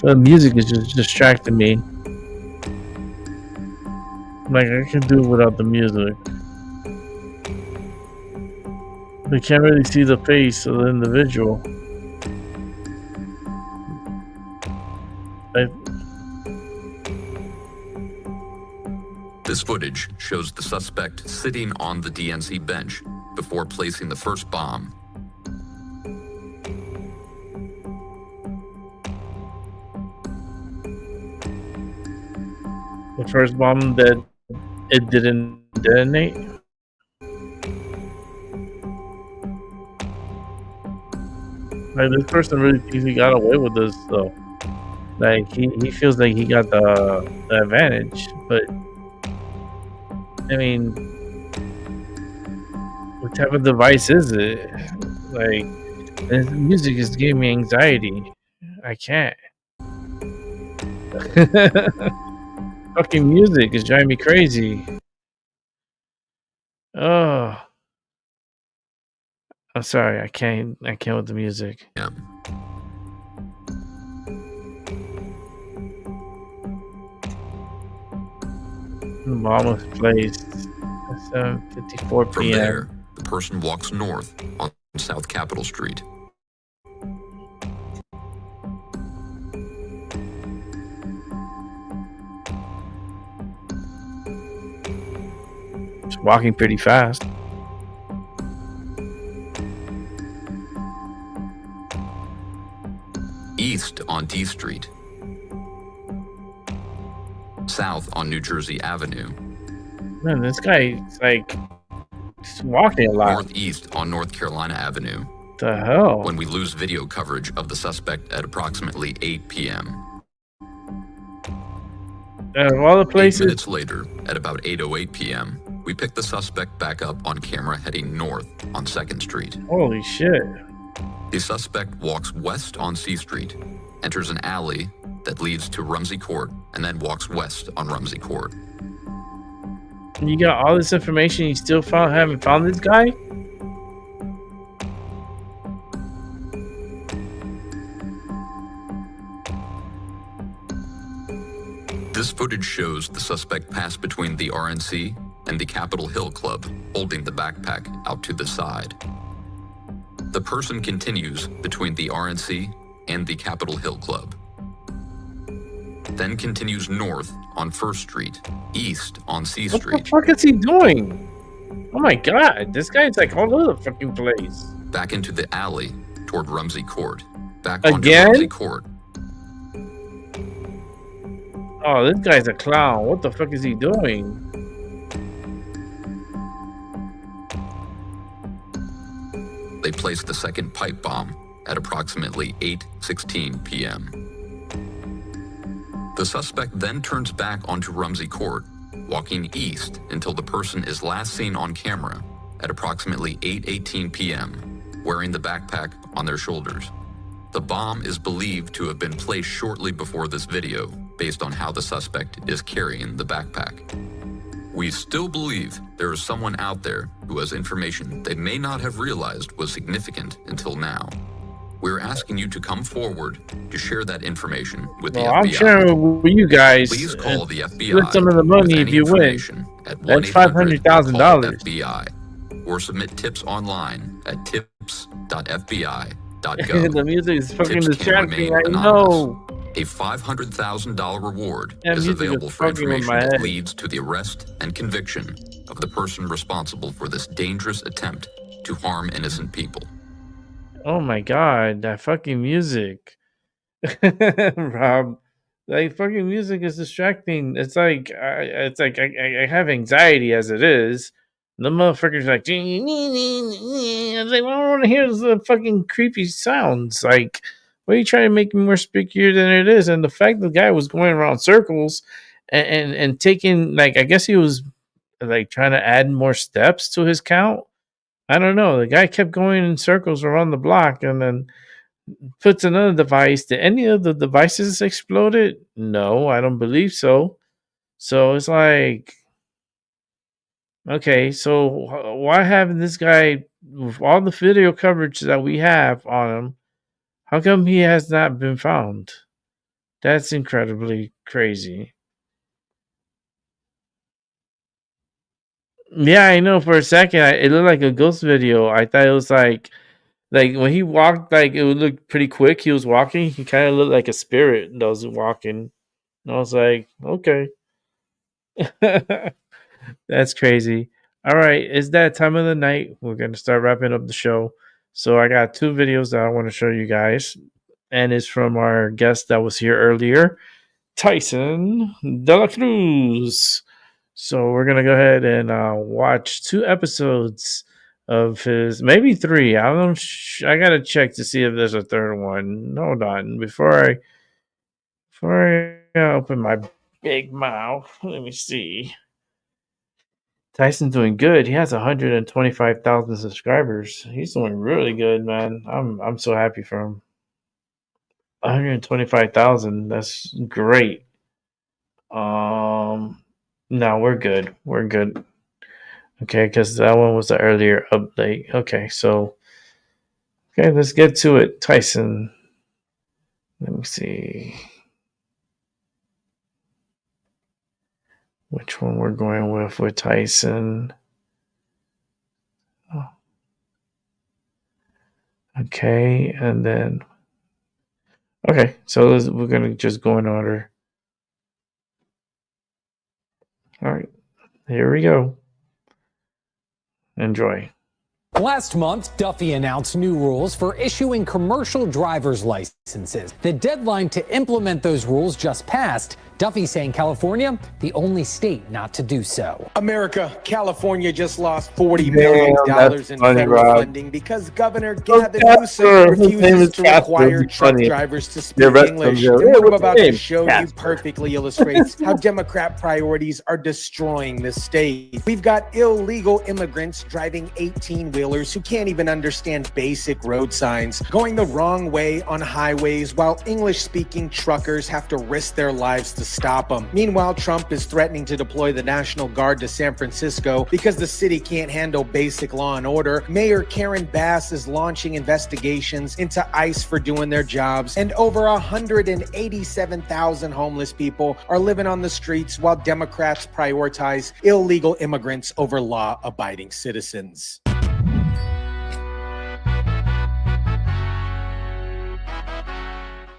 The music is just distracting me. Like, I can do it without the music. I can't really see the face of the individual. This footage shows the suspect sitting on the DNC bench before placing the first bomb. The first bomb that it didn't detonate. Like, this person really thinks he got away with this, though. Like, he feels like he got the advantage, but I mean, what type of device is it? Like, this music is giving me anxiety. I can't. Fucking music is driving me crazy. Oh, I'm sorry. I can't with the music. Yeah. The bomb was placed at 7:54 p.m. From there, the person walks north on South Capitol Street. Just walking pretty fast. East on D Street. South on New Jersey Avenue. Man, this guy's like just walking a lot. Northeast on North Carolina Avenue. The hell? When we lose video coverage of the suspect at approximately 8 p.m. Of all the places. 8 minutes later, at about 8:08 p.m., we pick the suspect back up on camera heading north on 2nd Street. Holy shit. The suspect walks west on C Street, enters an alley that leads to Rumsey Court, and then walks west on Rumsey Court. You got all this information, you still haven't found this guy? This footage shows the suspect pass between the RNC and the Capitol Hill Club, holding the backpack out to the side. The person continues between the RNC and the Capitol Hill Club, then continues north on 1st Street, east on C Street. What the fuck is he doing? Oh my god, this guy's like all over the fucking place. Back into the alley toward Rumsey Court. Back Again? onto Rumsey Court. Oh, this guy's a clown. What the fuck is he doing? They placed the second pipe bomb at approximately 8:16 p.m. The suspect then turns back onto Rumsey Court, walking east until the person is last seen on camera at approximately 8:18 p.m., wearing the backpack on their shoulders. The bomb is believed to have been placed shortly before this video, based on how the suspect is carrying the backpack. We still believe there is someone out there who has information they may not have realized was significant until now. We're asking you to come forward to share that information with the FBI. I'm sharing with you guys. Please call the FBI. Split some of the money if you win. That's $500,000. FBI, or submit tips online at tips.fbi.gov. The music is fucking Tips can distracting. remain I know. A $500,000 reward That is music is available for fucking with information my that head. leads to the arrest and conviction of the person responsible for this dangerous attempt to harm innocent people. Oh my god, that fucking music. Rob, like fucking music is distracting. It's like I have anxiety as it is. The motherfucker's like, I was like, well, I want to hear the fucking creepy sounds. Like, what are you trying to make me more spookier than it is? And the fact the guy was going around circles and taking, like, I guess he was like trying to add more steps to his count. I don't know. The guy kept going in circles around the block and then puts another device. Did any of the devices exploded? No, I don't believe so. So it's like, okay, so why haven't this guy, with all the video coverage that we have on him, how come he has not been found? That's incredibly crazy. Yeah, I know. For a second, it looked like a ghost video. I thought it was like when he walked, like it would look pretty quick. He was walking. He kind of looked like a spirit that was walking. And I was like, okay, that's crazy. All right, it's that time of the night. We're gonna start wrapping up the show. So I got 2 videos that I want to show you guys, and it's from our guest that was here earlier, Tyson DeLacruz. So we're gonna go ahead and watch 2 episodes of his, maybe 3. I don't know. I gotta check to see if there's a 3rd one. Hold on, before I open my big mouth. Let me see. Tyson's doing good. He has 125,000 subscribers. He's doing really good, man. I'm so happy for him. 125,000. That's great. No, we're good. We're good. Okay, because that one was the earlier update. Okay, so let's get to it. Tyson. Let me see which one we're going with Tyson. Oh. Okay, and then so we're gonna just go in order. All right, here we go. Enjoy. Last month, Duffy announced new rules for issuing commercial driver's licenses. The deadline to implement those rules just passed. Duffy saying California, the only state not to do so. America, California just lost $40 million in federal funding because Governor Gavin Newsom refuses to require truck drivers to speak English. And what I'm about to show you perfectly illustrates how Democrat priorities are destroying this state. We've got illegal immigrants driving 18 eighteen-wheelers who can't even understand basic road signs, going the wrong way on highways while English-speaking truckers have to risk their lives to stop them. Meanwhile, Trump is threatening to deploy the National Guard to San Francisco because the city can't handle basic law and order. Mayor Karen Bass is launching investigations into ICE for doing their jobs, and over 187,000 homeless people are living on the streets while Democrats prioritize illegal immigrants over law-abiding citizens.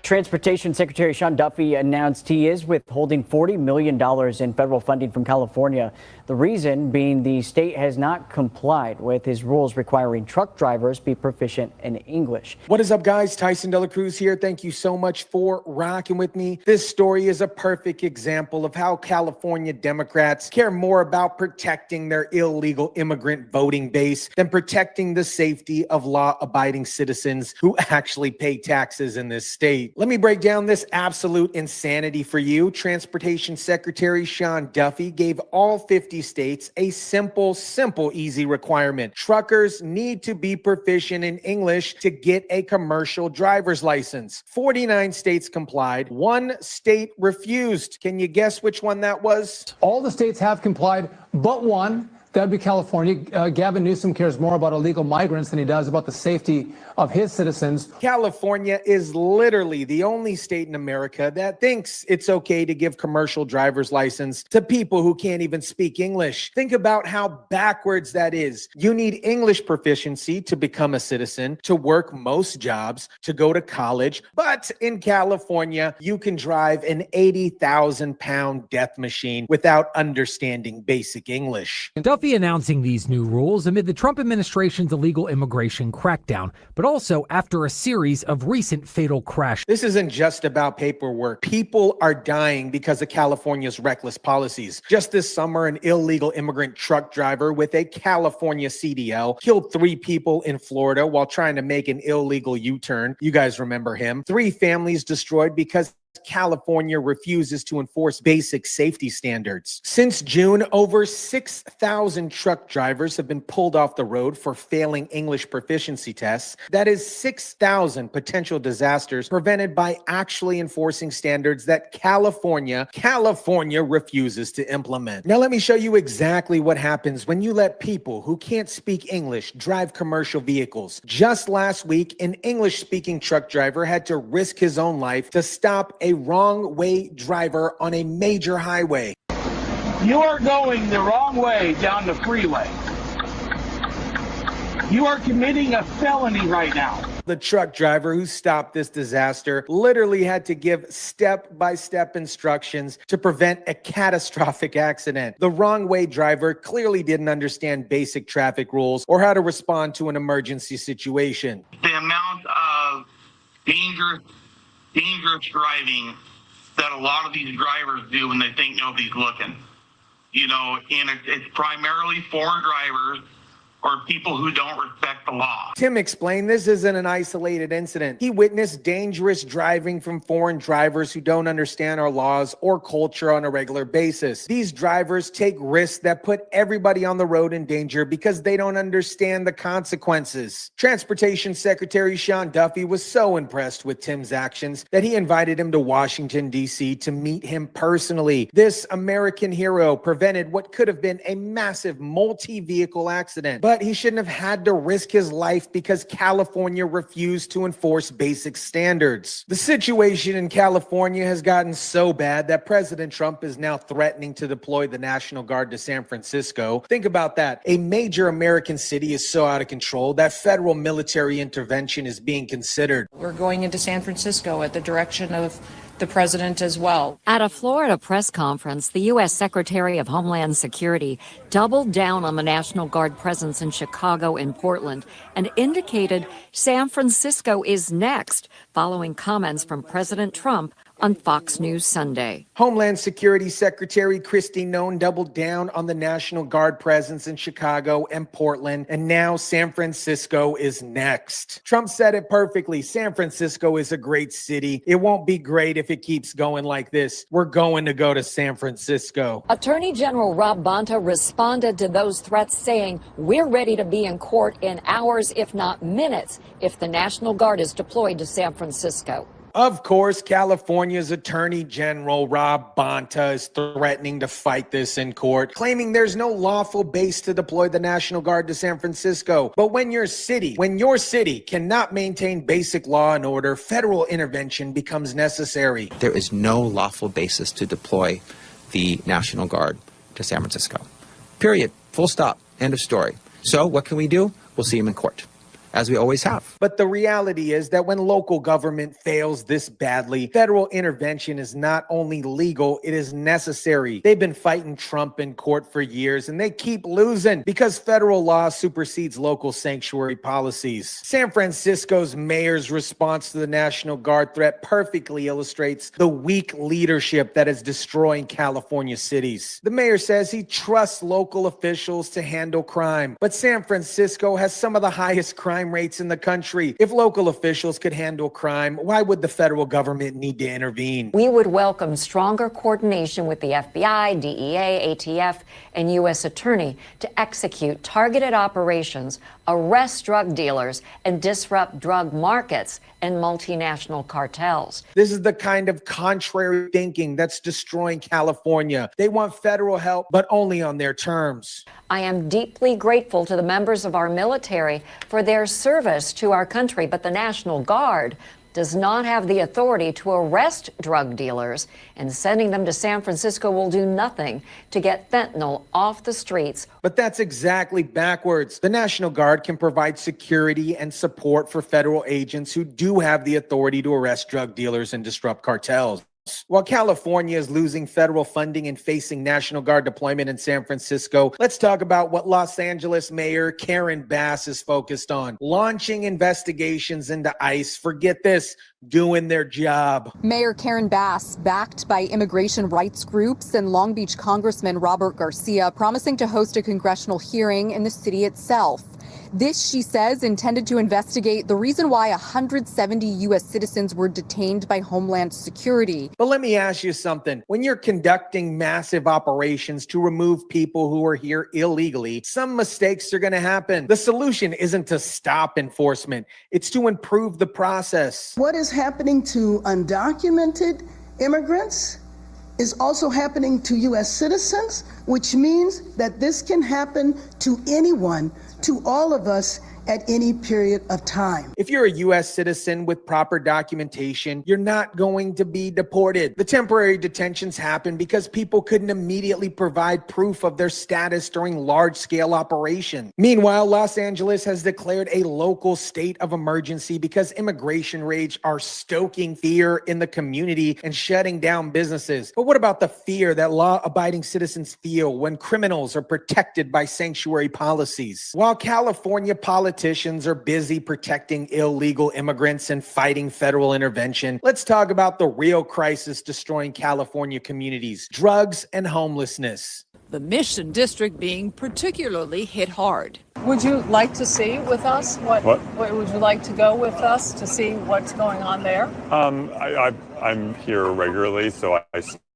Transportation Secretary Sean Duffy announced he is withholding $40 million in federal funding from California. The reason being the state has not complied with his rules requiring truck drivers be proficient in English. What is up, guys? Tyson DeLacruz here. Thank you so much for rocking with me. This story is a perfect example of how California Democrats care more about protecting their illegal immigrant voting base than protecting the safety of law-abiding citizens who actually pay taxes in this state. Let me break down this absolute insanity for you. Transportation Secretary Sean Duffy gave all 50 states a simple, easy requirement. Truckers need to be proficient in English to get a commercial driver's license. 49 states complied. One state refused. Can you guess which one that was? All the states have complied, but one. That'd be California. Gavin Newsom cares more about illegal migrants than he does about the safety of his citizens. California is literally the only state in America that thinks it's okay to give commercial driver's license to people who can't even speak English. Think about how backwards that is. You need English proficiency to become a citizen, to work most jobs, to go to college. But in California, you can drive an 80,000-pound death machine without understanding basic English. Duffy announcing these new rules amid the Trump administration's illegal immigration crackdown, but also after a series of recent fatal crashes. This isn't just about paperwork. People are dying because of California's reckless policies. Just this summer, an illegal immigrant truck driver with a California CDL killed 3 people in Florida while trying to make an illegal U-turn. You guys remember him. 3 families destroyed because California refuses to enforce basic safety standards. Since June, over 6,000 truck drivers have been pulled off the road for failing English proficiency tests. That is 6,000 potential disasters prevented by actually enforcing standards that California refuses to implement. Now let me show you exactly what happens when you let people who can't speak English drive commercial vehicles. Just last week, an English-speaking truck driver had to risk his own life to stop a wrong-way driver on a major highway. You are going the wrong way down the freeway. You are committing a felony right now. The truck driver who stopped this disaster literally had to give step-by-step instructions to prevent a catastrophic accident. The wrong-way driver clearly didn't understand basic traffic rules or how to respond to an emergency situation. The amount of dangerous driving that a lot of these drivers do when they think nobody's looking. You know, and it's primarily foreign drivers or people who don't respect the law. Tim explained this isn't an isolated incident. He witnessed dangerous driving from foreign drivers who don't understand our laws or culture on a regular basis. These drivers take risks that put everybody on the road in danger because they don't understand the consequences. Transportation Secretary Sean Duffy was so impressed with Tim's actions that he invited him to Washington, D.C. to meet him personally. This American hero prevented what could have been a massive multi-vehicle accident. But he shouldn't have had to risk his life because California refused to enforce basic standards. The situation in California has gotten so bad that President Trump is now threatening to deploy the National Guard to San Francisco. Think about that. A major American city is so out of control that federal military intervention is being considered. We're going into San Francisco at the direction of the president as well. At a Florida press conference, the U.S. Secretary of Homeland Security doubled down on the National Guard presence in Chicago and Portland and indicated San Francisco is next, following comments from President Trump on Fox News Sunday. Homeland Security Secretary Kristi Noem doubled down on the National Guard presence in Chicago and Portland, and now San Francisco is next. Trump said it perfectly. San Francisco is a great city. It won't be great if it keeps going like this. We're going to go to San Francisco. Attorney General Rob Bonta responded to those threats, saying, "We're ready to be in court in hours, if not minutes, if the National Guard is deployed to San Francisco." Of course, California's Attorney General Rob Bonta is threatening to fight this in court, claiming there's no lawful base to deploy the National Guard to San Francisco. But when your city cannot maintain basic law and order, federal intervention becomes necessary. There is no lawful basis to deploy the National Guard to San Francisco. Period. Full stop. End of story. So what can we do? We'll see him in court, as we always have. But the reality is that when local government fails this badly, federal intervention is not only legal, it is necessary. They've been fighting Trump in court for years, and they keep losing because federal law supersedes local sanctuary policies. San Francisco's mayor's response to the National Guard threat perfectly illustrates the weak leadership that is destroying California cities. The mayor says he trusts local officials to handle crime, but San Francisco has some of the highest crime rates in the country. If local officials could handle crime, why would the federal government need to intervene? We would welcome stronger coordination with the FBI, DEA, ATF, and U.S. Attorney to execute targeted operations, arrest drug dealers, and disrupt drug markets and multinational cartels. This is the kind of contrary thinking that's destroying California. They want federal help, but only on their terms. I am deeply grateful to the members of our military for their service to our country, but the National Guard does not have the authority to arrest drug dealers, and sending them to San Francisco will do nothing to get fentanyl off the streets. But that's exactly backwards. The National Guard can provide security and support for federal agents who do have the authority to arrest drug dealers and disrupt cartels. While California is losing federal funding and facing National Guard deployment in San Francisco, let's talk about what Los Angeles Mayor Karen Bass is focused on: launching investigations into ICE. Forget this, doing their job. Mayor Karen Bass, backed by immigration rights groups and Long Beach Congressman Robert Garcia, promising to host a congressional hearing in the city itself. This, she says, intended to investigate the reason why 170 U.S. citizens were detained by Homeland Security. But let me ask you something. When you're conducting massive operations to remove people who are here illegally, some mistakes are going to happen. The solution isn't to stop enforcement. It's to improve the process. What is happening to undocumented immigrants is also happening to U.S. citizens, which means that this can happen to anyone, to all of us at any period of time. If you're a U.S. citizen with proper documentation, you're not going to be deported. The temporary detentions happen because people couldn't immediately provide proof of their status during large-scale operations. Meanwhile, Los Angeles has declared a local state of emergency because immigration raids are stoking fear in the community and shutting down businesses. But what about the fear that law-abiding citizens feel when criminals are protected by sanctuary policies? While California politicians are busy protecting illegal immigrants and fighting federal intervention, let's talk about the real crisis destroying California communities: drugs and homelessness. The Mission District being particularly hit hard. Would you like to see with us what would you like to go with us to see what's going on there? I'm here regularly, so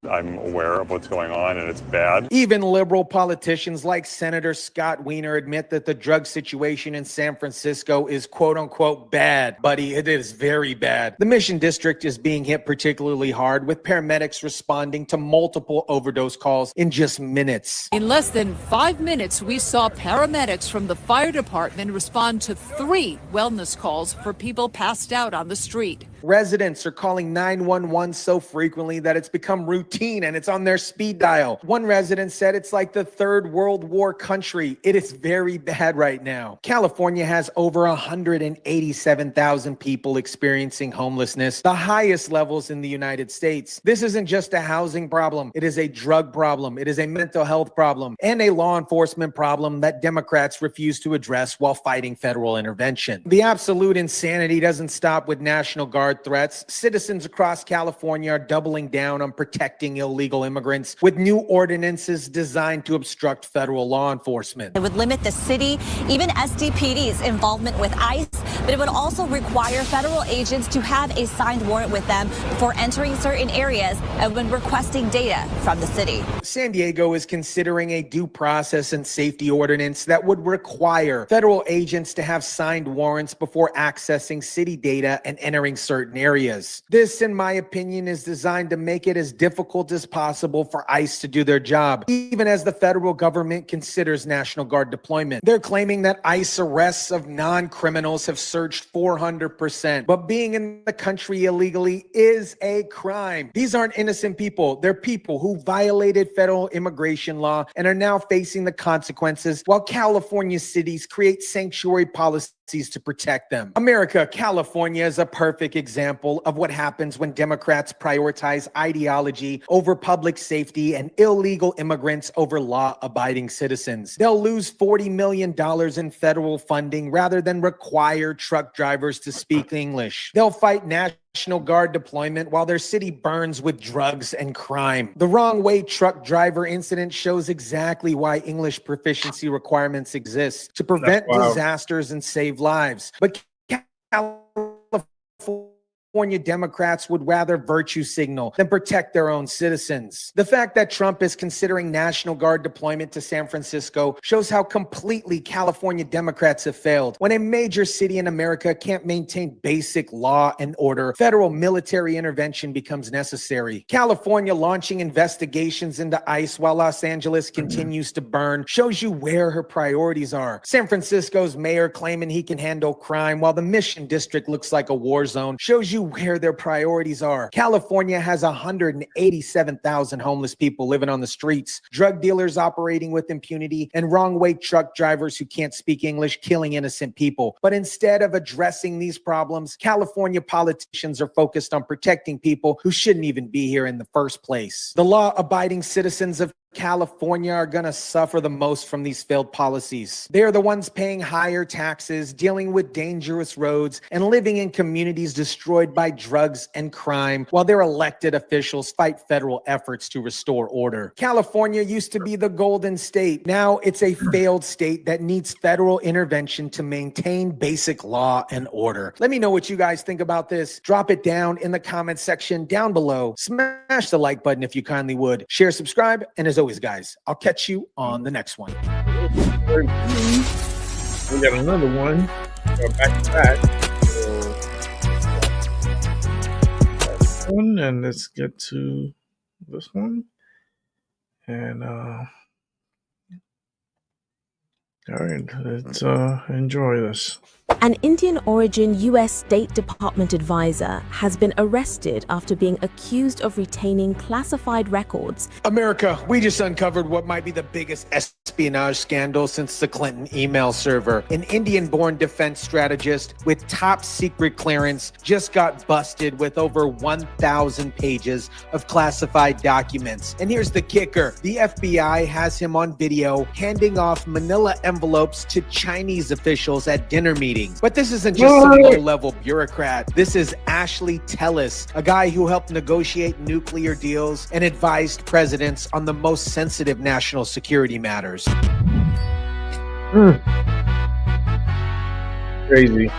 I'm aware of what's going on, and it's bad. Even liberal politicians like Senator Scott Wiener admit that the drug situation in San Francisco is quote unquote bad. Buddy, it is very bad. The Mission District is being hit particularly hard, with paramedics responding to multiple overdose calls in just minutes. In less than 5 minutes, we saw paramedics from the fire department respond to 3 wellness calls for people passed out on the street. Residents are calling 911 so frequently that it's become routine and it's on their speed dial. One resident said it's like the third World War country. It is very bad right now. California has over 187,000 people experiencing homelessness, the highest levels in the United States. This isn't just a housing problem. It is a drug problem. It is a mental health problem and a law enforcement problem that Democrats refuse to address while fighting federal intervention. The absolute insanity doesn't stop with National Guard Guard threats, citizens across California are doubling down on protecting illegal immigrants with new ordinances designed to obstruct federal law enforcement. It would limit the city, even SDPD's involvement with ICE, but it would also require federal agents to have a signed warrant with them before entering certain areas and when requesting data from the city. San Diego is considering a due process and safety ordinance that would require federal agents to have signed warrants before accessing city data and entering certain areas. This, in my opinion, is designed to make it as difficult as possible for ICE to do their job, even as the federal government considers National Guard deployment. They're claiming that ICE arrests of non-criminals have surged 400%, but being in the country illegally is a crime. These aren't innocent people. They're people who violated federal immigration law and are now facing the consequences, while California cities create sanctuary policies to protect them. America, California is a perfect example of what happens when Democrats prioritize ideology over public safety and illegal immigrants over law-abiding citizens. They'll lose $40 million in federal funding rather than require truck drivers to speak English. They'll fight National Guard deployment while their city burns with drugs and crime. The wrong way truck driver incident shows exactly why English proficiency requirements exist, to prevent disasters and save lives. But California Democrats would rather virtue signal than protect their own citizens. The fact that Trump is considering National Guard deployment to San Francisco shows how completely California Democrats have failed. When a major city in America can't maintain basic law and order, federal military intervention becomes necessary. California launching investigations into ICE while Los Angeles continues to burn shows you where her priorities are. San Francisco's mayor claiming he can handle crime while the Mission District looks like a war zone shows you where their priorities are. California has 187,000 homeless people living on the streets, drug dealers operating with impunity, and wrong-way truck drivers who can't speak English killing innocent people. But instead of addressing these problems, California politicians are focused on protecting people who shouldn't even be here in the first place. The law-abiding citizens of California are going to suffer the most from these failed policies. They are the ones paying higher taxes, dealing with dangerous roads, and living in communities destroyed by drugs and crime, while their elected officials fight federal efforts to restore order. California used to be the golden state. Now it's a failed state that needs federal intervention to maintain basic law and order. Let me know what you guys think about this. Drop it down in the comments section down below. Smash the like button if you kindly would. Share, subscribe, and as always, guys, I'll catch you on the next one. We got another one. Back to back. One, and let's get to this one. And all right, let's enjoy this. An Indian origin US State Department advisor has been arrested after being accused of retaining classified records. America, we just uncovered what might be the biggest espionage scandal since the Clinton email server. An Indian-born defense strategist with top secret clearance just got busted with over 1,000 pages of classified documents. And here's the kicker. The FBI has him on video handing off manila envelopes to Chinese officials at dinner meetings. But this isn't just some low-level bureaucrat. This is Ashley Tellis, a guy who helped negotiate nuclear deals and advised presidents on the most sensitive national security matters. Crazy.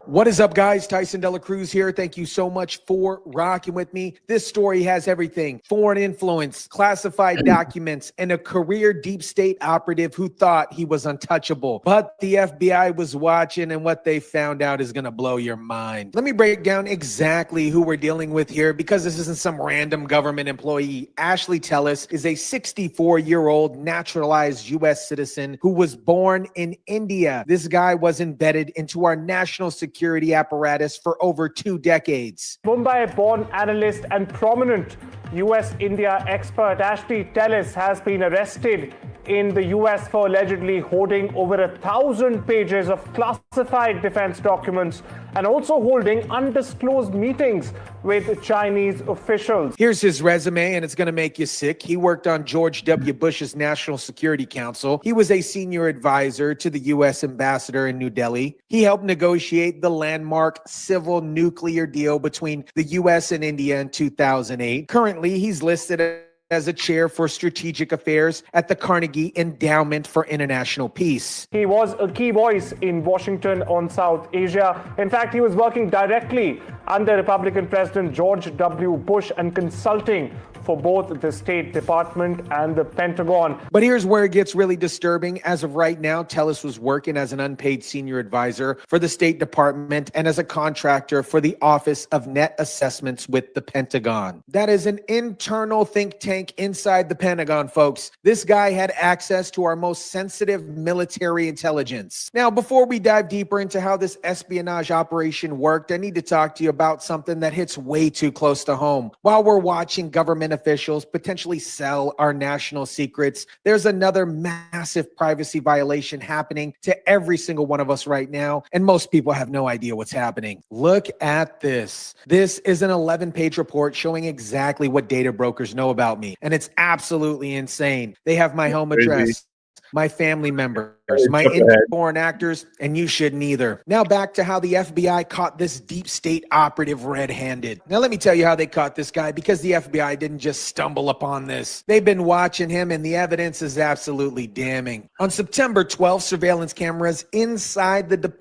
What is up, guys? Tyson DeLacruz here. Thank you so much for rocking with me. This story has everything: foreign influence, classified documents, and a career deep state operative who thought he was untouchable. But the FBI was watching, and what they found out is going to blow your mind. Let me break down exactly who we're dealing with here, because this isn't some random government employee. Ashley Tellis is a 64-year-old naturalized U.S. citizen who was born in India. This guy was embedded into our national security apparatus for over 2 decades. Mumbai-born analyst and prominent US-India expert Ashley Tellis has been arrested in the US for allegedly hoarding over 1,000 pages of classified defense documents and also holding undisclosed meetings with Chinese officials. Here's his resume, and it's going to make you sick. He worked on George W. Bush's National Security Council. He was a senior advisor to the U.S. ambassador in New Delhi. He helped negotiate the landmark civil nuclear deal between the U.S. and India in 2008. Currently, he's listed as a chair for strategic affairs at the Carnegie Endowment for International Peace. He was a key voice in Washington on South Asia. In fact, he was working directly under Republican President George W. Bush and consulting for both the State Department and the Pentagon. But here's where it gets really disturbing. As of right now, Tellis was working as an unpaid senior advisor for the State Department and as a contractor for the Office of Net Assessments with the Pentagon. That is an internal think tank inside the Pentagon, folks. This guy had access to our most sensitive military intelligence. Now, before we dive deeper into how this espionage operation worked, I need to talk to you about something that hits way too close to home. While we're watching government officials potentially sell our national secrets, there's another massive privacy violation happening to every single one of us right now, and most people have no idea what's happening. Look at this. This is an 11-page report showing exactly what data brokers know about me, and it's absolutely insane. They have my home address, my family members, my foreign actors, and you shouldn't either. Now back to how the FBI caught this deep state operative red-handed. Now let me tell you how they caught this guy, because the FBI didn't just stumble upon this. They've been watching him, and the evidence is absolutely damning. On September 12th, surveillance cameras inside the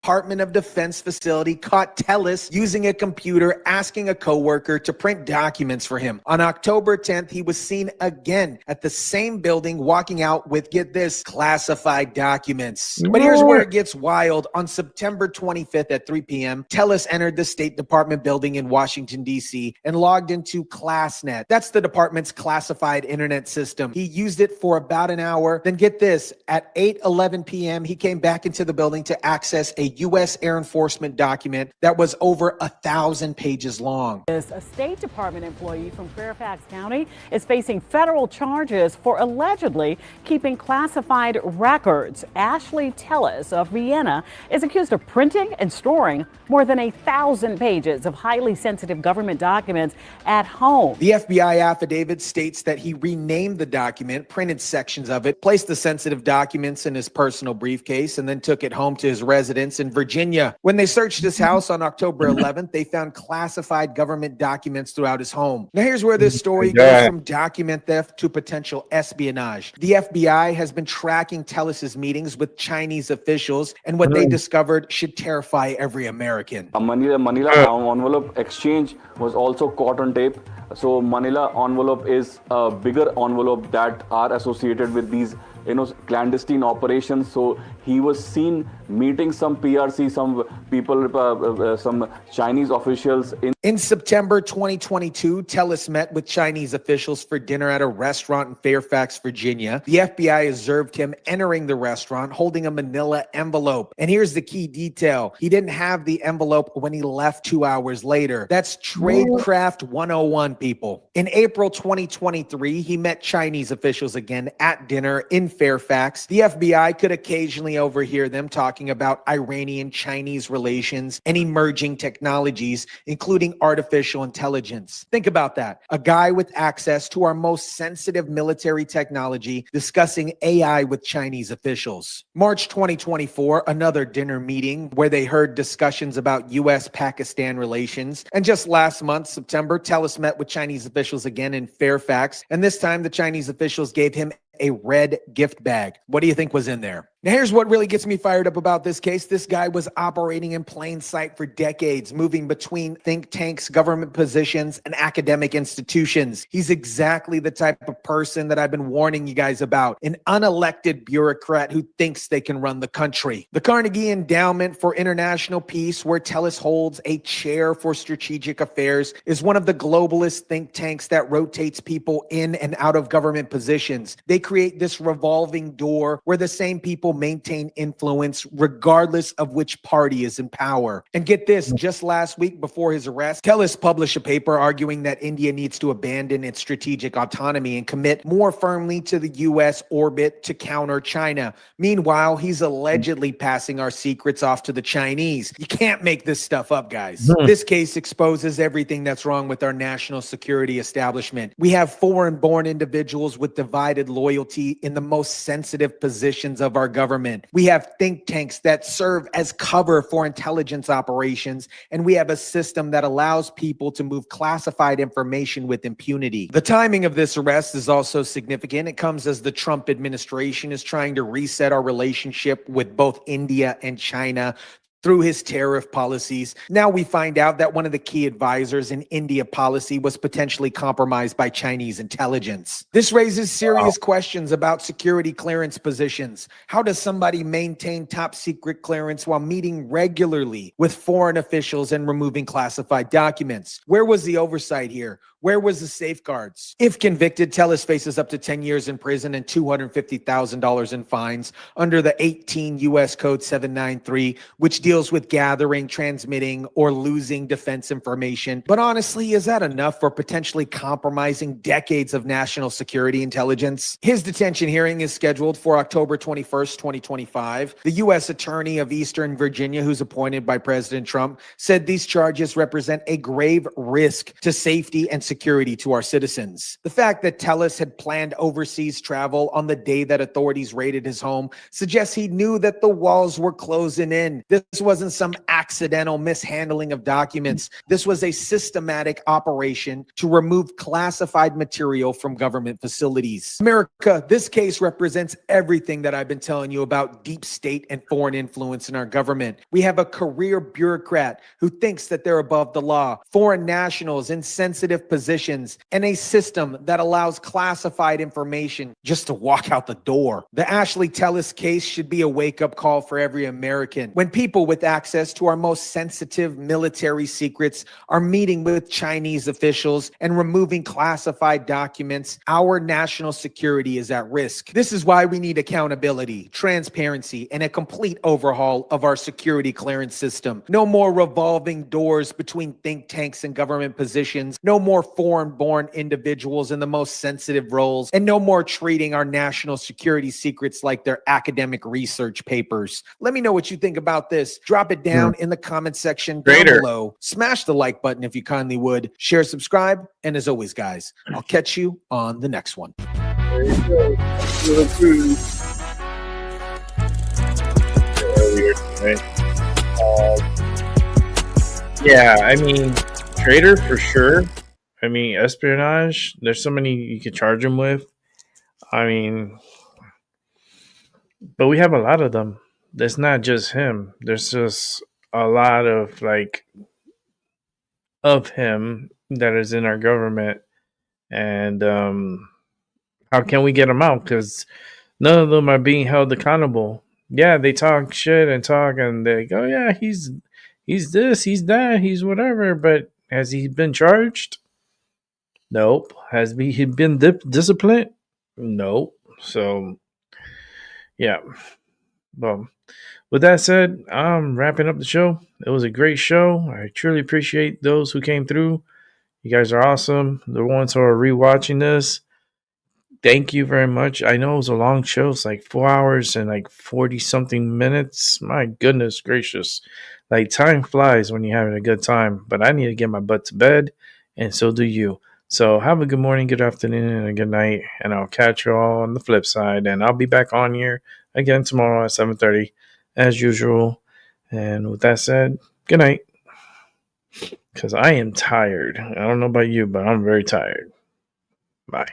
Department of Defense facility caught Tellis using a computer asking a coworker to print documents for him. On October 10th, he was seen again at the same building walking out with, get this, classified documents. But here's where it gets wild. On September 25th at 3 p.m., Tellis entered the State Department building in Washington, D.C. and logged into ClassNet. That's the department's classified internet system. He used it for about an hour. Then get this, at 8:11 p.m., he came back into the building to access a U.S. Air Enforcement document that was over 1,000 pages long. A State Department employee from Fairfax County is facing federal charges for allegedly keeping classified records. Ashley Tellis of Vienna is accused of printing and storing more than 1,000 pages of highly sensitive government documents at home. The FBI affidavit states that he renamed the document, printed sections of it, placed the sensitive documents in his personal briefcase, and then took it home to his residence in Virginia. When they searched his house on October 11th, they found classified government documents throughout his home. Now here's where this story goes from document theft to potential espionage. The FBI has been tracking Tellis's meetings with Chinese officials, and what they discovered should terrify every American. A Manila envelope exchange was also caught on tape. So Manila envelope is a bigger envelope that are associated with these clandestine operations. So he was seen meeting some PRC, some people, some Chinese officials. In September 2022, Tellis met with Chinese officials for dinner at a restaurant in Fairfax, Virginia. The FBI observed him entering the restaurant holding a manila envelope. And here's the key detail. He didn't have the envelope when he left 2 hours later. That's Tradecraft 101, people. In April 2023, he met Chinese officials again at dinner in Fairfax. The FBI could occasionally overhear them talking about Iranian-Chinese relations and emerging technologies, including artificial intelligence. Think about that. A guy with access to our most sensitive military technology discussing AI with Chinese officials. March 2024, another dinner meeting where they heard discussions about U.S.-Pakistan relations. And just last month, September, Tellis met with Chinese officials again in Fairfax. And this time, the Chinese officials gave him a red gift bag. What do you think was in there? Now, here's what really gets me fired up about this case. This guy was operating in plain sight for decades, moving between think tanks, government positions, and academic institutions. He's exactly the type of person that I've been warning you guys about, an unelected bureaucrat who thinks they can run the country. The Carnegie Endowment for International Peace, where Tellis holds a chair for strategic affairs, is one of the globalist think tanks that rotates people in and out of government positions. They create this revolving door where the same people maintain influence regardless of which party is in power. And get this, just last week before his arrest, Tellis published a paper arguing that India needs to abandon its strategic autonomy and commit more firmly to the U.S. orbit to counter China. Meanwhile, he's allegedly passing our secrets off to the Chinese. You can't make this stuff up, guys. This case exposes everything that's wrong with our national security establishment. We have foreign-born individuals with divided loyalty in the most sensitive positions of our government. We have think tanks that serve as cover for intelligence operations, and we have a system that allows people to move classified information with impunity. The timing of this arrest is also significant. It comes as the Trump administration is trying to reset our relationship with both India and China through his tariff policies. Now we find out that one of the key advisors in India policy was potentially compromised by Chinese intelligence. This raises serious questions about security clearance positions. How does somebody maintain top secret clearance while meeting regularly with foreign officials and removing classified documents? Where was the oversight here? Where was the safeguards? If convicted, Tellis faces up to 10 years in prison and $250,000 in fines under the 18 U.S. Code 793, which deals with gathering, transmitting, or losing defense information. But honestly, is that enough for potentially compromising decades of national security intelligence? His detention hearing is scheduled for October 21st, 2025. The U.S. Attorney of Eastern Virginia, who's appointed by President Trump, said these charges represent a grave risk to safety and security to our citizens. The fact that Tellis had planned overseas travel on the day that authorities raided his home suggests he knew that the walls were closing in. This wasn't some accidental mishandling of documents. This was a systematic operation to remove classified material from government facilities. America, this case represents everything that I've been telling you about deep state and foreign influence in our government. We have a career bureaucrat who thinks that they're above the law, foreign nationals in sensitive positions, and a system that allows classified information just to walk out the door. The Ashley Tellis case should be a wake-up call for every American. When people with access to our most sensitive military secrets are meeting with Chinese officials and removing classified documents, our national security is at risk. This is why we need accountability, transparency, and a complete overhaul of our security clearance system. No more revolving doors between think tanks and government positions. No more foreign-born individuals in the most sensitive roles, and no more treating our national security secrets like they're academic research papers. Let me know what you think about this. Drop it down in the comment section down below. Smash the like button if you kindly would. Share, subscribe, and as always, guys, I'll catch you on the next one. Yeah, I mean, traitor for sure. I mean, espionage, there's so many you could charge him with. I mean, but we have a lot of them. There's not just him. There's just a lot of of him that is in our government. And how can we get them out? Because none of them are being held accountable. Yeah, they talk shit and they go, yeah, he's this, he's that, he's whatever. But has he been charged? Nope. Has he been disciplined? Nope. So, yeah. Well, with that said, I'm wrapping up the show. It was a great show. I truly appreciate those who came through. You guys are awesome. The ones who are rewatching this, thank you very much. I know it was a long show. It's like 4 hours and like 40-something minutes. My goodness gracious. Like, time flies when you're having a good time. But I need to get my butt to bed, and so do you. So have a good morning, good afternoon, and a good night. And I'll catch you all on the flip side. And I'll be back on here again tomorrow at 7:30 as usual. And with that said, good night. Because I am tired. I don't know about you, but I'm very tired. Bye.